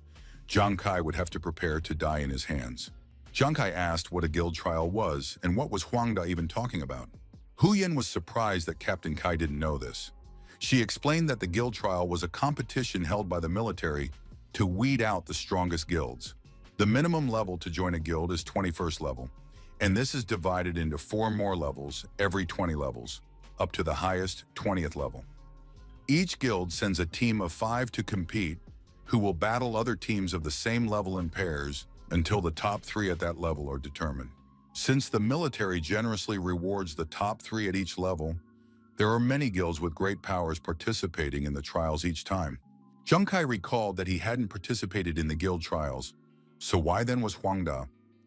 Speaker 1: Zhang Kai would have to prepare to die in his hands. Zhang Kai asked what a guild trial was and what was Huang Da even talking about. Hu Yan was surprised that Captain Kai didn't know this. She explained that the guild trial was a competition held by the military to weed out the strongest guilds. The minimum level to join a guild is 21st level, and this is divided into 4 more levels every 20 levels, up to the highest 20th level. Each guild sends a team of 5 to compete, who will battle other teams of the same level in pairs until the top 3 at that level are determined. Since the military generously rewards the top 3 at each level, there are many guilds with great powers participating in the trials each time. Zhang Kai recalled that he hadn't participated in the guild trials, so why then was Huang Da?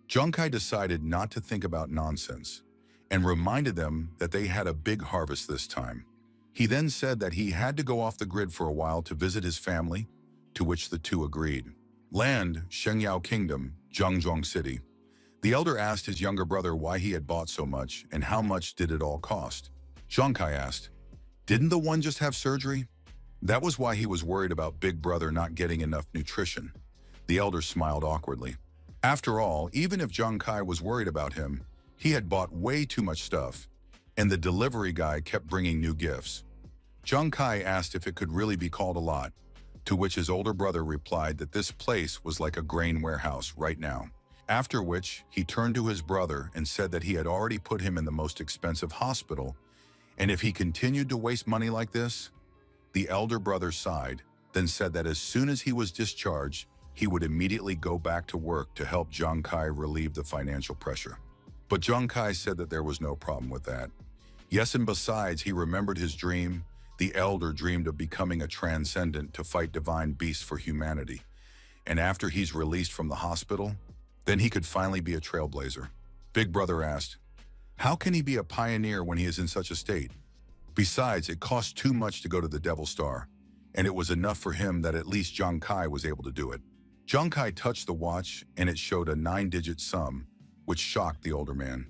Speaker 1: Zhang Kai decided not to think about nonsense and reminded them that they had a big harvest this time. He then said that he had to go off the grid for a while to visit his family, to which the two agreed. Land, Shengyao Kingdom, Zhangzhuang City. The elder asked his younger brother why he had bought so much and how much did it all cost. Zhang Kai asked, "Didn't the one just have surgery?" That was why he was worried about big brother not getting enough nutrition. The elder smiled awkwardly. After all, even if Zhang Kai was worried about him, he had bought way too much stuff, and the delivery guy kept bringing new gifts. Zhang Kai asked if it could really be called a lot, to which his older brother replied that this place was like a grain warehouse right now. After which, he turned to his brother and said that he had already put him in the most expensive hospital, and if he continued to waste money like this, the elder brother sighed, then said that as soon as he was discharged, he would immediately go back to work to help Zhang Kai relieve the financial pressure. But Zhang Kai said that there was no problem with that. Yes, and besides, he remembered his dream. The elder dreamed of becoming a transcendent to fight divine beasts for humanity. And after he's released from the hospital, then he could finally be a trailblazer. Big brother asked, how can he be a pioneer when he is in such a state? Besides, it cost too much to go to the Devil Star, and it was enough for him that at least Zhang Kai was able to do it. Zhang Kai touched the watch, and it showed a 9-digit sum, which shocked the older man.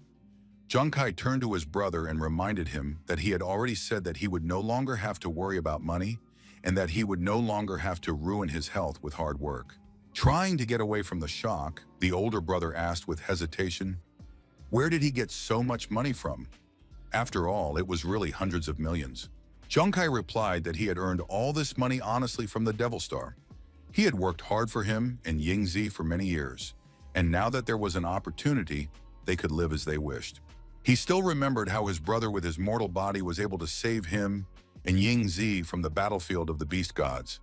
Speaker 1: Zhang Kai turned to his brother and reminded him that he had already said that he would no longer have to worry about money and that he would no longer have to ruin his health with hard work. Trying to get away from the shock, the older brother asked with hesitation, where did he get so much money from? After all, it was really hundreds of millions. Zhang Kai replied that he had earned all this money honestly from the Devil Star. He had worked hard for him and Yingzi for many years, and now that there was an opportunity, they could live as they wished. He still remembered how his brother with his mortal body was able to save him and Yingzi from the battlefield of the beast gods.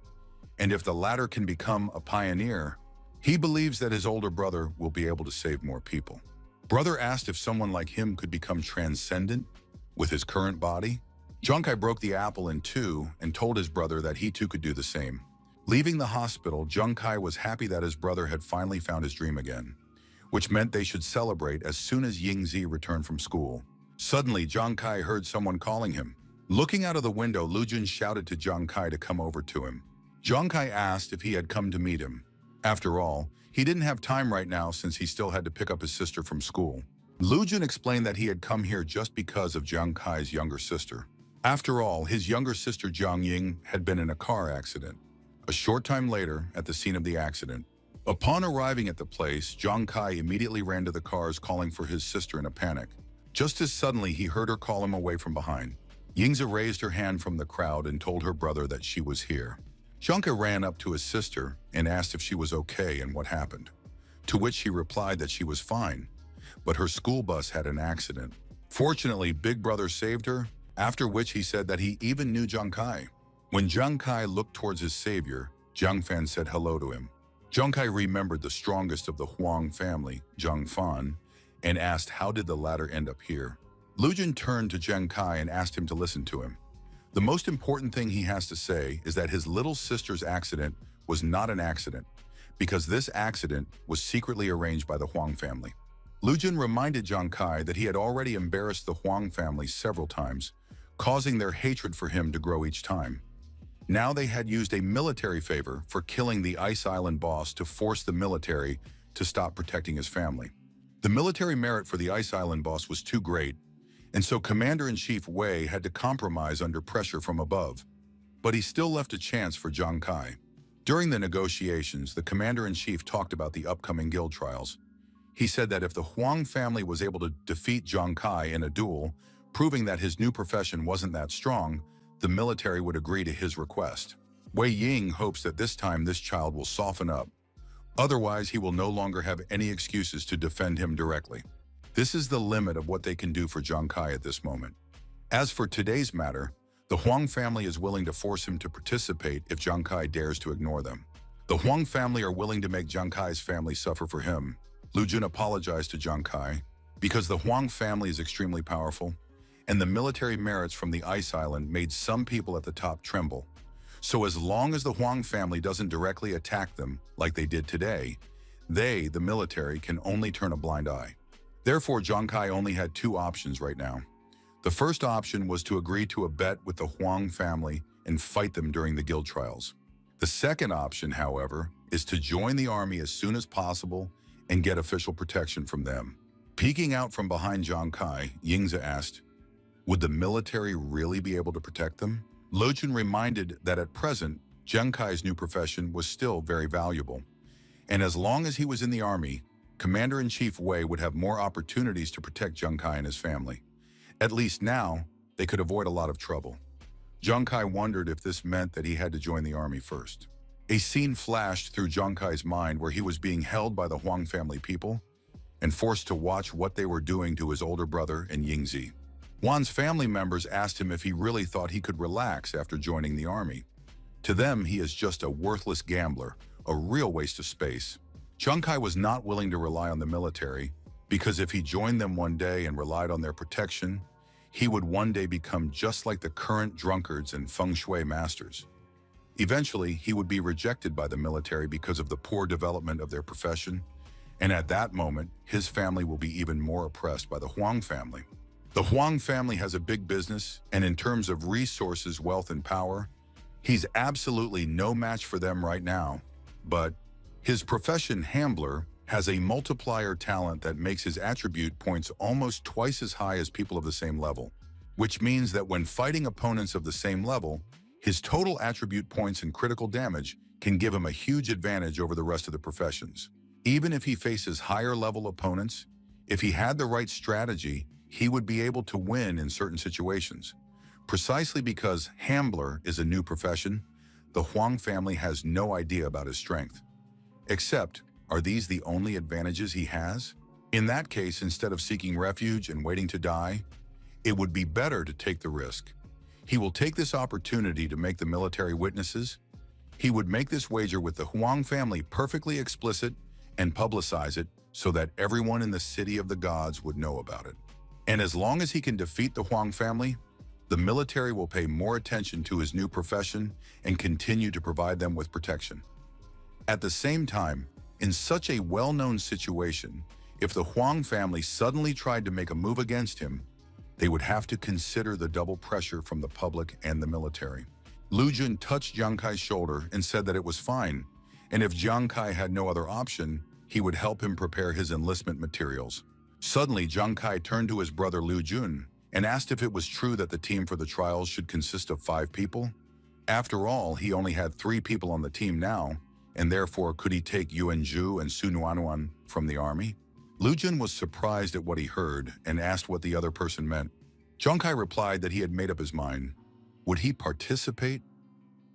Speaker 1: And if the latter can become a pioneer, he believes that his older brother will be able to save more people. Brother asked if someone like him could become transcendent with his current body. Zhang Kai broke the apple in two and told his brother that he too could do the same. Leaving the hospital, Zhang Kai was happy that his brother had finally found his dream again, which meant they should celebrate as soon as Yingzi returned from school. Suddenly, Zhang Kai heard someone calling him. Looking out of the window, Lu Jun shouted to Jiang Kai to come over to him. Jiang Kai asked if he had come to meet him. After all, he didn't have time right now since he still had to pick up his sister from school. Lu Jun explained that he had come here just because of Jiang Kai's younger sister. After all, his younger sister Jiang Ying had been in a car accident. A short time later, at the scene of the accident, upon arriving at the place, Jiang Kai immediately ran to the cars calling for his sister in a panic. Just as suddenly, he heard her call him away from behind. Yingzi raised her hand from the crowd and told her brother that she was here. Jiang Kai ran up to his sister and asked if she was okay and what happened, to which she replied that she was fine, but her school bus had an accident. Fortunately, Big Brother saved her, after which he said that he even knew Jiang Kai. When Jiang Kai looked towards his savior, Jiang Fan said hello to him. Jiang Kai remembered the strongest of the Huang family, Jiang Fan, and asked how did the latter end up here. Lu Jun turned to Jiang Kai and asked him to listen to him. The most important thing he has to say is that his little sister's accident was not an accident, because this accident was secretly arranged by the Huang family. Lu Jun reminded Jiang Kai that he had already embarrassed the Huang family several times, causing their hatred for him to grow each time. Now they had used a military favor for killing the Ice Island boss to force the military to stop protecting his family. The military merit for the Ice Island boss was too great, and so Commander-in-Chief Wei had to compromise under pressure from above. But he still left a chance for Jiang Kai. During the negotiations, the Commander-in-Chief talked about the upcoming guild trials. He said that if the Huang family was able to defeat Jiang Kai in a duel, proving that his new profession wasn't that strong, the military would agree to his request. Wei Ying hopes that this time this child will soften up. Otherwise, he will no longer have any excuses to defend him directly. This is the limit of what they can do for Jiang Kai at this moment. As for today's matter, the Huang family is willing to force him to participate if Jiang Kai dares to ignore them. The Huang family are willing to make Jiang Kai's family suffer for him. Lu Jun apologized to Jiang Kai because the Huang family is extremely powerful, and the military merits from the Ice Island made some people at the top tremble. So as long as the Huang family doesn't directly attack them like they did today, they, the military, can only turn a blind eye. Therefore, Jiang Kai only had two options right now. The first option was to agree to a bet with the Huang family and fight them during the guild trials. The second option, however, is to join the army as soon as possible and get official protection from them. Peeking out from behind Jiang Kai, Yingzi asked, would the military really be able to protect them? Lu Jun reminded that at present, Jiang Kai's new profession was still very valuable. And as long as he was in the army, Commander-in-Chief Wei would have more opportunities to protect Jiang Kai and his family. At least now, they could avoid a lot of trouble. Jiang Kai wondered if this meant that he had to join the army first. A scene flashed through Jiang Kai's mind where he was being held by the Huang family people and forced to watch what they were doing to his older brother and Yingzi. Wan's family members asked him if he really thought he could relax after joining the army. To them, he is just a worthless gambler, a real waste of space. Jiang Kai was not willing to rely on the military because if he joined them one day and relied on their protection, he would one day become just like the current drunkards and feng shui masters. Eventually, he would be rejected by the military because of the poor development of their profession, and at that moment, his family will be even more oppressed by the Huang family. The Huang family has a big business, and in terms of resources, wealth, and power, he's absolutely no match for them right now. But his profession, Hambler, has a multiplier talent that makes his attribute points almost twice as high as people of the same level, which means that when fighting opponents of the same level, his total attribute points and critical damage can give him a huge advantage over the rest of the professions. Even if he faces higher level opponents, if he had the right strategy, he would be able to win in certain situations. Precisely because Hambler is a new profession, the Huang family has no idea about his strength. Except, are these the only advantages he has? In that case, instead of seeking refuge and waiting to die, it would be better to take the risk. He will take this opportunity to make the military witnesses. He would make this wager with the Huang family perfectly explicit and publicize it so that everyone in the city of the gods would know about it. And as long as he can defeat the Huang family, the military will pay more attention to his new profession and continue to provide them with protection. At the same time, in such a well-known situation, if the Huang family suddenly tried to make a move against him, they would have to consider the double pressure from the public and the military. Lu Jun touched Jiang Kai's shoulder and said that it was fine, and if Jiang Kai had no other option, he would help him prepare his enlistment materials. Suddenly, Jiang Kai turned to his brother Lu Jun and asked if it was true that the team for the trials should consist of 5 people. After all, he only had 3 people on the team now, and therefore could he take Yuan Zhu and Su Nuanuan from the army? Lu Jun was surprised at what he heard and asked what the other person meant. Jiang Kai replied that he had made up his mind. Would he participate?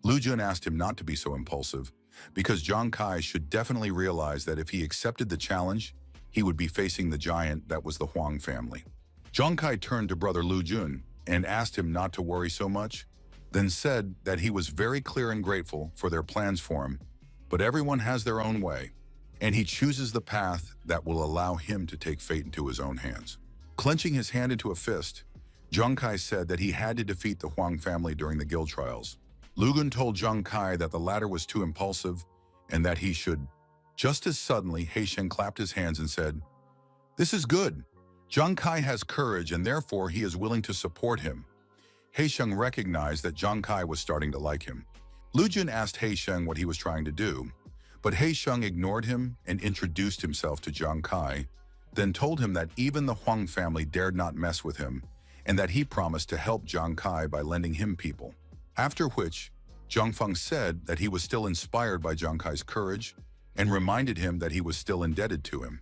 Speaker 1: Lu Jun asked him not to be so impulsive, because Jiang Kai should definitely realize that if he accepted the challenge, he would be facing the giant that was the Huang family. Jiang Kai turned to brother Lu Jun and asked him not to worry so much, then said that he was very clear and grateful for their plans for him, but everyone has their own way, and he chooses the path that will allow him to take fate into his own hands. Clenching his hand into a fist, Jiang Kai said that he had to defeat the Huang family during the guild trials. Lu Jun told Jiang Kai that the latter was too impulsive and that he should. Just as suddenly, He Sheng clapped his hands and said, "This is good. Jiang Kai has courage and therefore he is willing to support him." He Sheng recognized that Jiang Kai was starting to like him. Lu Jun asked He Sheng what he was trying to do, but He Sheng ignored him and introduced himself to Jiang Kai, then told him that even the Huang family dared not mess with him and that he promised to help Jiang Kai by lending him people. After which, Zhang Feng said that he was still inspired by Jiang Kai's courage and reminded him that he was still indebted to him.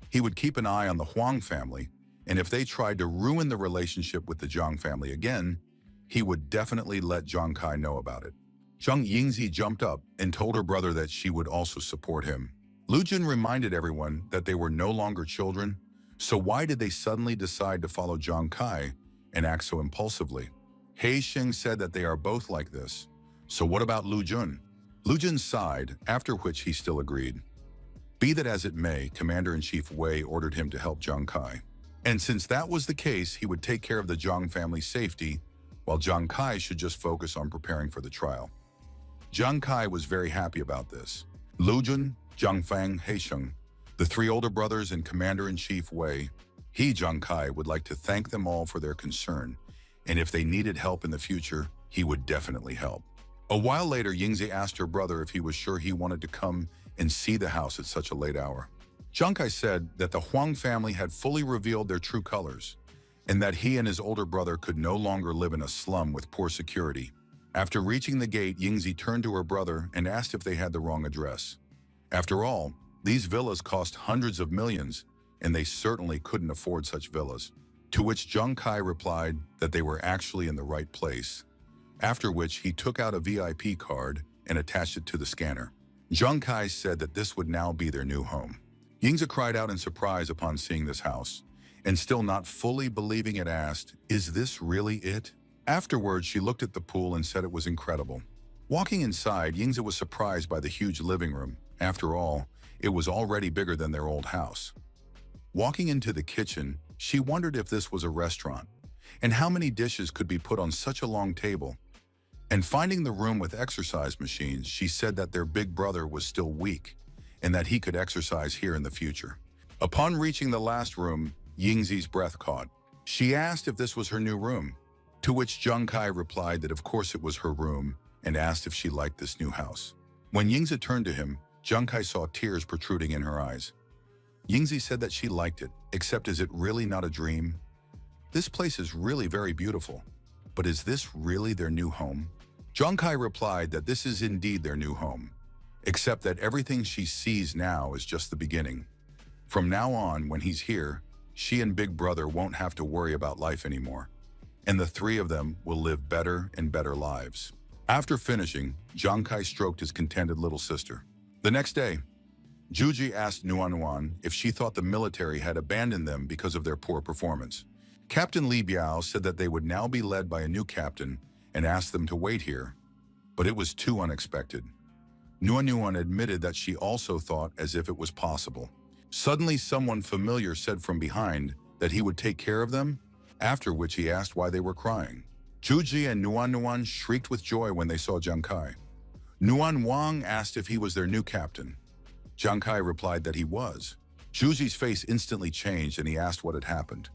Speaker 1: He would keep an eye on the Huang family, and if they tried to ruin the relationship with the Zhang family again, he would definitely let Jiang Kai know about it. Zhang Yingzi jumped up and told her brother that she would also support him. Lu Jun reminded everyone that they were no longer children, so why did they suddenly decide to follow Jiang Kai and act so impulsively? He Sheng said that they are both like this. So what about Lu Jun? Lu Jun sighed, after which he still agreed. Be that as it may, Commander-in-Chief Wei ordered him to help Jiang Kai. And since that was the case, he would take care of the Zhang family's safety, while Jiang Kai should just focus on preparing for the trial. Jiang Kai was very happy about this. Lu Jun, Jiang Fang, He Sheng, the 3 older brothers and Commander-in-Chief Wei, Jiang Kai would like to thank them all for their concern, and if they needed help in the future, he would definitely help. A while later, Yingzi asked her brother if he was sure he wanted to come and see the house at such a late hour. Jiang Kai said that the Huang family had fully revealed their true colors, and that he and his older brother could no longer live in a slum with poor security. After reaching the gate, Yingzi turned to her brother and asked if they had the wrong address. After all, these villas cost hundreds of millions, and they certainly couldn't afford such villas. To which Jiang Kai replied that they were actually in the right place, after which he took out a VIP card and attached it to the scanner. Jiang Kai said that this would now be their new home. Yingzi cried out in surprise upon seeing this house, and still not fully believing it asked, "Is this really it?" Afterwards, she looked at the pool and said it was incredible. Walking inside, Yingzi was surprised by the huge living room. After all, it was already bigger than their old house. Walking into the kitchen, she wondered if this was a restaurant, and how many dishes could be put on such a long table. And finding the room with exercise machines, she said that their big brother was still weak, and that he could exercise here in the future. Upon reaching the last room, Yingzi's breath caught. She asked if this was her new room, to which Jiang Kai replied that of course it was her room, and asked if she liked this new house. When Yingzi turned to him, Jiang Kai saw tears protruding in her eyes. Yingzi said that she liked it, except is it really not a dream? This place is really very beautiful, but is this really their new home? Jiang Kai replied that this is indeed their new home, except that everything she sees now is just the beginning. From now on, when he's here, she and Big Brother won't have to worry about life anymore, and the 3 of them will live better and better lives. After finishing, Jiang Kai stroked his contented little sister. The next day, Juji asked Nuan if she thought the military had abandoned them because of their poor performance. Captain Li Biao said that they would now be led by a new captain and asked them to wait here, but it was too unexpected. Nuan admitted that she also thought as if it was possible. Suddenly, someone familiar said from behind that he would take care of them, after which he asked why they were crying. Juji and Nuan shrieked with joy when they saw Jiang Kai. Nuan Wang asked if he was their new captain. Jiang Kai replied that he was. Juji's face instantly changed and he asked what had happened.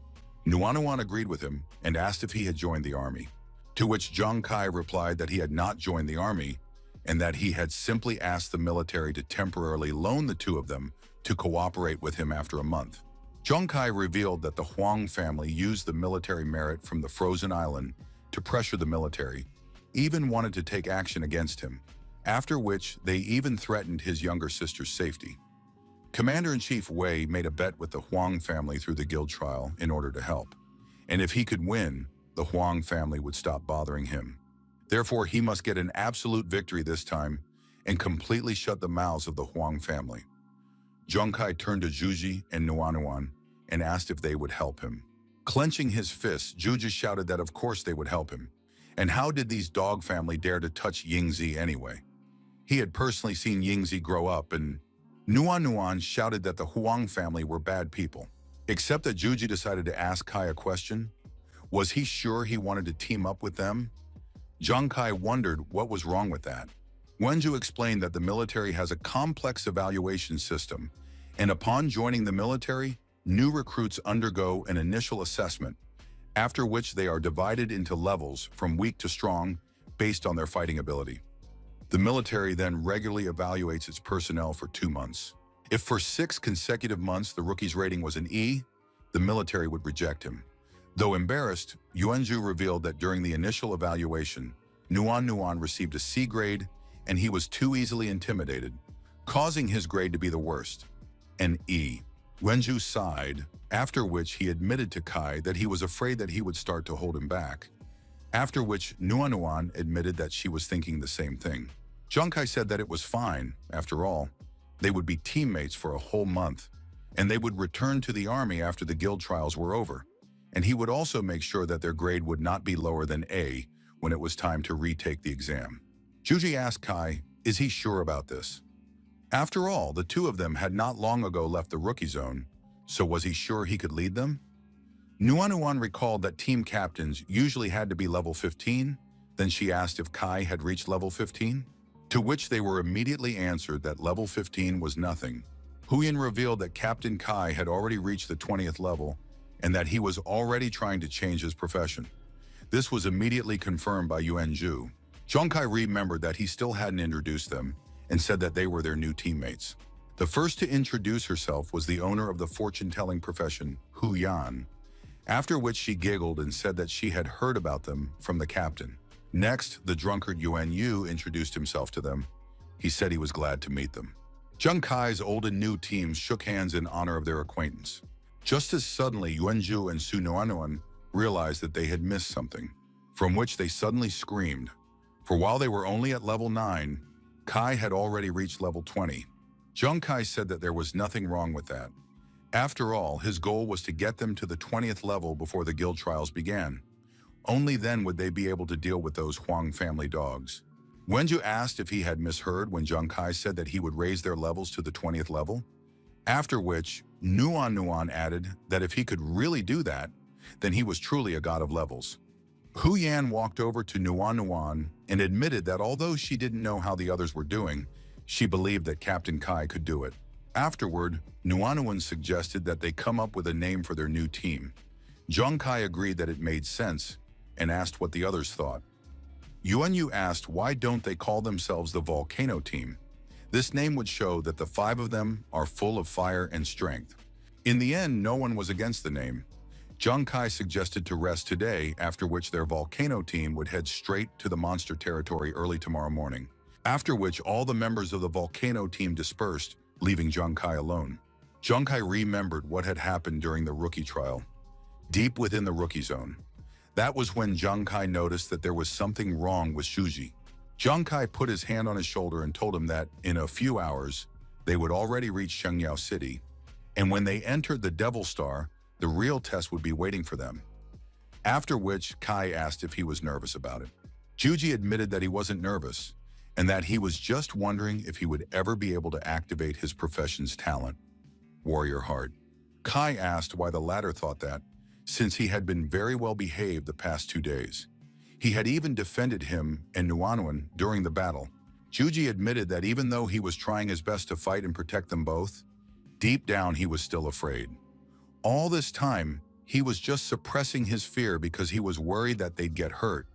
Speaker 1: Nuanuan agreed with him and asked if he had joined the army, to which Zhang Kai replied that he had not joined the army and that he had simply asked the military to temporarily loan the two of them to cooperate with him after a month. Zhang Kai revealed that the Huang family used the military merit from the frozen island to pressure the military, even wanted to take action against him, after which they even threatened his younger sister's safety. Commander-in-Chief Wei made a bet with the Huang family through the guild trial in order to help, and if he could win, the Huang family would stop bothering him. Therefore, he must get an absolute victory this time and completely shut the mouths of the Huang family. Zhang Kai turned to Zhuji and Nuanuan and asked if they would help him. Clenching his fists, Zhuji shouted that of course they would help him. And how did these dog family dare to touch Yingzi anyway? He had personally seen Yingzi grow up, and Nuanuan shouted that the Huang family were bad people. Except that Zhuji decided to ask Kai a question. Was he sure he wanted to team up with them? Zhang Kai wondered what was wrong with that. Wenju explained that the military has a complex evaluation system, and upon joining the military, new recruits undergo an initial assessment, after which they are divided into levels from weak to strong based on their fighting ability. The military then regularly evaluates its personnel for 2 months. If for 6 consecutive months the rookie's rating was an E, the military would reject him. Though embarrassed, Yuanzhu revealed that during the initial evaluation, Nuan received a C grade and he was too easily intimidated, causing his grade to be the worst, an E. Wenju sighed, after which he admitted to Kai that he was afraid that he would start to hold him back, after which Nuan admitted that she was thinking the same thing. Zhang Kai said that it was fine, after all. They would be teammates for a whole month, and they would return to the army after the guild trials were over, and he would also make sure that their grade would not be lower than A when it was time to retake the exam. Zhuji asked Kai, is he sure about this? After all, the two of them had not long ago left the rookie zone, so was he sure he could lead them? Nuan recalled that team captains usually had to be level 15, then she asked if Kai had reached level 15, to which they were immediately answered that level 15 was nothing. Huyan revealed that Captain Kai had already reached the 20th level and that he was already trying to change his profession. This was immediately confirmed by Yuanzhu. Zhang Kai remembered that he still hadn't introduced them and said that they were their new teammates. The first to introduce herself was the owner of the fortune-telling profession, Hu Yan, after which she giggled and said that she had heard about them from the captain. Next, the drunkard Yuan Yu introduced himself to them. He said he was glad to meet them. Zhang Kai's old and new teams shook hands in honor of their acquaintance. Just as suddenly, Yuanzhu and Su Nuanuan realized that they had missed something, from which they suddenly screamed. For while they were only at level 9, Kai had already reached level 20. Zhang Kai said that there was nothing wrong with that. After all, his goal was to get them to the 20th level before the guild trials began. Only then would they be able to deal with those Huang family dogs. Wenju asked if he had misheard when Zhang Kai said that he would raise their levels to the 20th level, after which Nuan added that if he could really do that, then he was truly a god of levels. Hu Yan walked over to Nuan and admitted that although she didn't know how the others were doing, she believed that Captain Kai could do it. Afterward, Nuan suggested that they come up with a name for their new team. Zhang Kai agreed that it made sense and asked what the others thought. Yuanyu asked why don't they call themselves the Volcano Team. This name would show that the 5 of them are full of fire and strength. In the end, no one was against the name. Zhang Kai suggested to rest today, after which their Volcano Team would head straight to the monster territory early tomorrow morning, after which all the members of the Volcano Team dispersed, leaving Zhang Kai alone. Zhang Kai remembered what had happened during the rookie trial, deep within the rookie zone. That was when Zhang Kai noticed that there was something wrong with Shuji. Zhang Kai put his hand on his shoulder and told him that, in a few hours, they would already reach Shengyao City, and when they entered the Devil Star, the real test would be waiting for them. After which, Kai asked if he was nervous about it. Juji admitted that he wasn't nervous, and that he was just wondering if he would ever be able to activate his profession's talent, Warrior Heart. Kai asked why the latter thought that, since he had been very well behaved the past 2 days. He had even defended him and Nuanwan during the battle. Juji admitted that even though he was trying his best to fight and protect them both, deep down he was still afraid. All this time, he was just suppressing his fear because he was worried that they'd get hurt.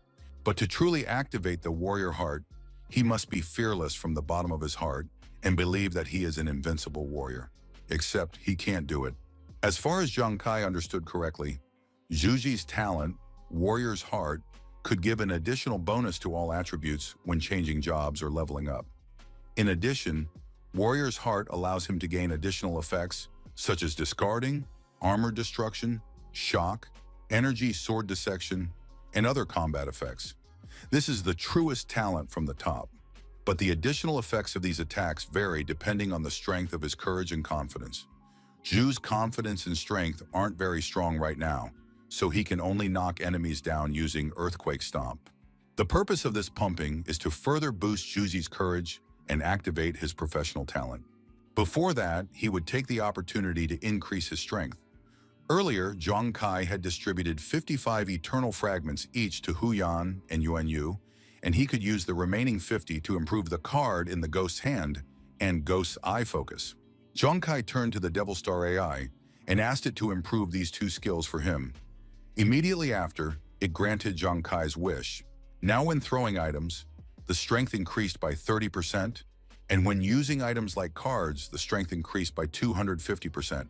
Speaker 1: But to truly activate the warrior heart, he must be fearless from the bottom of his heart and believe that he is an invincible warrior. Except he can't do it. As far as Zhang Kai understood correctly, Zhuji's talent, Warrior's Heart, could give an additional bonus to all attributes when changing jobs or leveling up. In addition, Warrior's Heart allows him to gain additional effects such as discarding, armor destruction, shock, energy sword dissection, and other combat effects. This is the truest talent from the top. But the additional effects of these attacks vary depending on the strength of his courage and confidence. Zhu's confidence and strength aren't very strong right now, so he can only knock enemies down using Earthquake Stomp. The purpose of this pumping is to further boost Zhuji's courage and activate his professional talent. Before that, he would take the opportunity to increase his strength. Earlier, Zhang Kai had distributed 55 eternal fragments each to Hu Yan and Yuan Yu, and he could use the remaining 50 to improve the card in the Ghost's Hand and Ghost's Eye Focus. Zhang Kai turned to the Devil Star AI and asked it to improve these two skills for him. Immediately after, it granted Zhang Kai's wish. Now when throwing items, the strength increased by 30%, and when using items like cards, the strength increased by 250%.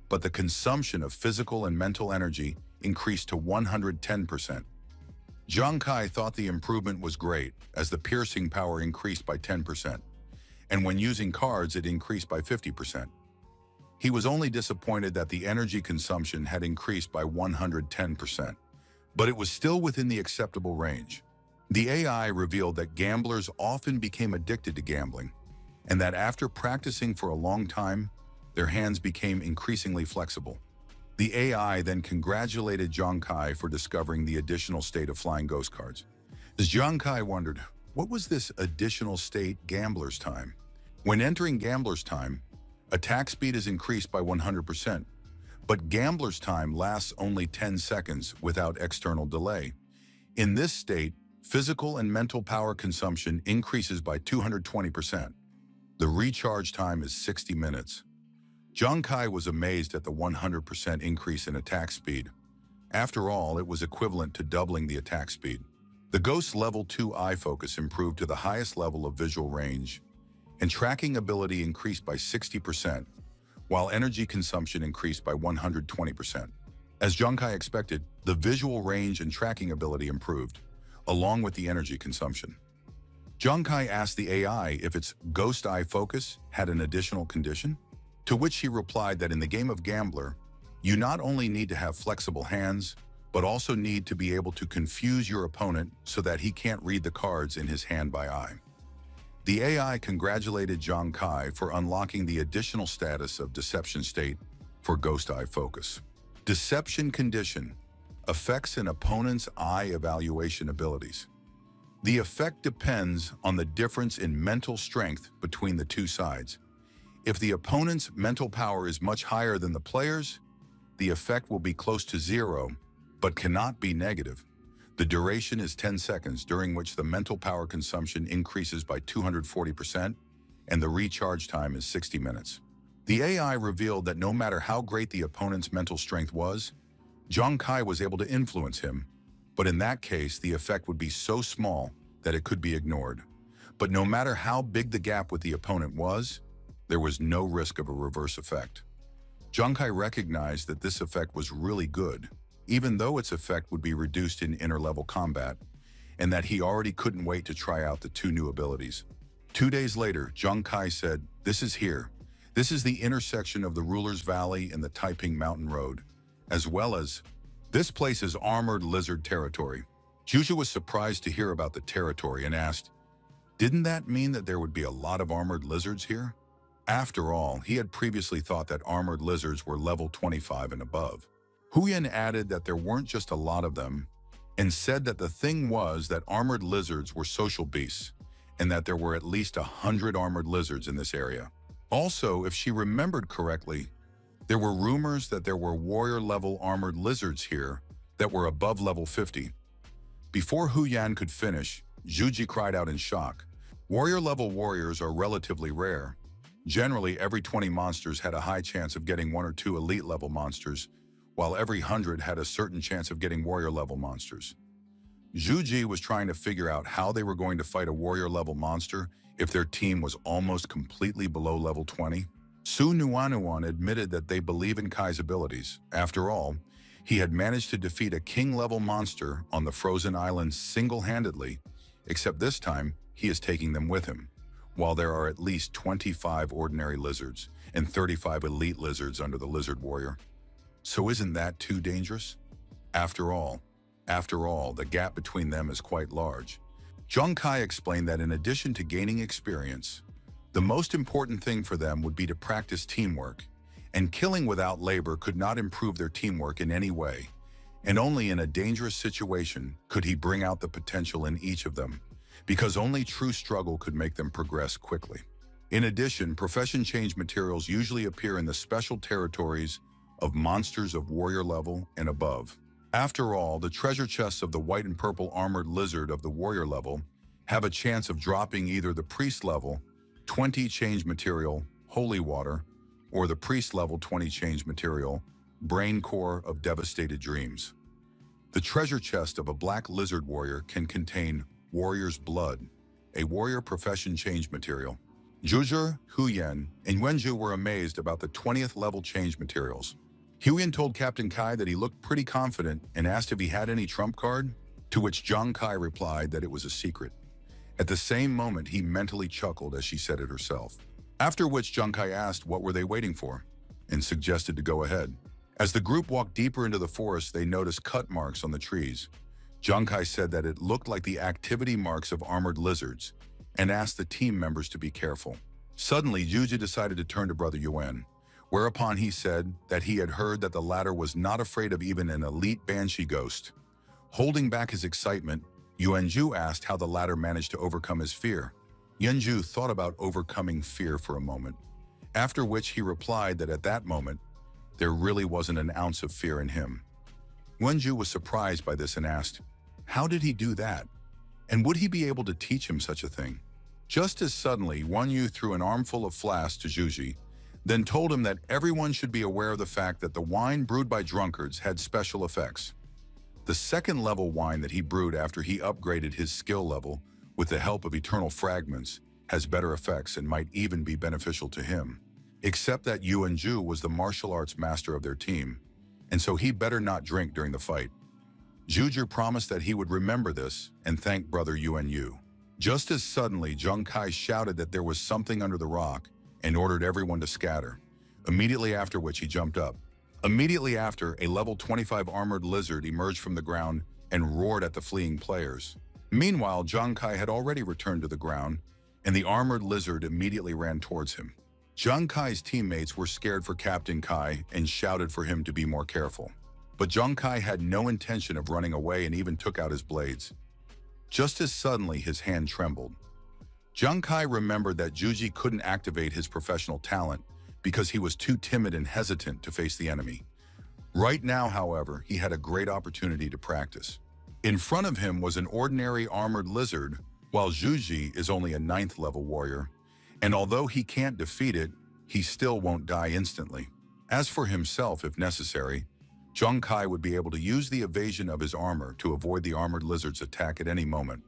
Speaker 1: But the consumption of physical and mental energy increased to 110%. Zhang Kai thought the improvement was great, as the piercing power increased by 10%, and when using cards it increased by 50%. He was only disappointed that the energy consumption had increased by 110%, but it was still within the acceptable range. The AI revealed that gamblers often became addicted to gambling, and that after practicing for a long time, their hands became increasingly flexible. The AI then congratulated Zhang Kai for discovering the additional state of flying ghost cards. As Zhang Kai wondered, what was this additional state Gambler's Time? When entering Gambler's Time, attack speed is increased by 100%, but Gambler's Time lasts only 10 seconds without external delay. In this state, physical and mental power consumption increases by 220%. The recharge time is 60 minutes. Zhang Kai was amazed at the 100% increase in attack speed. After all, it was equivalent to doubling the attack speed. The Ghost's Level 2 Eye Focus improved to the highest level of visual range, and tracking ability increased by 60%, while energy consumption increased by 120%. As Zhang Kai expected, the visual range and tracking ability improved, along with the energy consumption. Zhang Kai asked the AI if its Ghost Eye Focus had an additional condition, to which he replied that in the game of Gambler, you not only need to have flexible hands, but also need to be able to confuse your opponent so that he can't read the cards in his hand by eye. The AI congratulated Zhang Kai for unlocking the additional status of Deception State for Ghost Eye Focus. Deception Condition affects an opponent's eye evaluation abilities. The effect depends on the difference in mental strength between the two sides. If the opponent's mental power is much higher than the player's, the effect will be close to zero, but cannot be negative. The duration is 10 seconds, during which the mental power consumption increases by 240%, and the recharge time is 60 minutes. The AI revealed that no matter how great the opponent's mental strength was, Zhang Kai was able to influence him, but in that case, the effect would be so small that it could be ignored. But no matter how big the gap with the opponent was, there was no risk of a reverse effect. Zhang Kai recognized that this effect was really good, even though its effect would be reduced in inner-level combat, and that he already couldn't wait to try out the two new abilities. 2 days later, Zhang Kai said, "This is here. This is the intersection of the Ruler's Valley and the Taiping Mountain Road, as well as, this place is Armored Lizard territory." Zhu was surprised to hear about the territory and asked, "Didn't that mean that there would be a lot of armored lizards here?" After all, he had previously thought that armored lizards were level 25 and above. Huyan added that there weren't just a lot of them, and said that the thing was that armored lizards were social beasts, and that there were at least 100 armored lizards in this area. Also, if she remembered correctly, there were rumors that there were warrior-level armored lizards here that were above level 50. Before Huyan could finish, Zhuji cried out in shock. Warrior-level warriors are relatively rare. Generally, every 20 monsters had a high chance of getting 1 or 2 elite-level monsters, while every 100 had a certain chance of getting warrior-level monsters. Zhuji was trying to figure out how they were going to fight a warrior-level monster if their team was almost completely below level 20. Su Nuanuan admitted that they believe in Kai's abilities. After all, he had managed to defeat a king-level monster on the frozen island single-handedly, except this time he is taking them with him, while there are at least 25 ordinary lizards and 35 elite lizards under the lizard warrior. So isn't that too dangerous? After all, the gap between them is quite large. Zhang Kai explained that in addition to gaining experience, the most important thing for them would be to practice teamwork, and killing without labor could not improve their teamwork in any way, and only in a dangerous situation could he bring out the potential in each of them, because only true struggle could make them progress quickly. In addition, profession change materials usually appear in the special territories of monsters of warrior level and above. After all, the treasure chests of the white and purple armored lizard of the warrior level have a chance of dropping either the priest level 20 change material, holy water, or the priest level 20 change material, brain core of devastated dreams. The treasure chest of a black lizard warrior can contain warrior's blood, a warrior profession change material. Zhuzhe, Huyan, and Wenju were amazed about the 20th level change materials. Huyan told Captain Kai that he looked pretty confident and asked if he had any trump card, to which Zhang Kai replied that it was a secret. At the same moment, he mentally chuckled as she said it herself. After which Zhang Kai asked what were they waiting for, and suggested to go ahead. As the group walked deeper into the forest, they noticed cut marks on the trees. Zhang Kai said that it looked like the activity marks of armored lizards, and asked the team members to be careful. Suddenly, Yuji decided to turn to Brother Yuan, whereupon he said that he had heard that the latter was not afraid of even an elite banshee ghost. Holding back his excitement, Yuanju asked how the latter managed to overcome his fear. Yuanju thought about overcoming fear for a moment, after which he replied that at that moment, there really wasn't an ounce of fear in him. Yuanju was surprised by this and asked, how did he do that? And would he be able to teach him such a thing? Just as suddenly, Wanyu threw an armful of flasks to Zhuji, then told him that everyone should be aware of the fact that the wine brewed by drunkards had special effects. The second level wine that he brewed after he upgraded his skill level with the help of eternal fragments has better effects and might even be beneficial to him. Except that Yuanju was the martial arts master of their team, and so he better not drink during the fight. Zhuji promised that he would remember this and thank Brother Yuanyu. Just as suddenly, Zhang Kai shouted that there was something under the rock and ordered everyone to scatter, immediately after which he jumped up. Immediately after, a level 25 armored lizard emerged from the ground and roared at the fleeing players. Meanwhile, Zhang Kai had already returned to the ground, and the armored lizard immediately ran towards him. Zhang Kai's teammates were scared for Captain Kai and shouted for him to be more careful. But Zhang Kai had no intention of running away and even took out his blades. Just as suddenly, his hand trembled. Zhang Kai remembered that Zhuji couldn't activate his professional talent because he was too timid and hesitant to face the enemy. Right now, however, he had a great opportunity to practice. In front of him was an ordinary armored lizard, while Zhuji is only a 9th level warrior, and although he can't defeat it, he still won't die instantly. As for himself, if necessary, Zhang Kai would be able to use the evasion of his armor to avoid the armored lizard's attack at any moment.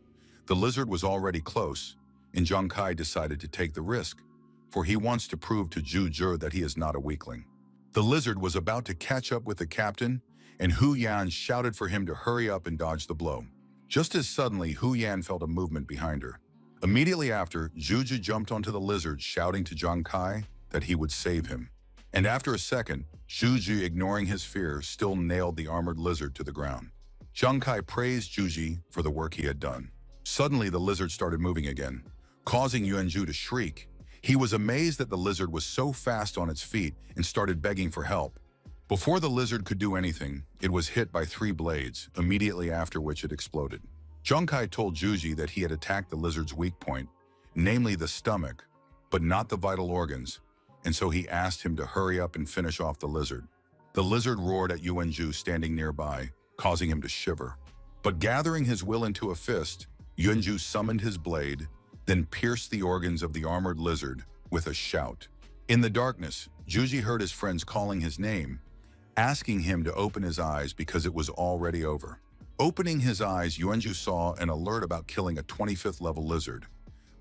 Speaker 1: The lizard was already close, and Zhang Kai decided to take the risk, for he wants to prove to Zhu that he is not a weakling. The lizard was about to catch up with the captain, and Hu Yan shouted for him to hurry up and dodge the blow. Just as suddenly, Hu Yan felt a movement behind her. Immediately after, Zhuji jumped onto the lizard, shouting to Zhang Kai that he would save him. And after a second, Zhuji, ignoring his fear, still nailed the armored lizard to the ground. Zhang Kai praised Zhuji for the work he had done. Suddenly, the lizard started moving again, causing Yuanju to shriek. He was amazed that the lizard was so fast on its feet and started begging for help. Before the lizard could do anything, it was hit by 3 blades, immediately after which it exploded. Zhang Kai told Zhuji that he had attacked the lizard's weak point, namely the stomach, but not the vital organs, and so he asked him to hurry up and finish off the lizard. The lizard roared at Yuanju standing nearby, causing him to shiver. But gathering his will into a fist, Yuanju summoned his blade, then pierced the organs of the armored lizard with a shout. In the darkness, Zhuji heard his friends calling his name, asking him to open his eyes because it was already over. Opening his eyes, Yuanju saw an alert about killing a 25th level lizard.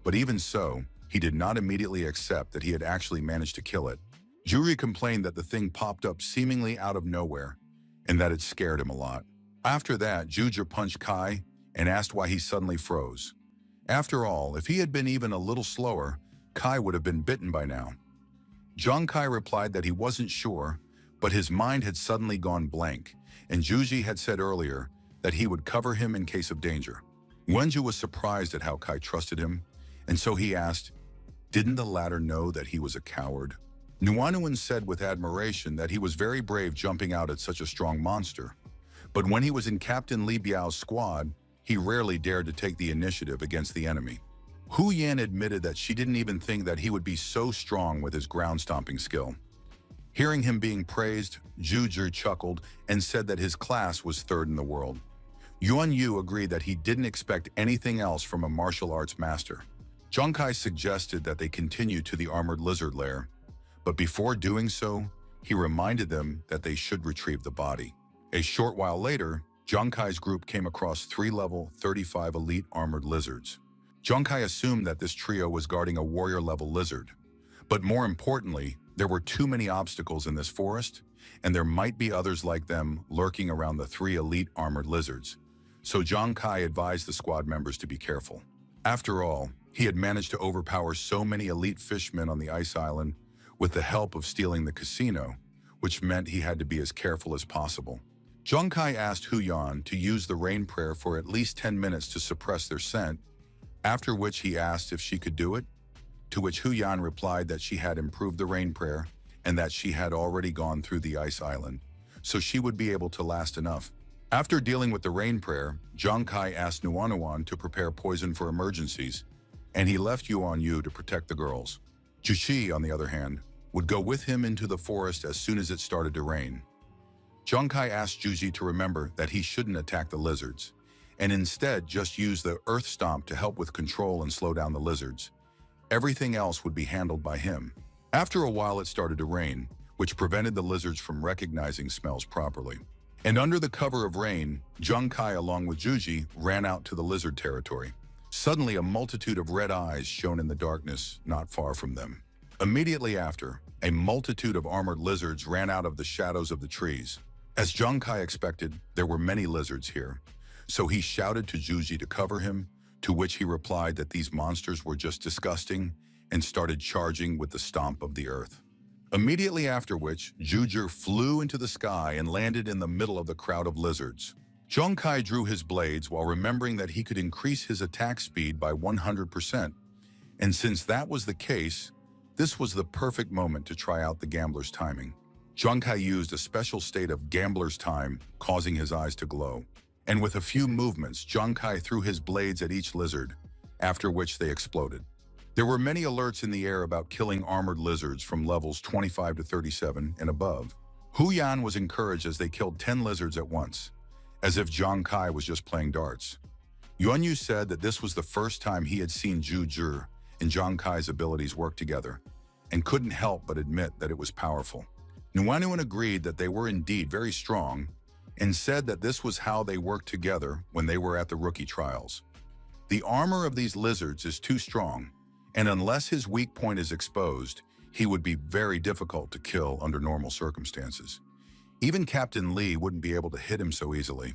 Speaker 1: But even so, he did not immediately accept that he had actually managed to kill it. Juri complained that the thing popped up seemingly out of nowhere and that it scared him a lot. After that, Juju punched Kai and asked why he suddenly froze. After all, if he had been even a little slower, Kai would have been bitten by now. Zhang Kai replied that he wasn't sure, but his mind had suddenly gone blank, and Juji had said earlier that he would cover him in case of danger. Wenju was surprised at how Kai trusted him, and so he asked, didn't the latter know that he was a coward? Nuanuan said with admiration that he was very brave jumping out at such a strong monster. But when he was in Captain Li Biao's squad, he rarely dared to take the initiative against the enemy. Hu Yan admitted that she didn't even think that he would be so strong with his ground-stomping skill. Hearing him being praised, Zhu Zhi chuckled and said that his class was third in the world. Yuan Yu agreed that he didn't expect anything else from a martial arts master. Zhang Kai suggested that they continue to the armored lizard lair, but before doing so, he reminded them that they should retrieve the body. A short while later, Zhang Kai's group came across 3 level 35 elite armored lizards. Zhang Kai assumed that this trio was guarding a warrior-level lizard. But more importantly, there were too many obstacles in this forest, and there might be others like them lurking around the 3 elite armored lizards. So Zhang Kai advised the squad members to be careful. After all, he had managed to overpower so many elite fishmen on the ice island with the help of stealing the casino, which meant he had to be as careful as possible. Zhang Kai asked Hu Yan to use the rain prayer for at least 10 minutes to suppress their scent, after which he asked if she could do it, to which Hu Yan replied that she had improved the rain prayer and that she had already gone through the ice island, so she would be able to last enough. After dealing with the rain prayer, Zhang Kai asked Nuanuan to prepare poison for emergencies, and he left Yuan Yu to protect the girls. Juxi, on the other hand, would go with him into the forest as soon as it started to rain. Zhang Kai asked Juji to remember that he shouldn't attack the lizards, and instead just use the earth stomp to help with control and slow down the lizards. Everything else would be handled by him. After a while it started to rain, which prevented the lizards from recognizing smells properly. And under the cover of rain, Zhang Kai along with Juji ran out to the lizard territory. Suddenly a multitude of red eyes shone in the darkness not far from them. Immediately after, a multitude of armored lizards ran out of the shadows of the trees. As Zhang Kai expected, there were many lizards here, so he shouted to Juji to cover him, to which he replied that these monsters were just disgusting and started charging with the stomp of the earth. Immediately after which, Juju flew into the sky and landed in the middle of the crowd of lizards. Zhang Kai drew his blades while remembering that he could increase his attack speed by 100%, and since that was the case, this was the perfect moment to try out the gambler's timing. Zhang Kai used a special state of gambler's time, causing his eyes to glow. And with a few movements, Zhang Kai threw his blades at each lizard, after which they exploded. There were many alerts in the air about killing armored lizards from levels 25 to 37 and above. Hu Yan was encouraged as they killed 10 lizards at once, as if Zhang Kai was just playing darts. Yuan Yu said that this was the first time he had seen Zhu Zhi and Zhang Kai's abilities work together, and couldn't help but admit that it was powerful. Nuanuan agreed that they were indeed very strong, and said that this was how they worked together when they were at the rookie trials. The armor of these lizards is too strong, and unless his weak point is exposed, he would be very difficult to kill under normal circumstances. Even Captain Li wouldn't be able to hit him so easily.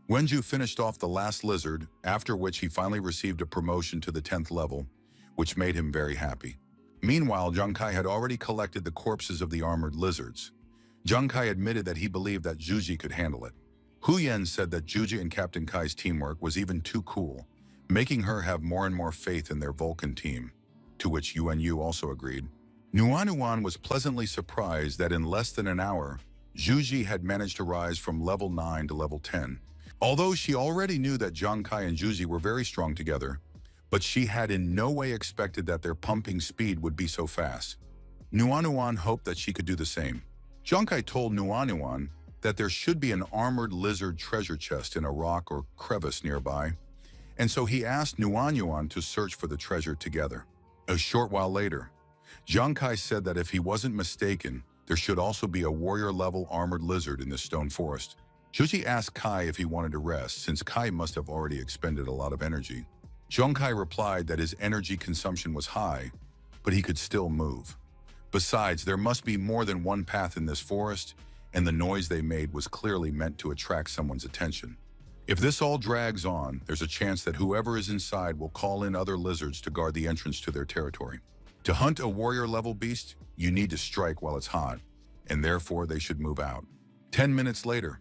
Speaker 1: Wenju finished off the last lizard, after which he finally received a promotion to the 10th level, which made him very happy. Meanwhile, Zhang Kai had already collected the corpses of the armored lizards. Zhang Kai admitted that he believed that Juji could handle it. Hu Yan said that Juji and Captain Kai's teamwork was even too cool, making her have more and more faith in their Vulcan team, to which Yuan Yu also agreed. Nuanuan was pleasantly surprised that in less than an hour, Juji had managed to rise from level 9 to level 10. Although she already knew that Zhang Kai and Juji were very strong together, but she had in no way expected that their pumping speed would be so fast. Nuanuan hoped that she could do the same. Zhang Kai told Nuanuan that there should be an armored lizard treasure chest in a rock or crevice nearby, and so he asked Nuanuan to search for the treasure together. A short while later, Zhang Kai said that if he wasn't mistaken, there should also be a warrior-level armored lizard in this stone forest. Zhuji asked Kai if he wanted to rest, since Kai must have already expended a lot of energy. Zhongkai replied that his energy consumption was high, but he could still move. Besides, there must be more than one path in this forest, and the noise they made was clearly meant to attract someone's attention. If this all drags on, there's a chance that whoever is inside will call in other lizards to guard the entrance to their territory. To hunt a warrior-level beast, you need to strike while it's hot, and therefore they should move out. 10 minutes later,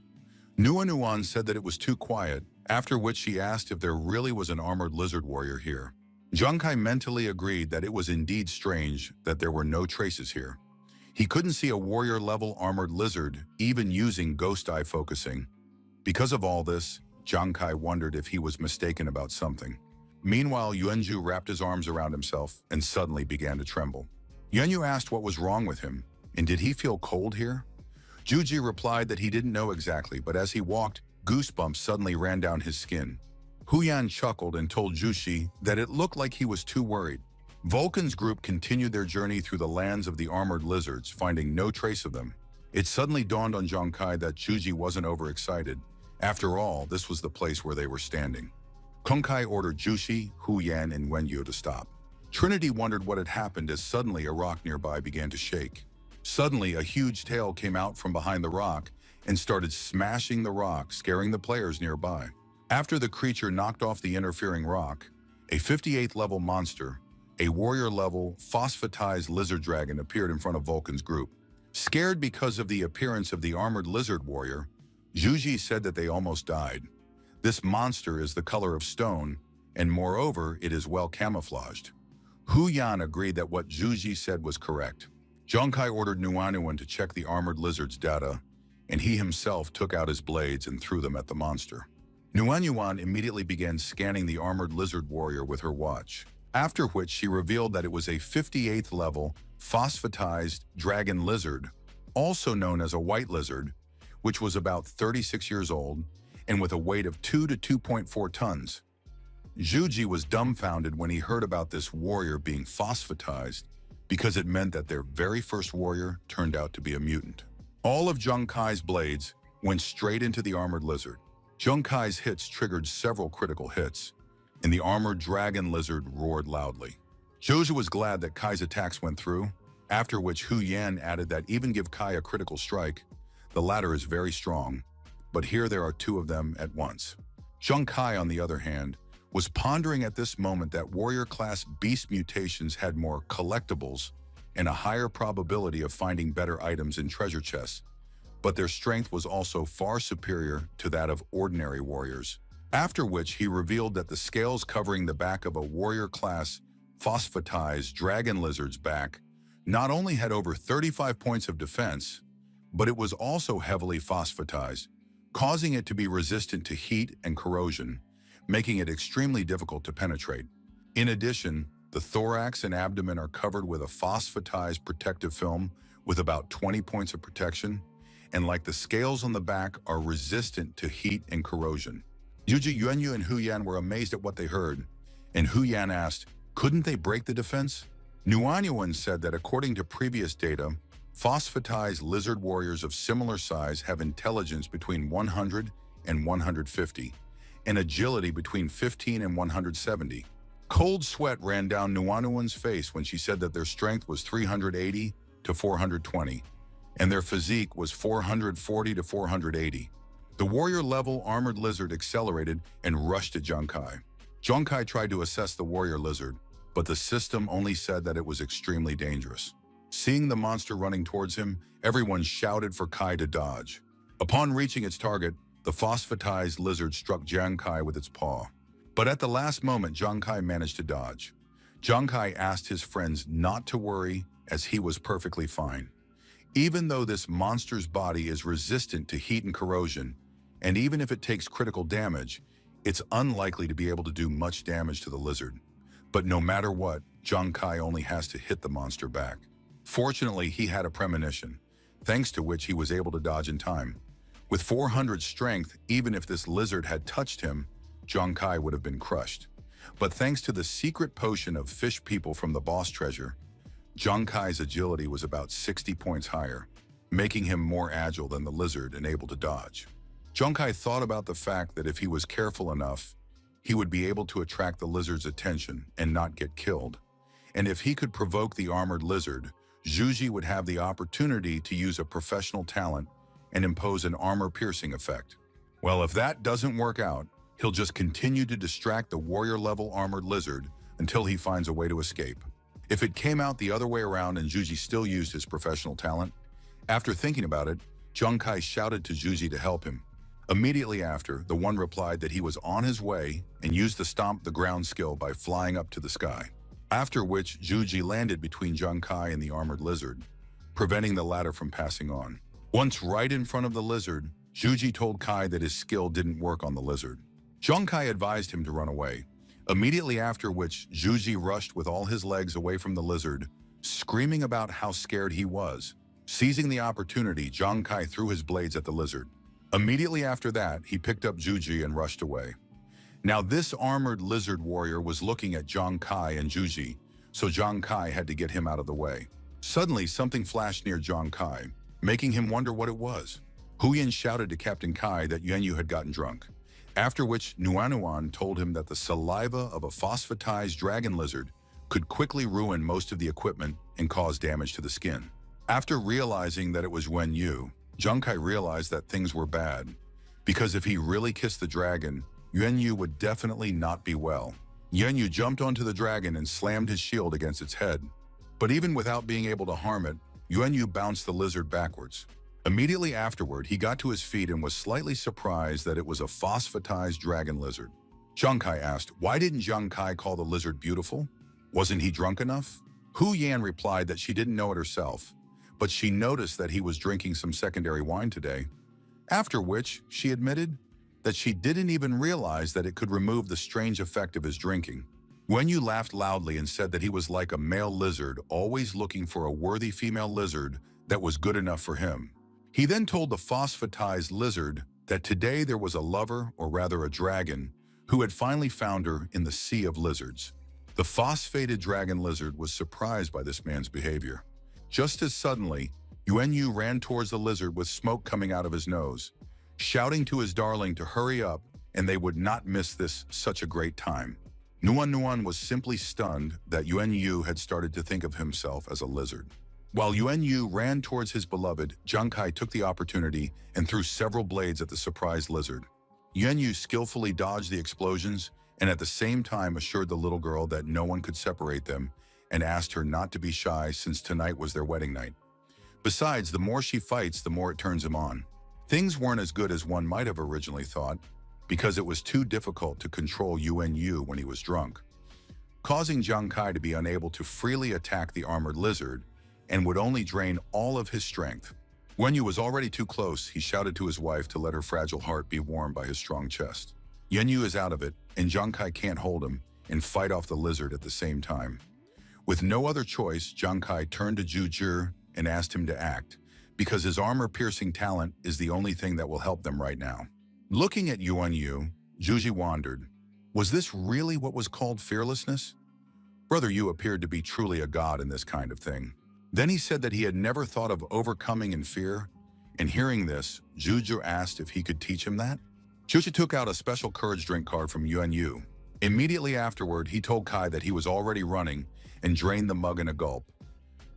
Speaker 1: Nuan said that it was too quiet, after which she asked if there really was an armored lizard warrior here. Zhongkai mentally agreed that it was indeed strange that there were no traces here. He couldn't see a warrior-level armored lizard, even using ghost eye focusing. Because of all this, Zhongkai wondered if he was mistaken about something. Meanwhile, Yuanju wrapped his arms around himself and suddenly began to tremble. Yuanju asked what was wrong with him, and did he feel cold here? Zhuji replied that he didn't know exactly, but as he walked, goosebumps suddenly ran down his skin. Huyan chuckled and told Zhuxi that it looked like he was too worried. Vulcan's group continued their journey through the lands of the armored lizards, finding no trace of them. It suddenly dawned on Zhongkai that Zhuji wasn't overexcited. After all, this was the place where they were standing. Kongkai ordered Zhuxi, Huyan, and Wenyu to stop. Trinity wondered what had happened as suddenly a rock nearby began to shake. Suddenly, a huge tail came out from behind the rock and started smashing the rock, scaring the players nearby. After the creature knocked off the interfering rock, a 58th level monster, a warrior-level phosphatized lizard dragon, appeared in front of Vulcan's group. Scared because of the appearance of the armored lizard warrior, Zhuji said that they almost died. This monster is the color of stone, and moreover, it is well camouflaged. Huyan agreed that what Zhuji said was correct. Zhongkai ordered Nuan to check the armored lizard's data, and he himself took out his blades and threw them at the monster. Nuan immediately began scanning the armored lizard warrior with her watch, after which she revealed that it was a 58th level phosphatized dragon lizard, also known as a white lizard, which was about 36 years old and with a weight of 2 to 2.4 tons. Zhuji was dumbfounded when he heard about this warrior being phosphatized, because it meant that their very first warrior turned out to be a mutant. All of Zhongkai's blades went straight into the armored lizard. Zhongkai's hits triggered several critical hits, and the armored dragon lizard roared loudly. Zhuji was glad that Kai's attacks went through, after which Huyan added that even give Kai a critical strike, the latter is very strong, but here there are two of them at once. Zhongkai, on the other hand, was pondering at this moment that warrior-class beast mutations had more collectibles and a higher probability of finding better items in treasure chests, but their strength was also far superior to that of ordinary warriors. After which he revealed that the scales covering the back of a warrior-class phosphatized dragon lizard's back not only had over 35 points of defense, but it was also heavily phosphatized, causing it to be resistant to heat and corrosion, making it extremely difficult to penetrate. In addition, the thorax and abdomen are covered with a phosphatized protective film with about 20 points of protection, and like the scales on the back, are resistant to heat and corrosion. Yuji, Yuanyu, and Huyan were amazed at what they heard, and Huyan asked, couldn't they break the defense? Nuanyuan said that according to previous data, phosphatized lizard warriors of similar size have intelligence between 100 and 150, and agility between 15 and 170. Cold sweat ran down Nuanyuan's face when she said that their strength was 380 to 420, and their physique was 440 to 480. The warrior-level armored lizard accelerated and rushed at Zhongkai. Zhongkai tried to assess the warrior lizard, but the system only said that it was extremely dangerous. Seeing the monster running towards him, everyone shouted for Kai to dodge. Upon reaching its target, the phosphatized lizard struck Zhongkai with its paw. But at the last moment, Zhongkai managed to dodge. Zhongkai asked his friends not to worry, as he was perfectly fine. Even though this monster's body is resistant to heat and corrosion, and even if it takes critical damage, it's unlikely to be able to do much damage to the lizard. But no matter what, Zhongkai only has to hit the monster back. Fortunately, he had a premonition, thanks to which he was able to dodge in time. With 400 strength, even if this lizard had touched him, Zhongkai would have been crushed. But thanks to the secret potion of fish people from the boss treasure, Zhongkai's agility was about 60 points higher. making him more agile than the lizard and able to dodge. Junkai thought about the fact that if he was careful enough, he would be able to attract the lizard's attention and not get killed. And if he could provoke the armored lizard, Zhuji would have the opportunity to use a professional talent and impose an armor-piercing effect. Well, if that doesn't work out, he'll just continue to distract the warrior-level armored lizard until he finds a way to escape. If it came out the other way around and Zhuji still used his professional talent, after thinking about it, Junkai shouted to Zhuji to help him. Immediately after, the one replied that he was on his way and used the stomp the ground skill by flying up to the sky. After which, Zhuji landed between Junkai and the armored lizard, preventing the latter from passing on. Once right in front of the lizard, Zhuji told Kai that his skill didn't work on the lizard. Junkai advised him to run away, immediately after which Zhuji rushed with all his legs away from the lizard, screaming about how scared he was. Seizing the opportunity, Junkai threw his blades at the lizard. Immediately after that, he picked up Zhuji and rushed away. Now this armored lizard warrior was looking at Junkai and Zhuji, so Junkai had to get him out of the way. Suddenly, something flashed near Junkai, making him wonder what it was. Huyan shouted to Captain Kai that Yuanyu had gotten drunk, after which Nuanuan told him that the saliva of a phosphatized dragon lizard could quickly ruin most of the equipment and cause damage to the skin. After realizing that it was Yuanyu, Junkai realized that things were bad, because if he really kissed the dragon, Yuanyu would definitely not be well. Yuanyu jumped onto the dragon and slammed his shield against its head. But even without being able to harm it, Yuanyu bounced the lizard backwards. Immediately afterward, he got to his feet and was slightly surprised that it was a phosphatized dragon lizard. Junkai asked, why didn't Junkai call the lizard beautiful? Wasn't he drunk enough? Hu Yan replied that she didn't know it herself, but she noticed that he was drinking some secondary wine today, after which she admitted that she didn't even realize that it could remove the strange effect of his drinking. Yuanyu laughed loudly and said that he was like a male lizard, always looking for a worthy female lizard that was good enough for him. He then told the phosphatized lizard that today there was a lover, or rather a dragon, who had finally found her in the sea of lizards. The phosphated dragon lizard was surprised by this man's behavior. Just as suddenly, Yuanyu ran towards the lizard with smoke coming out of his nose, shouting to his darling to hurry up, and they would not miss this such a great time. Nuan was simply stunned that Yuanyu had started to think of himself as a lizard. While Yuanyu ran towards his beloved, Junkai took the opportunity and threw several blades at the surprised lizard. Yuanyu skillfully dodged the explosions and at the same time assured the little girl that no one could separate them and asked her not to be shy since tonight was their wedding night. Besides, the more she fights, the more it turns him on. Things weren't as good as one might have originally thought, because it was too difficult to control Yuanyu when he was drunk, causing Junkai to be unable to freely attack the armored lizard and would only drain all of his strength. When Yuanyu was already too close, he shouted to his wife to let her fragile heart be warmed by his strong chest. Yuanyu is out of it, and Junkai can't hold him and fight off the lizard at the same time. With no other choice, Junkai turned to Zhuji and asked him to act, because his armor-piercing talent is the only thing that will help them right now. Looking at Yuanyu, Zhuji wondered, was this really what was called fearlessness? Brother Yu appeared to be truly a god in this kind of thing. Then he said that he had never thought of overcoming in fear, and hearing this, Zhuji asked if he could teach him that. Zhuji took out a special courage drink card from Yuanyu. Immediately afterward, he told Kai that he was already running and drained the mug in a gulp.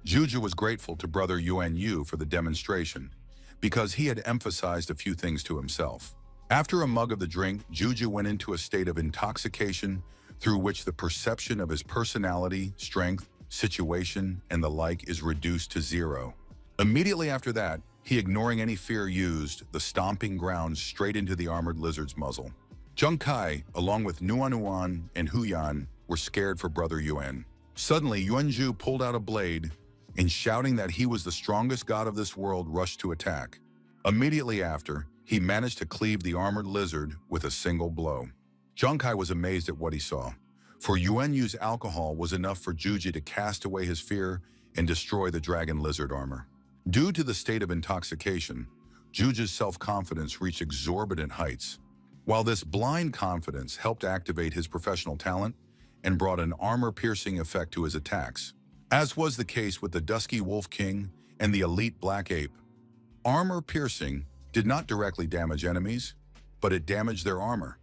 Speaker 1: Zhuji was grateful to brother Yuanyu for the demonstration, because he had emphasized a few things to himself. After a mug of the drink, Zhuji went into a state of intoxication through which the perception of his personality, strength, situation, and the like is reduced to zero. Immediately after that, he, ignoring any fear, used the stomping ground straight into the armored lizard's muzzle. Junkai, along with Nuan and Huyan, were scared for brother Yuan. Suddenly, Yuanju pulled out a blade and, shouting that he was the strongest god of this world, rushed to attack. Immediately after, he managed to cleave the armored lizard with a single blow. Junkai was amazed at what he saw, for Yuanyu's alcohol was enough for Zhuji to cast away his fear and destroy the dragon lizard armor. Due to the state of intoxication, Zhuji's self-confidence reached exorbitant heights. While this blind confidence helped activate his professional talent and brought an armor-piercing effect to his attacks, as was the case with the Dusky Wolf King and the elite Black Ape, Armor piercing did not directly damage enemies, but it damaged their armor.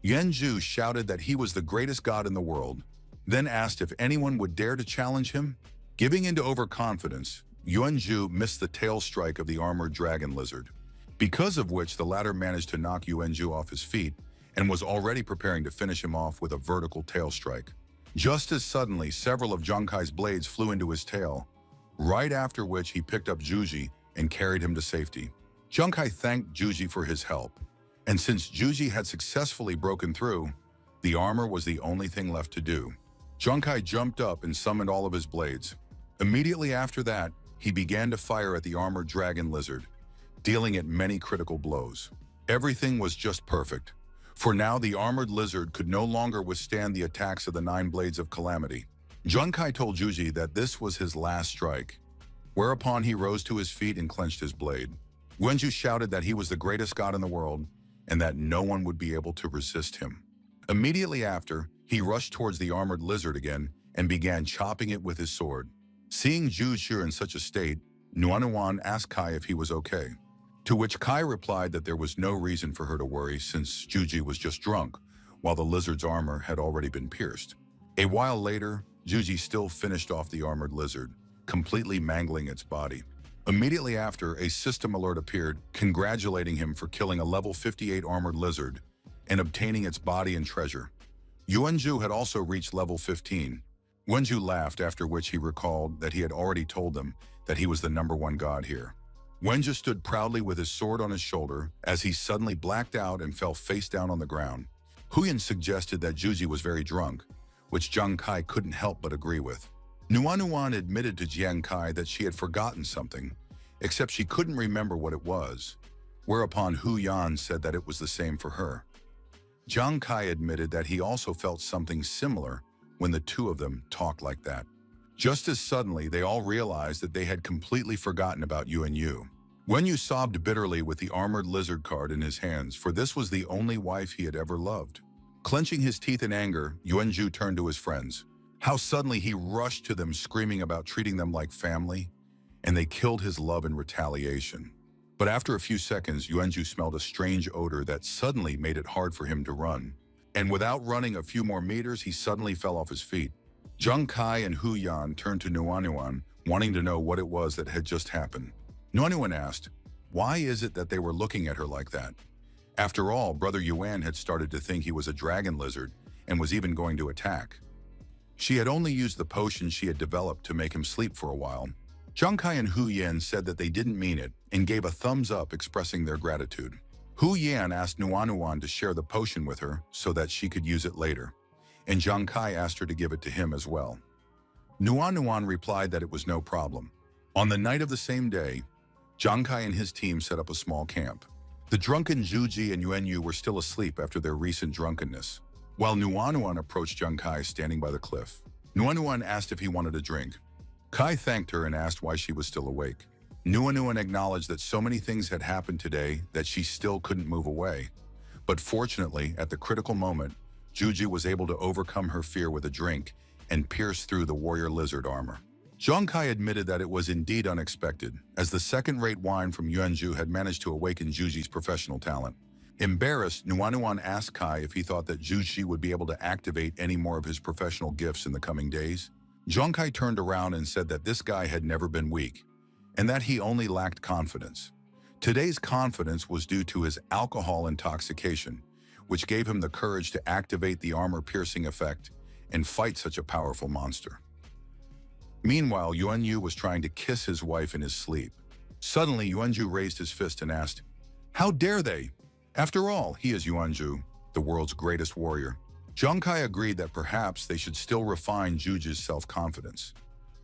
Speaker 1: Yuanzhu shouted that he was the greatest god in the world, then asked if anyone would dare to challenge him. Giving into overconfidence, Yuanzhu missed the tail strike of the armored dragon lizard, because of which the latter managed to knock Yuanzhu off his feet and was already preparing to finish him off with a vertical tail strike. Just as suddenly, several of Zhang Kai's blades flew into his tail, right after which he picked up Zhuji and carried him to safety. Zhang Kai thanked Zhuji for his help, and since Zhuji had successfully broken through, the armor was the only thing left to do. Zhang Kai jumped up and summoned all of his blades. Immediately after that, he began to fire at the armored dragon lizard, dealing it many critical blows. Everything was just perfect, for now the armored lizard could no longer withstand the attacks of the 9 blades of calamity. Zhang Kai told Zhuji that this was his last strike, whereupon he rose to his feet and clenched his blade. Yuanzhu shouted that he was the greatest god in the world and that no one would be able to resist him. Immediately after, he rushed towards the armored lizard again and began chopping it with his sword. Seeing Zhu in such a state, Nuanuan asked Kai if he was okay, to which Kai replied that there was no reason for her to worry since Zhuji was just drunk, while the lizard's armor had already been pierced. A while later, Zhuji still finished off the armored lizard, completely mangling its body. Immediately after, a system alert appeared, congratulating him for killing a level 58 armored lizard and obtaining its body and treasure. Yuanzhu had also reached level 15. Yuanzhu laughed, after which he recalled that he had already told them that he was the #1 god here. Yuanzhu stood proudly with his sword on his shoulder as he suddenly blacked out and fell face down on the ground. Huyan suggested that Zhuji was very drunk, which Zhang Kai couldn't help but agree with. Nuanuan admitted to Jiang Kai that she had forgotten something, except she couldn't remember what it was, whereupon Hu Yan said that it was the same for her. Zhang Kai admitted that he also felt something similar when the two of them talked like that. Just as suddenly, they all realized that they had completely forgotten about Yuanyu. Yuanyu sobbed bitterly with the armored lizard card in his hands, for this was the only wife he had ever loved. Clenching his teeth in anger, Yuanzhu turned to his friends. How suddenly he rushed to them screaming about treating them like family, and they killed his love in retaliation. But after a few seconds, Yuanzhu smelled a strange odor that suddenly made it hard for him to run. And without running a few more meters, he suddenly fell off his feet. Zhang Kai and Hu Yan turned to Nuanuan, wanting to know what it was that had just happened. Nuanuan asked, why is it that they were looking at her like that? After all, Brother Yuan had started to think he was a dragon lizard and was even going to attack. She had only used the potion she had developed to make him sleep for a while. Zhang Kai and Hu Yan said that they didn't mean it and gave a thumbs up expressing their gratitude. Hu Yan asked Nuanuan to share the potion with her so that she could use it later, and Zhang Kai asked her to give it to him as well. Nuanuan replied that it was no problem. On the night of the same day, Zhang Kai and his team set up a small camp. The drunken Zhuji and Yuanyu were still asleep after their recent drunkenness, while Nuanuan approached Zhang Kai standing by the cliff. Nuanuan asked if he wanted a drink. Kai thanked her and asked why she was still awake. Nuanuan acknowledged that so many things had happened today that she still couldn't move away. But fortunately, at the critical moment, Zhuji was able to overcome her fear with a drink and pierce through the warrior lizard armor. Zhang Kai admitted that it was indeed unexpected, as the second-rate wine from Yuanzhu had managed to awaken Zhuji's professional talent. Embarrassed, Nuanuan asked Kai if he thought that Zhuji would be able to activate any more of his professional gifts in the coming days. Zhang Kai turned around and said that this guy had never been weak, and that he only lacked confidence. Today's confidence was due to his alcohol intoxication, which gave him the courage to activate the armor-piercing effect and fight such a powerful monster. Meanwhile, Yuanyu was trying to kiss his wife in his sleep. Suddenly, Yuanzhu raised his fist and asked, "How dare they? After all, he is Yuanzhu, the world's greatest warrior." Zhang Kai agreed that perhaps they should still refine Zhuji's self-confidence.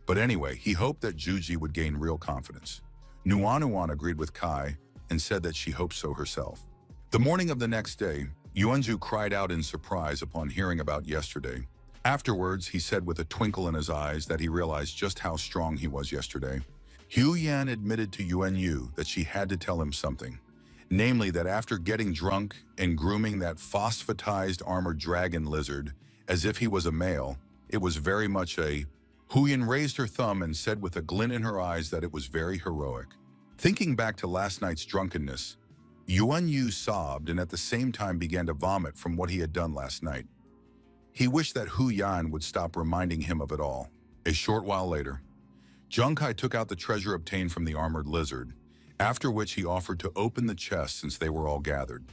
Speaker 1: But anyway, he hoped that Zhuji would gain real confidence. Nuanuan agreed with Kai and said that she hoped so herself. The morning of the next day, Yuanzhu cried out in surprise upon hearing about yesterday. Afterwards, he said with a twinkle in his eyes that he realized just how strong he was yesterday. Hu Yan admitted to Yuanyu that she had to tell him something, namely that after getting drunk and grooming that phosphatized armored dragon lizard as if he was a male, it was very much a... Hu Yan raised her thumb and said with a glint in her eyes that it was very heroic. Thinking back to last night's drunkenness, Yuan Yu sobbed and at the same time began to vomit from what he had done last night. He wished that Hu Yan would stop reminding him of it all. A short while later, Zhang Kai took out the treasure obtained from the armored lizard, after which he offered to open the chest since they were all gathered.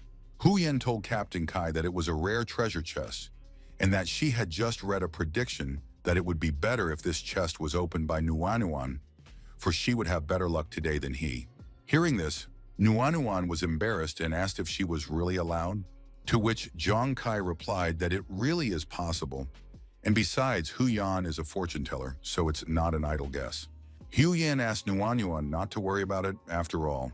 Speaker 1: Hu Yan told Captain Kai that it was a rare treasure chest, and that she had just read a prediction that it would be better if this chest was opened by Nuanuan, for she would have better luck today than he. Hearing this, Nuanuan was embarrassed and asked if she was really allowed, to which Zhang Kai replied that it really is possible, and besides, Hu Yan is a fortune teller, so it's not an idle guess. Hu Yan asked Nuanuan not to worry about it after all.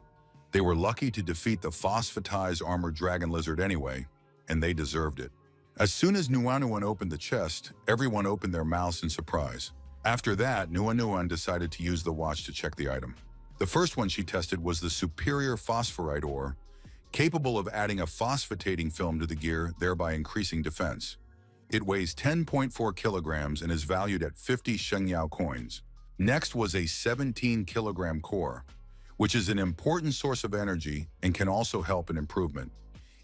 Speaker 1: They were lucky to defeat the phosphatized armored dragon lizard anyway, and they deserved it. As soon as Nuanuan opened the chest, everyone opened their mouths in surprise. After that, Nuanuan decided to use the watch to check the item. The first one she tested was the superior phosphorite ore, capable of adding a phosphating film to the gear, thereby increasing defense. It weighs 10.4 kilograms and is valued at 50 Shengyao coins. Next was a 17-kilogram core, which is an important source of energy and can also help in improvement.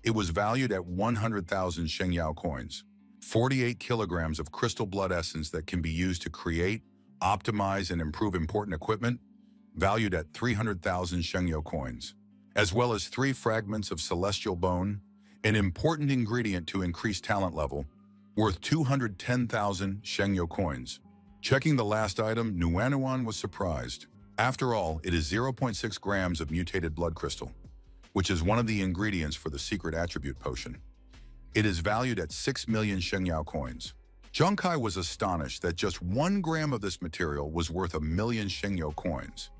Speaker 1: It was valued at 100,000 Shengyao coins. 48 kilograms of crystal blood essence that can be used to create, optimize, and improve important equipment, valued at 300,000 Shengyao coins, as well as 3 fragments of celestial bone, an important ingredient to increase talent level, worth 210,000 Shengyao coins. Checking the last item, Nuanuan was surprised. After all, it is 0.6 grams of mutated blood crystal, which is one of the ingredients for the secret attribute potion. It is valued at 6 million Shengyao coins. Zhang Kai was astonished that just 1 gram of this material was worth 1 million Shengyao coins.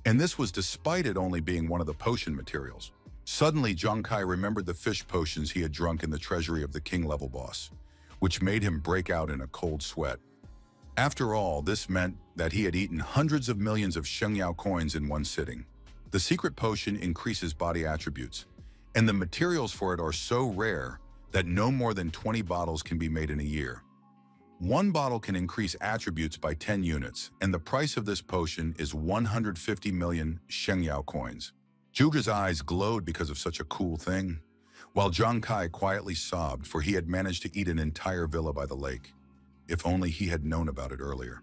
Speaker 1: And this was despite it only being one of the potion materials. Suddenly, Zhang Kai remembered the fish potions he had drunk in the treasury of the king-level boss, which made him break out in a cold sweat. After all, this meant that he had eaten hundreds of millions of Shengyao coins in one sitting. The secret potion increases body attributes, and the materials for it are so rare that no more than 20 bottles can be made in a year. 1 bottle can increase attributes by 10 units, and the price of this potion is 150 million Shengyao coins. Zhuge's eyes glowed because of such a cool thing, while Zhang Kai quietly sobbed, for he had managed to eat an entire villa by the lake. If only he had known about it earlier.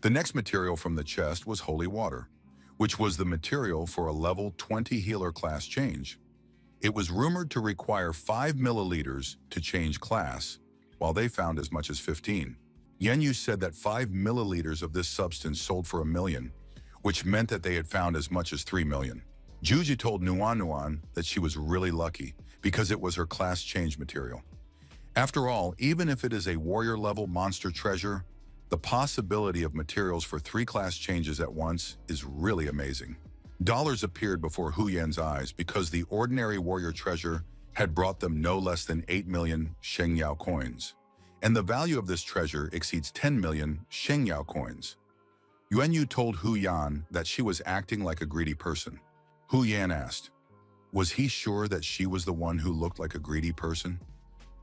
Speaker 1: The next material from the chest was holy water, which was the material for a level 20 healer class change. It was rumored to require 5 milliliters to change class, while they found as much as 15. Yenyu said that 5 milliliters of this substance sold for 1 million, which meant that they had found as much as 3 million. Juji told Nuanuan that she was really lucky because it was her class change material. After all, even if it is a warrior-level monster treasure, the possibility of materials for 3 class changes at once is really amazing. Dollars appeared before Hu Yan's eyes because the ordinary warrior treasure had brought them no less than 8 million Shengyao coins, and the value of this treasure exceeds 10 million Shengyao coins. Yuanyu told Hu Yan that she was acting like a greedy person. Hu Yan asked, was he sure that she was the one who looked like a greedy person?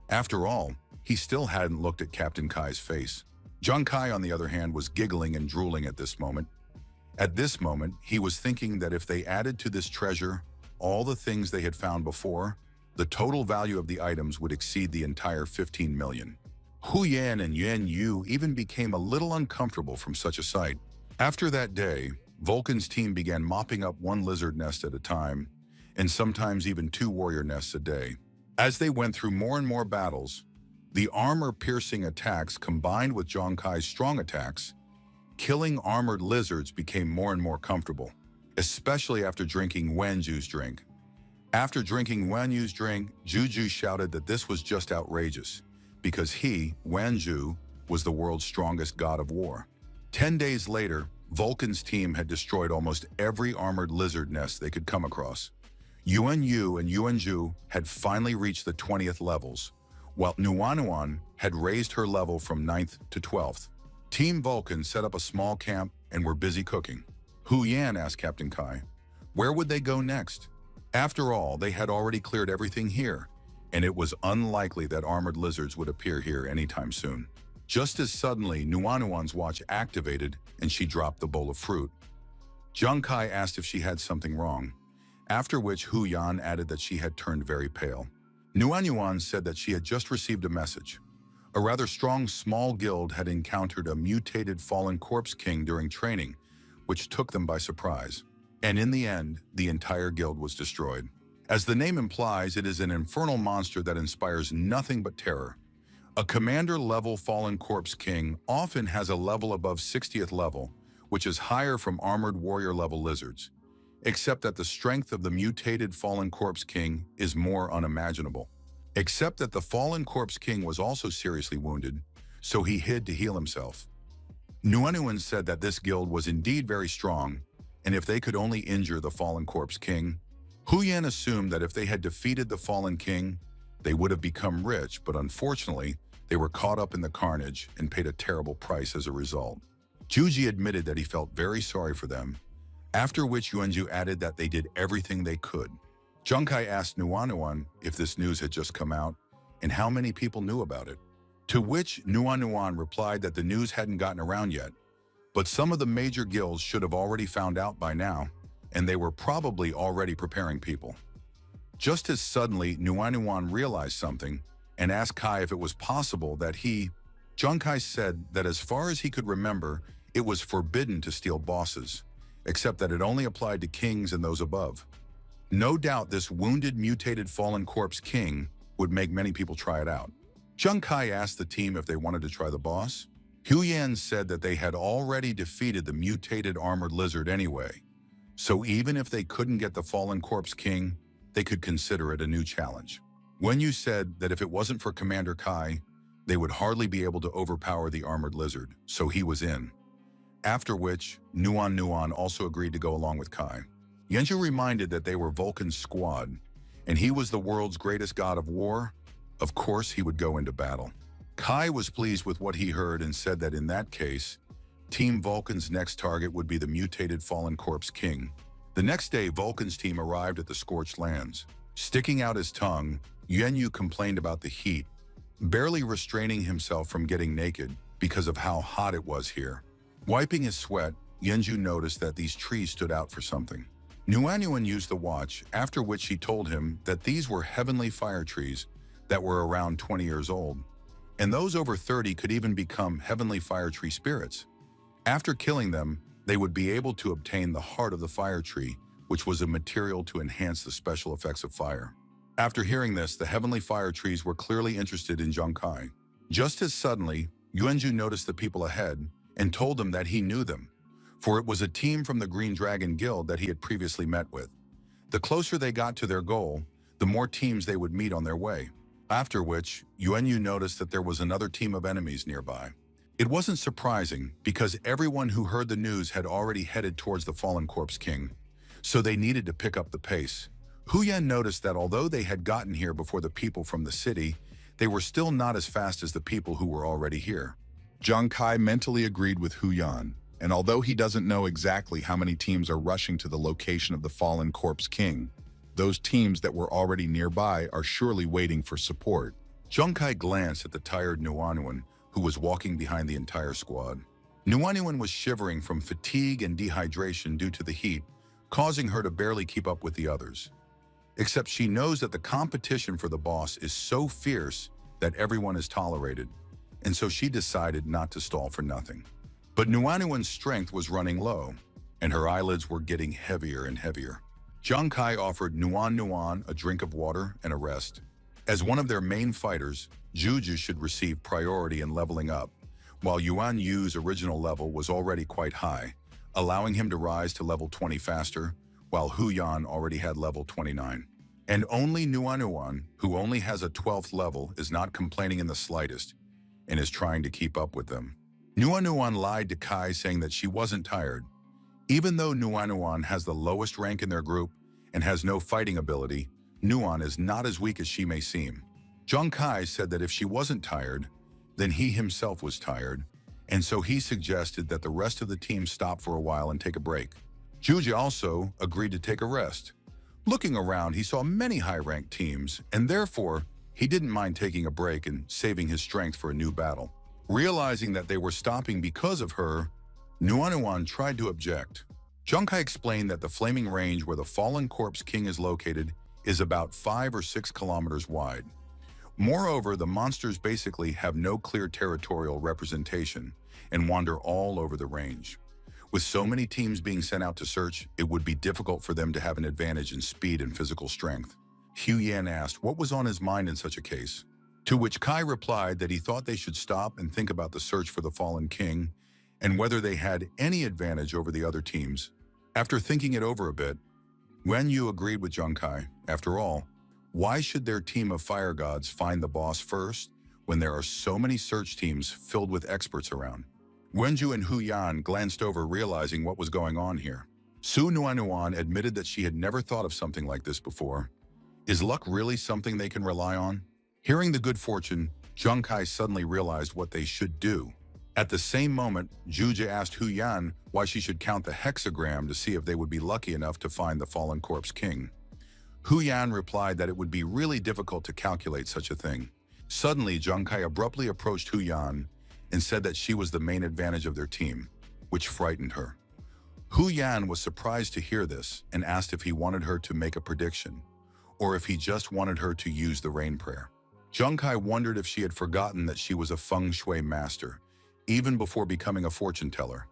Speaker 1: After all, he still hadn't looked at Captain Kai's face. Zhang Kai, on the other hand, was giggling and drooling at this moment. At this moment, he was thinking that if they added to this treasure all the things they had found before, the total value of the items would exceed the entire 15 million. Hu Yan and Yuan Yu even became a little uncomfortable from such a sight. After that day, Vulcan's team began mopping up 1 lizard nest at a time, and sometimes even 2 warrior nests a day. As they went through more and more battles, the armor-piercing attacks combined with Zhang Kai's strong attacks, killing armored lizards became more and more comfortable, especially after drinking Wenju's drink. After drinking Wenju's drink, Juju shouted that this was just outrageous, because he, Wenju, was the world's strongest god of war. 10 days later, Vulcan's team had destroyed almost every armored lizard nest they could come across. Yuan Yu and Yuan Zhu had finally reached the 20th levels, while Nuanuan had raised her level from 9th to 12th. Team Vulcan set up a small camp and were busy cooking. Hu Yan asked Captain Kai, where would they go next? After all, they had already cleared everything here, and it was unlikely that armored lizards would appear here anytime soon. Just as suddenly, Nuanuan's watch activated and she dropped the bowl of fruit. Zhang Kai asked if she had something wrong, after which Hu Yan added that she had turned very pale. Nuan Yuan said that she had just received a message. A rather strong small guild had encountered a mutated fallen corpse king during training, which took them by surprise. And in the end, the entire guild was destroyed. As the name implies, it is an infernal monster that inspires nothing but terror. A commander-level fallen corpse king often has a level above 60th level, which is higher from armored warrior-level lizards, except that the strength of the mutated fallen corpse king is more unimaginable. Except that the fallen corpse king was also seriously wounded, so he hid to heal himself. Nuanuan said that this guild was indeed very strong, and if they could only injure the fallen corpse king, Hu Yan assumed that if they had defeated the fallen king, they would have become rich, but unfortunately, they were caught up in the carnage and paid a terrible price as a result. Juji admitted that he felt very sorry for them, after which Yuanju added that they did everything they could. Zhang Kai asked Nuanuan if this news had just come out and how many people knew about it, to which Nuanuan replied that the news hadn't gotten around yet, but some of the major guilds should have already found out by now, and they were probably already preparing people. Just as suddenly, Nuanuan realized something and asked Kai if it was possible that Zhang Kai said that as far as he could remember, it was forbidden to steal bosses, except that it only applied to kings and those above. No doubt this wounded, mutated, fallen corpse king would make many people try it out. Zhang Kai asked the team if they wanted to try the boss. Hu Yan said that they had already defeated the mutated armored lizard anyway, so even if they couldn't get the fallen corpse king, they could consider it a new challenge. Wen Yu said that if it wasn't for Commander Kai, they would hardly be able to overpower the armored lizard, so he was in. After which, Nuan also agreed to go along with Kai. Yanzhu reminded that they were Vulcan's squad, and he was the world's greatest god of war. Of course, he would go into battle. Kai was pleased with what he heard and said that in that case, Team Vulcan's next target would be the mutated fallen corpse king. The next day, Vulcan's team arrived at the scorched lands. Sticking out his tongue, Yuanyu complained about the heat, barely restraining himself from getting naked because of how hot it was here. Wiping his sweat, Yenju noticed that these trees stood out for something. Nuanuan used the watch, after which he told him that these were heavenly fire trees that were around 20 years old, and those over 30 could even become heavenly fire tree spirits. After killing them, they would be able to obtain the heart of the fire tree, which was a material to enhance the special effects of fire. After hearing this, the heavenly fire trees were clearly interested in Zhang Kai. Just as suddenly, Yuanju noticed the people ahead and told them that he knew them, for it was a team from the Green Dragon Guild that he had previously met with. The closer they got to their goal, the more teams they would meet on their way. After which, Yuanyu noticed that there was another team of enemies nearby. It wasn't surprising because everyone who heard the news had already headed towards the fallen corpse king, so they needed to pick up the pace. Hu Yan noticed that although they had gotten here before the people from the city, they were still not as fast as the people who were already here.
Speaker 2: Zhang Kai mentally agreed with Hu Yan, and although he doesn't know exactly how many teams are rushing to the location of the fallen corpse king, those teams that were already nearby are surely waiting for support.
Speaker 1: Zhang Kai glanced at the tired Nuanuan, who was walking behind the entire squad. Nuanuan was shivering from fatigue and dehydration due to the heat, causing her to barely keep up with the others. Except she knows that the competition for the boss is so fierce that everyone is tolerated, and so she decided not to stall for nothing. But Nuanuan's strength was running low, and her eyelids were getting heavier and heavier. Zhang Kai offered Nuan a drink of water and a rest. As one of their main fighters, Juju should receive priority in leveling up, while Yuan Yu's original level was already quite high, allowing him to rise to level 20 faster, while Hu Yan already had level 29. And only Nuanuan, who only has a 12th level, is not complaining in the slightest, and is trying to keep up with them. Nuanuan lied to Kai saying that she wasn't tired. Even though Nuanuan has the lowest rank in their group and has no fighting ability, Nuan is not as weak as she may seem. Zhang Kai said that if she wasn't tired, then he himself was tired, and so he suggested that the rest of the team stop for a while and take a break. Juji also agreed to take a rest. Looking around, he saw many high-ranked teams, and therefore, he didn't mind taking a break and saving his strength for a new battle. Realizing that they were stopping because of her, Nuanuan tried to object. Junkai explained that the flaming range where the fallen corpse king is located is about 5 or 6 kilometers wide. Moreover, the monsters basically have no clear territorial representation and wander all over the range. With so many teams being sent out to search, it would be difficult for them to have an advantage in speed and physical strength. Hu Yan asked what was on his mind in such a case, to which Kai replied that he thought they should stop and think about the search for the fallen king and whether they had any advantage over the other teams. After thinking it over a bit, Wen Yu agreed with Junkai. After all, why should their team of fire gods find the boss first when there are so many search teams filled with experts around? Wenju and Hu Yan glanced over, realizing what was going on here. Su Nuanuan admitted that she had never thought of something like this before. Is luck really something they can rely on? Hearing the good fortune, Junkai suddenly realized what they should do. At the same moment, Juja asked Hu Yan why she should count the hexagram to see if they would be lucky enough to find the fallen corpse king. Hu Yan replied that it would be really difficult to calculate such a thing. Suddenly, Junkai abruptly approached Hu Yan and said that she was the main advantage of their team, which frightened her. Hu Yan was surprised to hear this and asked if he wanted her to make a prediction, or if he just wanted her to use the rain prayer. Junkai wondered if she had forgotten that she was a feng shui master, even before becoming a fortune teller.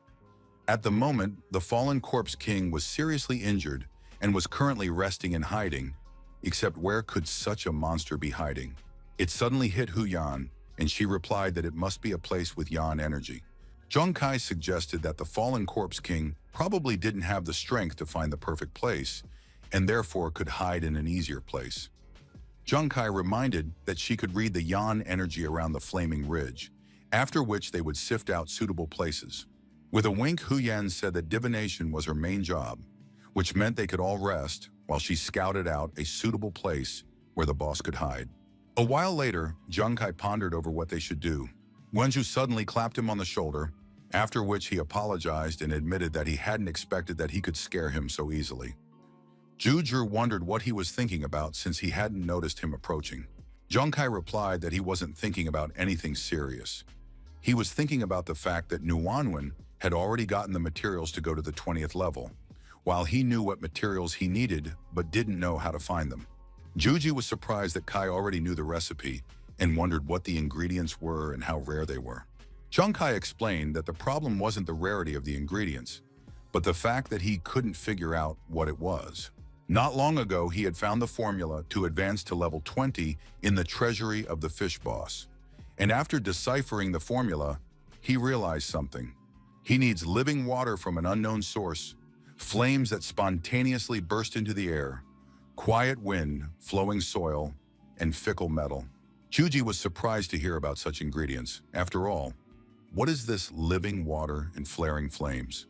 Speaker 1: At the moment, the fallen corpse king was seriously injured and was currently resting and hiding, except where could such a monster be hiding? It suddenly hit Hu Yan, and she replied that it must be a place with Yan energy. Junkai suggested that the fallen corpse king probably didn't have the strength to find the perfect place, and therefore could hide in an easier place. Junkai reminded that she could read the Yan energy around the flaming ridge, after which they would sift out suitable places. With a wink, Hu Yan said that divination was her main job, which meant they could all rest while she scouted out a suitable place where the boss could hide. A while later, Junkai pondered over what they should do. Wenju suddenly clapped him on the shoulder, after which he apologized and admitted that he hadn't expected that he could scare him so easily. Juju wondered what he was thinking about since he hadn't noticed him approaching. Junkai replied that he wasn't thinking about anything serious. He was thinking about the fact that Nuanwen had already gotten the materials to go to the 20th level, while he knew what materials he needed but didn't know how to find them. Juji was surprised that Kai already knew the recipe and wondered what the ingredients were and how rare they were. Junkai explained that the problem wasn't the rarity of the ingredients, but the fact that he couldn't figure out what it was. Not long ago, he had found the formula to advance to level 20 in the treasury of the fish boss. And after deciphering the formula, he realized something. He needs living water from an unknown source, flames that spontaneously burst into the air, quiet wind, flowing soil, and fickle metal. Juji was surprised to hear about such ingredients. After all, what is this living water and flaring flames?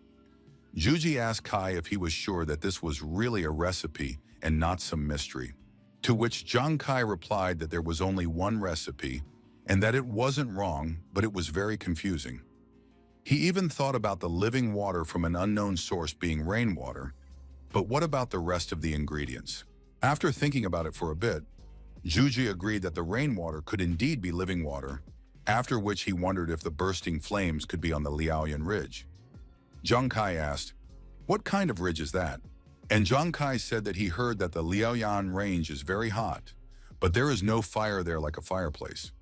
Speaker 1: Juji asked Kai if he was sure that this was really a recipe and not some mystery, to which Junkai replied that there was only one recipe and that it wasn't wrong, but it was very confusing. He even thought about the living water from an unknown source being rainwater, but what about the rest of the ingredients? After thinking about it for a bit, Juji agreed that the rainwater could indeed be living water, after which he wondered if the bursting flames could be on the Liaoyan Ridge. Junkai asked, "What kind of ridge is that?" And Junkai said that he heard that the Liaoyan Range is very hot, but there is no fire there like a fireplace.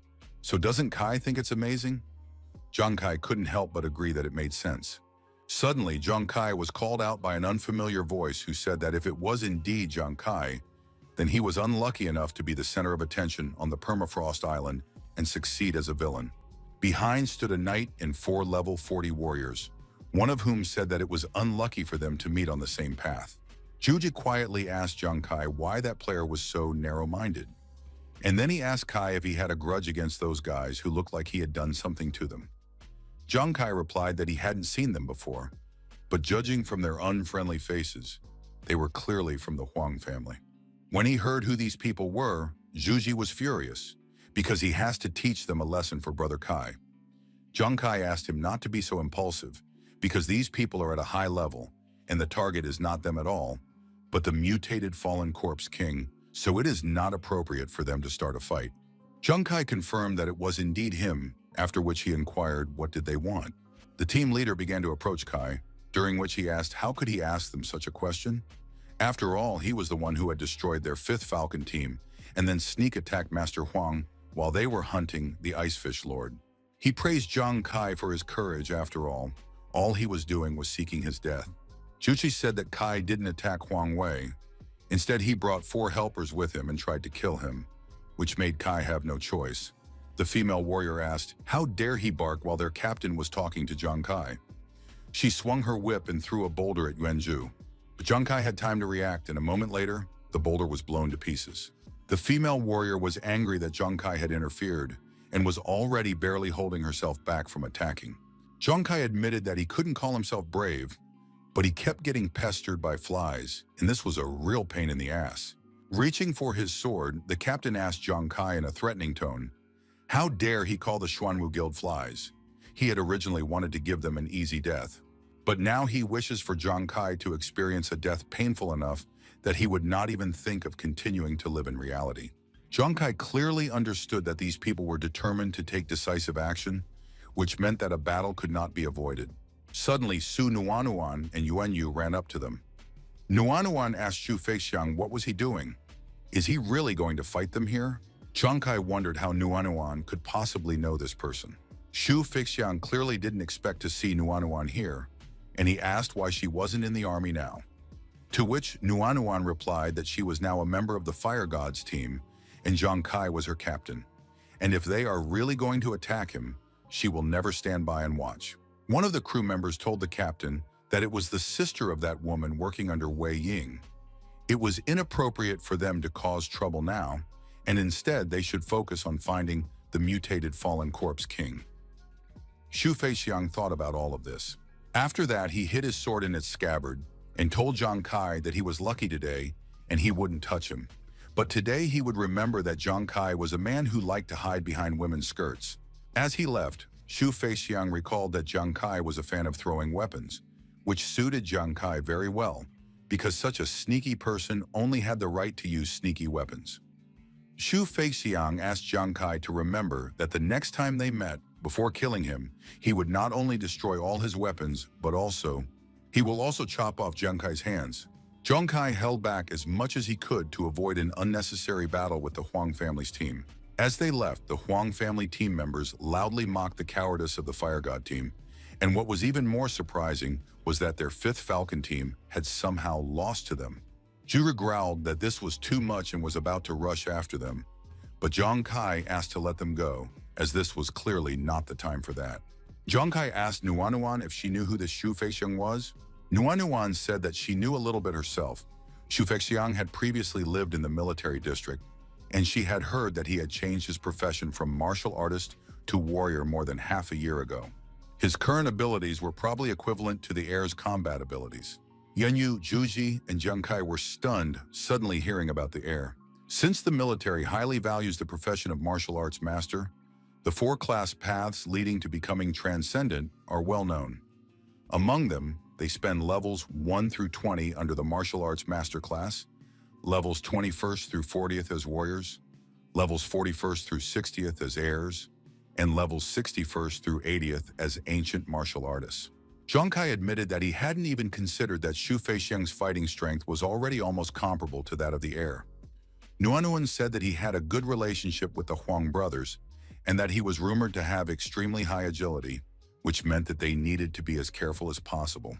Speaker 1: So doesn't Kai think it's amazing? Junkai couldn't help but agree that it made sense. Suddenly, Junkai was called out by an unfamiliar voice who said that if it was indeed Junkai, then he was unlucky enough to be the center of attention on the Permafrost Island and succeed as a villain. Behind stood a knight and 4 level 40 warriors, one of whom said that it was unlucky for them to meet on the same path. Juji quietly asked Junkai why that player was so narrow-minded. And then he asked Kai if he had a grudge against those guys who looked like he had done something to them. Junkai replied that he hadn't seen them before, but judging from their unfriendly faces, they were clearly from the Huang family. When he heard who these people were, Juji was furious, because he has to teach them a lesson for Brother Kai. Junkai asked him not to be so impulsive, because these people are at a high level, and the target is not them at all, but the mutated fallen corpse king, so it is not appropriate for them to start a fight. Junkai confirmed that it was indeed him, after which he inquired what did they want. The team leader began to approach Kai, during which he asked how could he ask them such a question? After all, he was the one who had destroyed their 5th Falcon team and then sneak attacked Master Huang while they were hunting the Icefish Lord. He praised Zhang Kai for his courage after all he was doing was seeking his death. Juchi said that Kai didn't attack Huang Wei. Instead, he brought 4 helpers with him and tried to kill him, which made Kai have no choice. The female warrior asked, how dare he bark while their captain was talking to Zhang Kai? She swung her whip and threw a boulder at Yuanzhu. But Zhang Kai had time to react, and a moment later, the boulder was blown to pieces. The female warrior was angry that Zhang Kai had interfered and was already barely holding herself back from attacking. Zhang Kai admitted that he couldn't call himself brave, but he kept getting pestered by flies, and this was a real pain in the ass. Reaching for his sword, the captain asked Zhang Kai in a threatening tone, how dare he call the Xuanwu Guild flies? He had originally wanted to give them an easy death, but now he wishes for Zhang Kai to experience a death painful enough that he would not even think of continuing to live in reality. Zhang Kai clearly understood that these people were determined to take decisive action, which meant that a battle could not be avoided. Suddenly, Su Nuanuan and Yuanyu ran up to them. Nuanuan asked Xu Feixiang what was he doing? Is he really going to fight them here? Zhang Kai wondered how Nuanuan could possibly know this person. Xu Feixiang clearly didn't expect to see Nuanuan here, and he asked why she wasn't in the army now. To which Nuanuan replied that she was now a member of the Fire Gods team, and Zhang Kai was her captain. And if they are really going to attack him, she will never stand by and watch. One of the crew members told the captain that it was the sister of that woman working under Wei Ying. It was inappropriate for them to cause trouble now, and instead they should focus on finding the mutated fallen corpse king. Xu Feixiang thought about all of this. After that, he hid his sword in its scabbard and told Zhang Kai that he was lucky today and he wouldn't touch him. But today he would remember that Zhang Kai was a man who liked to hide behind women's skirts. As he left, Xu Feixiang recalled that Zhang Kai was a fan of throwing weapons, which suited Zhang Kai very well, because such a sneaky person only had the right to use sneaky weapons. Xu Feixiang asked Zhang Kai to remember that the next time they met, before killing him, he would not only destroy all his weapons, but he will also chop off Zhang Kai's hands. Zhang Kai held back as much as he could to avoid an unnecessary battle with the Huang family's team. As they left, the Huang family team members loudly mocked the cowardice of the Fire God team, and what was even more surprising was that their 5th Falcon team had somehow lost to them. Jura growled that this was too much and was about to rush after them, but Zhang Kai asked to let them go, as this was clearly not the time for that. Zhang Kai asked Nuanuan if she knew who this Xu Feixiang was. Nuanuan said that she knew a little bit herself. Xu Feixiang had previously lived in the military district, and she had heard that he had changed his profession from martial artist to warrior more than half a year ago. His current abilities were probably equivalent to the heir's combat abilities. Yuanyu, Zhuji, and Zhang Kai were stunned suddenly hearing about the heir. Since the military highly values the profession of martial arts master, the 4 class paths leading to becoming transcendent are well known. Among them, they spend levels 1 through 20 under the martial arts master class, levels 21st through 40th as warriors, levels 41st through 60th as heirs, and levels 61st through 80th as ancient martial artists. Zhang Kai admitted that he hadn't even considered that Xu Feixiang's fighting strength was already almost comparable to that of the heir. Nuanuan said that he had a good relationship with the Huang brothers, and that he was rumored to have extremely high agility, which meant that they needed to be as careful as possible.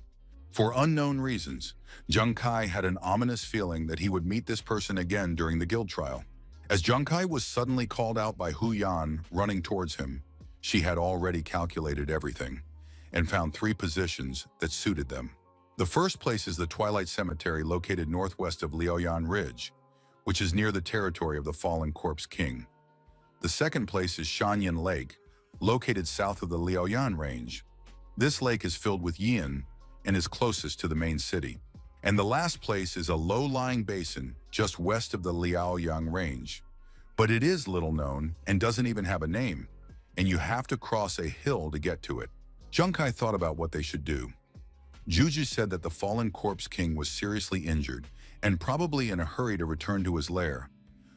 Speaker 1: For unknown reasons, Zhang Kai had an ominous feeling that he would meet this person again during the guild trial. As Zhang Kai was suddenly called out by Hu Yan running towards him, she had already calculated everything and found 3 positions that suited them. The first place is the Twilight Cemetery located northwest of Liaoyan Ridge, which is near the territory of the fallen corpse king. The second place is Shanyan Lake, located south of the Liaoyan Range. This lake is filled with yin and is closest to the main city. And the last place is a low-lying basin just west of the Liaoyang Range. But it is little known and doesn't even have a name, and you have to cross a hill to get to it. Zhang Kai thought about what they should do. Juju said that the fallen corpse king was seriously injured and probably in a hurry to return to his lair.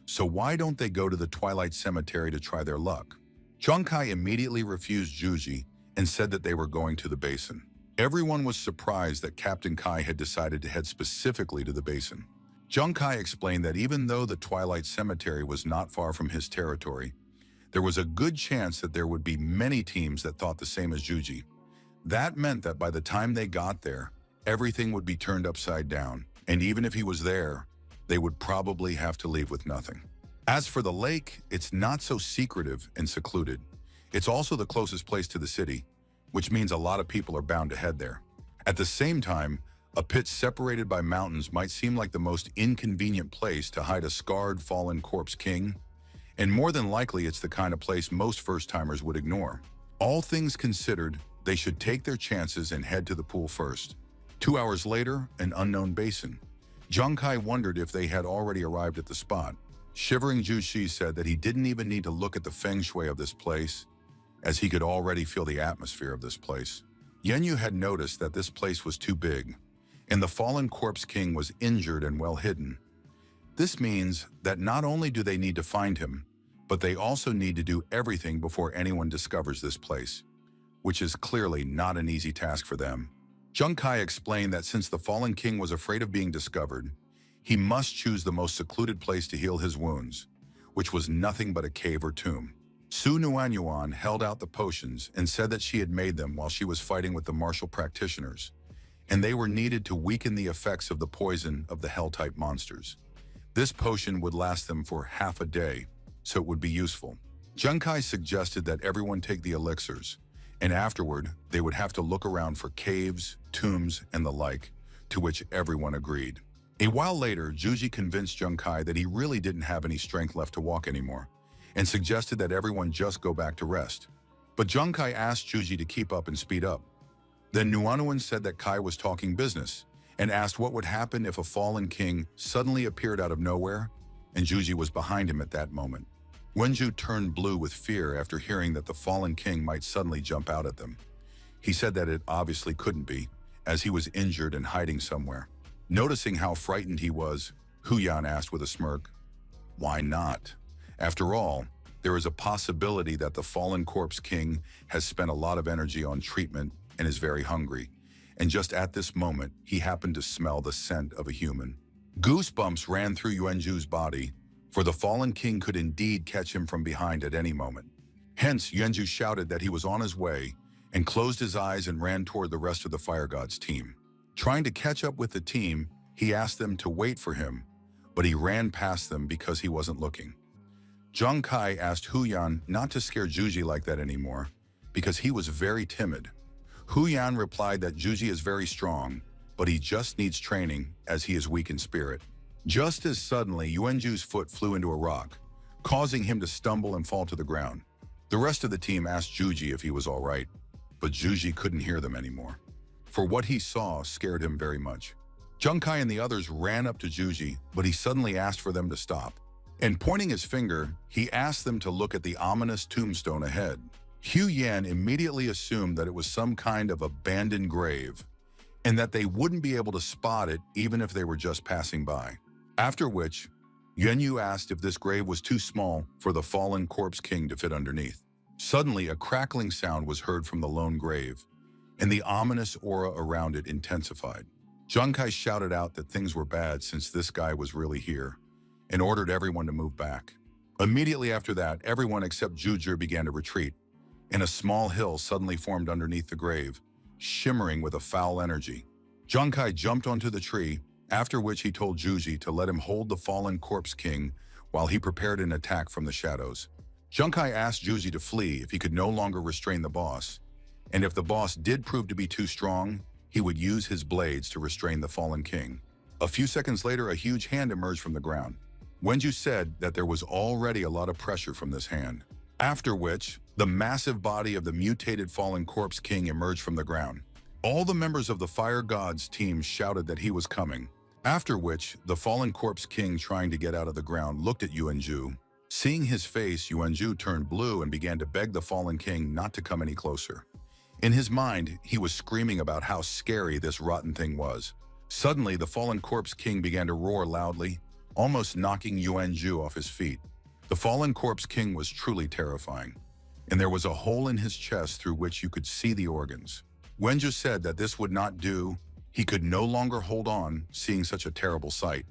Speaker 1: So why don't they go to the Twilight Cemetery to try their luck? Zhang Kai immediately refused Juji and said that they were going to the basin. Everyone was surprised that Captain Kai had decided to head specifically to the basin. Jung Kai explained that even though the Twilight Cemetery was not far from his territory, there was a good chance that there would be many teams that thought the same as Juji. That meant that by the time they got there, everything would be turned upside down, and even if he was there, they would probably have to leave with nothing. As for the lake, it's not so secretive and secluded. It's also the closest place to the city, which means a lot of people are bound to head there. At the same time, a pit separated by mountains might seem like the most inconvenient place to hide a scarred, fallen corpse king, and more than likely it's the kind of place most first-timers would ignore. All things considered, they should take their chances and head to the pool first. 2 hours later, an unknown basin. Jung Kai wondered if they had already arrived at the spot. Shivering Ju Shi said that he didn't even need to look at the feng shui of this place, as he could already feel the atmosphere of this place. Yenyu had noticed that this place was too big, and the fallen corpse king was injured and well hidden. This means that not only do they need to find him, but they also need to do everything before anyone discovers this place, which is clearly not an easy task for them. Jung Kai explained that since the fallen king was afraid of being discovered, he must choose the most secluded place to heal his wounds, which was nothing but a cave or tomb. Su Nuanyuan held out the potions and said that she had made them while she was fighting with the martial practitioners, and they were needed to weaken the effects of the poison of the hell-type monsters. This potion would last them for half a day, so it would be useful. Jung Kai suggested that everyone take the elixirs, and afterward, they would have to look around for caves, tombs, and the like, to which everyone agreed. A while later, Juji convinced Jung Kai that he really didn't have any strength left to walk anymore, and suggested that everyone just go back to rest. But Jung Kai asked Juji to keep up and speed up. Then Nuanuan said that Kai was talking business, and asked what would happen if a fallen king suddenly appeared out of nowhere, and Juji was behind him at that moment. Wenju turned blue with fear after hearing that the fallen king might suddenly jump out at them. He said that it obviously couldn't be, as he was injured and hiding somewhere. Noticing how frightened he was, Huyan asked with a smirk, "Why not? After all, there is a possibility that the fallen corpse king has spent a lot of energy on treatment and is very hungry, and just at this moment, he happened to smell the scent of a human." Goosebumps ran through Yuanju's body, for the fallen king could indeed catch him from behind at any moment. Hence, Yuanju shouted that he was on his way and closed his eyes and ran toward the rest of the fire god's team. Trying to catch up with the team, he asked them to wait for him, but he ran past them because he wasn't looking. Jung Kai asked Huyan not to scare Juji like that anymore, because he was very timid. Huyan replied that Juji is very strong, but he just needs training as he is weak in spirit. Just as suddenly, Yuanju's foot flew into a rock, causing him to stumble and fall to the ground. The rest of the team asked Juji if he was all right, but Juji couldn't hear them anymore, for what he saw scared him very much. Jung Kai and the others ran up to Juji, but he suddenly asked for them to stop. And pointing his finger, he asked them to look at the ominous tombstone ahead. Hu Yan immediately assumed that it was some kind of abandoned grave, and that they wouldn't be able to spot it even if they were just passing by. After which, Yuanyu asked if this grave was too small for the fallen corpse king to fit underneath. Suddenly, a crackling sound was heard from the lone grave, and the ominous aura around it intensified. Jung Kai shouted out that things were bad since this guy was really here, and ordered everyone to move back. Immediately after that, everyone except Jujur began to retreat, and a small hill suddenly formed underneath the grave, shimmering with a foul energy. Jung Kai jumped onto the tree, after which he told Juji to let him hold the fallen corpse king while he prepared an attack from the shadows. Jung Kai asked Juji to flee if he could no longer restrain the boss, and if the boss did prove to be too strong, he would use his blades to restrain the fallen king. A few seconds later, a huge hand emerged from the ground. Wenju said that there was already a lot of pressure from this hand. After which, the massive body of the mutated fallen corpse king emerged from the ground. All the members of the fire god's team shouted that he was coming. After which, the fallen corpse king trying to get out of the ground looked at Yuanju. Seeing his face, Yuanju turned blue and began to beg the fallen king not to come any closer. In his mind, he was screaming about how scary this rotten thing was. Suddenly, the fallen corpse king began to roar loudly, almost knocking Yuanju off his feet. The fallen corpse king was truly terrifying, and there was a hole in his chest through which you could see the organs. Wenju said that this would not do. He could no longer hold on seeing such a terrible sight,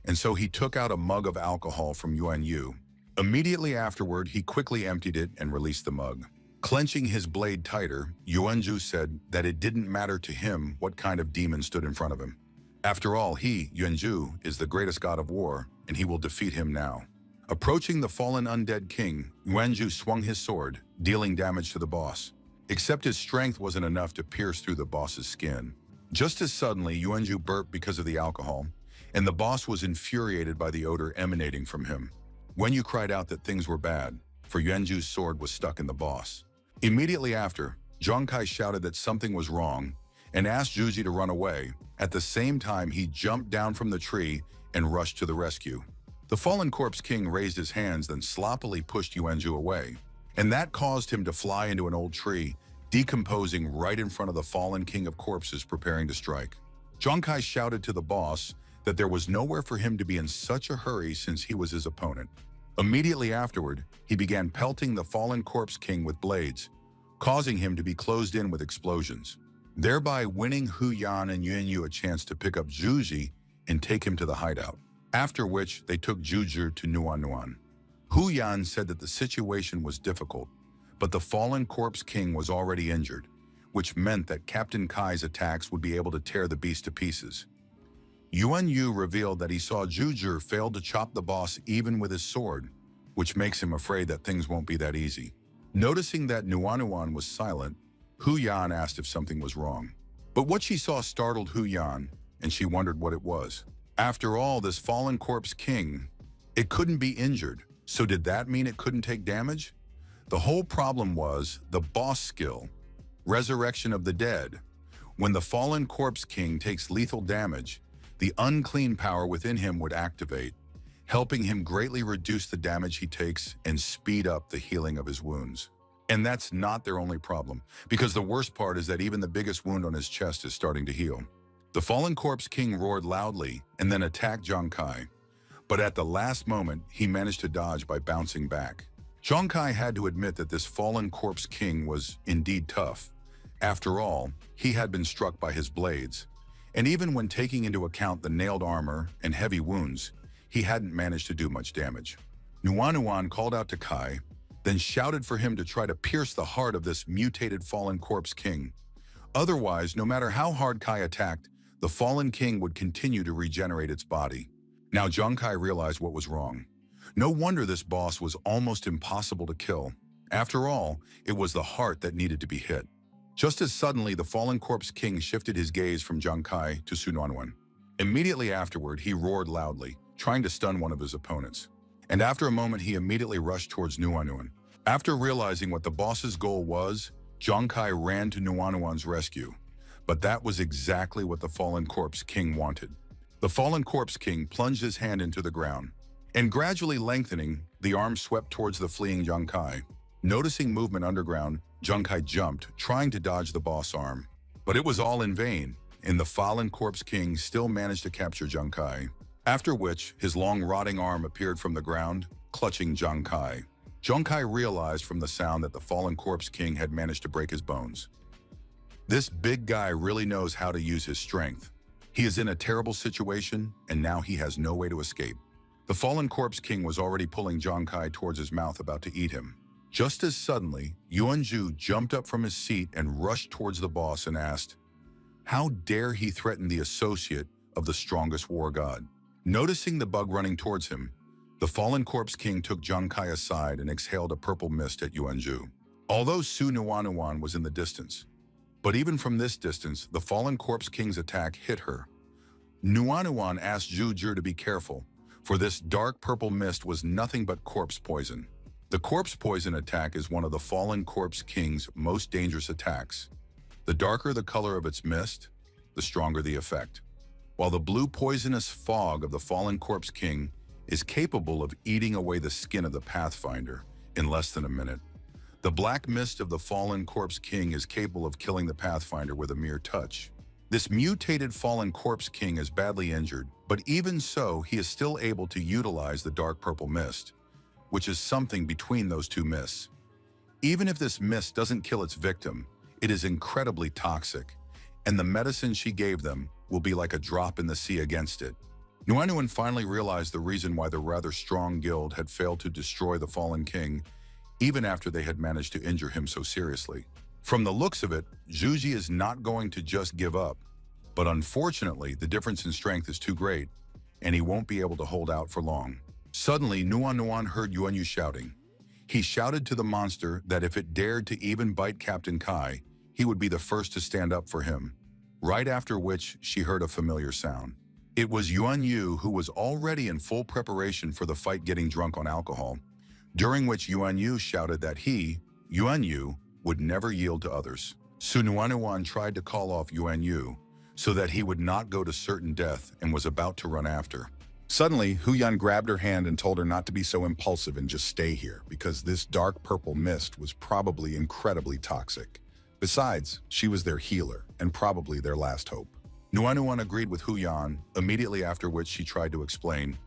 Speaker 1: and so he took out a mug of alcohol from Yuan-Yu. Immediately afterward, he quickly emptied it and released the mug. Clenching his blade tighter, Yuan-Ju said that it didn't matter to him what kind of demon stood in front of him. After all, he, Yuan-Ju, is the greatest god of war, and he will defeat him now. Approaching the fallen undead king, Yuan-Ju swung his sword, dealing damage to the boss. Except his strength wasn't enough to pierce through the boss's skin. Just as suddenly, Yuan-Ju burped because of the alcohol, and the boss was infuriated by the odor emanating from him. Wenyu cried out that things were bad, for Yuan-Ju's sword was stuck in the boss. Immediately after, Zhang Kai shouted that something was wrong and asked Juji to run away. At the same time, he jumped down from the tree and rushed to the rescue. The fallen corpse king raised his hands, then sloppily pushed Yuan-Ju away, and that caused him to fly into an old tree, decomposing right in front of the fallen king of corpses preparing to strike. Zhang Kai shouted to the boss that there was nowhere for him to be in such a hurry since he was his opponent. Immediately afterward, he began pelting the fallen corpse king with blades, causing him to be closed in with explosions, thereby winning Hu Yan and Yuan-Yu a chance to pick up Juji and take him to the hideout, after which they took Juju to Nuan. Hu Yan said that the situation was difficult, but the fallen corpse king was already injured, which meant that Captain Kai's attacks would be able to tear the beast to pieces. Yuan-Yu revealed that he saw Juju fail to chop the boss even with his sword, which makes him afraid that things won't be that easy. Noticing that Nuan was silent, Hu Yan asked if something was wrong. But what she saw startled Hu Yan, and she wondered what it was. After all, this fallen corpse king, it couldn't be injured, so did that mean it couldn't take damage? The whole problem was the boss skill, Resurrection of the Dead. When the fallen corpse king takes lethal damage, the unclean power within him would activate, helping him greatly reduce the damage he takes and speed up the healing of his wounds. And that's not their only problem, because the worst part is that even the biggest wound on his chest is starting to heal. The fallen corpse king roared loudly and then attacked Zhang Kai, but at the last moment, he managed to dodge by bouncing back. Zhang Kai had to admit that this fallen corpse king was indeed tough. After all, he had been struck by his blades, and even when taking into account the nailed armor and heavy wounds, he hadn't managed to do much damage. Nuan called out to Kai, then shouted for him to try to pierce the heart of this mutated fallen corpse king. Otherwise, no matter how hard Kai attacked, the fallen king would continue to regenerate its body. Now Zhang Kai realized what was wrong. No wonder this boss was almost impossible to kill. After all, it was the heart that needed to be hit. Just as suddenly, the fallen corpse king shifted his gaze from Zhang Kai to Su Nuan. Immediately afterward, he roared loudly, trying to stun one of his opponents. And after a moment, he immediately rushed towards Nuan. After realizing what the boss's goal was, Zhang Kai ran to Nuan's rescue. But that was exactly what the fallen corpse king wanted. The fallen corpse king plunged his hand into the ground, and gradually lengthening, the arm swept towards the fleeing Zhang Kai. Noticing movement underground, Zhang Kai jumped, trying to dodge the boss arm. But it was all in vain, and the fallen corpse king still managed to capture Zhang Kai. After which, his long rotting arm appeared from the ground, clutching Zhang Kai. Zhang Kai realized from the sound that the fallen corpse king had managed to break his bones. This big guy really knows how to use his strength. He is in a terrible situation, and now he has no way to escape. The fallen corpse king was already pulling Zhang Kai towards his mouth, about to eat him. Just as suddenly, Yuan-Ju jumped up from his seat and rushed towards the boss and asked, how dare he threaten the associate of the strongest war god? Noticing the bug running towards him, the fallen corpse king took Zhang Kai aside and exhaled a purple mist at Yuan-Ju. Although Su Nuan was in the distance, but even from this distance, the fallen corpse king's attack hit her. Nuan asked Juju to be careful, for this dark purple mist was nothing but corpse poison. The corpse poison attack is one of the fallen corpse king's most dangerous attacks. The darker the color of its mist, the stronger the effect. While the blue poisonous fog of the fallen corpse king is capable of eating away the skin of the Pathfinder in less than a minute, the black mist of the fallen corpse king is capable of killing the Pathfinder with a mere touch. This mutated fallen corpse king is badly injured, but even so, he is still able to utilize the dark purple mist, which is something between those two mists. Even if this mist doesn't kill its victim, It is incredibly toxic, and the medicine she gave them will be like a drop in the sea against it. Nuan finally realized the reason why the rather strong guild had failed to destroy the fallen king, even after they had managed to injure him so seriously. From the looks of it, Zhuji is not going to just give up, but unfortunately, the difference in strength is too great, and he won't be able to hold out for long. Suddenly, Nuan heard Yuanyu shouting. He shouted to the monster that if it dared to even bite Captain Kai, he would be the first to stand up for him, right after which she heard a familiar sound. It was Yuanyu, who was already in full preparation for the fight, getting drunk on alcohol, during which Yuanyu shouted that he, Yuanyu, would never yield to others. So Nuan tried to call off Yuanyu so that he would not go to certain death and was about to run after.
Speaker 2: Suddenly, Huyan grabbed her hand and told her not to be so impulsive and just stay here, because this dark purple mist was probably incredibly toxic. Besides, she was their healer, and probably their last hope.
Speaker 1: Nuan agreed with Huyan, immediately after which she tried to explain,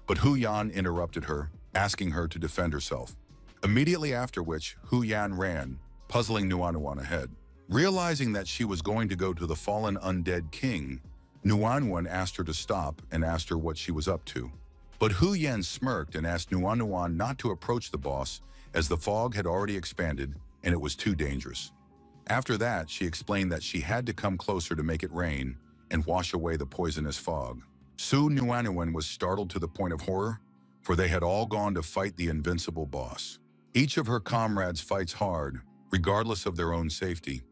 Speaker 1: but Huyan interrupted her, asking her to defend herself. Immediately after which, Huyan ran, puzzling Nuan ahead. Realizing that she was going to go to the fallen undead king, Nuan asked her to stop and asked her what she was up to. But Huyan smirked and asked Nuan not to approach the boss, as the fog had already expanded and it was too dangerous. After that, she explained that she had to come closer to make it rain and wash away the poisonous fog. Su Nuan was startled to the point of horror, for they had all gone to fight the invincible boss. Each of her comrades fights hard, regardless of their own safety,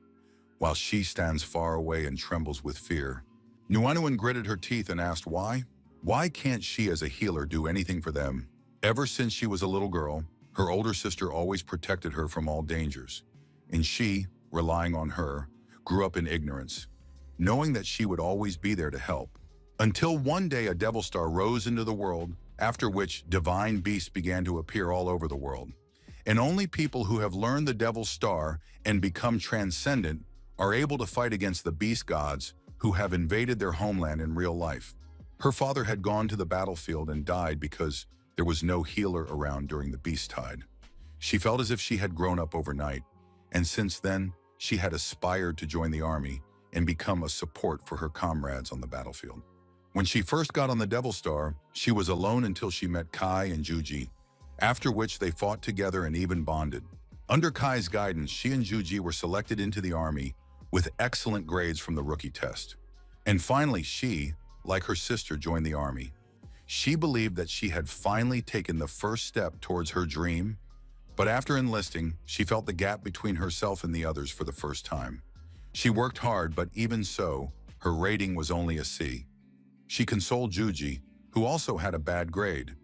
Speaker 1: while she stands far away and trembles with fear. Nuan gritted her teeth and asked why. Why can't she as a healer do anything for them? Ever since she was a little girl, her older sister always protected her from all dangers, and she, relying on her, grew up in ignorance, knowing that she would always be there to help. Until one day a devil star rose into the world, after which divine beasts began to appear all over the world. And only people who have learned the devil's star and become transcendent are able to fight against the beast gods who have invaded their homeland in real life. Her father had gone to the battlefield and died because there was no healer around during the beast tide. She felt as if she had grown up overnight, and since then, she had aspired to join the army and become a support for her comrades on the battlefield. When she first got on the Devil Star, she was alone until she met Kai and Zhuji, after which they fought together and even bonded. Under Kai's guidance, she and Zhuji were selected into the army with excellent grades from the rookie test. And finally, she, like her sister, joined the army. She believed that she had finally taken the first step towards her dream, but after enlisting, she felt the gap between herself and the others for the first time. She worked hard, but even so, her rating was only a C. She consoled Zhuji, who also had a bad grade,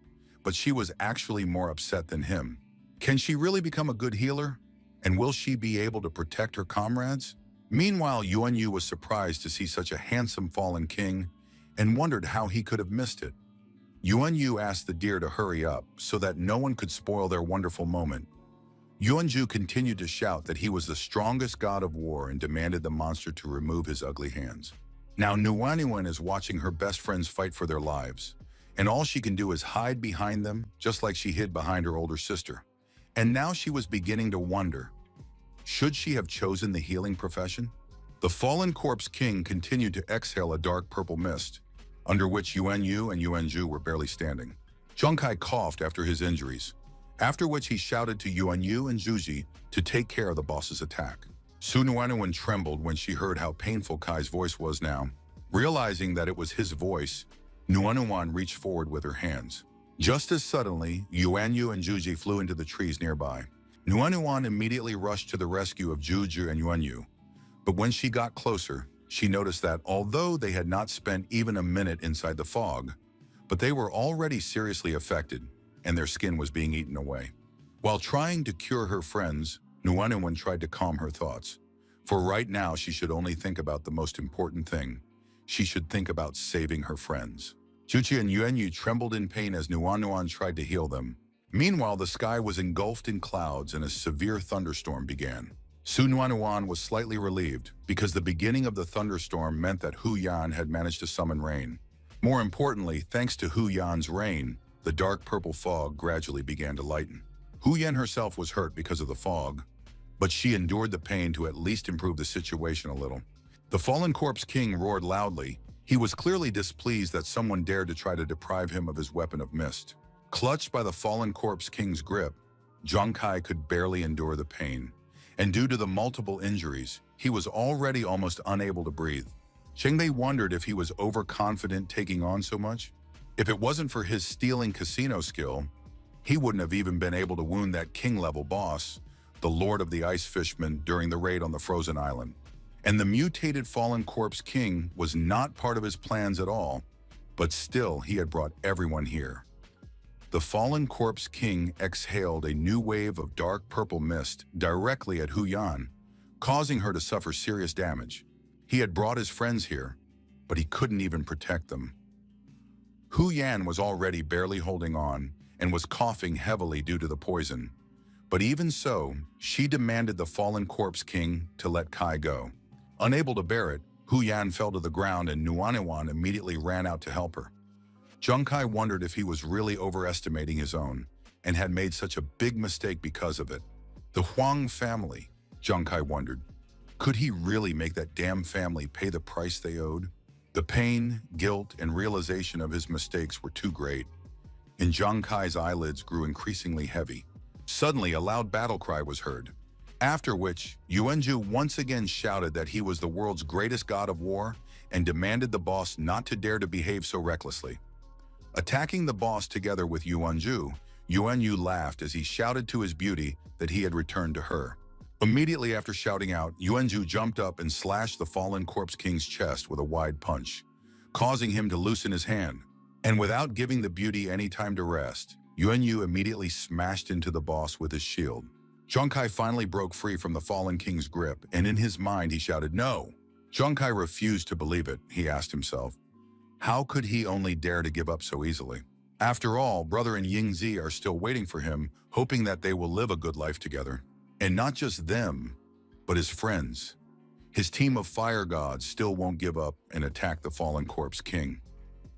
Speaker 1: but she was actually more upset than him. Can she really become a good healer? And will she be able to protect her comrades? Meanwhile, Yuanyu was surprised to see such a handsome fallen king and wondered how he could have missed it. Yuanyu asked the deer to hurry up so that no one could spoil their wonderful moment. Yuanju continued to shout that he was the strongest god of war and demanded the monster to remove his ugly hands. Now Nuan is watching her best friends fight for their lives, and all she can do is hide behind them, just like she hid behind her older sister. And now she was beginning to wonder, should she have chosen the healing profession? The fallen corpse king continued to exhale a dark purple mist, under which Yuanyu and Yuanju were barely standing. Zhongkai coughed after his injuries, after which he shouted to Yuanyu and Zhuji to take care of the boss's attack. Su Nuan trembled when she heard how painful Kai's voice was now. Realizing that it was his voice, Nuan reached forward with her hands. Just as suddenly, Yuanyu and Zhuji flew into the trees nearby. Nuan immediately rushed to the rescue of Zhuji and Yuanyu, but when she got closer, she noticed that although they had not spent even a minute inside the fog, but they were already seriously affected, and their skin was being eaten away. While trying to cure her friends, Nuan tried to calm her thoughts, for right now she should only think about the most important thing. She should think about saving her friends. Zhuji and Yuanyu trembled in pain as Nuan tried to heal them. Meanwhile, the sky was engulfed in clouds and a severe thunderstorm began. Su Nuan was slightly relieved because the beginning of the thunderstorm meant that Huyan had managed to summon rain. More importantly, thanks to Huyan's rain, the dark purple fog gradually began to lighten. Huyan herself was hurt because of the fog, but she endured the pain to at least improve the situation a little. The fallen corpse king roared loudly. He was clearly displeased that someone dared to try to deprive him of his weapon of mist. Clutched by the fallen corpse king's grip, Zhang Kai could barely endure the pain, and due to the multiple injuries, he was already almost unable to breathe. Cheng Bei wondered if he was overconfident taking on so much. If it wasn't for his stealing casino skill, he wouldn't have even been able to wound that king-level boss, the Lord of the Ice Fishmen, during the raid on the frozen island. And the mutated fallen corpse king was not part of his plans at all, but still he had brought everyone here. The fallen corpse king exhaled a new wave of dark purple mist directly at Hu Yan, causing her to suffer serious damage. He had brought his friends here, but he couldn't even protect them. Hu Yan was already barely holding on and was coughing heavily due to the poison. But even so, she demanded the fallen corpse king to let Kai go. Unable to bear it, Hu Yan fell to the ground and Nuanuan immediately ran out to help her. Zhang Kai wondered if he was really overestimating his own and had made such a big mistake because of it. The Huang family, Zhang Kai wondered. Could he really make that damn family pay the price they owed? The pain, guilt, and realization of his mistakes were too great, and Zhang Kai's eyelids grew increasingly heavy. Suddenly, a loud battle cry was heard, after which Yuanju once again shouted that he was the world's greatest god of war and demanded the boss not to dare to behave so recklessly. Attacking the boss together with Yuanju, Yuanyu laughed as he shouted to his beauty that he had returned to her. Immediately after shouting out, Yuanju jumped up and slashed the fallen corpse king's chest with a wide punch, causing him to loosen his hand. And without giving the beauty any time to rest, Yuanyu immediately smashed into the boss with his shield. Zhang Kai finally broke free from the fallen king's grip, and in his mind he shouted, "No!" Zhang Kai refused to believe it. He asked himself, how could he only dare to give up so easily? After all, brother and Yingzi are still waiting for him, hoping that they will live a good life together. And not just them, but his friends. His team of fire gods still won't give up and attack the fallen corpse king.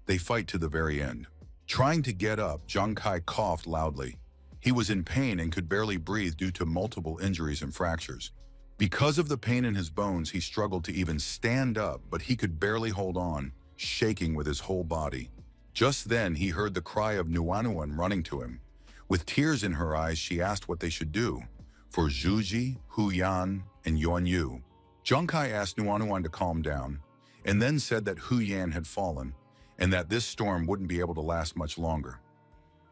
Speaker 1: They fight to the very end. Trying to get up, Zhang Kai coughed loudly. He was in pain and could barely breathe due to multiple injuries and fractures. Because of the pain in his bones, he struggled to even stand up, but he could barely hold on, shaking with his whole body. Just then, he heard the cry of Nuanuan running to him. With tears in her eyes, she asked what they should do for Zhuji, Hu Yan, and Yuan Yu. Zhang Kai asked Nuanuan to calm down, and then said that Hu Yan had fallen, and that this storm wouldn't be able to last much longer.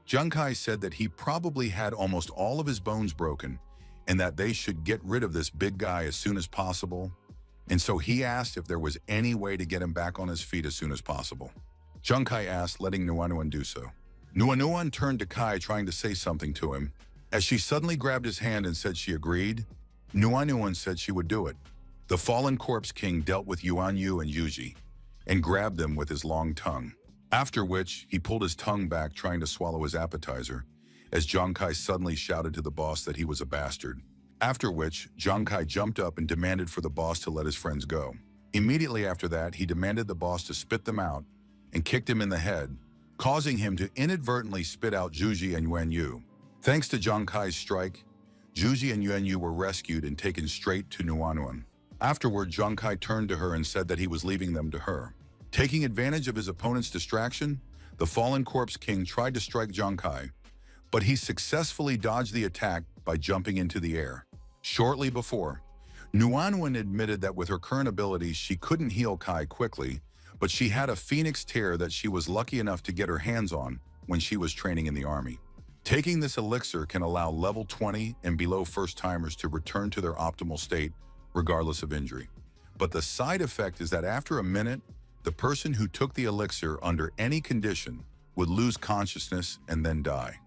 Speaker 1: Zhang Kai said that he probably had almost all of his bones broken, and that they should get rid of this big guy as soon as possible, and so he asked if there was any way to get him back on his feet as soon as possible. Zhang Kai asked, letting Nuanuan do so. Nuanuan turned to Kai, trying to say something to him. As she suddenly grabbed his hand and said she agreed, Nuanuan said she would do it. The fallen corpse king dealt with Yuanyu and Yuji, and grabbed them with his long tongue. After which, he pulled his tongue back, trying to swallow his appetizer, as Zhang Kai suddenly shouted to the boss that he was a bastard. After which, Zhang Kai jumped up and demanded for the boss to let his friends go. Immediately after that, he demanded the boss to spit them out and kicked him in the head, causing him to inadvertently spit out Zhuji and Yuanyu. Thanks to Zhang Kai's strike, Zhuji and Yuanyu were rescued and taken straight to Nuanuan. Afterward, Zhang Kai turned to her and said that he was leaving them to her. Taking advantage of his opponent's distraction, the fallen corpse king tried to strike Zhang Kai, but he successfully dodged the attack by jumping into the air. Shortly before, Nuanuan admitted that with her current abilities, she couldn't heal Kai quickly, but she had a phoenix tear that she was lucky enough to get her hands on when she was training in the army. Taking this elixir can allow level 20 and below first-timers to return to their optimal state, regardless of injury. But the side effect is that after a minute, the person who took the elixir under any condition would lose consciousness and then die.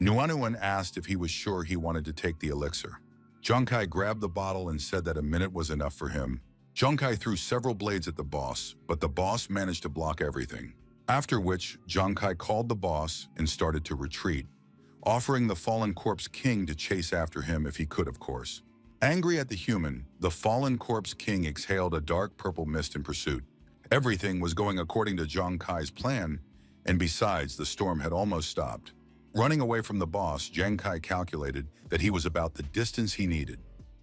Speaker 1: Nuanuan asked if he was sure he wanted to take the elixir. Zhang Kai grabbed the bottle and said that a minute was enough for him. Zhang Kai threw several blades at the boss, but the boss managed to block everything. After which, Zhang Kai called the boss and started to retreat, offering the fallen corpse king to chase after him if he could, of course. Angry at the human, the fallen corpse king exhaled a dark purple mist in pursuit. Everything was going according to Zhang Kai's plan, and besides, the storm had almost stopped. Running away from the boss, Zhang Kai calculated that he was about the distance he needed.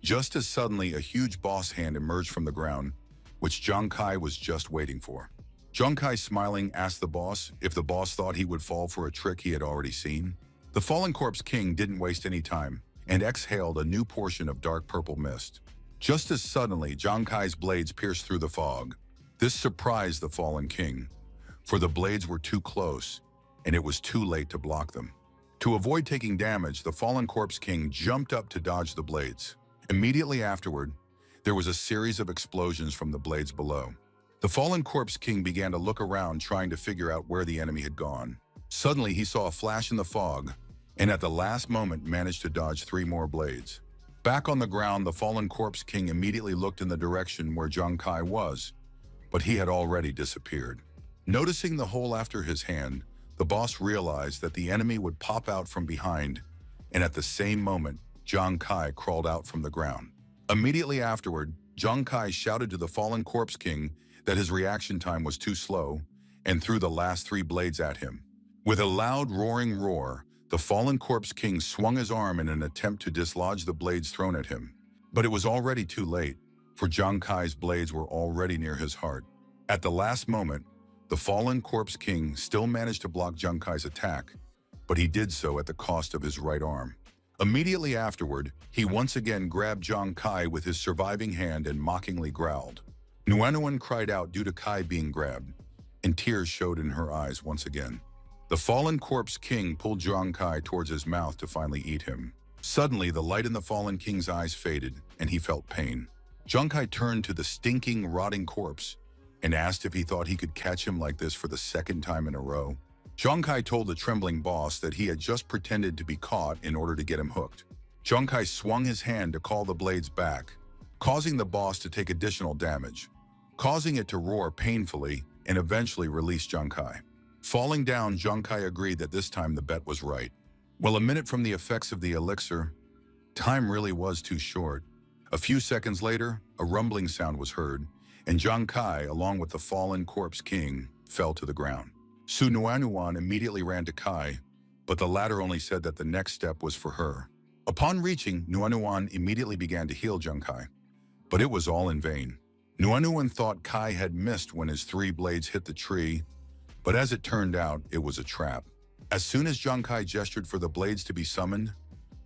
Speaker 1: Just as suddenly a huge boss hand emerged from the ground, which Zhang Kai was just waiting for. Zhang Kai, smiling, asked the boss if the boss thought he would fall for a trick he had already seen. The Fallen Corpse King didn't waste any time and exhaled a new portion of dark purple mist. Just as suddenly, Zhang Kai's blades pierced through the fog. This surprised the Fallen King, for the blades were too close, and it was too late to block them. To avoid taking damage, the Fallen Corpse King jumped up to dodge the blades. Immediately afterward, there was a series of explosions from the blades below. The Fallen Corpse King began to look around, trying to figure out where the enemy had gone. Suddenly, he saw a flash in the fog, and at the last moment managed to dodge 3 more blades. Back on the ground, the Fallen Corpse King immediately looked in the direction where Zhang Kai was, but he had already disappeared. Noticing the hole after his hand, the boss realized that the enemy would pop out from behind, and at the same moment, Zhang Kai crawled out from the ground. Immediately afterward, Zhang Kai shouted to the Fallen Corpse King that his reaction time was too slow and threw the last 3 blades at him. With a loud roaring roar, the Fallen Corpse King swung his arm in an attempt to dislodge the blades thrown at him. But it was already too late, for Zhang Kai's blades were already near his heart. At the last moment, the Fallen Corpse King still managed to block Zhang Kai's attack, but he did so at the cost of his right arm. Immediately afterward, he once again grabbed Zhang Kai with his surviving hand and mockingly growled. Nuanuan cried out due to Kai being grabbed, and tears showed in her eyes once again. The Fallen Corpse King pulled Zhang Kai towards his mouth to finally eat him. Suddenly, the light in the Fallen King's eyes faded, and he felt pain. Zhang Kai turned to the stinking, rotting corpse and asked if he thought he could catch him like this for the 2nd time in a row. Zhang Kai told the trembling boss that he had just pretended to be caught in order to get him hooked. Zhang Kai swung his hand to call the blades back, causing the boss to take additional damage, causing it to roar painfully and eventually release Zhang Kai. Falling down, Zhang Kai agreed that this time the bet was right. Well, a minute from the effects of the elixir, time really was too short. A few seconds later, a rumbling sound was heard, and Zhang Kai, along with the Fallen Corpse King, fell to the ground. Su Nuanuan immediately ran to Kai, but the latter only said that the next step was for her. Upon reaching, Nuanuan immediately began to heal Zhang Kai, but it was all in vain. Nuanuan thought Kai had missed when his 3 blades hit the tree, but as it turned out, it was a trap. As soon as Zhang Kai gestured for the blades to be summoned,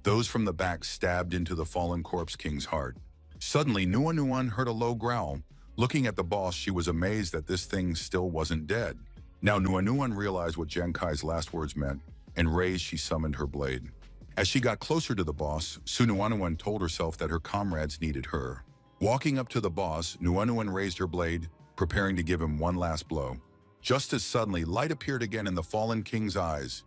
Speaker 1: those from the back stabbed into the Fallen Corpse King's heart. Suddenly, Nuanuan heard a low growl. Looking at the boss, she was amazed that this thing still wasn't dead. Now Nuanuan realized what Zhang Kai's last words meant, and raised, she summoned her blade. As she got closer to the boss, Su Nuanuan told herself that her comrades needed her. Walking up to the boss, Nuanuan raised her blade, preparing to give him one last blow. Just as suddenly, light appeared again in the Fallen King's eyes,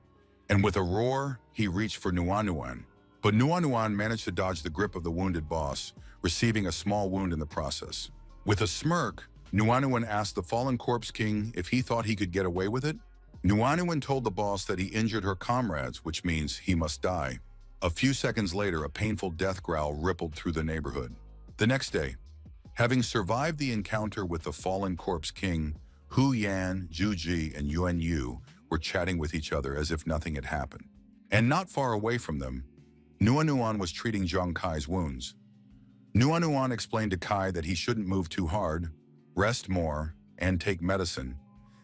Speaker 1: and with a roar, he reached for Nuanuan. But Nuanuan managed to dodge the grip of the wounded boss, receiving a small wound in the process. With a smirk, Nuanuan asked the Fallen Corpse King if he thought he could get away with it. Nuanuan told the boss that he injured her comrades, which means he must die. A few seconds later, a painful death growl rippled through the neighborhood. The next day, having survived the encounter with the Fallen Corpse King, Hu Yan, Zhu Ji, and Yuan Yu were chatting with each other as if nothing had happened. And not far away from them, Nuanuan was treating Zhang Kai's wounds. Nuanuan explained to Kai that he shouldn't move too hard, rest more, and take medicine.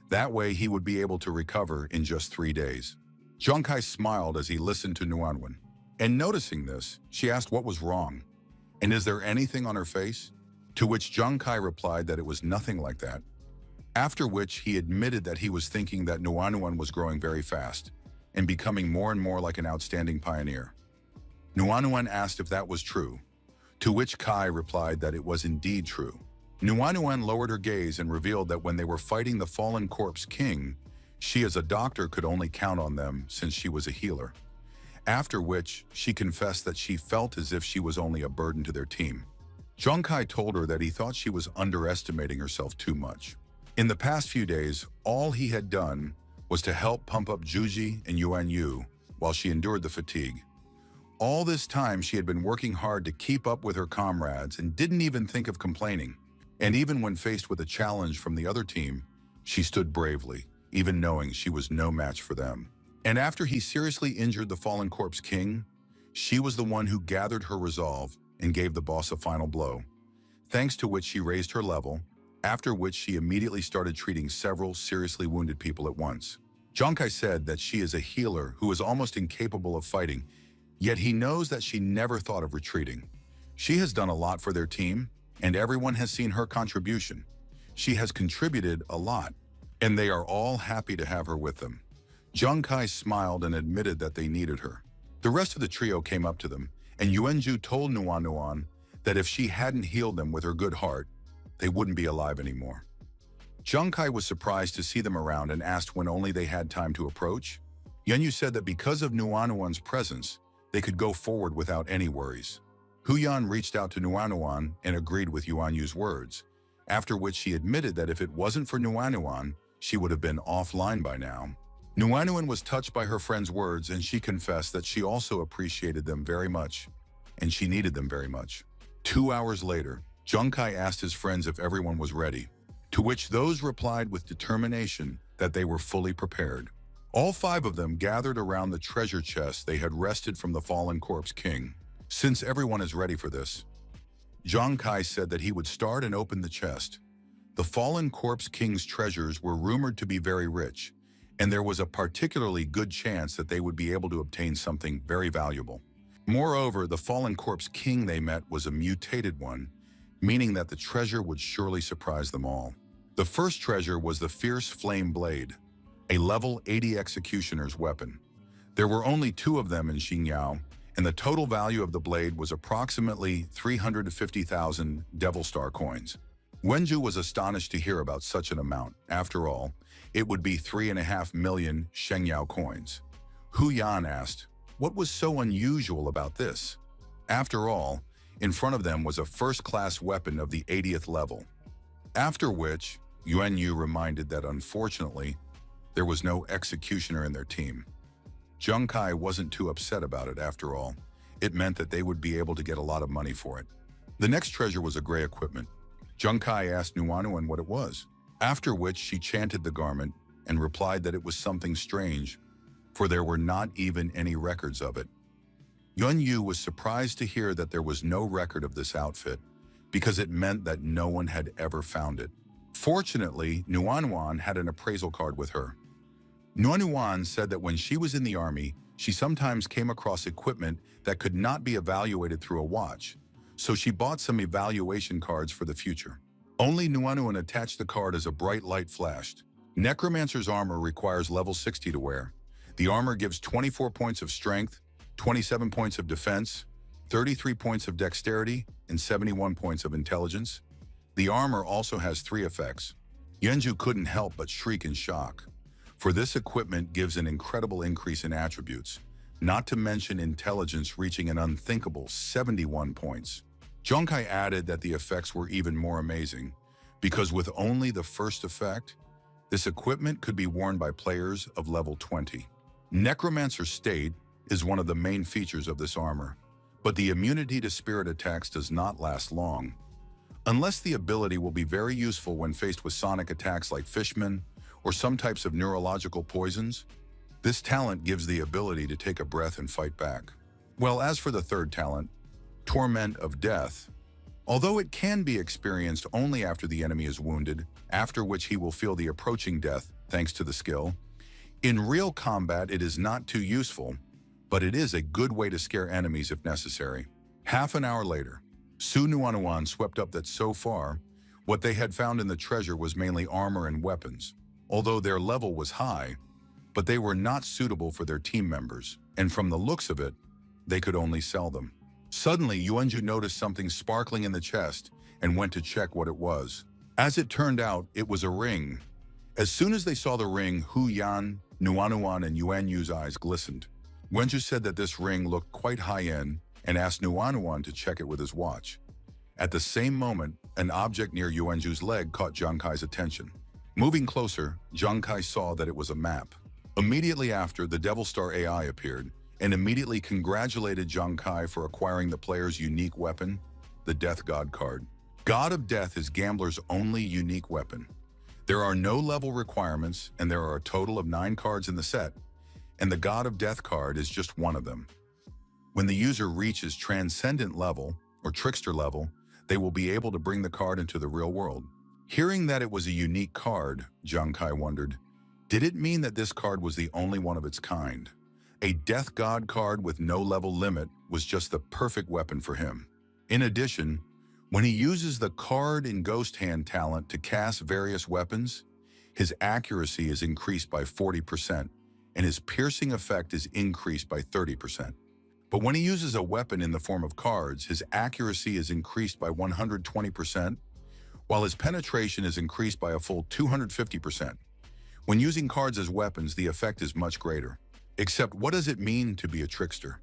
Speaker 1: That way he would be able to recover in just 3 days. Zhang Kai smiled as he listened to Nuanuan. And noticing this, she asked what was wrong. And is there anything on her face? To which Zhang Kai replied that it was nothing like that. After which he admitted that he was thinking that Nuanuan was growing very fast and becoming more and more like an outstanding pioneer. Nuanuan asked if that was true, to which Kai replied that it was indeed true. Nuanuan lowered her gaze and revealed that when they were fighting the Fallen Corpse King, she as a doctor could only count on them since she was a healer. After which, she confessed that she felt as if she was only a burden to their team. Zhang Kai told her that he thought she was underestimating herself too much. In the past few days, all he had done was to help pump up Zhuji and Yuan Yu while she endured the fatigue. All this time, she had been working hard to keep up with her comrades and didn't even think of complaining. And even when faced with a challenge from the other team, she stood bravely, even knowing she was no match for them. And after he seriously injured the Fallen Corpse King, she was the one who gathered her resolve and gave the boss a final blow, thanks to which she raised her level, after which she immediately started treating several seriously wounded people at once. Jonkai said that she is a healer who is almost incapable of fighting, yet he knows that she never thought of retreating. She has done a lot for their team, and everyone has seen her contribution. She has contributed a lot, and they are all happy to have her with them. Jonkai smiled and admitted that they needed her. The rest of the trio came up to them, and Yuanju told Nuan that if she hadn't healed them with her good heart, they wouldn't be alive anymore. Jonkai was surprised to see them around and asked when only they had time to approach. Yuanyu said that because of Nuan's presence, they could go forward without any worries. Huyan reached out to Nuan and agreed with Yuanyu's words, after which she admitted that if it wasn't for Nuan, she would have been offline by now. Nuan was touched by her friend's words, and she confessed that she also appreciated them very much, and she needed them very much. 2 hours later, Jonkai asked his friends if everyone was ready, to which those replied with determination that they were fully prepared. All 5 of them gathered around the treasure chest they had wrested from the fallen corpse king. Since everyone is ready for this, Jonkai said that he would start and open the chest. The fallen corpse king's treasures were rumored to be very rich, and there was a particularly good chance that they would be able to obtain something very valuable. Moreover, the fallen corpse king they met was a mutated one, meaning that the treasure would surely surprise them all. The first treasure was the fierce flame blade, a level 80 executioner's weapon. There were only 2 of them in Xingyao, and the total value of the blade was approximately 350,000 Devil Star coins. Wenju was astonished to hear about such an amount. After all, it would be 3.5 million Shengyao coins. Hu Yan asked, what was so unusual about this? After all, in front of them was a first-class weapon of the 80th level. After which, Yuan Yu reminded that unfortunately, there was no executioner in their team. Jonkai wasn't too upset about it after all. It meant that they would be able to get a lot of money for it. The next treasure was a gray equipment. Jonkai asked Nuan what it was, after which she chanted the garment and replied that it was something strange, for there were not even any records of it. Yuan Yu was surprised to hear that there was no record of this outfit, because it meant that no one had ever found it. Fortunately, Nuan had an appraisal card with her. Nuan said that when she was in the army, she sometimes came across equipment that could not be evaluated through a watch, so she bought some evaluation cards for the future. Only Nuan attached the card as a bright light flashed. Necromancer's armor requires level 60 to wear. The armor gives 24 points of strength, 27 points of defense, 33 points of dexterity, and 71 points of intelligence. The armor also has 3 effects. Yuanju couldn't help but shriek in shock, for this equipment gives an incredible increase in attributes, not to mention intelligence reaching an unthinkable 71 points. Jonkai added that the effects were even more amazing, because with only the first effect, this equipment could be worn by players of level 20. Necromancer State is one of the main features of this armor, but the immunity to spirit attacks does not last long, unless the ability will be very useful when faced with sonic attacks like Fishman or some types of neurological poisons. This talent gives the ability to take a breath and fight back. Well, as for the third talent, Torment of Death, although it can be experienced only after the enemy is wounded, after which he will feel the approaching death thanks to the skill, in real combat it is not too useful, but it is a good way to scare enemies if necessary. Half an hour later, Su Nuan swept up that so far, what they had found in the treasure was mainly armor and weapons, although their level was high, but they were not suitable for their team members, and from the looks of it, they could only sell them. Suddenly, Yuanju noticed something sparkling in the chest and went to check what it was. As it turned out, it was a ring. As soon as they saw the ring, Hu Yan, Nuan, and Yuanyu's eyes glistened. Wenju said that this ring looked quite high-end and asked Nuan to check it with his watch. At the same moment, an object near Yuanju's leg caught Jonkai's attention. Moving closer, Jonkai saw that it was a map. Immediately after, the Devil Star AI appeared and immediately congratulated Jonkai for acquiring the player's unique weapon, the Death God card. God of Death is Gambler's only unique weapon. There are no level requirements, and there are a total of 9 cards in the set, and the God of Death card is just one of them. When the user reaches Transcendent level, or trickster level, they will be able to bring the card into the real world. Hearing that it was a unique card, Zhang Kai wondered, did it mean that this card was the only one of its kind? A Death God card with no level limit was just the perfect weapon for him. In addition, when he uses the card in Ghost Hand talent to cast various weapons, his accuracy is increased by 40%, and his piercing effect is increased by 30%. But when he uses a weapon in the form of cards, his accuracy is increased by 120%, while his penetration is increased by a full 250%. When using cards as weapons, the effect is much greater. Except, what does it mean to be a trickster?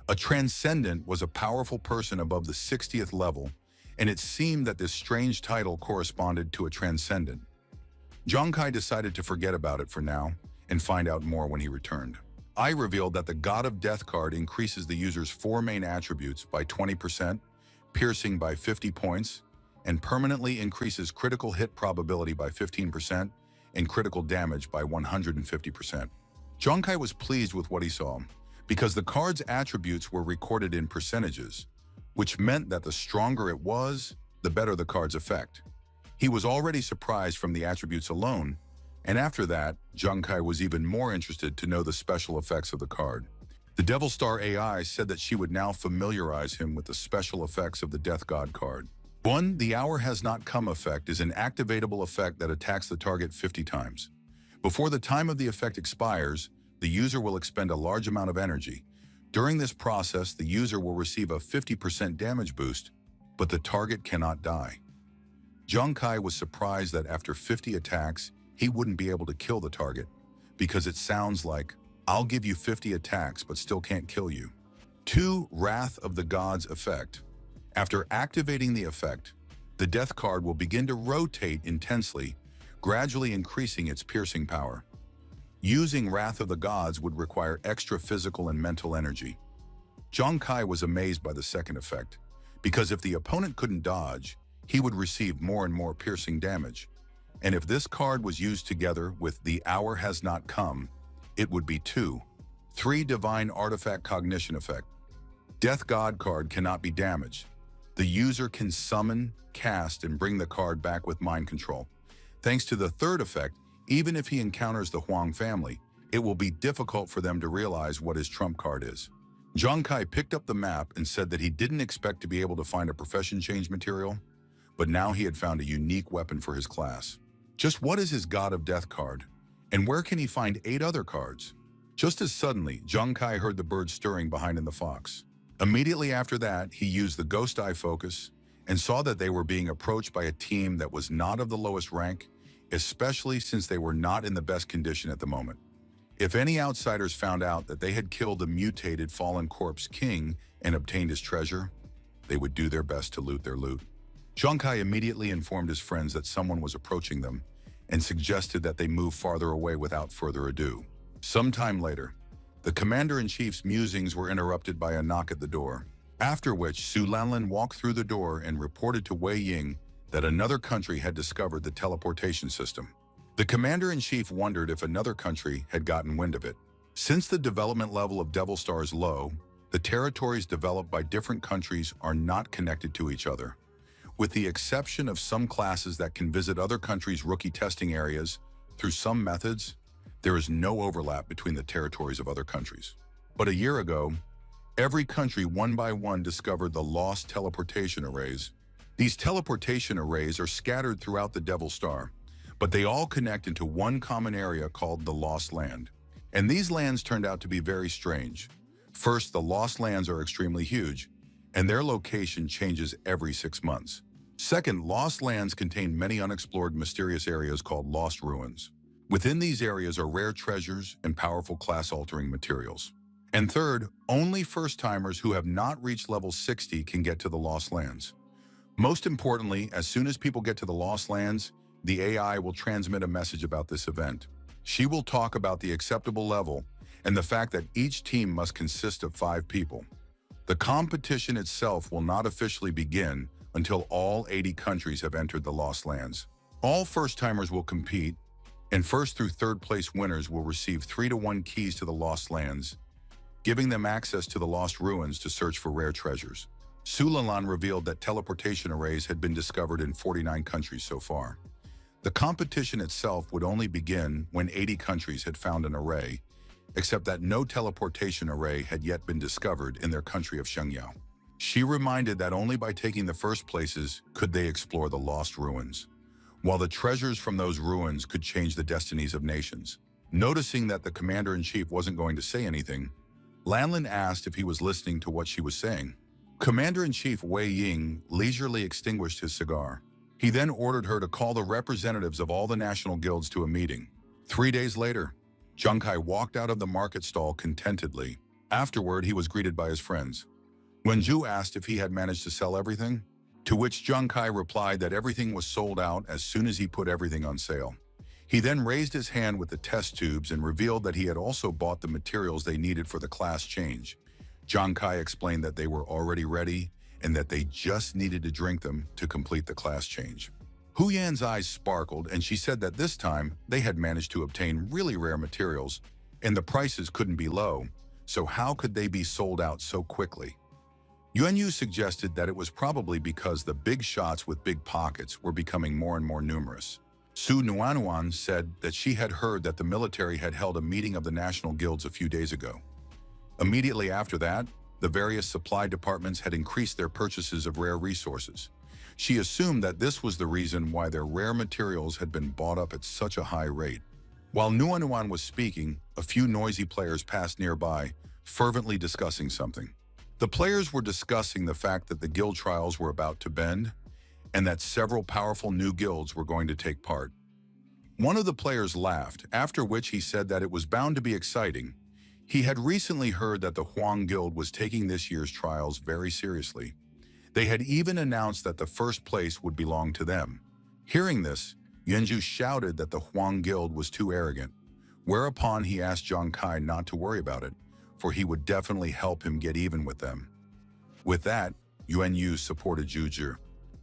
Speaker 1: A transcendent was a powerful person above the 60th level, and it seemed that this strange title corresponded to a transcendent. Zhang Kai decided to forget about it for now and find out more when he returned. I revealed that the God of Death card increases the user's 4 main attributes by 20%, piercing by 50 points, and permanently increases critical hit probability by 15% and critical damage by 150%. Zhang Kai was pleased with what he saw because the card's attributes were recorded in percentages, which meant that the stronger it was, the better the card's effect. He was already surprised from the attributes alone, and after that, Zhang Kai was even more interested to know the special effects of the card. The Devil Star AI said that she would now familiarize him with the special effects of the Death God card. 1. The Hour Has Not Come effect is an activatable effect that attacks the target 50 times. Before the time of the effect expires, the user will expend a large amount of energy. During this process, the user will receive a 50% damage boost, but the target cannot die. Zhang Kai was surprised that after 50 attacks, he wouldn't be able to kill the target, because it sounds like, I'll give you 50 attacks but still can't kill you. 2. Wrath of the Gods effect. After activating the effect, the Death card will begin to rotate intensely, gradually increasing its piercing power. Using Wrath of the Gods would require extra physical and mental energy. Zhang Kai was amazed by the second effect, because if the opponent couldn't dodge, he would receive more and more piercing damage. And if this card was used together with The Hour Has Not Come, it would be 2. 3. Divine Artifact Cognition effect. Death God card cannot be damaged. The user can summon, cast, and bring the card back with mind control. Thanks to the third effect, even if he encounters the Huang family, it will be difficult for them to realize what his trump card is. Zhang Kai picked up the map and said that he didn't expect to be able to find a profession change material, but now he had found a unique weapon for his class. Just what is his God of Death card? And where can he find 8 other cards? Just as suddenly, Zhang Kai heard the bird stirring behind in the fox. Immediately after that, he used the ghost eye focus and saw that they were being approached by a team that was not of the lowest rank, especially since they were not in the best condition at the moment. If any outsiders found out that they had killed the mutated fallen corpse king and obtained his treasure, they would do their best to loot their loot. Zhang Kai immediately informed his friends that someone was approaching them and suggested that they move farther away without further ado. Sometime later, the commander-in-chief's musings were interrupted by a knock at the door, after which Su Lanlin walked through the door and reported to Wei Ying that another country had discovered the teleportation system. The commander-in-chief wondered if another country had gotten wind of it. Since the development level of Devil Star is low, the territories developed by different countries are not connected to each other. With the exception of some classes that can visit other countries' rookie testing areas through some methods, there is no overlap between the territories of other countries. But a year ago, every country one by one discovered the lost teleportation arrays. These teleportation arrays are scattered throughout the Devil Star, but they all connect into one common area called the Lost Land. And these lands turned out to be very strange. First, the Lost Lands are extremely huge, and their location changes every 6 months. Second, Lost Lands contain many unexplored mysterious areas called Lost Ruins. Within these areas are rare treasures and powerful class-altering materials. And third, only first-timers who have not reached level 60 can get to the Lost Lands. Most importantly, as soon as people get to the Lost Lands, the AI will transmit a message about this event. She will talk about the acceptable level and the fact that each team must consist of 5 people. The competition itself will not officially begin until all 80 countries have entered the Lost Lands. All first-timers will compete, and first through third place winners will receive 3-to-1 keys to the Lost Lands, giving them access to the Lost Ruins to search for rare treasures. Sulalan revealed that teleportation arrays had been discovered in 49 countries so far. The competition itself would only begin when 80 countries had found an array, except that no teleportation array had yet been discovered in their country of Shengyao. She reminded that only by taking the first places could they explore the lost ruins, while the treasures from those ruins could change the destinies of nations. Noticing that the commander-in-chief wasn't going to say anything, Lanlin asked if he was listening to what she was saying. Commander-in-Chief Wei Ying leisurely extinguished his cigar. He then ordered her to call the representatives of all the national guilds to a meeting. 3 days later, Zhang Kai walked out of the market stall contentedly. Afterward, he was greeted by his friends. Wen Zhu asked if he had managed to sell everything, to which Zhang Kai replied that everything was sold out as soon as he put everything on sale. He then raised his hand with the test tubes and revealed that he had also bought the materials they needed for the class change. Zhang Kai explained that they were already ready and that they just needed to drink them to complete the class change. Hu Yan's eyes sparkled, and she said that this time they had managed to obtain really rare materials, and the prices couldn't be low, so how could they be sold out so quickly? Yuan Yu suggested that it was probably because the big shots with big pockets were becoming more and more numerous. Su Nuanuan said that she had heard that the military had held a meeting of the national guilds a few days ago. Immediately after that, the various supply departments had increased their purchases of rare resources. She assumed that this was the reason why their rare materials had been bought up at such a high rate. While Nuanuan was speaking, a few noisy players passed nearby, fervently discussing something. The players were discussing the fact that the guild trials were about to bend, and that several powerful new guilds were going to take part. One of the players laughed, after which he said that it was bound to be exciting. He had recently heard that the Huang Guild was taking this year's trials very seriously. They had even announced that the first place would belong to them. Hearing this, Yuanzhu shouted that the Huang Guild was too arrogant, whereupon he asked Zhang Kai not to worry about it, for he would definitely help him get even with them. With that, Yuan Yu supported Zhu Zhi.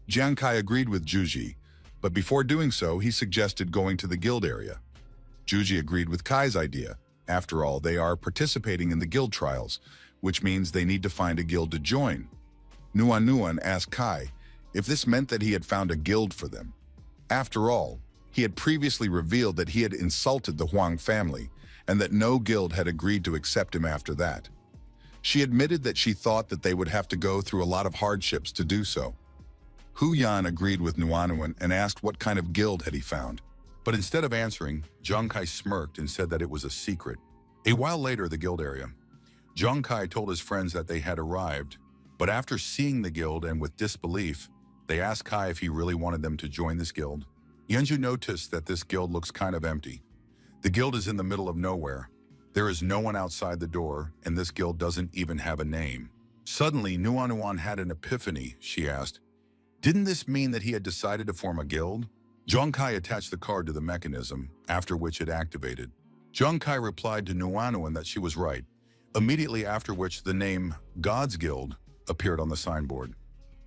Speaker 2: Jiang Kai agreed with Zhuji, but before doing so, he suggested going to the guild area. Zhuji agreed with Kai's idea. After all, they are participating in the guild trials, which means they need to find a guild to join. Nuan asked Kai if this meant that he had found a guild for them. After all, he had previously revealed that he had insulted the Huang family and that no guild had agreed to accept him after that. She admitted that she thought that they would have to go through a lot of hardships to do so. Hu Yan agreed with Nuanuan and asked what kind of guild had he found.
Speaker 1: But instead of answering, Zhang Kai smirked and said that it was a secret. A while later, the guild area. Zhang Kai told his friends that they had arrived, but after seeing the guild and with disbelief, they asked Kai if he really wanted them to join this guild. Yuanzhu noticed that this guild looks kind of empty. The guild is in the middle of nowhere. There is no one outside the door, and this guild doesn't even have a name. Suddenly, Nuanuan had an epiphany. She asked, "Didn't this mean that he had decided to form a guild?" Zhang Kai attached the card to the mechanism, after which it activated. Zhang Kai replied to Nuanuan that she was right, immediately after which the name God's Guild appeared on the signboard.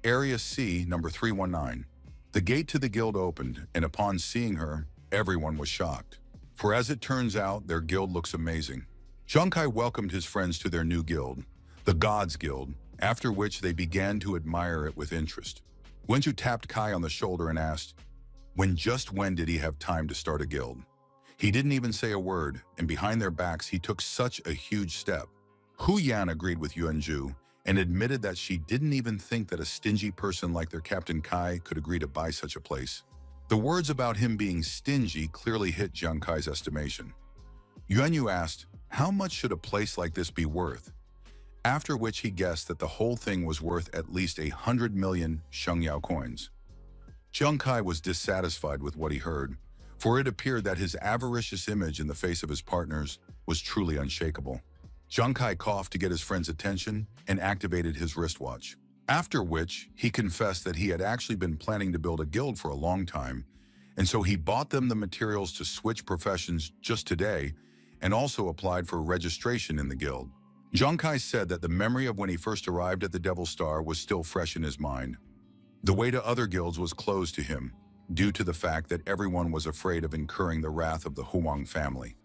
Speaker 1: Area C, number 319. The gate to the guild opened, and upon seeing her, everyone was shocked. For as it turns out, their guild looks amazing. Zhang Kai welcomed his friends to their new guild, the God's Guild, after which they began to admire it with interest. Wenju tapped Kai on the shoulder and asked, when did he have time to start a guild? He didn't even say a word, and behind their backs he took such a huge step. Hu Yan agreed with Yuanzhu and admitted that she didn't even think that a stingy person like their Captain Kai could agree to buy such a place. The words about him being stingy clearly hit Zhang Kai's estimation. Yuanyu asked, how much should a place like this be worth? After which he guessed that the whole thing was worth at least 100 million Shengyao coins. Zhang Kai was dissatisfied with what he heard, for it appeared that his avaricious image in the face of his partners was truly unshakable. Zhang Kai coughed to get his friend's attention and activated his wristwatch. After which, he confessed that he had actually been planning to build a guild for a long time, and so he bought them the materials to switch professions just today and also applied for registration in the guild. Zhang Kai said that the memory of when he first arrived at the Devil Star was still fresh in his mind. The way to other guilds was closed to him, due to the fact that everyone was afraid of incurring the wrath of the Huang family.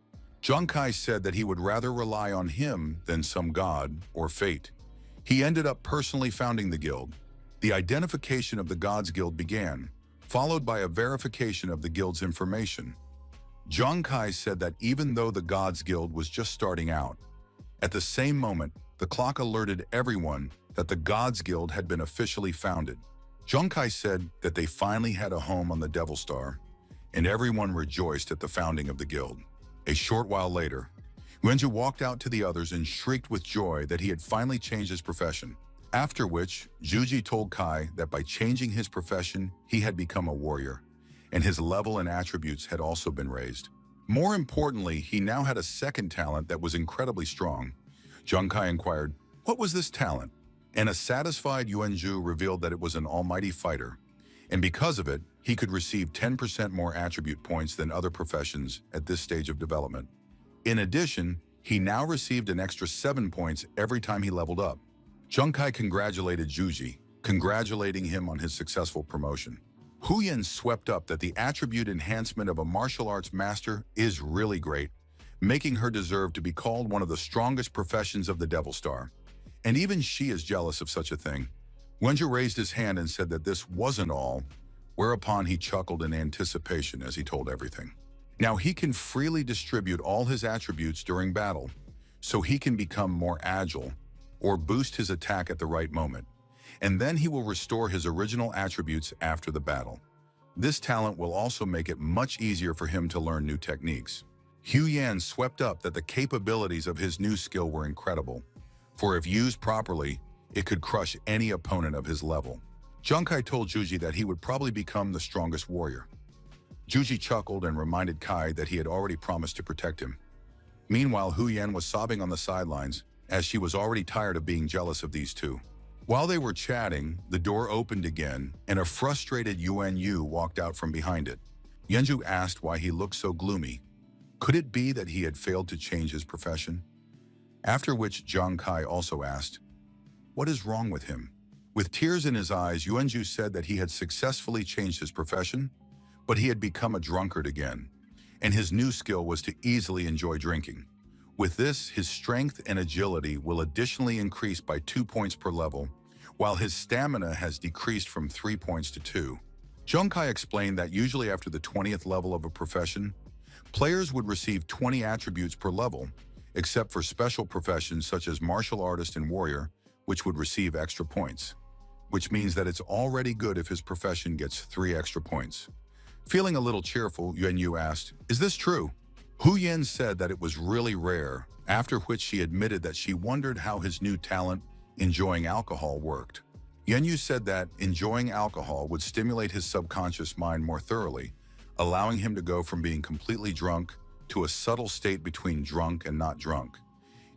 Speaker 1: Zhang Kai said that he would rather rely on him than some god or fate. He ended up personally founding the guild. The identification of the Gods Guild began, followed by a verification of the guild's information. Zhang Kai said that even though the Gods Guild was just starting out, at the same moment, the clock alerted everyone that the Gods Guild had been officially founded. Zhang Kai said that they finally had a home on the Devil Star, and everyone rejoiced at the founding of the guild. A short while later, Yuanzhu walked out to the others and shrieked with joy that he had finally changed his profession. After which, Zhuji told Kai that by changing his profession, he had become a warrior, and his level and attributes had also been raised. More importantly, he now had a second talent that was incredibly strong. Zhang Kai inquired, "What was this talent?" And a satisfied Yuanzhu revealed that it was an almighty fighter, and because of it, he could receive 10% more attribute points than other professions at this stage of development. In addition, he now received an extra 7 points every time he leveled up. Zhang Kai congratulated Zhuji, congratulating him on his successful promotion. Hu Yan swept up that the attribute enhancement of a martial arts master is really great, making her deserve to be called one of the strongest professions of the Devil Star. And even she is jealous of such a thing. Wenju raised his hand and said that this wasn't all, whereupon he chuckled in anticipation as he told everything. Now he can freely distribute all his attributes during battle, so he can become more agile or boost his attack at the right moment, and then he will restore his original attributes after the battle. This talent will also make it much easier for him to learn new techniques. Hu Yan swept up that the capabilities of his new skill were incredible, for if used properly, it could crush any opponent of his level. Zhang Kai told Zhuji that he would probably become the strongest warrior. Zhuji chuckled and reminded Kai that he had already promised to protect him. Meanwhile, Hu Yan was sobbing on the sidelines, as she was already tired of being jealous of these two. While they were chatting, the door opened again, and a frustrated Yuan Yu walked out from behind it. Yuanzhu asked why he looked so gloomy. Could it be that he had failed to change his profession? After which Zhang Kai also asked, "What is wrong with him?" With tears in his eyes, Yuanzhu said that he had successfully changed his profession, but he had become a drunkard again, and his new skill was to easily enjoy drinking. With this, his strength and agility will additionally increase by 2 points per level, while his stamina has decreased from 3 points to 2. Zhang Kai explained that usually after the 20th level of a profession, players would receive 20 attributes per level, except for special professions such as martial artist and warrior, which would receive extra points, which means that it's already good if his profession gets 3 extra points. Feeling a little cheerful, Yuan Yu asked, "Is this true?" Hu Yan said that it was really rare, after which she admitted that she wondered how his new talent, enjoying alcohol, worked. Yuan Yu said that enjoying alcohol would stimulate his subconscious mind more thoroughly, allowing him to go from being completely drunk to a subtle state between drunk and not drunk.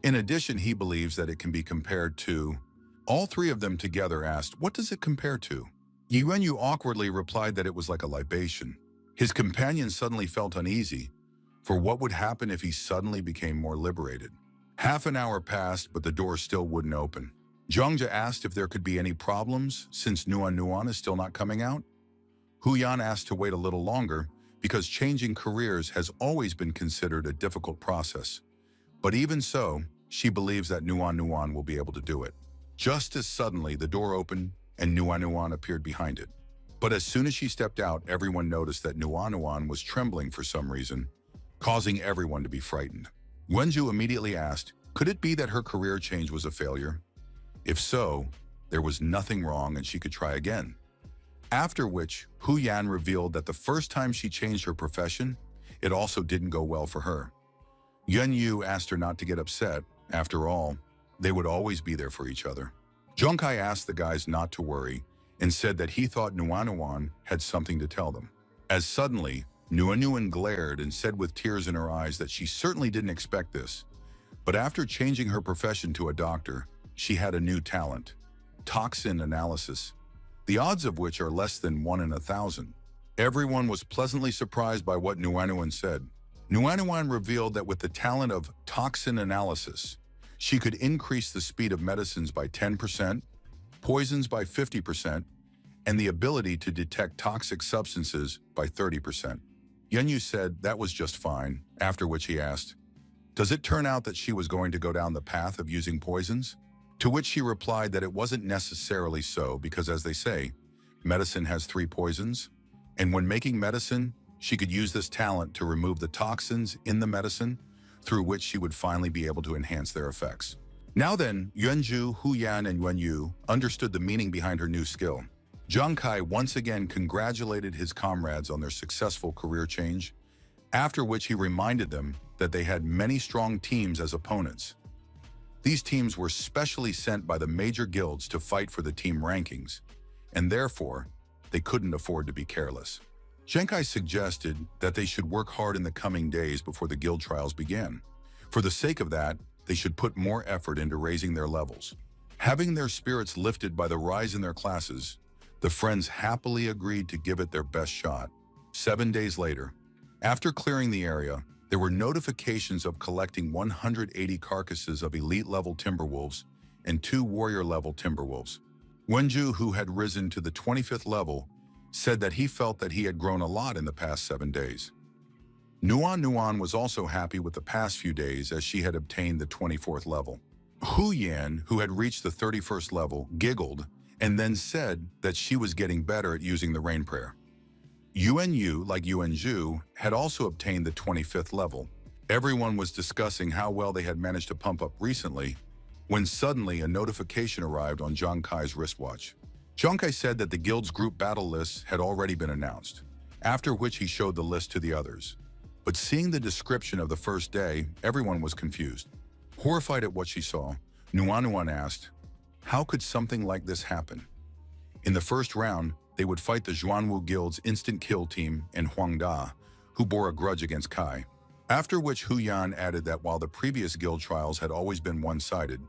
Speaker 1: In addition, he believes that it can be compared to... All three of them together asked, "What does it compare to?" Yuan Yu awkwardly replied that it was like a libation. His companion suddenly felt uneasy, for what would happen if he suddenly became more liberated? Half an hour passed, but the door still wouldn't open. Zhangja asked if there could be any problems, since Nuan Nuan is still not coming out. Hu Yan asked to wait a little longer, because changing careers has always been considered a difficult process. But even so, she believes that Nuan Nuan will be able to do it. Just as suddenly, the door opened, and Nuan Nuan appeared behind it. But as soon as she stepped out, everyone noticed that Nuan Nuan was trembling for some reason, causing everyone to be frightened. Wenju immediately asked, could it be that her career change was a failure? If so, there was nothing wrong and she could try again. After which, Hu Yan revealed that the first time she changed her profession, it also didn't go well for her. Yuan Yu asked her not to get upset. After all, they would always be there for each other. Zhang Kai asked the guys not to worry and said that he thought Nuan Nuan had something to tell them. As suddenly, Nuan Nuan glared and said with tears in her eyes that she certainly didn't expect this. But after changing her profession to a doctor, she had a new talent, toxin analysis, the odds of which are less than 1 in 1,000. Everyone was pleasantly surprised by what Nuan Nuan said. Nuan Nuan revealed that with the talent of toxin analysis, she could increase the speed of medicines by 10%, poisons by 50%, and the ability to detect toxic substances by 30%. Yuan Yu said that was just fine, after which he asked, does it turn out that she was going to go down the path of using poisons? To which she replied that it wasn't necessarily so because, as they say, medicine has three poisons, and when making medicine, she could use this talent to remove the toxins in the medicine, through which she would finally be able to enhance their effects. Now then, Yuanju, Huyan, and Yuanyu understood the meaning behind her new skill. Zhang Kai once again congratulated his comrades on their successful career change, after which he reminded them that they had many strong teams as opponents. These teams were specially sent by the major guilds to fight for the team rankings, and therefore, they couldn't afford to be careless. Zhang Kai suggested that they should work hard in the coming days before the guild trials began. For the sake of that, they should put more effort into raising their levels. Having their spirits lifted by the rise in their classes, the friends happily agreed to give it their best shot. 7 days later, after clearing the area, there were notifications of collecting 180 carcasses of elite-level timberwolves and 2 warrior-level timberwolves. Wenju, who had risen to the 25th level, said that he felt that he had grown a lot in the past 7 days. Nuan was also happy with the past few days as she had obtained the 24th level. Hu Yan, who had reached the 31st level, giggled and then said that she was getting better at using the rain prayer. Yuan Yu, like Yuan Zhu, had also obtained the 25th level. Everyone was discussing how well they had managed to pump up recently, when suddenly a notification arrived on Zhang Kai's wristwatch. Zhang Kai said that the guild's group battle lists had already been announced, after which he showed the list to the others. But seeing the description of the first day, everyone was confused. Horrified at what she saw, Nuan asked, how could something like this happen? In the first round, they would fight the Zhuanwu Guild's instant kill team and Huang Da, who bore a grudge against Kai. After which Hu Yan added that while the previous guild trials had always been one-sided,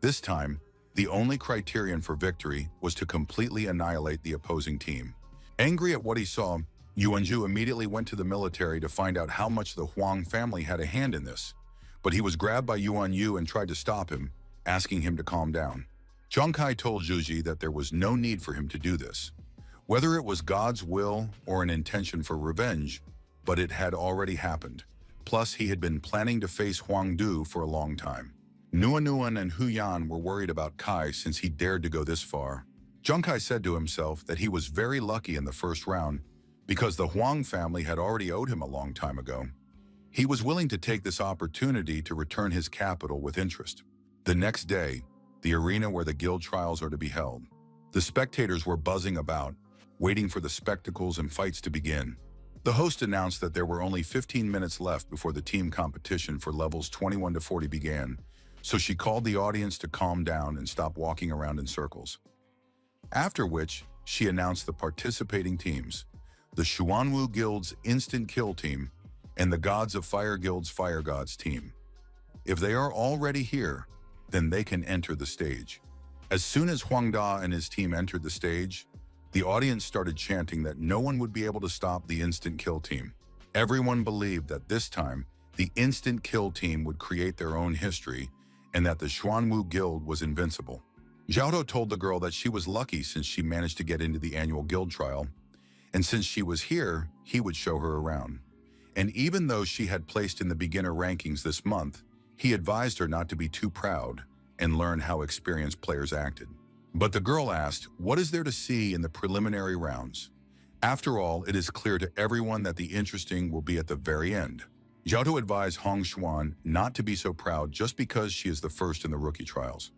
Speaker 1: this time, the only criterion for victory was to completely annihilate the opposing team. Angry at what he saw, Yuanju immediately went to the military to find out how much the Huang family had a hand in this, but he was grabbed by Yuan Yu and tried to stop him, asking him to calm down. Zhang Kai told Zhuji that there was no need for him to do this, whether it was God's will or an intention for revenge, but it had already happened. Plus, he had been planning to face Huang Du for a long time. Nuan and Hu Yan were worried about Kai since he dared to go this far. Zhang Kai said to himself that he was very lucky in the first round because the Huang family had already owed him a long time ago. He was willing to take this opportunity to return his capital with interest. The next day, the arena where the guild trials are to be held. The spectators were buzzing about, waiting for the spectacles and fights to begin. The host announced that there were only 15 minutes left before the team competition for levels 21 to 40 began, so she called the audience to calm down and stop walking around in circles. After which, she announced the participating teams, the Xuanwu Guild's Instant Kill team and the Gods of Fire Guild's Fire Gods team. If they are already here, then they can enter the stage. As soon as Huang Da and his team entered the stage, the audience started chanting that no one would be able to stop the Instant Kill team. Everyone believed that this time, the Instant Kill team would create their own history and that the Xuanwu Guild was invincible. Zhao told the girl that she was lucky since she managed to get into the annual guild trial, and since she was here, he would show her around. And even though she had placed in the beginner rankings this month, he advised her not to be too proud and learn how experienced players acted. But the girl asked, what is there to see in the preliminary rounds? After all, it is clear to everyone that the interesting will be at the very end. Zhao advised Hong Xuan not to be so proud just because she is the first in the rookie trials.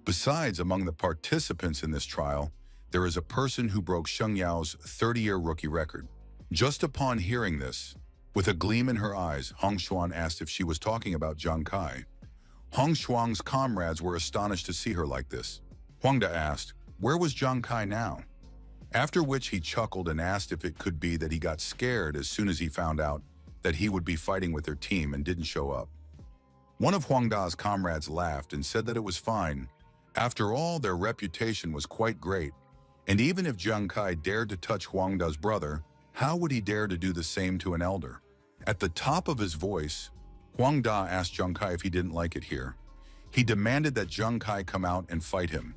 Speaker 1: Besides, among the participants in this trial, there is a person who broke Sheng Yao's 30-year rookie record. Just upon hearing this, with a gleam in her eyes, Hong Xuan asked if she was talking about Zhang Kai. Hong Xuan's comrades were astonished to see her like this. Huang Da asked, where was Zhang Kai now? After which he chuckled and asked if it could be that he got scared as soon as he found out that he would be fighting with their team and didn't show up. One of Huang Da's comrades laughed and said that it was fine. After all, their reputation was quite great, and even if Zhang Kai dared to touch Huang Da's brother, how would he dare to do the same to an elder? At the top of his voice, Huang Da asked Zhang Kai if he didn't like it here. He demanded that Zhang Kai come out and fight him.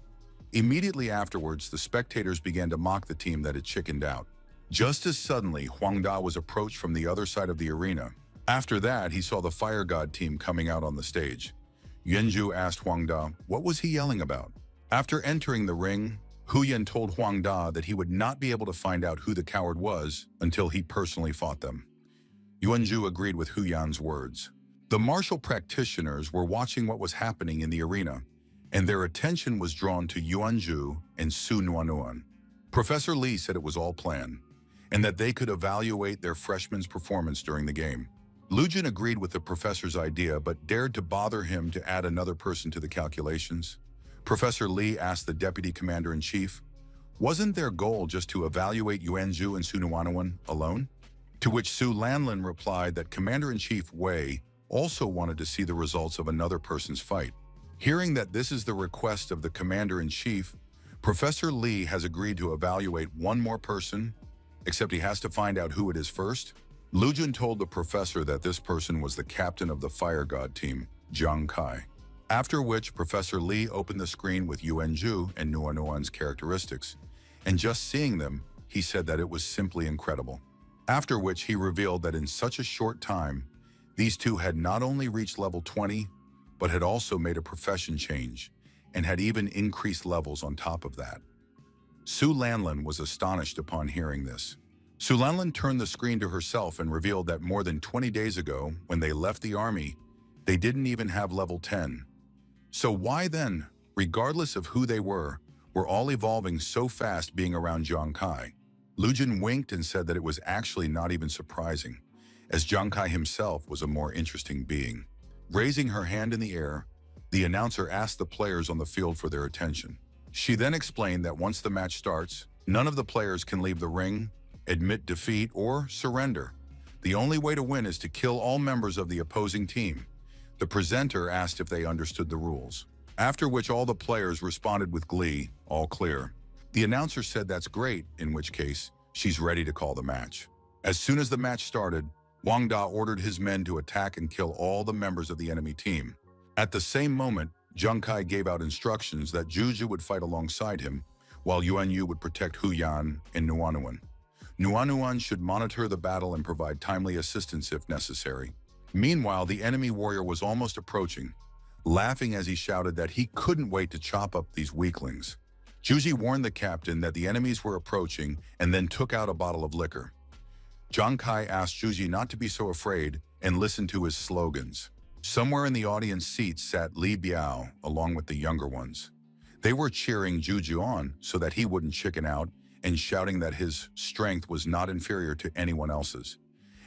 Speaker 1: Immediately afterwards, the spectators began to mock the team that had chickened out. Just as suddenly, Huang Da was approached from the other side of the arena. After that, he saw the Fire God team coming out on the stage. Yuanzhu asked Huang Da what was he yelling about. After entering the ring, Hu Yan told Huang Da that he would not be able to find out who the coward was until he personally fought them. Yuanzhu agreed with Hu Yan's words. The martial practitioners were watching what was happening in the arena, and their attention was drawn to Yuanzhu and Su Nuanuan. Professor Li said it was all planned, and that they could evaluate their freshman's performance during the game. Lu Jun agreed with the professor's idea, but dared to bother him to add another person to the calculations. Professor Li asked the deputy commander-in-chief, wasn't their goal just to evaluate Yuanzhu and Su Nuanuan alone? To which Su Lanlin replied that Commander-in-Chief Wei also wanted to see the results of another person's fight. Hearing that this is the request of the Commander-in-Chief, Professor Li has agreed to evaluate one more person, except he has to find out who it is first. Lu Jun told the professor that this person was the captain of the Fire God team, Zhang Kai. After which, Professor Li opened the screen with Yuanzhu and Nuanuan's characteristics, and just seeing them, he said that it was simply incredible. After which, he revealed that in such a short time, these two had not only reached level 20, but had also made a profession change, and had even increased levels on top of that. Su Lanlin was astonished upon hearing this. Su Lanlin turned the screen to herself and revealed that more than 20 days ago, when they left the army, they didn't even have level 10. So why then, regardless of who they were all evolving so fast being around Zhang Kai? Lu Jun winked and said that it was actually not even surprising, as Zhang Kai himself was a more interesting being. Raising her hand in the air, the announcer asked the players on the field for their attention. She then explained that once the match starts, none of the players can leave the ring, admit defeat, or surrender. The only way to win is to kill all members of the opposing team. The presenter asked if they understood the rules, after which all the players responded with glee, all clear. The announcer said that's great, in which case, she's ready to call the match. As soon as the match started, Huang Da ordered his men to attack and kill all the members of the enemy team. At the same moment, Zhang Kai gave out instructions that Zhu would fight alongside him, while Yuanyu would protect Hu Yan and Nuanuan. Nuanuan should monitor the battle and provide timely assistance if necessary. Meanwhile, the enemy warrior was almost approaching, laughing as he shouted that he couldn't wait to chop up these weaklings. Zhu warned the captain that the enemies were approaching and then took out a bottle of liquor. Zhang Kai asked Zhu not to be so afraid and listen to his slogans. Somewhere in the audience seats sat Li Biao along with the younger ones. They were cheering Zhu on so that he wouldn't chicken out and shouting that his strength was not inferior to anyone else's,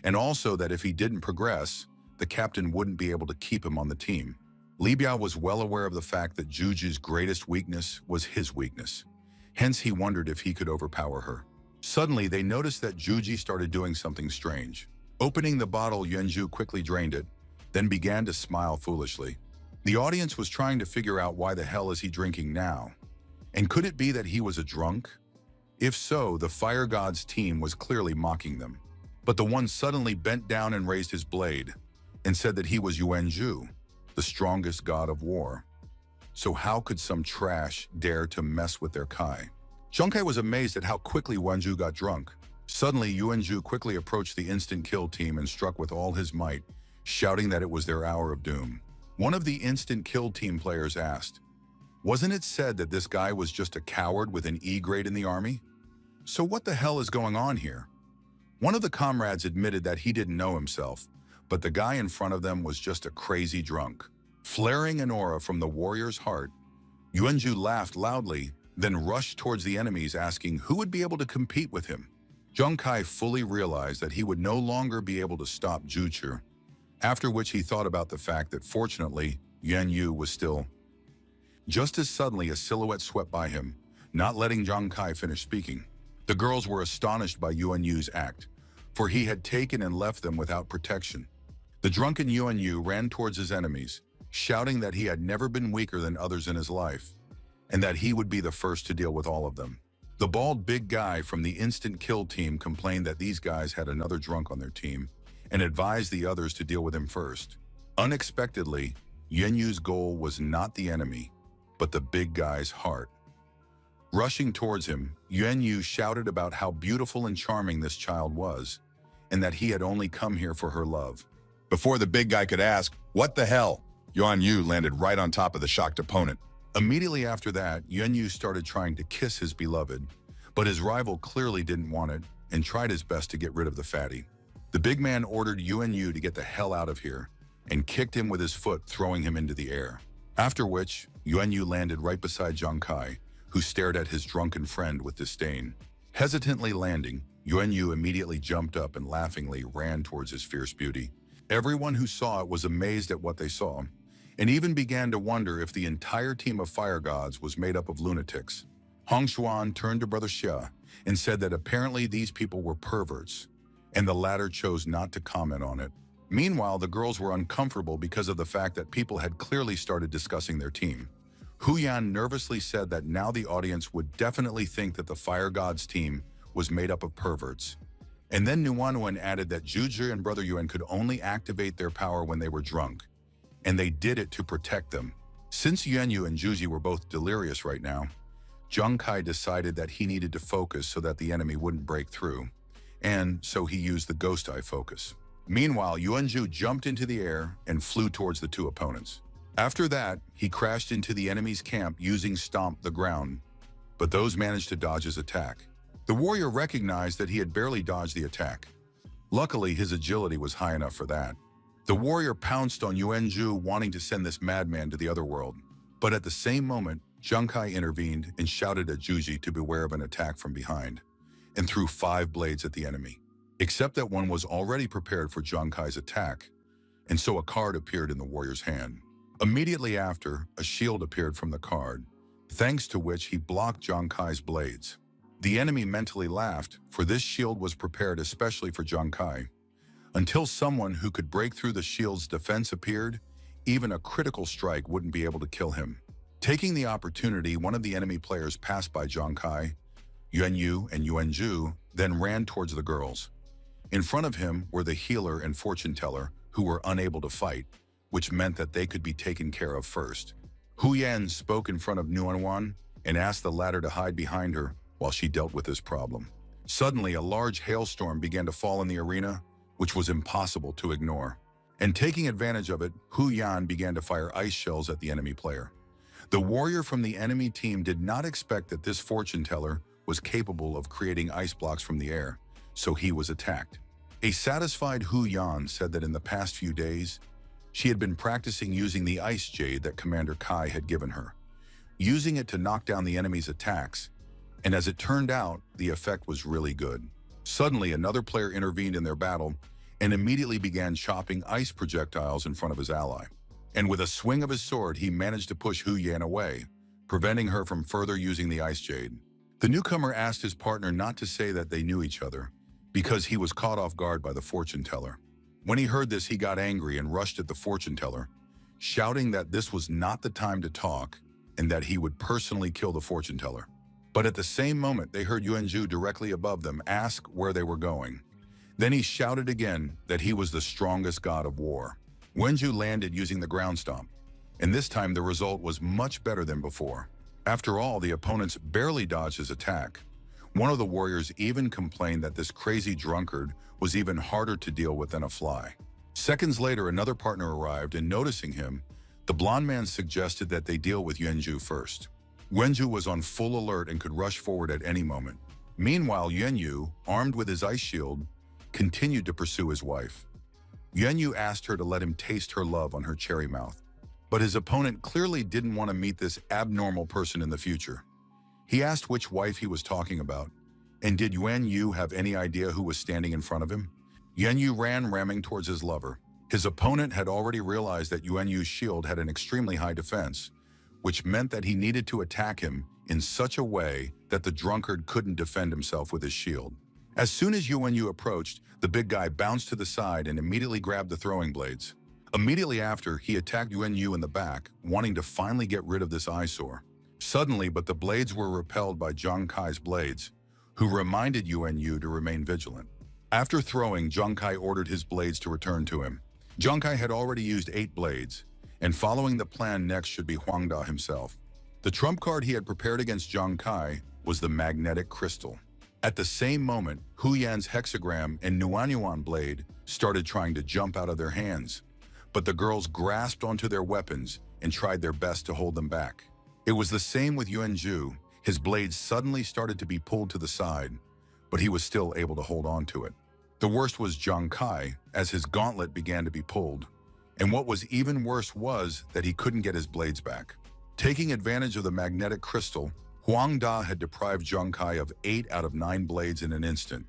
Speaker 1: and also that if he didn't progress, the captain wouldn't be able to keep him on the team. Li Biao was well aware of the fact that Zhu's greatest weakness was his weakness. Hence, he wondered if he could overpower her. Suddenly, they noticed that Zhu started doing something strange. Opening the bottle, Yuanzhu quickly drained it, then began to smile foolishly. The audience was trying to figure out why the hell is he drinking now? And could it be that he was a drunk? If so, the Fire God's team was clearly mocking them. But the one suddenly bent down and raised his blade, and said that he was Yuanzhu, the strongest god of war. So how could some trash dare to mess with their Kai? Zhang Kai was amazed at how quickly Yuanzhu got drunk. Suddenly, Yuanzhu quickly approached the instant kill team and struck with all his might, shouting that it was their hour of doom. One of the instant kill team players asked, "Wasn't it said that this guy was just a coward with an E grade in the army? So what the hell is going on here?" One of the comrades admitted that he didn't know himself, but the guy in front of them was just a crazy drunk. Flaring an aura from the warrior's heart, Yuanzhu laughed loudly, then rushed towards the enemies asking who would be able to compete with him. Zhang Kai fully realized that he would no longer be able to stop Zhu, after which he thought about the fact that fortunately, Yuanyu was still. Just as suddenly a silhouette swept by him, not letting Zhang Kai finish speaking. The girls were astonished by Yuanyu's act, for he had taken and left them without protection. The drunken Yuanyu ran towards his enemies, shouting that he had never been weaker than others in his life, and that he would be the first to deal with all of them. The bald big guy from the instant kill team complained that these guys had another drunk on their team, and advised the others to deal with him first. Unexpectedly, Yuanyu's goal was not the enemy, but the big guy's heart. Rushing towards him, Yuanyu shouted about how beautiful and charming this child was, and that he had only come here for her love.
Speaker 2: Before the big guy could ask, "What the hell?" Yuan Yu landed right on top of the shocked opponent.
Speaker 1: Immediately after that, Yuan Yu started trying to kiss his beloved, but his rival clearly didn't want it and tried his best to get rid of the fatty. The big man ordered Yuan Yu to get the hell out of here and kicked him with his foot, throwing him into the air. After which, Yuan Yu landed right beside Zhang Kai, who stared at his drunken friend with disdain. Hesitantly landing, Yuan Yu immediately jumped up and laughingly ran towards his fierce beauty. Everyone who saw it was amazed at what they saw, and even began to wonder if the entire team of fire gods was made up of lunatics. Hong Xuan turned to Brother Xia and said that apparently these people were perverts, and the latter chose not to comment on it. Meanwhile, the girls were uncomfortable because of the fact that people had clearly started discussing their team. Hu Yan nervously said that now the audience would definitely think that the fire gods team was made up of perverts. And then Nuanuan added that Zhu and Brother Yuan could only activate their power when they were drunk, and they did it to protect them. Since Yuan Yu and Zhu were both delirious right now, Zhang Kai decided that he needed to focus so that the enemy wouldn't break through, and so he used the ghost eye focus. Meanwhile, Yuan Zhu jumped into the air and flew towards the two opponents. After that, he crashed into the enemy's camp using Stomp the ground, but those managed to dodge his attack. The warrior recognized that he had barely dodged the attack. Luckily, his agility was high enough for that. The warrior pounced on Yuan Zhu, wanting to send this madman to the other world. But at the same moment, Zhang Kai intervened and shouted at Zhu to beware of an attack from behind, and threw 5 blades at the enemy. Except that one was already prepared for Zhang Kai's attack, and so a card appeared in the warrior's hand. Immediately after, a shield appeared from the card, thanks to which he blocked Zhang Kai's blades. The enemy mentally laughed, for this shield was prepared especially for Zhang Kai. Until someone who could break through the shield's defense appeared, even a critical strike wouldn't be able to kill him. Taking the opportunity, one of the enemy players passed by Zhang Kai, Yuan Yu, and Yuan Zhu, then ran towards the girls. In front of him were the healer and fortune teller, who were unable to fight, which meant that they could be taken care of first. Hu Yan spoke in front of Nuanwan and asked the latter to hide behind her while she dealt with this problem. Suddenly, a large hailstorm began to fall in the arena, which was impossible to ignore. And taking advantage of it, Hu Yan began to fire ice shells at the enemy player. The warrior from the enemy team did not expect that this fortune teller was capable of creating ice blocks from the air, so he was attacked. A satisfied Hu Yan said that in the past few days, she had been practicing using the ice jade that Commander Kai had given her, using it to knock down the enemy's attacks, and as it turned out, the effect was really good. Suddenly, another player intervened in their battle and immediately began chopping ice projectiles in front of his ally. And with a swing of his sword, he managed to push Hu Yan away, preventing her from further using the ice jade. The newcomer asked his partner not to say that they knew each other, because he was caught off guard by the fortune teller. When he heard this, he got angry and rushed at the fortune teller, shouting that this was not the time to talk and that he would personally kill the fortune teller. But at the same moment, they heard Yuan Zhu directly above them ask where they were going. Then he shouted again that he was the strongest god of war. Yuan Zhu landed using the ground stomp, and this time the result was much better than before. After all, the opponents barely dodged his attack. One of the warriors even complained that this crazy drunkard was even harder to deal with than a fly. Seconds later, another partner arrived, and noticing him, the blonde man suggested that they deal with Yuan Zhu first. Yuan Zhu was on full alert and could rush forward at any moment. Meanwhile, Yuan Yu, armed with his ice shield, continued to pursue his wife. Yuan Yu asked her to let him taste her love on her cherry mouth, but his opponent clearly didn't want to meet this abnormal person in the future. He asked which wife he was talking about, and did Yuan Yu have any idea who was standing in front of him? Yuan Yu ran ramming towards his lover. His opponent had already realized that Yuan Yu's shield had an extremely high defense, which meant that he needed to attack him in such a way that the drunkard couldn't defend himself with his shield. As soon as Yuan Yu approached, the big guy bounced to the side and immediately grabbed the throwing blades. Immediately after, he attacked Yuan Yu in the back, wanting to finally get rid of this eyesore. Suddenly, but the blades were repelled by Zhang Kai's blades, who reminded Yuan Yu to remain vigilant. After throwing, Zhang Kai ordered his blades to return to him. Zhang Kai had already used 8 blades, and following the plan next should be Huangda himself. The trump card he had prepared against Zhang Kai was the magnetic crystal. At the same moment, Hu Yan's hexagram and Nuanyuan blade started trying to jump out of their hands, but the girls grasped onto their weapons and tried their best to hold them back. It was the same with Yuanju. His blade suddenly started to be pulled to the side, but he was still able to hold on to it. The worst was Zhang Kai, as his gauntlet began to be pulled. And what was even worse was that he couldn't get his blades back. Taking advantage of the magnetic crystal, Huang Da had deprived Zhang Kai of 8 out of 9 blades in an instant,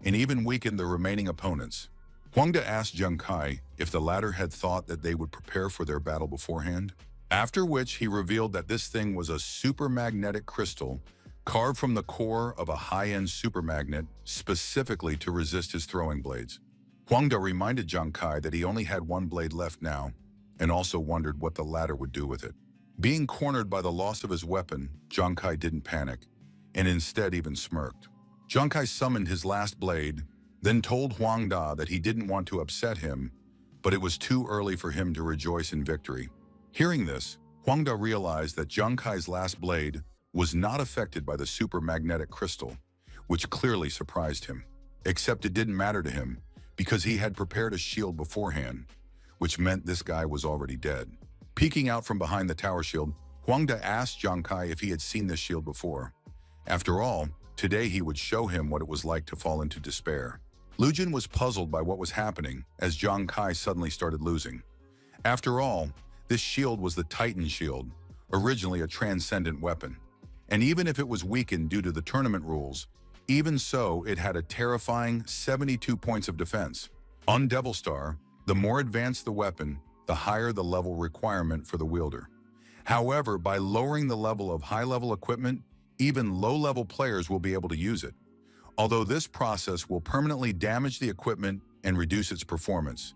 Speaker 1: and even weakened the remaining opponents. Huang Da asked Zhang Kai if the latter had thought that they would prepare for their battle beforehand, after which he revealed that this thing was a super magnetic crystal carved from the core of a high-end super magnet specifically to resist his throwing blades. Huang Da reminded Zhang Kai that he only had 1 blade left now, and also wondered what the latter would do with it. Being cornered by the loss of his weapon, Zhang Kai didn't panic, and instead even smirked. Zhang Kai summoned his last blade, then told Huang Da that he didn't want to upset him, but it was too early for him to rejoice in victory. Hearing this, Huang Da realized that Zhang Kai's last blade was not affected by the super magnetic crystal, which clearly surprised him. Except it didn't matter to him, because he had prepared a shield beforehand, which meant this guy was already dead. Peeking out from behind the tower shield, Huang Da asked Zhang Kai if he had seen this shield before. After all, today he would show him what it was like to fall into despair. Lu Jun was puzzled by what was happening as Zhang Kai suddenly started losing. After all, this shield was the Titan shield, originally a transcendent weapon. And even if it was weakened due to the tournament rules, even so, it had a terrifying 72 points of defense. On Devil Star, the more advanced the weapon, the higher the level requirement for the wielder. However, by lowering the level of high-level equipment, even low-level players will be able to use it. Although this process will permanently damage the equipment and reduce its performance,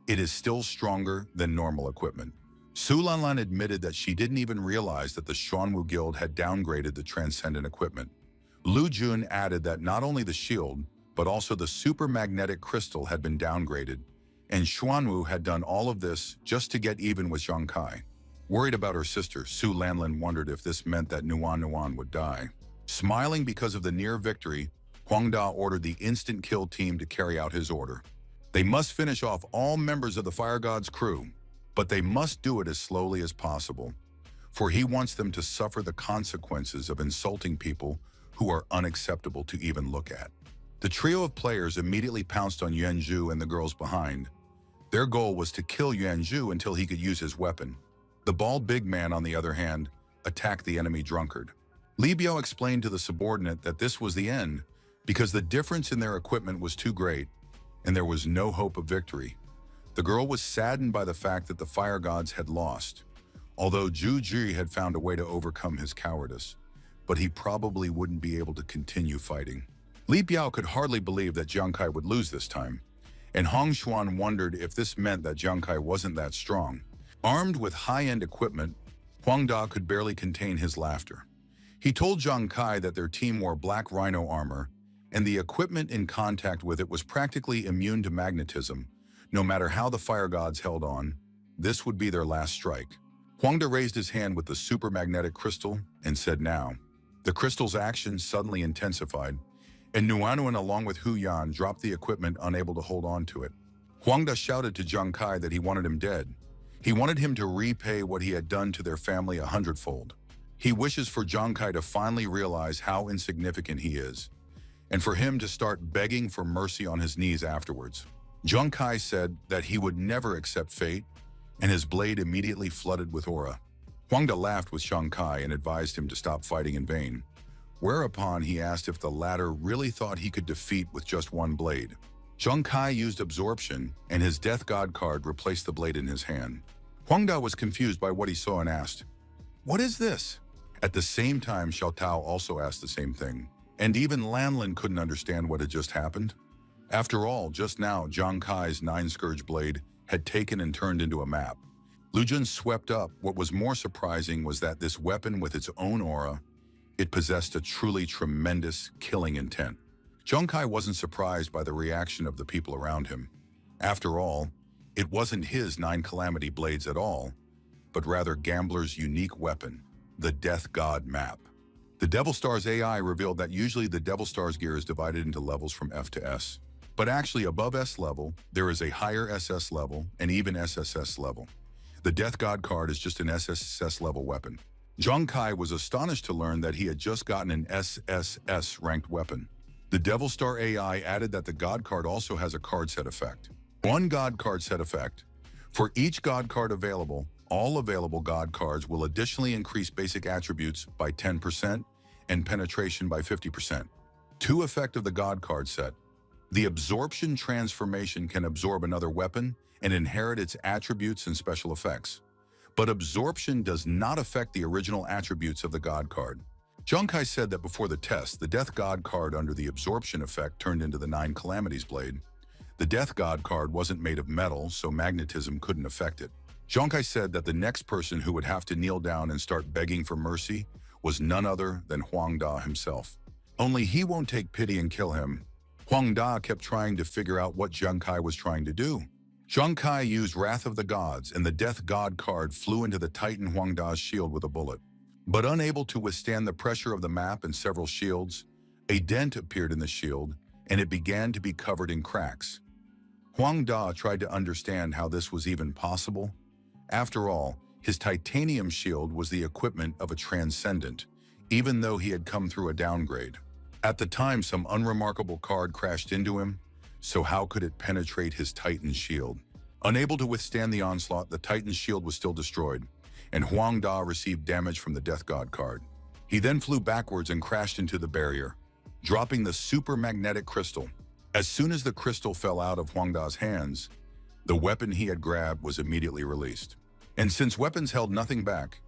Speaker 1: it is still stronger than normal equipment. Su Lanlan admitted that she didn't even realize that the Xuanwu Guild had downgraded the transcendent equipment. Lu Jun added that not only the shield, but also the super magnetic crystal had been downgraded, and Xuanwu had done all of this just to get even with Zhang Kai. Worried about her sister, Su Lanlan wondered if this meant that Nuan would die. Smiling because of the near victory, Huang Da ordered the instant kill team to carry out his order. They must finish off all members of the Fire God's crew, but they must do it as slowly as possible, for he wants them to suffer the consequences of insulting people who are unacceptable to even look at. The trio of players immediately pounced on Yuanju and the girls behind. Their goal was to kill Yuanju until he could use his weapon. The bald big man, on the other hand, attacked the enemy drunkard. Li Biao explained to the subordinate that this was the end, because the difference in their equipment was too great, and there was no hope of victory. The girl was saddened by the fact that the fire gods had lost, although Zhu Ji had found a way to overcome his cowardice, but he probably wouldn't be able to continue fighting. Li Biao could hardly believe that Zhang Kai would lose this time, and Hong Xuan wondered if this meant that Zhang Kai wasn't that strong. Armed with high-end equipment, Huang Da could barely contain his laughter. He told Zhang Kai that their team wore black rhino armor, and the equipment in contact with it was practically immune to magnetism. No matter how the fire gods held on, this would be their last strike. Huang Da raised his hand with the super magnetic crystal and said now. The crystal's action suddenly intensified, and Nuan along with Hu Yan dropped the equipment unable to hold on to it. Huang Da shouted to Zhang Kai that he wanted him dead. He wanted him to repay what he had done to their family 100-fold. He wishes for Zhang Kai to finally realize how insignificant he is, and for him to start begging for mercy on his knees afterwards. Zhang Kai said that he would never accept fate, and his blade immediately flooded with aura. Huang Da laughed with Zhang Kai and advised him to stop fighting in vain, whereupon he asked if the latter really thought he could defeat with just one blade. Zhang Kai used absorption, and his death god card replaced the blade in his hand. Huang Da was confused by what he saw and asked, "What is this?" At the same time, Xiao Tao also asked the same thing, and even Lanlin couldn't understand what had just happened. After all, just now, Zhang Kai's 9-scourge blade had taken and turned into a map. Lu Jun swept up. What was more surprising was that this weapon with its own aura, it possessed a truly tremendous killing intent. Zhang Kai wasn't surprised by the reaction of the people around him. After all, it wasn't his 9 calamity blades at all, but rather Gambler's unique weapon, the Death God map. The Devil Star's AI revealed that usually the Devil Star's gear is divided into levels from F to S. But actually above S level, there is a higher SS level and even SSS level. The Death God card is just an SSS level weapon. Zhang Kai was astonished to learn that he had just gotten an SSS ranked weapon. The Devil Star AI added that the God card also has a card set effect. One God card set effect. For each God card available, all available God cards will additionally increase basic attributes by 10% and penetration by 50%. Two effect of the God card set. The absorption transformation can absorb another weapon and inherit its attributes and special effects. But absorption does not affect the original attributes of the God card. Zhang Kai said that before the test, the Death God card under the absorption effect turned into the 9 Calamities blade. The Death God card wasn't made of metal, so magnetism couldn't affect it. Zhang Kai said that the next person who would have to kneel down and start begging for mercy was none other than Huang Da himself. Only he won't take pity and kill him. Huang Da kept trying to figure out what Zhang Kai was trying to do. Zhang Kai used Wrath of the Gods, and the Death God card flew into the Titan Huang Da's shield with a bullet. But unable to withstand the pressure of the map and several shields, a dent appeared in the shield, and it began to be covered in cracks. Huang Da tried to understand how this was even possible. After all, his titanium shield was the equipment of a transcendent, even though he had come through a downgrade. At the time, some unremarkable card crashed into him, so how could it penetrate his Titan shield? Unable to withstand the onslaught, the Titan's shield was still destroyed, and Huang Da received damage from the Death God card. He then flew backwards and crashed into the barrier, dropping the super magnetic crystal. As soon as the crystal fell out of Huang Da's hands, the weapon he had grabbed was immediately released. And since weapons held nothing back,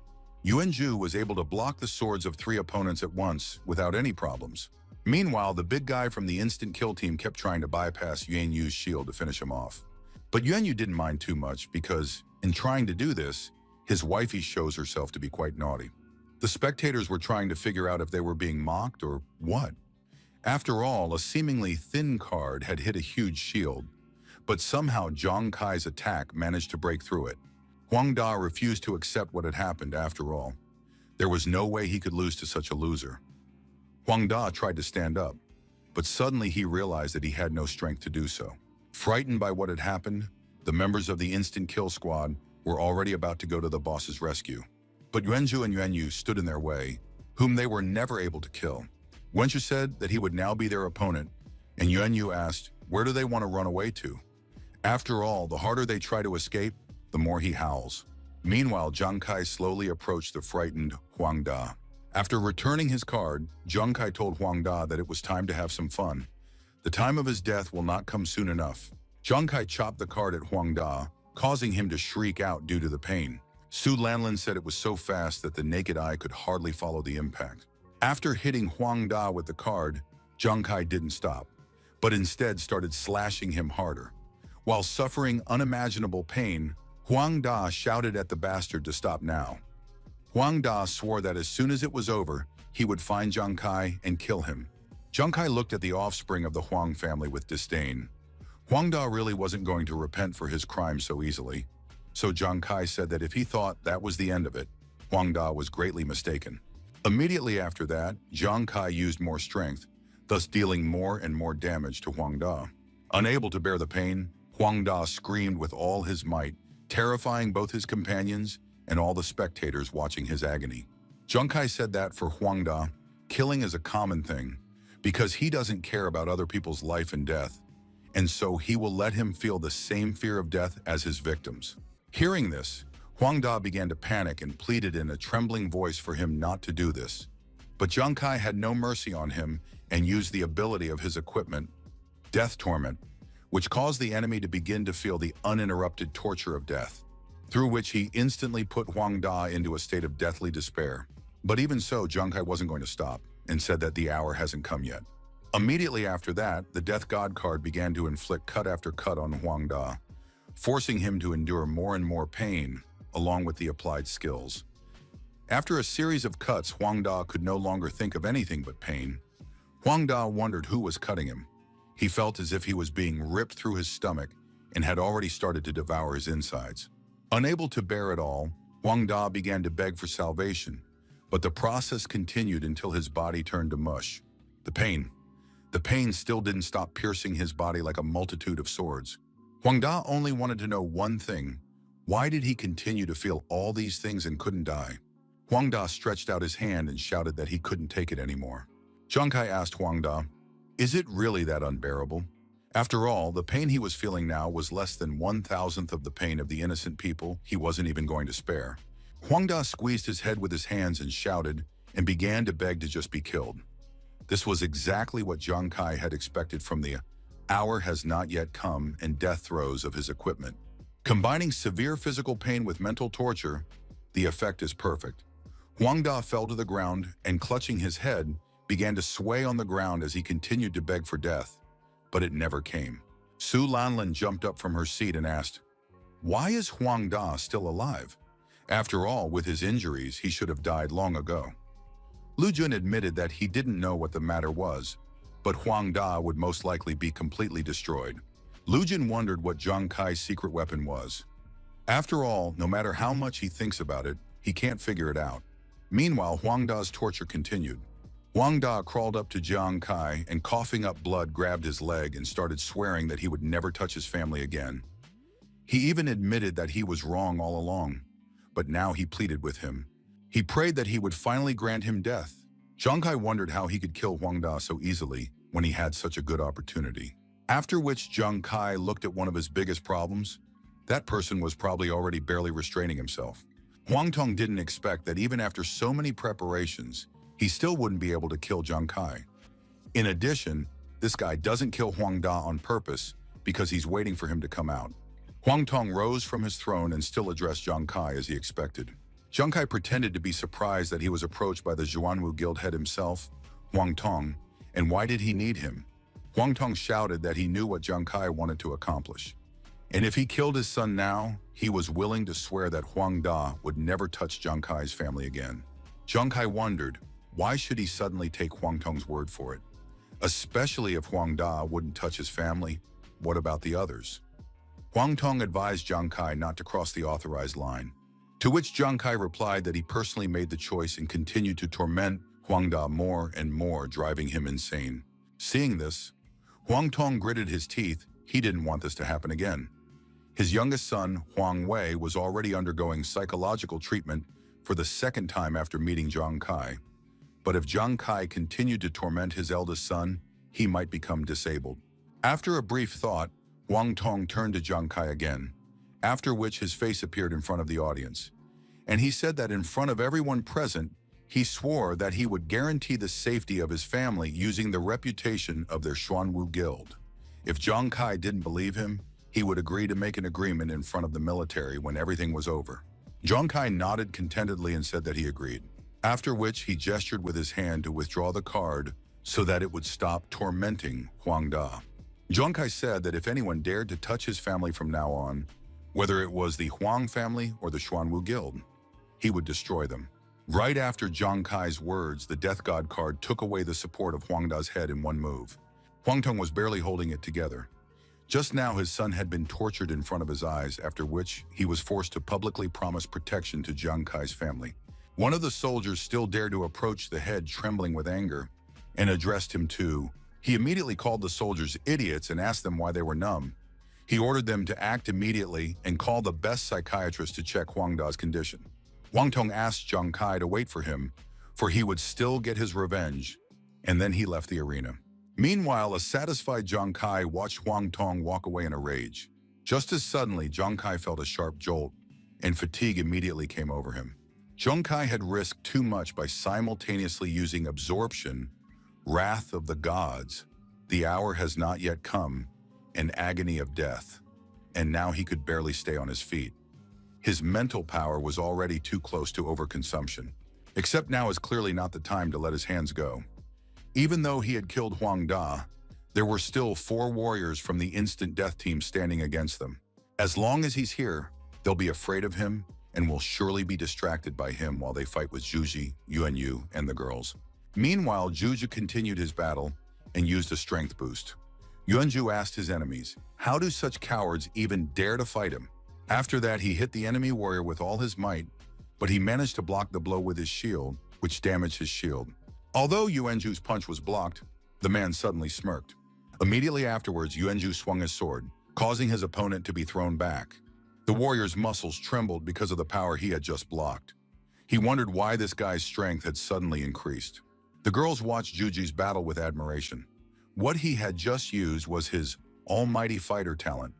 Speaker 1: Yuanju was able to block the swords of 3 opponents at once without any problems. Meanwhile, the big guy from the instant kill team kept trying to bypass Yuanyu's shield to finish him off. But Yuanyu didn't mind too much because, in trying to do this, his wifey shows herself to be quite naughty. The spectators were trying to figure out if they were being mocked or what. After all, a seemingly thin card had hit a huge shield, but somehow Zhang Kai's attack managed to break through it. Huang Da refused to accept what had happened after all. There was no way he could lose to such a loser. Huang Da tried to stand up, but suddenly he realized that he had no strength to do so. Frightened by what had happened, the members of the instant kill squad were already about to go to the boss's rescue. But Yuanju and Yuanyu stood in their way, whom they were never able to kill. Yuanju said that he would now be their opponent, and Yuanyu asked, where do they want to run away to? After all, the harder they try to escape, the more he howls. Meanwhile, Zhang Kai slowly approached the frightened Huang Da. After returning his card, Zhang Kai told Huang Da that it was time to have some fun. The time of his death will not come soon enough. Zhang Kai chopped the card at Huang Da, causing him to shriek out due to the pain. Su Lanlin said it was so fast that the naked eye could hardly follow the impact. After hitting Huang Da with the card, Zhang Kai didn't stop, but instead started slashing him harder. While suffering unimaginable pain, Huang Da shouted at the bastard to stop now. Huang Da swore that as soon as it was over, he would find Zhang Kai and kill him. Zhang Kai looked at the offspring of the Huang family with disdain. Huang Da really wasn't going to repent for his crime so easily, so Zhang Kai said that if he thought that was the end of it, Huang Da was greatly mistaken. Immediately after that, Zhang Kai used more strength, thus dealing more and more damage to Huang Da. Unable to bear the pain, Huang Da screamed with all his might, terrifying both his companions and all the spectators watching his agony. Zhang Kai said that for Huang Da, killing is a common thing because he doesn't care about other people's life and death, and so he will let him feel the same fear of death as his victims. Hearing this, Huang Da began to panic and pleaded in a trembling voice for him not to do this. But Zhang Kai had no mercy on him and used the ability of his equipment, Death Torment, which caused the enemy to begin to feel the uninterrupted torture of death, through which he instantly put Huang Da into a state of deathly despair. But even so, Zhang Kai wasn't going to stop and said that the hour hasn't come yet. Immediately after that, the Death God card began to inflict cut after cut on Huang Da, forcing him to endure more and more pain, along with the applied skills. After a series of cuts, Huang Da could no longer think of anything but pain. Huang Da wondered who was cutting him. He felt as if he was being ripped through his stomach and had already started to devour his insides. Unable to bear it all, Huang Da began to beg for salvation, but the process continued until his body turned to mush. The pain, The pain still didn't stop piercing his body like a multitude of swords. Huang Da only wanted to know one thing. Why did he continue to feel all these things and couldn't die? Huang Da stretched out his hand and shouted that he couldn't take it anymore. Zhang Kai asked Huang Da, "Is it really that unbearable?" After all, the pain he was feeling now was less than 1,000th of the pain of the innocent people he wasn't even going to spare. Huang Da squeezed his head with his hands and shouted and began to beg to just be killed. This was exactly what Zhang Kai had expected from the hour has not yet come and death throes of his equipment. Combining severe physical pain with mental torture, the effect is perfect. Huang Da fell to the ground and, clutching his head, began to sway on the ground as he continued to beg for death, but it never came. Su Lanlin jumped up from her seat and asked, "Why is Huang Da still alive? After all, with his injuries, he should have died long ago." Lu Jun admitted that he didn't know what the matter was, but Huang Da would most likely be completely destroyed. Lu Jun wondered what Zhang Kai's secret weapon was. After all, no matter how much he thinks about it, he can't figure it out. Meanwhile, Huang Da's torture continued. Huang Da crawled up to Zhang Kai and, coughing up blood, grabbed his leg and started swearing that he would never touch his family again. He even admitted that he was wrong all along, but now he pleaded with him. He prayed that he would finally grant him death. Zhang Kai wondered how he could kill Huang Da so easily when he had such a good opportunity. After which Zhang Kai looked at one of his biggest problems. That person was probably already barely restraining himself. Huang Tong didn't expect that even after so many preparations, he still wouldn't be able to kill Zhang Kai. In addition, this guy doesn't kill Huang Da on purpose because he's waiting for him to come out. Huang Tong rose from his throne and still addressed Zhang Kai as he expected. Zhang Kai pretended to be surprised that he was approached by the Xuanwu Guild head himself, Huang Tong, and why did he need him? Huang Tong shouted that he knew what Zhang Kai wanted to accomplish. And if he killed his son now, he was willing to swear that Huang Da would never touch Zhang Kai's family again. Zhang Kai wondered, why should he suddenly take Huang Tong's word for it? Especially if Huang Da wouldn't touch his family, what about the others? Huang Tong advised Zhang Kai not to cross the authorized line, to which Zhang Kai replied that he personally made the choice and continued to torment Huang Da more and more, driving him insane. Seeing this, Huang Tong gritted his teeth. He didn't want this to happen again. His youngest son, Huang Wei, was already undergoing psychological treatment for the second time after meeting Zhang Kai. But if Zhang Kai continued to torment his eldest son, he might become disabled. After a brief thought, Huang Tong turned to Zhang Kai again, after which his face appeared in front of the audience. And he said that in front of everyone present, he swore that he would guarantee the safety of his family using the reputation of their Xuanwu Guild. If Zhang Kai didn't believe him, he would agree to make an agreement in front of the military when everything was over. Zhang Kai nodded contentedly and said that he agreed, after which he gestured with his hand to withdraw the card so that it would stop tormenting Huang Da. Zhang Kai said that if anyone dared to touch his family from now on, whether it was the Huang family or the Xuanwu Guild, he would destroy them. Right after Zhang Kai's words, the Death God card took away the support of Huang Da's head in one move. Huang Tong was barely holding it together. Just now his son had been tortured in front of his eyes, after which he was forced to publicly promise protection to Zhang Kai's family. One of the soldiers still dared to approach the head, trembling with anger, and addressed him too. He immediately called the soldiers idiots and asked them why they were numb. He ordered them to act immediately and call the best psychiatrist to check Huang Da's condition. Huang Tong asked Zhang Kai to wait for him, for he would still get his revenge, and then he left the arena. Meanwhile, a satisfied Zhang Kai watched Huang Tong walk away in a rage. Just as suddenly, Zhang Kai felt a sharp jolt, and fatigue immediately came over him. Zhang Kai had risked too much by simultaneously using absorption, wrath of the gods, the hour has not yet come, and agony of death, and now he could barely stay on his feet. His mental power was already too close to overconsumption, except now is clearly not the time to let his hands go. Even though he had killed Huang Da, there were still 4 warriors from the instant death team standing against them. As long as he's here, they'll be afraid of him and will surely be distracted by him while they fight with Zhuji, Yuanyu, and the girls. Meanwhile, Zhuji continued his battle and used a strength boost. Yuanju asked his enemies, how do such cowards even dare to fight him? After that, he hit the enemy warrior with all his might, but he managed to block the blow with his shield, which damaged his shield. Although Yuanju's punch was blocked, The man suddenly smirked. Immediately afterwards, Yuanju swung his sword, causing his opponent to be thrown back. The warrior's muscles trembled because of the power he had just blocked. He wondered why this guy's strength had suddenly increased. The girls watched Juji's battle with admiration. What he had just used was his almighty fighter talent.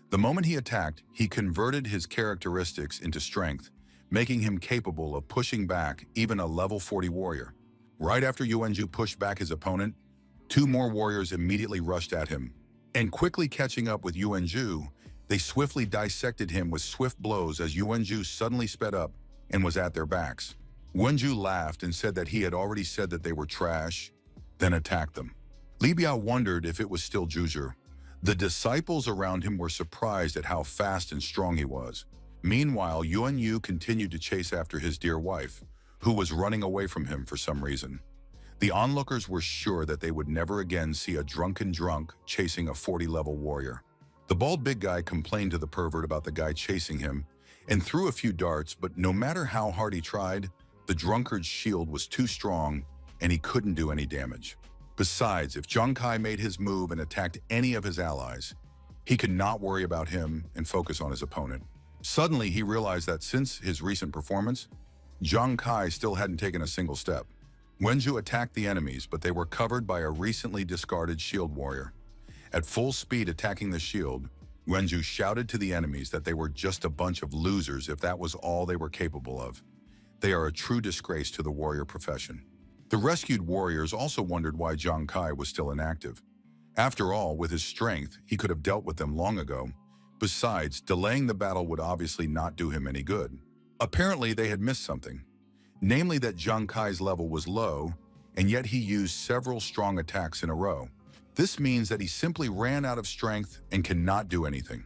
Speaker 1: The moment he attacked, he converted his characteristics into strength, making him capable of pushing back even a level 40 warrior. Right after Yuanju pushed back his opponent, two more warriors immediately rushed at him. And quickly catching up with Yuanju, they swiftly dissected him with swift blows as Yuanju suddenly sped up and was at their backs. Yuanju laughed and said that he had already said that they were trash, then attacked them. Li Biao wondered if it was still Juju. The disciples around him were surprised at how fast and strong he was. Meanwhile, Yuanyu continued to chase after his dear wife, who was running away from him for some reason. The onlookers were sure that they would never again see a drunken drunk chasing a 40-level warrior. The bald big guy complained to the pervert about the guy chasing him and threw a few darts, but no matter how hard he tried, the drunkard's shield was too strong and he couldn't do any damage. Besides, if Zhang Kai made his move and attacked any of his allies, he could not worry about him and focus on his opponent. Suddenly, he realized that since his recent performance, Zhang Kai still hadn't taken a single step. Wenju attacked the enemies, but they were covered by a recently discarded shield warrior. At full speed attacking the shield, Wenju shouted to the enemies that they were just a bunch of losers if that was all they were capable of. They are a true disgrace to the warrior profession. The rescued warriors also wondered why Zhang Kai was still inactive. After all, with his strength, he could have dealt with them long ago. Besides, delaying the battle would obviously not do him any good. Apparently, they had missed something. Namely that Zhang Kai's level was low, and yet he used several strong attacks in a row. This means that he simply ran out of strength and cannot do anything.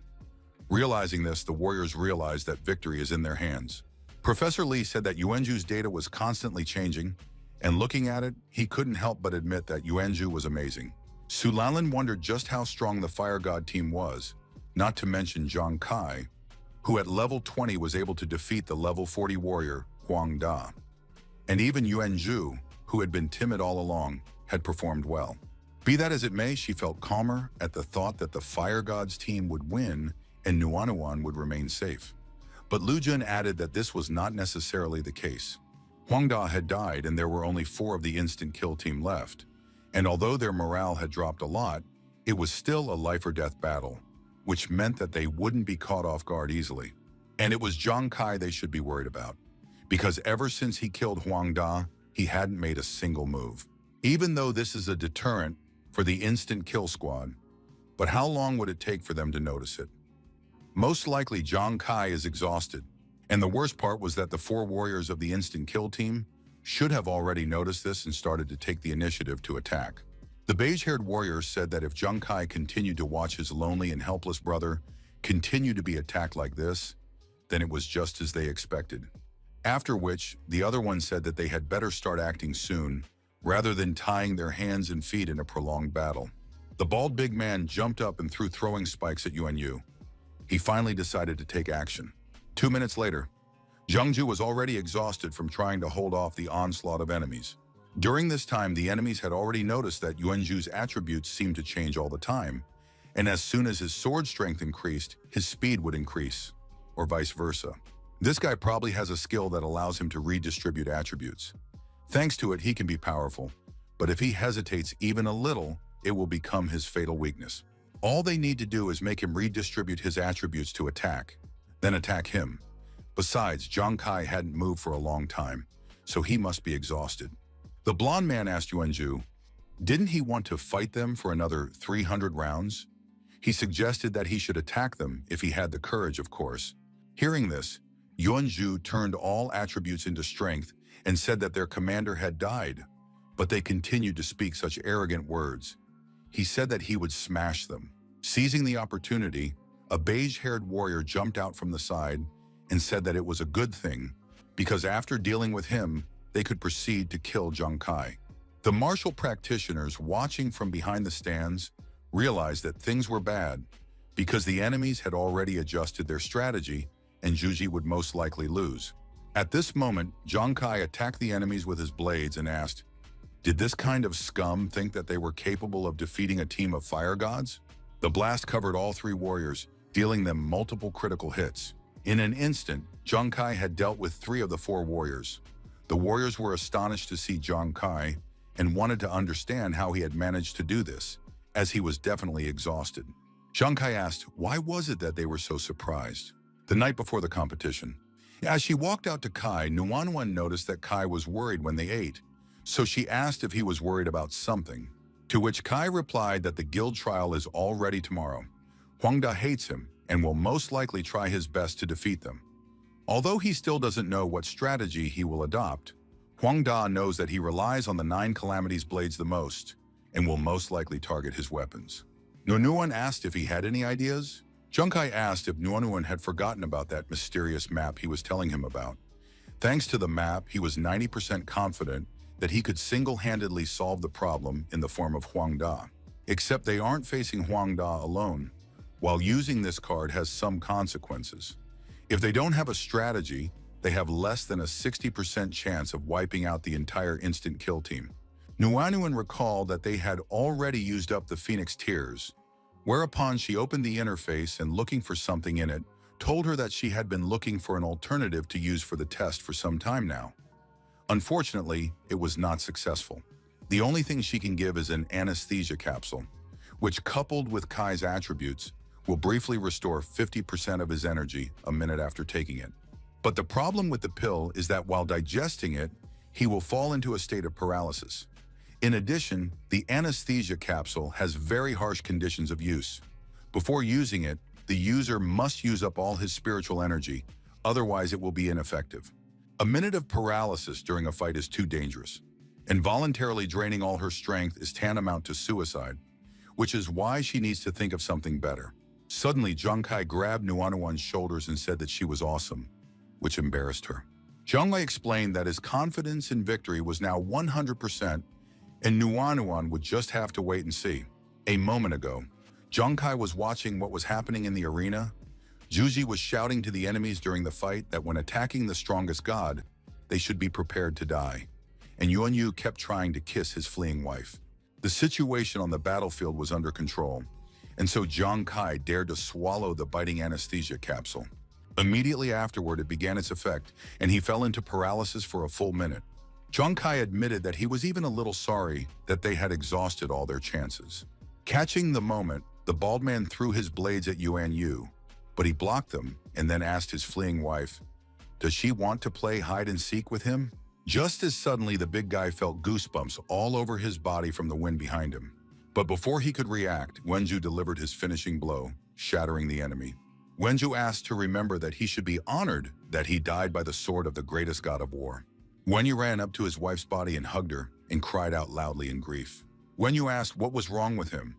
Speaker 1: Realizing this, the warriors realized that victory is in their hands. Professor Lee said that Yuanju's data was constantly changing, and looking at it, he couldn't help but admit that Yuanju was amazing. Su Lanlin wondered just how strong the Fire God team was, not to mention Zhang Kai, who at level 20 was able to defeat the level 40 warrior Huang Da. And even Yuanju, who had been timid all along, had performed well. Be that as it may, she felt calmer at the thought that the Fire God's team would win and Nuanuan would remain safe. But Lu Jun added that this was not necessarily the case. Huang Da had died and there were only 4 of the instant kill team left. And although their morale had dropped a lot, it was still a life-or-death battle, which meant that they wouldn't be caught off guard easily. And it was Zhang Kai they should be worried about, because ever since he killed Huang Da, he hadn't made a single move. Even though this is a deterrent for the instant kill squad, but how long would it take for them to notice it? Most likely Zhang Kai is exhausted, and the worst part was that the 4 warriors of the instant kill team should have already noticed this and started to take the initiative to attack. The beige-haired warrior said that if Zhang Kai continued to watch his lonely and helpless brother continue to be attacked like this, then it was just as they expected. After which, the other one said that they had better start acting soon, rather than tying their hands and feet in a prolonged battle. The bald big man jumped up and threw throwing spikes at Yuanyu. He finally decided to take action. 2 minutes later, Zhangju was already exhausted from trying to hold off the onslaught of enemies. During this time, the enemies had already noticed that Yuanju's attributes seemed to change all the time, and as soon as his sword strength increased, his speed would increase, or vice versa. This guy probably has a skill that allows him to redistribute attributes. Thanks to it, he can be powerful, but if he hesitates even a little, it will become his fatal weakness. All they need to do is make him redistribute his attributes to attack, then attack him. Besides, Zhang Kai hadn't moved for a long time, so he must be exhausted. The blonde man asked Yuanju, didn't he want to fight them for another 300 rounds? He suggested that he should attack them if he had the courage, of course. Hearing this, Yuanju turned all attributes into strength and said that their commander had died, but they continued to speak such arrogant words. He said that he would smash them. Seizing the opportunity, a beige-haired warrior jumped out from the side and said that it was a good thing, because after dealing with him, they could proceed to kill Zhang Kai. The martial practitioners watching from behind the stands realized that things were bad because the enemies had already adjusted their strategy and Juji would most likely lose. At this moment, Zhang Kai attacked the enemies with his blades and asked, Did this kind of scum think that they were capable of defeating a team of fire gods? The blast covered all three warriors, dealing them multiple critical hits. In an instant, Zhang Kai had dealt with 3 of the 4 warriors. The warriors were astonished to see Zhang Kai and wanted to understand how he had managed to do this, as he was definitely exhausted. Zhang Kai asked, why was it that they were so surprised? The night before the competition. As she walked out to Kai, Nuanuan noticed that Kai was worried when they ate, so she asked if he was worried about something, to which Kai replied that the guild trial is already tomorrow. Huangda hates him and will most likely try his best to defeat them. Although he still doesn't know what strategy he will adopt, Huangda knows that he relies on the 9 Calamities blades the most and will most likely target his weapons. Nuanuan asked if he had any ideas. Zhang Kai asked if Nuanuan had forgotten about that mysterious map he was telling him about. Thanks to the map, he was 90% confident that he could single-handedly solve the problem in the form of Huangda. Except they aren't facing Huangda alone, while using this card has some consequences. If they don't have a strategy, they have less than a 60% chance of wiping out the entire instant kill team. Nuanuan recalled that they had already used up the Phoenix Tears, whereupon she opened the interface and looking for something in it, told her that she had been looking for an alternative to use for the test for some time now. Unfortunately, it was not successful. The only thing she can give is an anesthesia capsule, which coupled with Kai's attributes, will briefly restore 50% of his energy a minute after taking it. But the problem with the pill is that while digesting it, he will fall into a state of paralysis. In addition, the anesthesia capsule has very harsh conditions of use. Before using it, the user must use up all his spiritual energy, otherwise it will be ineffective. A minute of paralysis during a fight is too dangerous, and voluntarily draining all her strength is tantamount to suicide, which is why she needs to think of something better. Suddenly, Zhang Kai grabbed Nuanuan's shoulders and said that she was awesome, which embarrassed her. Zhang Kai explained that his confidence in victory was now 100%, and Nuanuan would just have to wait and see. A moment ago, Zhang Kai was watching what was happening in the arena. Zhuji was shouting to the enemies during the fight that when attacking the strongest god, they should be prepared to die, and Yuanyu kept trying to kiss his fleeing wife. The situation on the battlefield was under control, and so Zhang Kai dared to swallow the biting anesthesia capsule. Immediately afterward, it began its effect, and he fell into paralysis for a full minute. Zhang Kai admitted that he was even a little sorry that they had exhausted all their chances. Catching the moment, the bald man threw his blades at Yuan Yu, but he blocked them and then asked his fleeing wife, "Does she want to play hide-and-seek with him?" Just as suddenly, the big guy felt goosebumps all over his body from the wind behind him. But before he could react, Wenju delivered his finishing blow, shattering the enemy. Wenju asked to remember that he should be honored that he died by the sword of the greatest god of war. Wenyu ran up to his wife's body and hugged her and cried out loudly in grief. Wenyu asked what was wrong with him.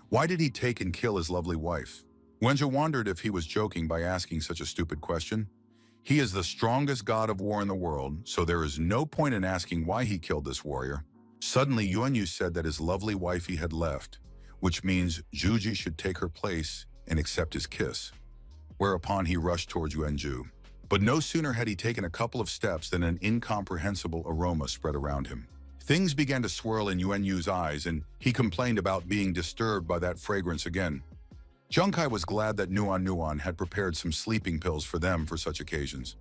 Speaker 1: Why did he take and kill his lovely wife? Wenju wondered if he was joking by asking such a stupid question. He is the strongest god of war in the world, so there is no point in asking why he killed this warrior. Suddenly, Yuanyu said that his lovely wifey had left, which means Zhuji should take her place and accept his kiss. Whereupon he rushed towards Yuanju. But no sooner had he taken a couple of steps than an incomprehensible aroma spread around him. Things began to swirl in Yuanyu's eyes, and he complained about being disturbed by that fragrance again. Zhang Kai was glad that Nuan had prepared some sleeping pills for them for such occasions.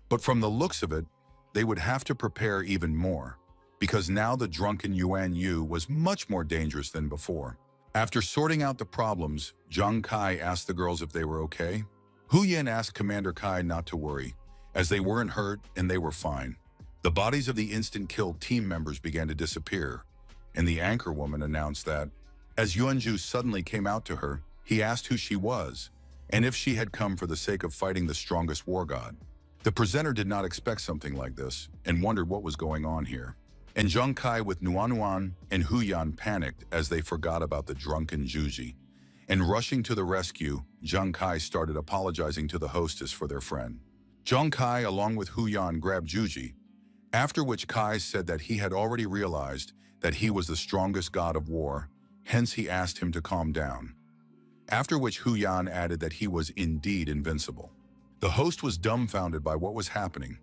Speaker 1: But from the looks of it, they would have to prepare even more, because now the drunken Yuan Yu was much more dangerous than before. After sorting out the problems, Zhang Kai asked the girls if they were okay. Hu Yan asked Commander Kai not to worry, as they weren't hurt and they were fine. The bodies of the instant kill team members began to disappear, and the anchor woman announced that, as Yuanju suddenly came out to her, he asked who she was, and if she had come for the sake of fighting the strongest war god. The presenter did not expect something like this, and wondered what was going on here. And Zhang Kai with Nuan and Hu Yan panicked as they forgot about the drunken Zhuji. And rushing to the rescue, Zhang Kai started apologizing to the hostess for their friend. Zhang Kai, along with Hu Yan, grabbed Zhuji, after which Kai said that he had already realized that he was the strongest god of war, hence he asked him to calm down. After which Hu Yan added that he was indeed invincible. The host was dumbfounded by what was happening,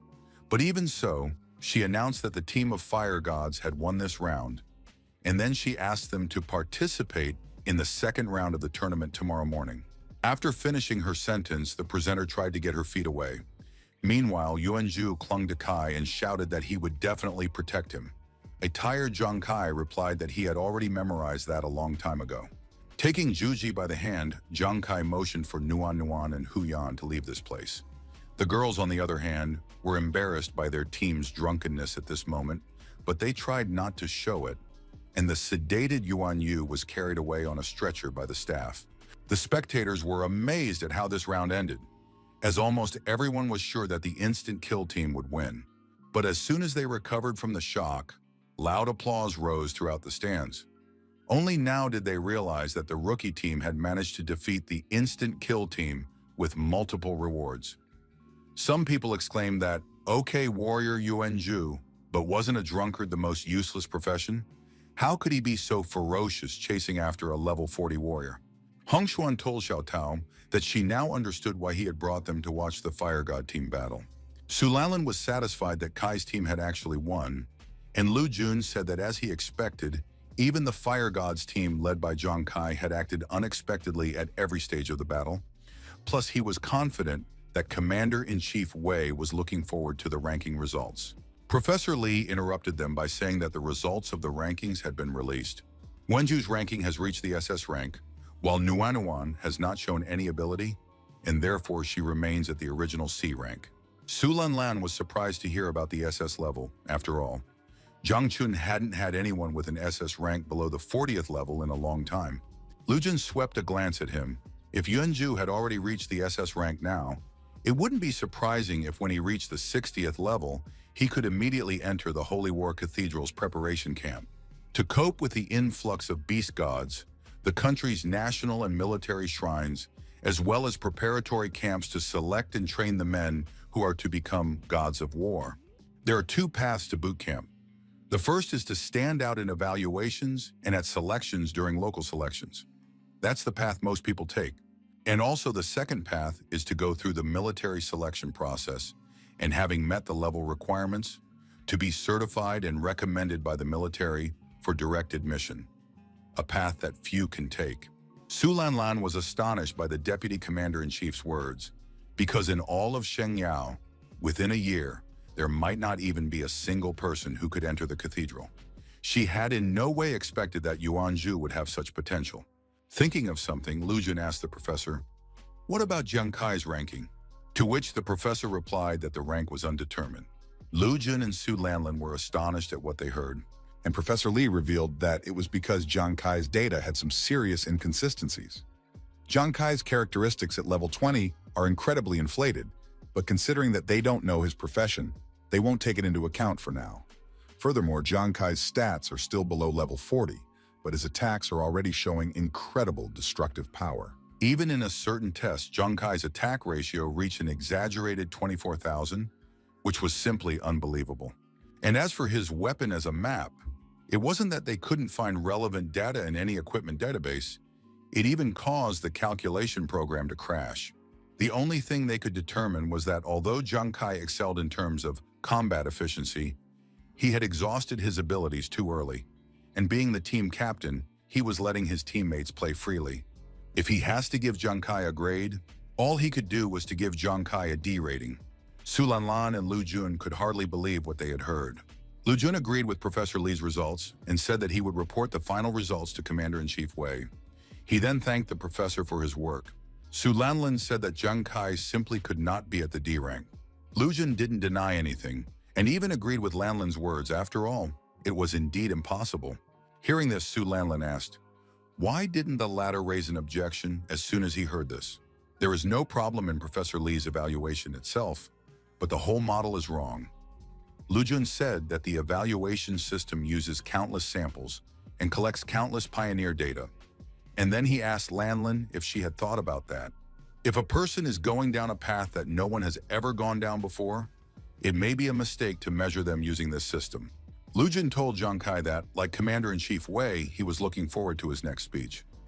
Speaker 1: but even so, She announced that the team of fire gods had won this round, and then she asked them to participate in the second round of the tournament tomorrow morning. After finishing her sentence, the presenter tried to get her feet away. Meanwhile, Yuanju clung to Kai and shouted that he would definitely protect him. A tired Zhang Kai replied that he had already memorized that a long time ago. Taking Juji by the hand, Zhang Kai motioned for Nuan and Huyan to leave this place. The girls, on the other hand, were embarrassed by their team's drunkenness at this moment, but they tried not to show it, and the sedated Yuan Yu was carried away on a stretcher by the staff. The spectators were amazed at how this round ended, as almost everyone was sure that the instant kill team would win. But as soon as they recovered from the shock, loud applause rose throughout the stands. Only now did they realize that the rookie team had managed to defeat the instant kill team with multiple rewards. Some people exclaimed that, "Okay, warrior Yuanju, but wasn't a drunkard the most useless profession? How could he be so ferocious chasing after a level 40 warrior?" Hongshuan told Xiao Tao that she now understood why he had brought them to watch the Fire God team battle. Su Lanlin was satisfied that Kai's team had actually won, and Lu Jun said that as he expected, even the Fire Gods team led by Zhang Kai had acted unexpectedly at every stage of the battle. Plus, he was confident that Commander-in-Chief Wei was looking forward to the ranking results. Professor Li interrupted them by saying that the results of the rankings had been released. Wenju's ranking has reached the SS rank, while Nuan has not shown any ability, and therefore she remains at the original C rank. Su Lanlan was surprised to hear about the SS level. After all, Zhang Chun hadn't had anyone with an SS rank below the 40th level in a long time. Lu Jun swept a glance at him. If Yuanju had already reached the SS rank now, it wouldn't be surprising if when he reached the 60th level, he could immediately enter the Holy War Cathedral's preparation camp. To cope with the influx of beast gods, the country's national and military shrines, as well as preparatory camps to select and train the men who are to become gods of war. There are two paths to boot camp. The first is to stand out in evaluations and at selections during local selections. That's the path most people take. And also the second path is to go through the military selection process and, having met the level requirements, to be certified and recommended by the military for direct admission, a path that few can take. Su Lanlan was astonished by the Deputy Commander-in-Chief's words, because in all of Shengyao, within a year, there might not even be a single person who could enter the cathedral. She had in no way expected that Yuanju would have such potential. Thinking of something, Lu Jun asked the professor, "What about Zhang Kai's ranking?" To which the professor replied that the rank was undetermined. Lu Jun and Su Lanlan were astonished at what they heard,
Speaker 2: And Professor Li revealed that it was because Zhang Kai's data had some serious inconsistencies. Zhang Kai's characteristics at level 20 are incredibly inflated, but considering that they don't know his profession, they won't take it into account for now. Furthermore, Zhang Kai's stats are still below level 40, but his attacks are already showing incredible destructive power.
Speaker 1: Even in a certain test, Zhang Kai's attack ratio reached an exaggerated 24,000, which was simply unbelievable. And as for his weapon as a map, it wasn't that they couldn't find relevant data in any equipment database. It even caused the calculation program to crash. The only thing they could determine was that although Zhang Kai excelled in terms of combat efficiency, he had exhausted his abilities too early, and being the team captain, he was letting his teammates play freely. If he has to give Zhang Kai a grade, all he could do was to give Zhang Kai a D rating. Su Lanlan and Lu Jun could hardly believe what they had heard. Lu Jun agreed with Professor Li's results and said that he would report the final results to Commander-in-Chief Wei. He then thanked the professor for his work. Su Lanlan said that Zhang Kai simply could not be at the D rank. Lu Jun didn't deny anything, and even agreed with Lanlan's words. After all, it was indeed impossible. Hearing this, Su Lanlan asked, why didn't the latter raise an objection as soon as he heard this? There is no problem in Professor Li's evaluation itself, but the whole model is wrong. Lu Jun said that the evaluation system uses countless samples and collects countless pioneer data. And then he asked Lanlan if she had thought about that. If a person is going down a path that no one has ever gone down before, it may be a mistake to measure them using this system. Lu Jun told Zhang Kai that, like Commander-in-Chief Wei, he was looking forward to his next speech.